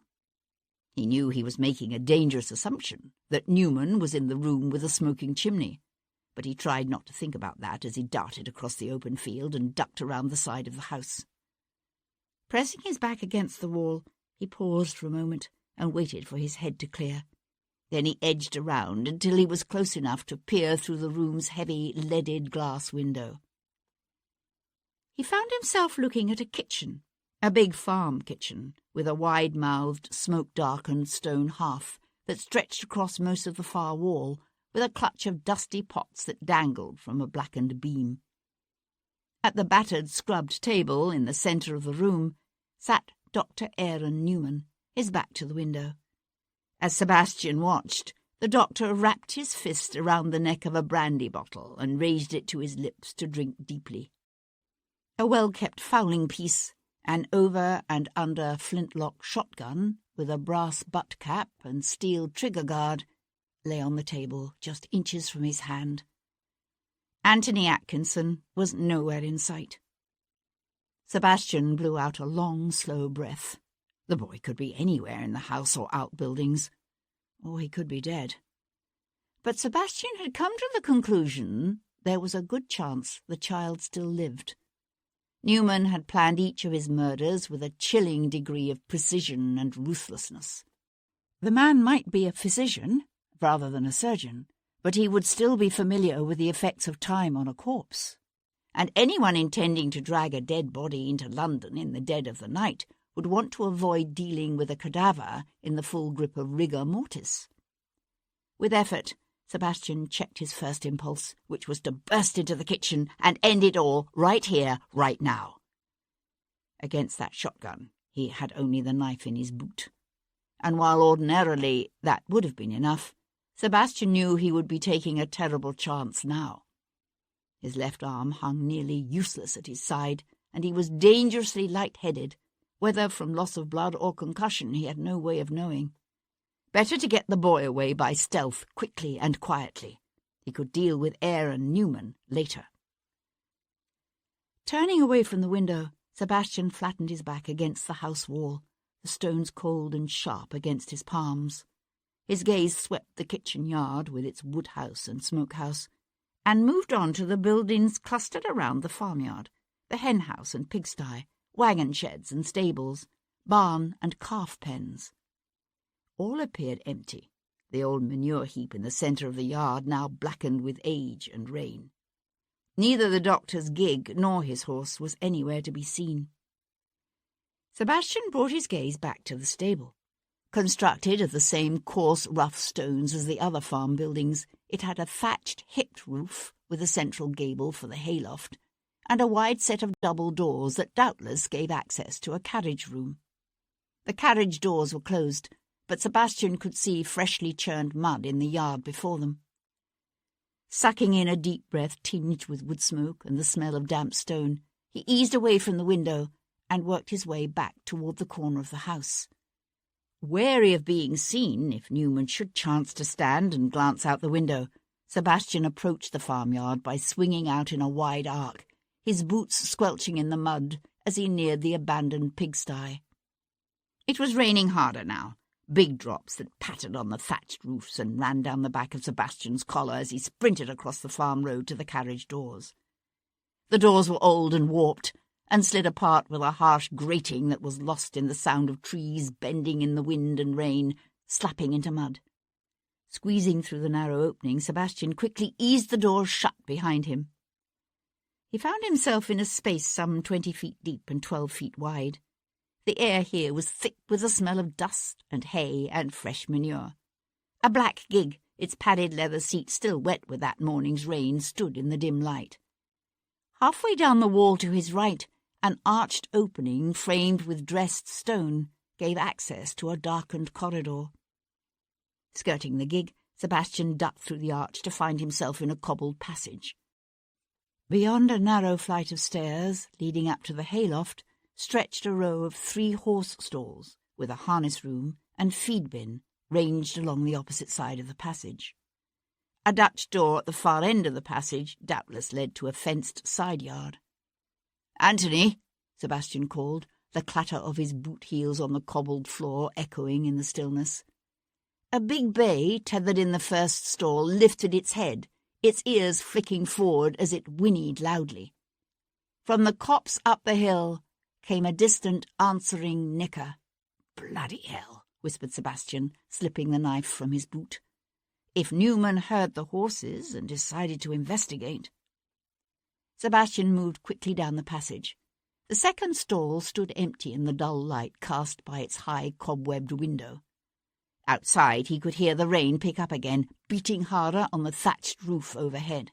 He knew he was making a dangerous assumption, that Newman was in the room with the smoking chimney, but he tried not to think about that as he darted across the open field and ducked around the side of the house. Pressing his back against the wall, he paused for a moment and waited for his head to clear. Then he edged around until he was close enough to peer through the room's heavy, leaded glass window. He found himself looking at a kitchen, a big farm kitchen, with a wide-mouthed, smoke-darkened stone hearth that stretched across most of the far wall, with a clutch of dusty pots that dangled from a blackened beam. At the battered, scrubbed table in the centre of the room sat Dr. Aaron Newman, his back to the window. As Sebastian watched, the doctor wrapped his fist around the neck of a brandy bottle and raised it to his lips to drink deeply. A well-kept fowling piece, an over and under flintlock shotgun with a brass butt cap and steel trigger guard, lay on the table just inches from his hand. Anthony Atkinson was nowhere in sight. Sebastian blew out a long, slow breath. The boy could be anywhere in the house or outbuildings, or he could be dead. But Sebastian had come to the conclusion there was a good chance the child still lived. Newman had planned each of his murders with a chilling degree of precision and ruthlessness. The man might be a physician, rather than a surgeon, but he would still be familiar with the effects of time on a corpse. And anyone intending to drag a dead body into London in the dead of the night would want to avoid dealing with a cadaver in the full grip of rigor mortis. With effort, Sebastian checked his first impulse, which was to burst into the kitchen and end it all right here, right now. Against that shotgun, he had only the knife in his boot. And while ordinarily that would have been enough, Sebastian knew he would be taking a terrible chance now. His left arm hung nearly useless at his side, and he was dangerously light-headed, whether from loss of blood or concussion he had no way of knowing. Better to get the boy away by stealth, quickly and quietly. He could deal with Eyre and Newman later. Turning away from the window, Sebastian flattened his back against the house wall, the stones cold and sharp against his palms. His gaze swept the kitchen yard with its woodhouse and smokehouse, and moved on to the buildings clustered around the farmyard, the henhouse and pigsty, wagon sheds and stables, barn and calf pens. All appeared empty, the old manure heap in the centre of the yard now blackened with age and rain. Neither the doctor's gig nor his horse was anywhere to be seen. Sebastian brought his gaze back to the stable. Constructed of the same coarse, rough stones as the other farm buildings, it had a thatched hipped roof with a central gable for the hayloft, and a wide set of double doors that doubtless gave access to a carriage room. The carriage doors were closed, but Sebastian could see freshly churned mud in the yard before them. Sucking in a deep breath tinged with wood smoke and the smell of damp stone, he eased away from the window and worked his way back toward the corner of the house. Wary of being seen if Newman should chance to stand and glance out the window, Sebastian approached the farmyard by swinging out in a wide arc, his boots squelching in the mud as he neared the abandoned pigsty. It was raining harder now, big drops that pattered on the thatched roofs and ran down the back of Sebastian's collar as he sprinted across the farm road to the carriage doors. The doors were old and warped, and slid apart with a harsh grating that was lost in the sound of trees bending in the wind and rain, slapping into mud. Squeezing through the narrow opening, Sebastian quickly eased the doors shut behind him. He found himself in a space some 20 feet deep and 12 feet wide. The air here was thick with the smell of dust and hay and fresh manure. A black gig, its padded leather seat still wet with that morning's rain, stood in the dim light. Halfway down the wall to his right, an arched opening framed with dressed stone gave access to a darkened corridor. Skirting the gig, Sebastian ducked through the arch to find himself in a cobbled passage. Beyond a narrow flight of stairs leading up to the hayloft stretched a row of 3 horse stalls with a harness room and feed bin ranged along the opposite side of the passage. A Dutch door at the far end of the passage doubtless led to a fenced side yard. "Anthony," Sebastian called, the clatter of his boot heels on the cobbled floor echoing in the stillness. A big bay tethered in the first stall lifted its head, its ears flicking forward as it whinnied loudly. From the copse up the hill came a distant answering nicker. "Bloody hell," whispered Sebastian, slipping the knife from his boot. If Newman heard the horses and decided to investigate. Sebastian moved quickly down the passage. The second stall stood empty in the dull light cast by its high cobwebbed window. Outside he could hear the rain pick up again, beating harder on the thatched roof overhead.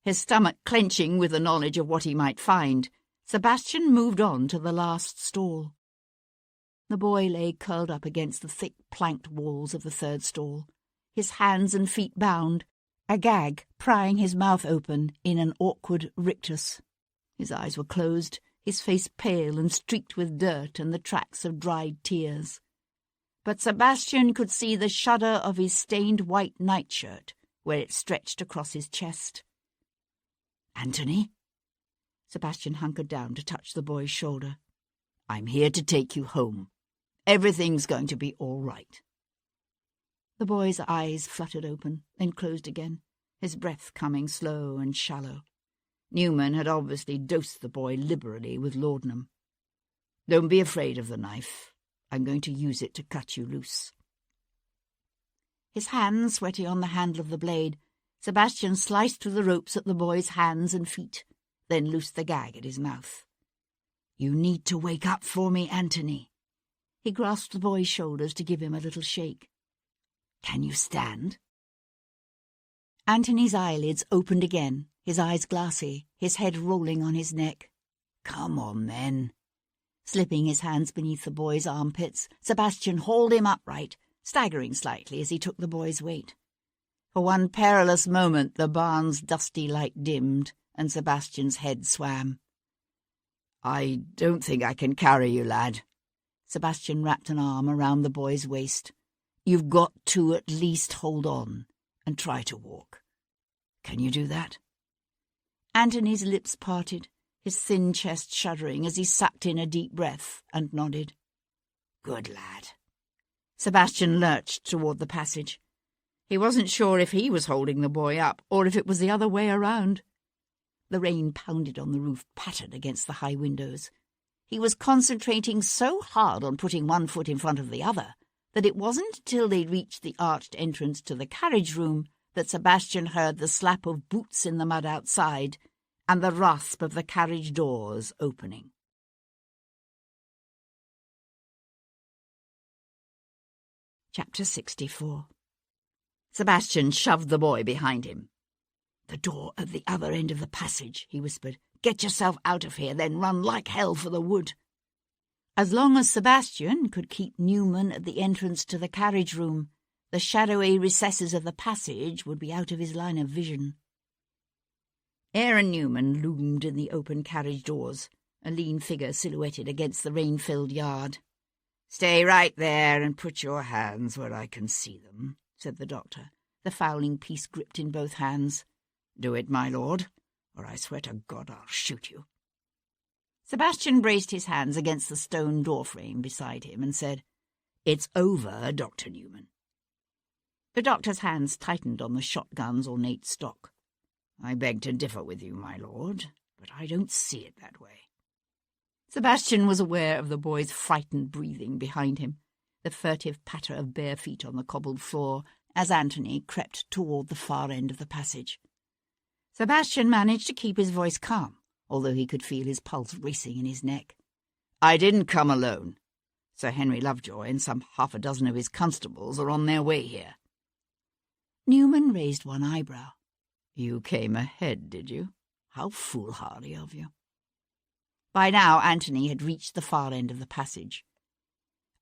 His stomach clenching with the knowledge of what he might find, Sebastian moved on to the last stall. The boy lay curled up against the thick planked walls of the third stall, his hands and feet bound, a gag prying his mouth open in an awkward rictus. His eyes were closed, his face pale and streaked with dirt and the tracks of dried tears. But Sebastian could see the shudder of his stained white nightshirt where it stretched across his chest. "Anthony?" Sebastian hunkered down to touch the boy's shoulder. "I'm here to take you home. Everything's going to be all right." The boy's eyes fluttered open, then closed again, his breath coming slow and shallow. Newman had obviously dosed the boy liberally with laudanum. "Don't be afraid of the knife. I'm going to use it to cut you loose." His hands sweaty on the handle of the blade, Sebastian sliced through the ropes at the boy's hands and feet, then loosed the gag at his mouth. You need to wake up for me, Anthony. He grasped the boy's shoulders to give him a little shake. Can you stand? Anthony's eyelids opened again, his eyes glassy, his head rolling on his neck. Come on, then. Slipping his hands beneath the boy's armpits, Sebastian hauled him upright, staggering slightly as he took the boy's weight. For one perilous moment the barn's dusty light dimmed, and Sebastian's head swam. I don't think I can carry you, lad. Sebastian wrapped an arm around the boy's waist. You've got to at least hold on and try to walk. Can you do that? Anthony's lips parted, his thin chest shuddering as he sucked in a deep breath and nodded. Good lad. Sebastian lurched toward the passage. He wasn't sure if he was holding the boy up or if it was the other way around. The rain pounded on the roof, pattered against the high windows. He was concentrating so hard on putting one foot in front of the other that it wasn't until they reached the arched entrance to the carriage room that Sebastian heard the slap of boots in the mud outside and the rasp of the carriage doors opening. Chapter 64. Sebastian shoved the boy behind him. The door at the other end of the passage, he whispered. Get yourself out of here, then run like hell for the wood. As long as Sebastian could keep Newman at the entrance to the carriage room, the shadowy recesses of the passage would be out of his line of vision. Aaron Newman loomed in the open carriage doors, a lean figure silhouetted against the rain-filled yard. Stay right there and put your hands where I can see them, said the doctor, the fowling piece gripped in both hands. Do it, my lord, or I swear to God I'll shoot you. Sebastian braced his hands against the stone doorframe beside him and said, It's over, Dr. Newman. The doctor's hands tightened on the shotgun's ornate stock. I beg to differ with you, my lord, but I don't see it that way. Sebastian was aware of the boy's frightened breathing behind him, the furtive patter of bare feet on the cobbled floor as Anthony crept toward the far end of the passage. Sebastian managed to keep his voice calm, although he could feel his pulse racing in his neck. I didn't come alone. Sir Henry Lovejoy and some 6 of his constables are on their way here. Newman raised one eyebrow. You came ahead, did you? How foolhardy of you. By now Anthony had reached the far end of the passage.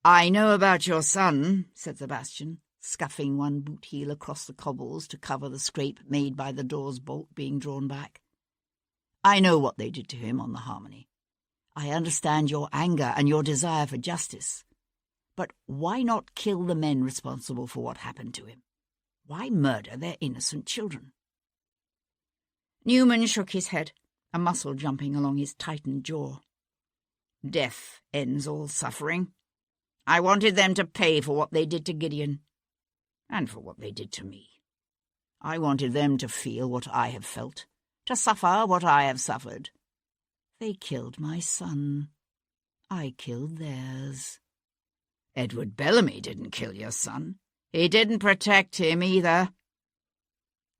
I know about your son, said Sebastian, scuffing one boot heel across the cobbles to cover the scrape made by the door's bolt being drawn back. I know what they did to him on the Harmony. I understand your anger and your desire for justice. But why not kill the men responsible for what happened to him? Why murder their innocent children? Newman shook his head, a muscle jumping along his tightened jaw. Death ends all suffering. I wanted them to pay for what they did to Gideon, and for what they did to me. I wanted them to feel what I have felt, to suffer what I have suffered. They killed my son. I killed theirs. Edward Bellamy didn't kill your son. He didn't protect him either.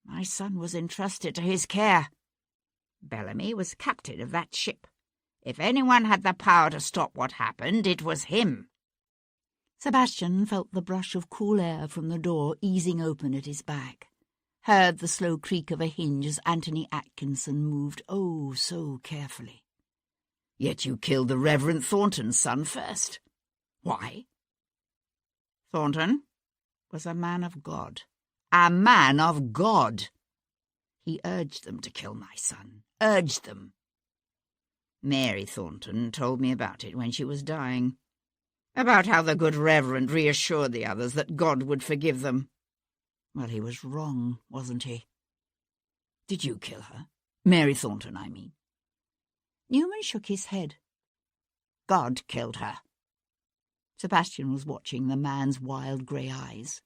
My son was entrusted to his care. Bellamy was captain of that ship. If anyone had the power to stop what happened, it was him. Sebastian felt the brush of cool air from the door easing open at his back, heard the slow creak of a hinge as Anthony Atkinson moved oh so carefully. Yet you killed the Reverend Thornton's son first. Why? Thornton was a man of God. A man of God. He urged them to kill my son. Urged them. Mary Thornton told me about it when she was dying. About how the good Reverend reassured the others that God would forgive them. Well, he was wrong, wasn't he? Did you kill her? Mary Thornton, I mean. Newman shook his head. God killed her. Sebastian was watching the man's wild grey eyes.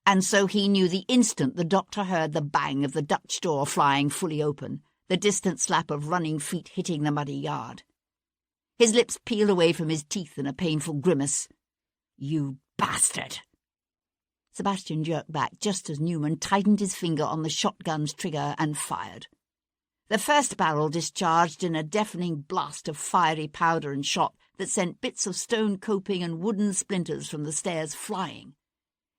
And so he knew the instant the doctor heard the bang of the Dutch door flying fully open, the distant slap of running feet hitting the muddy yard. His lips peeled away from his teeth in a painful grimace. You bastard! Sebastian jerked back just as Newman tightened his finger on the shotgun's trigger and fired. The first barrel discharged in a deafening blast of fiery powder and shot that sent bits of stone coping and wooden splinters from the stairs flying.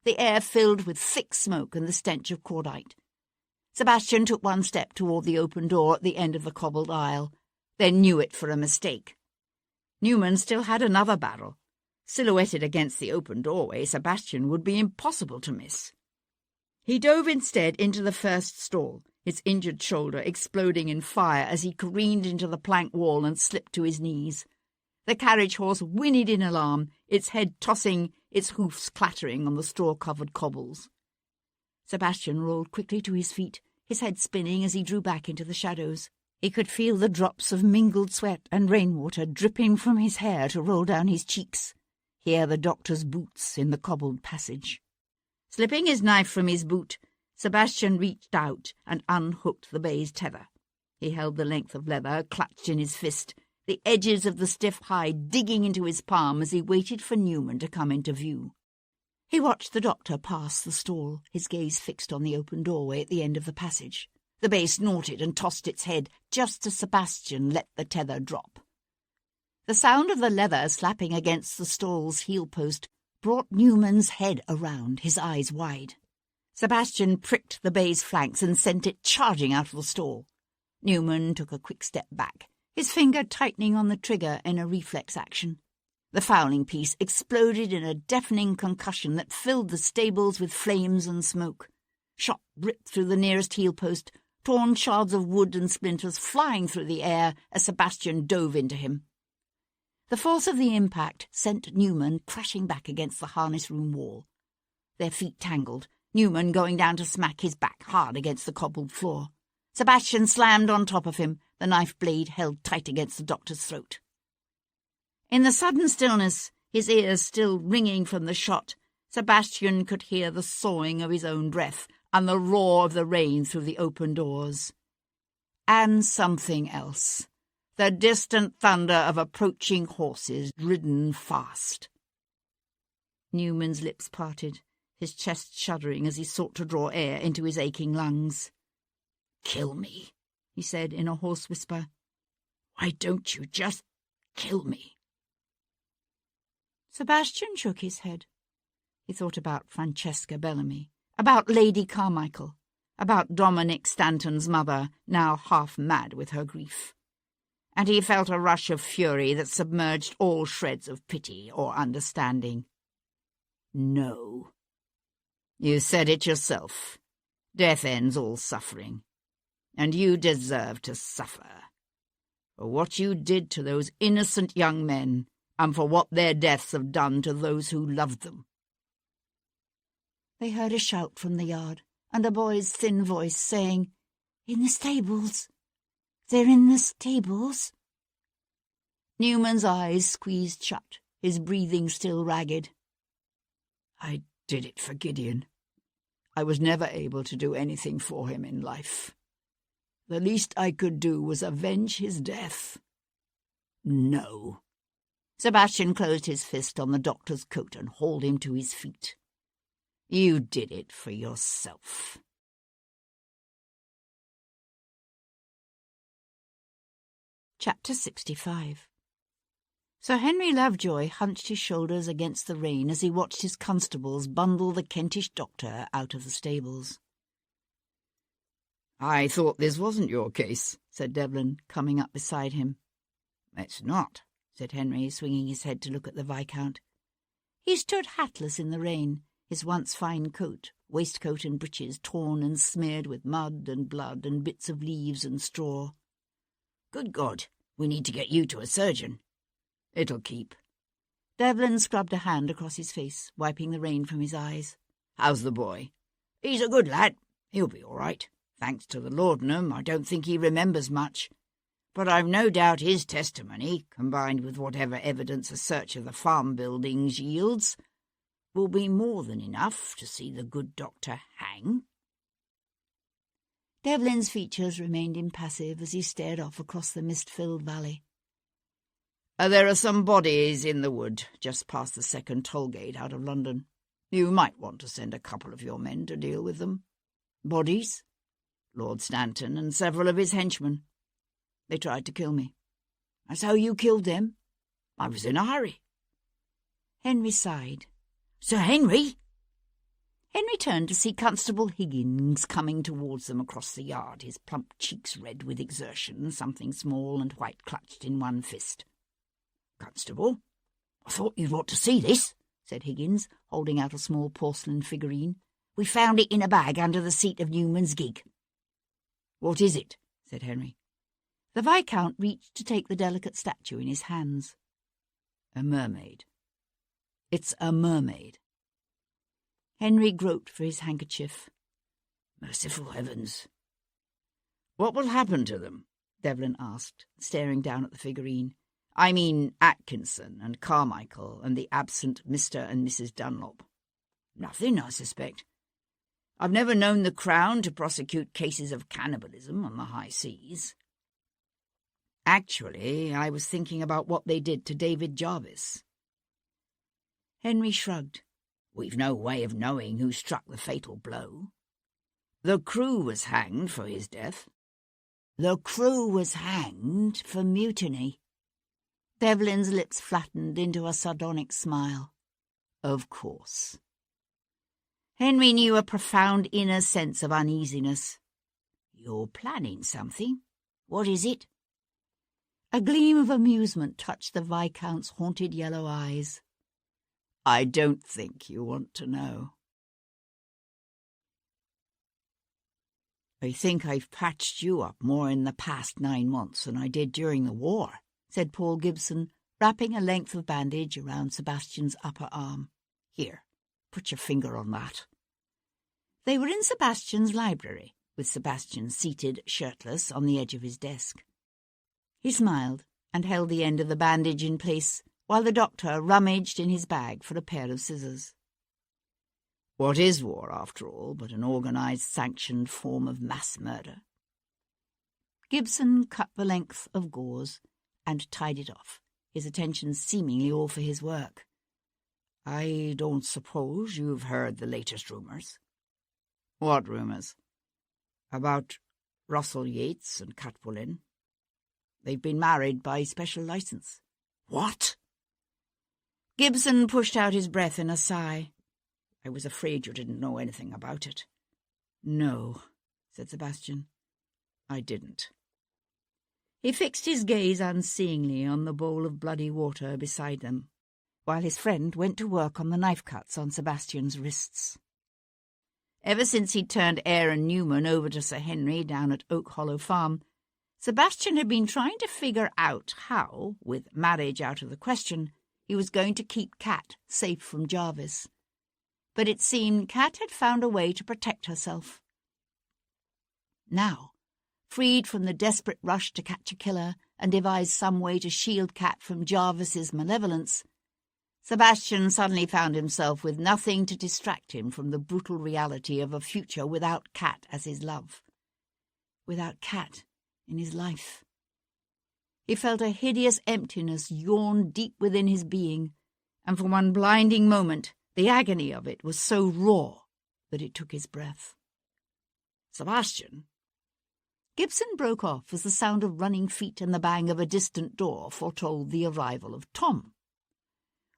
The air filled with thick smoke and the stench of cordite. Sebastian took one step toward the open door at the end of the cobbled aisle, then knew it for a mistake. Newman still had another barrel. Silhouetted against the open doorway, Sebastian would be impossible to miss. He dove instead into the first stall, his injured shoulder exploding in fire as he careened into the plank wall and slipped to his knees. The carriage horse whinnied in alarm, its head tossing, its hoofs clattering on the straw-covered cobbles. Sebastian rolled quickly to his feet, his head spinning as he drew back into the shadows. He could feel the drops of mingled sweat and rainwater dripping from his hair to roll down his cheeks, hear the doctor's boots in the cobbled passage. Slipping his knife from his boot, Sebastian reached out and unhooked the bay's tether. He held the length of leather clutched in his fist, the edges of the stiff hide digging into his palm as he waited for Newman to come into view. He watched the doctor pass the stall, his gaze fixed on the open doorway at the end of the passage. The bay snorted and tossed its head just as Sebastian let the tether drop. The sound of the leather slapping against the stall's heel post brought Newman's head around, his eyes wide. Sebastian pricked the bay's flanks and sent it charging out of the stall. Newman took a quick step back, his finger tightening on the trigger in a reflex action. The fowling piece exploded in a deafening concussion that filled the stables with flames and smoke. Shot ripped through the nearest heel post, torn shards of wood and splinters flying through the air as Sebastian dove into him. The force of the impact sent Newman crashing back against the harness room wall. Their feet tangled, Newman going down to smack his back hard against the cobbled floor. Sebastian slammed on top of him, the knife blade held tight against the doctor's throat. In the sudden stillness, his ears still ringing from the shot, Sebastian could hear the sawing of his own breath and the roar of the rain through the open doors. And something else. The distant thunder of approaching horses ridden fast. Newman's lips parted, his chest shuddering as he sought to draw air into his aching lungs. "Kill me," he said in a hoarse whisper. "Why don't you just kill me?" Sebastian shook his head. He thought about Francesca Bellamy, about Lady Carmichael, about Dominic Stanton's mother, now half mad with her grief. And he felt a rush of fury that submerged all shreds of pity or understanding. No. You said it yourself. Death ends all suffering. And you deserve to suffer. For what you did to those innocent young men, and for what their deaths have done to those who loved them. They heard a shout from the yard, and a boy's thin voice saying, "In the stables. They're in the stables." Newman's eyes squeezed shut, his breathing still ragged. "I did it for Gideon. I was never able to do anything for him in life. The least I could do was avenge his death. No." Sebastian closed his fist on the doctor's coat and hauled him to his feet. "You did it for yourself." Chapter 65. Sir Henry Lovejoy hunched his shoulders against the rain as he watched his constables bundle the Kentish doctor out of the stables. "I thought this wasn't your case," said Devlin, coming up beside him. "It's not," said Henry, swinging his head to look at the Viscount. He stood hatless in the rain, his once fine coat, waistcoat and breeches torn and smeared with mud and blood and bits of leaves and straw. "Good God, we need to get you to a surgeon." "It'll keep." Devlin scrubbed a hand across his face, wiping the rain from his eyes. "How's the boy?" "He's a good lad. He'll be all right. Thanks to the laudanum, I don't think he remembers much. But I've no doubt his testimony, combined with whatever evidence a search of the farm buildings yields, will be more than enough to see the good doctor hang." Devlin's features remained impassive as he stared off across the mist-filled valley. "There are some bodies in the wood, just past the second toll-gate out of London. You might want to send a couple of your men to deal with them." "Bodies?" Lord Stanton and several of his henchmen. They tried to kill me. That's how you killed them? I was in a hurry." Henry sighed. "Sir Henry!" Henry turned to see Constable Higgins coming towards them across the yard, his plump cheeks red with exertion, something small and white clutched in one fist. "Constable, I thought you'd want to see this," said Higgins, holding out a small porcelain figurine. "We found it in a bag under the seat of Newman's gig." "What is it?" said Henry. The Viscount reached to take the delicate statue in his hands. "A mermaid. It's a mermaid." Henry groped for his handkerchief. "Merciful heavens!" "What will happen to them?" Devlin asked, staring down at the figurine. "I mean Atkinson and Carmichael and the absent Mr. and Mrs. Dunlop." "Nothing, I suspect. I've never known the Crown to prosecute cases of cannibalism on the high seas." "Actually, I was thinking about what they did to David Jarvis." Henry shrugged. "We've no way of knowing who struck the fatal blow. The crew was hanged for his death." "The crew was hanged for mutiny." Devlin's lips flattened into a sardonic smile. "Of course." Henry knew a profound inner sense of uneasiness. "You're planning something. What is it?" A gleam of amusement touched the Viscount's haunted yellow eyes. "I don't think you want to know." "I think I've patched you up more in the past 9 months than I did during the war," said Paul Gibson, wrapping a length of bandage around Sebastian's upper arm. "Here, put your finger on that." They were in Sebastian's library, with Sebastian seated, shirtless, on the edge of his desk. He smiled and held the end of the bandage in place, while the doctor rummaged in his bag for a pair of scissors. "What is war, after all, but an organised, sanctioned form of mass murder?" Gibson cut the length of gauze and tied it off, his attention seemingly all for his work. "I don't suppose you've heard the latest rumours." "What rumours?" "About Russell Yates and Kat Boleyn. They've been married by special licence." "What?" Gibson pushed out his breath in a sigh. "I was afraid you didn't know anything about it." "No," said Sebastian. "I didn't." He fixed his gaze unseeingly on the bowl of bloody water beside them, while his friend went to work on the knife cuts on Sebastian's wrists. Ever since he'd turned Aaron Newman over to Sir Henry down at Oak Hollow Farm, Sebastian had been trying to figure out how, with marriage out of the question, he was going to keep Kat safe from Jarvis. But it seemed Kat had found a way to protect herself. Now, freed from the desperate rush to catch a killer and devise some way to shield Kat from Jarvis's malevolence, Sebastian suddenly found himself with nothing to distract him from the brutal reality of a future without Kat as his love, without Kat in his life. He felt a hideous emptiness yawn deep within his being, and for one blinding moment the agony of it was so raw that it took his breath. "Sebastian!" Gibson broke off as the sound of running feet and the bang of a distant door foretold the arrival of Tom.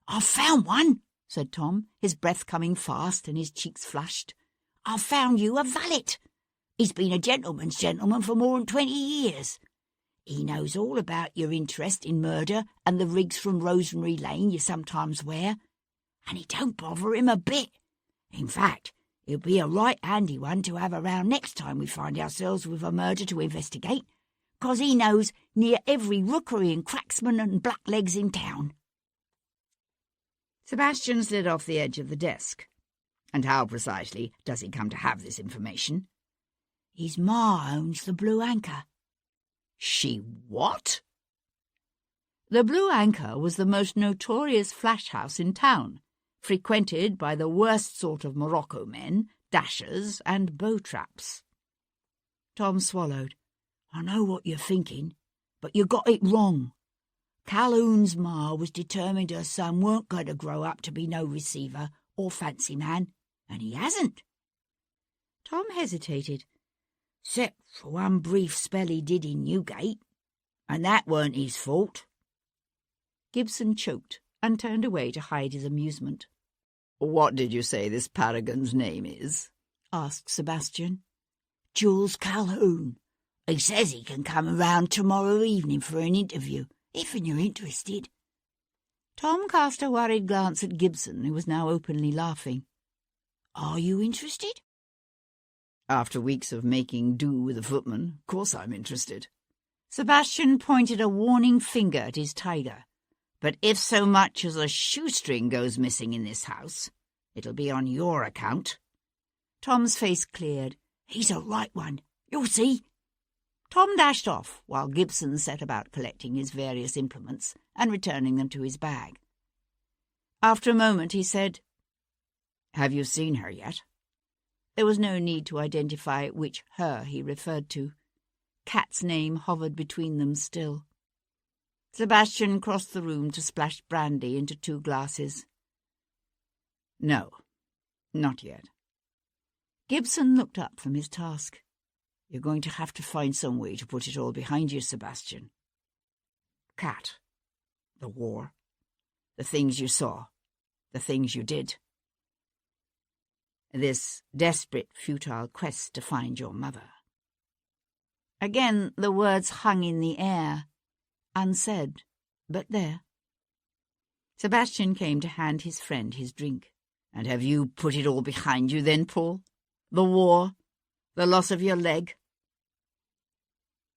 "I've found one," said Tom, his breath coming fast and his cheeks flushed. "I've found you a valet. He's been a gentleman's gentleman for more than 20 years. He knows all about your interest in murder and the rigs from Rosemary Lane you sometimes wear, and it don't bother him a bit. In fact, it'll be a right handy one to have around next time we find ourselves with a murder to investigate, 'cause he knows near every rookery and cracksman and blacklegs in town." Sebastian slid off the edge of the desk. "And how precisely does he come to have this information?" "His ma owns the Blue Anchor." "She what?" The Blue Anchor was the most notorious flash house in town, frequented by the worst sort of Morocco men, dashers, and bow-traps. Tom swallowed. "I know what you're thinking, but you got it wrong. Calhoun's ma was determined her son weren't going to grow up to be no receiver or fancy man, and he hasn't." Tom hesitated. 'Cept for one brief spell he did in Newgate, and that weren't his fault. Gibson choked and turned away to hide his amusement. "What did you say this paragon's name is?" asked Sebastian. Jules Calhoun. He says he can come around tomorrow evening for an interview, if you're interested. Tom cast a worried glance at Gibson, who was now openly laughing. Are you interested? After weeks of making do with a footman, of course I'm interested. Sebastian pointed a warning finger at his tiger. But if so much as a shoestring goes missing in this house, it'll be on your account. Tom's face cleared. He's a right one. You'll see. Tom dashed off, while Gibson set about collecting his various implements and returning them to his bag. After a moment he said, "Have you seen her yet?" There was no need to identify which her he referred to. Kat's name hovered between them still. Sebastian crossed the room to splash brandy into 2 glasses. "No, not yet." Gibson looked up from his task. "You're going to have to find some way to put it all behind you, Sebastian. Kat, the war, the things you saw, the things you did. This desperate, futile quest to find your mother." Again the words hung in the air, unsaid, but there. Sebastian came to hand his friend his drink. "And have you put it all behind you then, Paul? The war, the loss of your leg,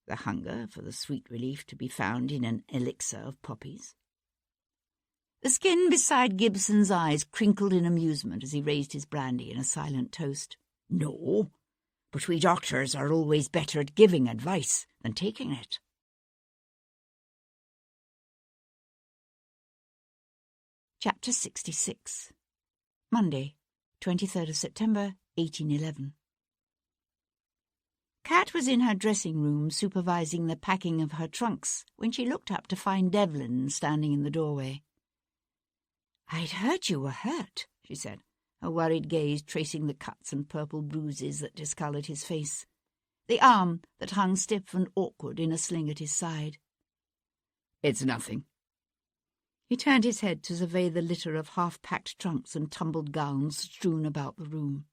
the hunger for the sweet relief to be found in an elixir of poppies?" The skin beside Gibson's eyes crinkled in amusement as he raised his brandy in a silent toast. "No, but we doctors are always better at giving advice than taking it." Chapter 66. Monday, 23rd of September, 1811. Kat was in her dressing room supervising the packing of her trunks when she looked up to find Devlin standing in the doorway. "I'd heard you were hurt," she said, her worried gaze tracing the cuts and purple bruises that discoloured his face, the arm that hung stiff and awkward in a sling at his side. "It's nothing." He turned his head to survey the litter of half-packed trunks and tumbled gowns strewn about the room.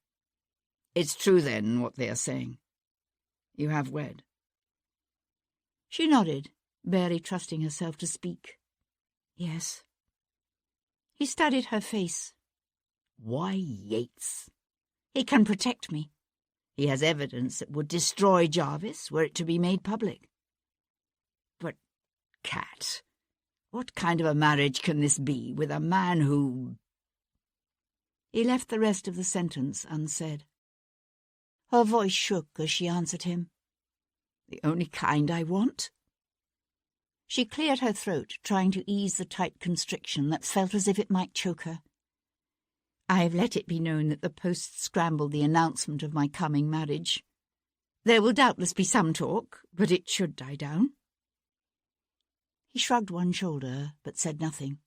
"It's true, then, what they are saying. You have wed." She nodded, barely trusting herself to speak. "Yes." He studied her face. "Why Yates?" "He can protect me. He has evidence that would destroy Jarvis were it to be made public." "But, Kat, what kind of a marriage can this be with a man who—" He left the rest of the sentence unsaid. Her voice shook as she answered him. "The only kind I want?" She cleared her throat, trying to ease the tight constriction that felt as if it might choke her. "I've let it be known that the post scrambled the announcement of my coming marriage. There will doubtless be some talk, but it should die down." He shrugged one shoulder, but said nothing.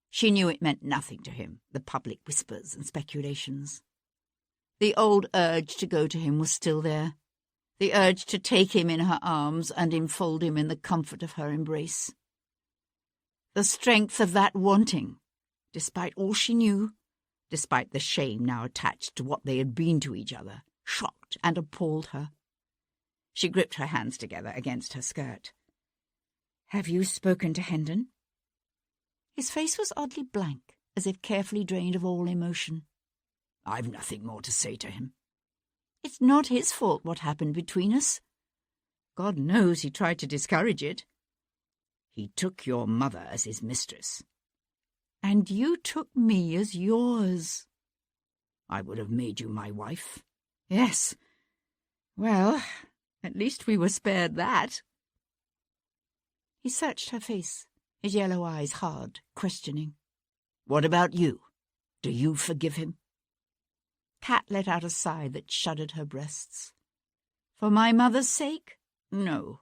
She knew it meant nothing to him, the public whispers and speculations. The old urge to go to him was still there, the urge to take him in her arms and enfold him in the comfort of her embrace. The strength of that wanting, despite all she knew, despite the shame now attached to what they had been to each other, shocked and appalled her. She gripped her hands together against her skirt. "Have you spoken to Hendon?" His face was oddly blank, as if carefully drained of all emotion. "I've nothing more to say to him." "It's not his fault what happened between us. God knows he tried to discourage it." "He took your mother as his mistress." "And you took me as yours." "I would have made you my wife." "Yes. Well, at least we were spared that." He searched her face, his yellow eyes hard, questioning. "What about you? Do you forgive him?" Kat let out a sigh that shuddered her breasts. "For my mother's sake? No.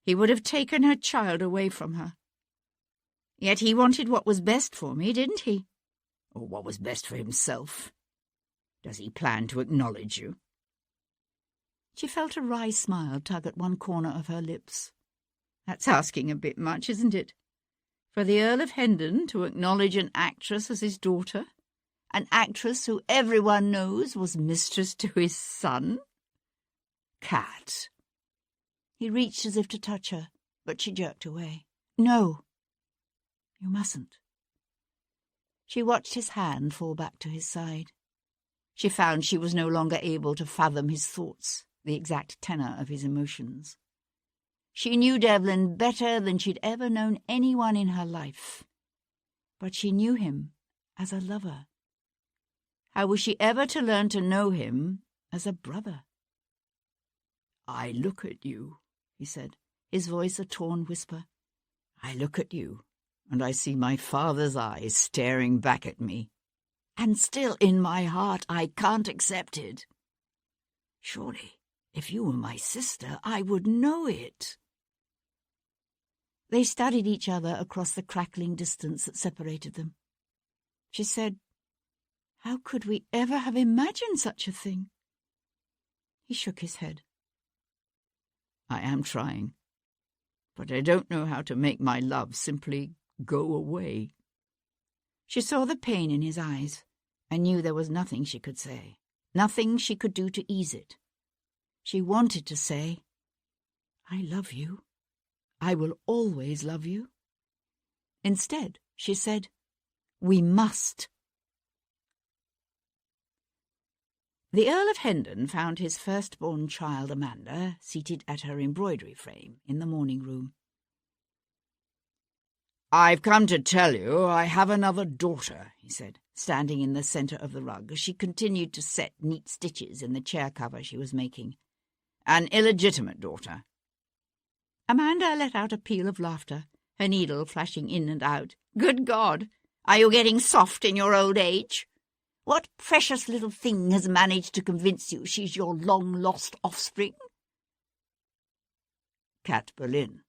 He would have taken her child away from her. Yet he wanted what was best for me, didn't he?" "Or what was best for himself? Does he plan to acknowledge you?" She felt a wry smile tug at one corner of her lips. That's asking a bit much, isn't it? For the Earl of Hendon to acknowledge an actress as his daughter? An actress who everyone knows was mistress to his son? Cat. He reached as if to touch her, but she jerked away. No, you mustn't. She watched his hand fall back to his side. She found she was no longer able to fathom his thoughts, the exact tenor of his emotions. She knew Devlin better than she'd ever known anyone in her life, but she knew him as a lover. How was she ever to learn to know him as a brother? "I look at you," he said, his voice a torn whisper. "I look at you, and I see my father's eyes staring back at me. And still in my heart I can't accept it. Surely, if you were my sister, I would know it." They studied each other across the crackling distance that separated them. She said, "How could we ever have imagined such a thing?" He shook his head. "I am trying, but I don't know how to make my love simply go away." She saw the pain in his eyes and knew there was nothing she could say, nothing she could do to ease it. She wanted to say, "I love you. I will always love you." Instead, she said, "We must." The Earl of Hendon found his firstborn child, Amanda, seated at her embroidery frame in the morning room. "I've come to tell you I have another daughter," he said, standing in the centre of the rug as she continued to set neat stitches in the chair cover she was making. "An illegitimate daughter." Amanda let out a peal of laughter, her needle flashing in and out. "Good God! Are you getting soft in your old age? What precious little thing has managed to convince you she's your long-lost offspring?" "Cat Boleyn."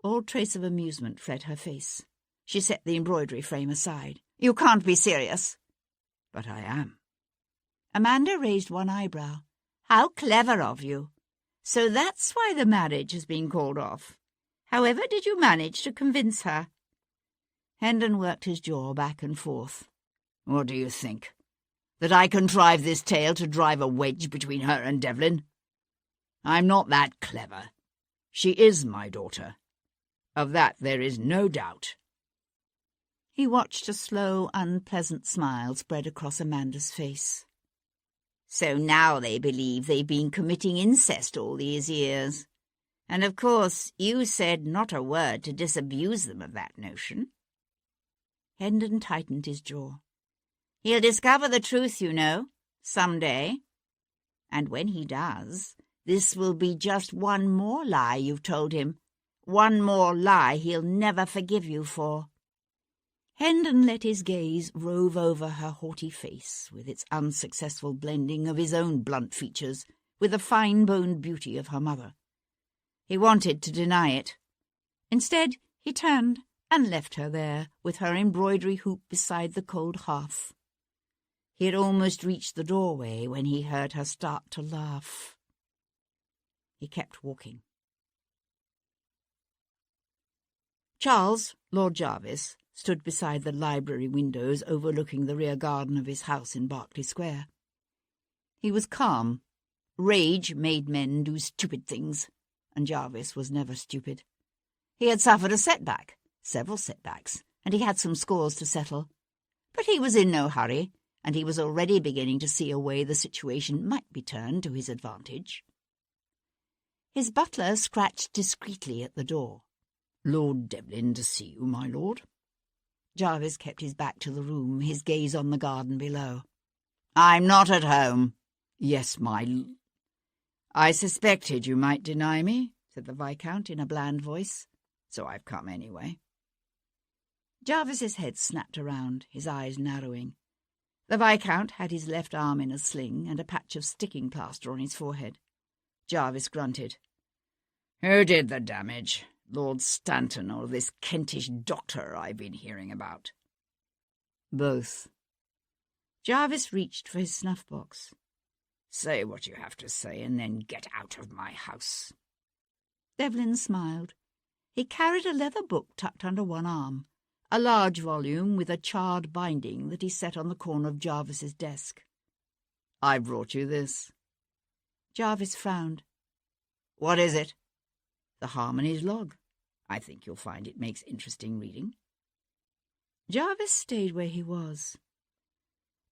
All trace of amusement fled her face. She set the embroidery frame aside. "You can't be serious." "But I am." Amanda raised one eyebrow. "How clever of you. So that's why the marriage has been called off. However did you manage to convince her?" Hendon worked his jaw back and forth. "What do you think? That I contrived this tale to drive a wedge between her and Devlin? I'm not that clever. She is my daughter. Of that there is no doubt." He watched a slow, unpleasant smile spread across Amanda's face. "So now they believe they've been committing incest all these years. And of course you said not a word to disabuse them of that notion." Hendon tightened his jaw. "He'll discover the truth, you know, some day. And when he does, this will be just one more lie you've told him, one more lie he'll never forgive you for." Hendon let his gaze rove over her haughty face, with its unsuccessful blending of his own blunt features with the fine-boned beauty of her mother. He wanted to deny it. Instead, he turned and left her there, with her embroidery hoop beside the cold hearth. He had almost reached the doorway when he heard her start to laugh. He kept walking. Charles, Lord Jarvis, stood beside the library windows overlooking the rear garden of his house in Berkeley Square. He was calm. Rage made men do stupid things, and Jarvis was never stupid. He had suffered a setback, several setbacks, and he had some scores to settle. But he was in no hurry, and he was already beginning to see a way the situation might be turned to his advantage. His butler scratched discreetly at the door. "Lord Devlin to see you, my lord." Jarvis kept his back to the room, his gaze on the garden below. "I'm not at home." "Yes, I suspected you might deny me," said the Viscount in a bland voice, "so I've come anyway." Jarvis's head snapped around, his eyes narrowing. The Viscount had his left arm in a sling and a patch of sticking plaster on his forehead. Jarvis grunted. "Who did the damage? Lord Stanton or this Kentish doctor I've been hearing about?" "Both." Jarvis reached for his snuff-box. Say what you have to say and then get out of my house. Devlin smiled. He carried a leather book tucked under one arm, a large volume with a charred binding that he set on the corner of Jarvis's desk. I brought you this. Jarvis frowned. What is it? The Harmony's log. I think you'll find it makes interesting reading. Jarvis stayed where he was.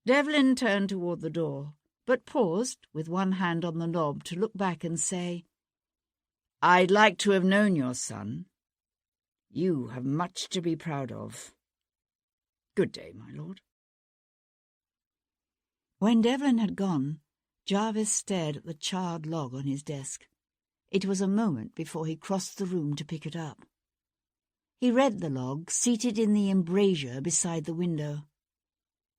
Devlin turned toward the door, but paused, with one hand on the knob, to look back and say, I'd like to have known your son. You have much to be proud of. Good day, my lord. When Devlin had gone, Jarvis stared at the charred log on his desk. It was a moment before he crossed the room to pick it up. He read the log, seated in the embrasure beside the window.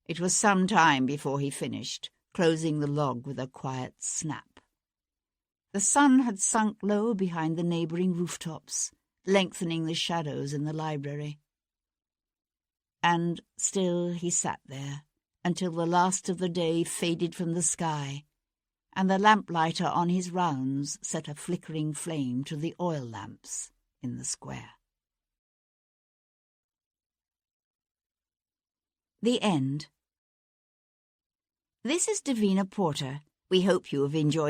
It was some time before he finished, closing the log with a quiet snap. The sun had sunk low behind the neighbouring rooftops, lengthening the shadows in the library. And still he sat there, until the last of the day faded from the sky, and the lamplighter on his rounds set a flickering flame to the oil lamps in the square. The End. This is Davina Porter. We hope you have enjoyed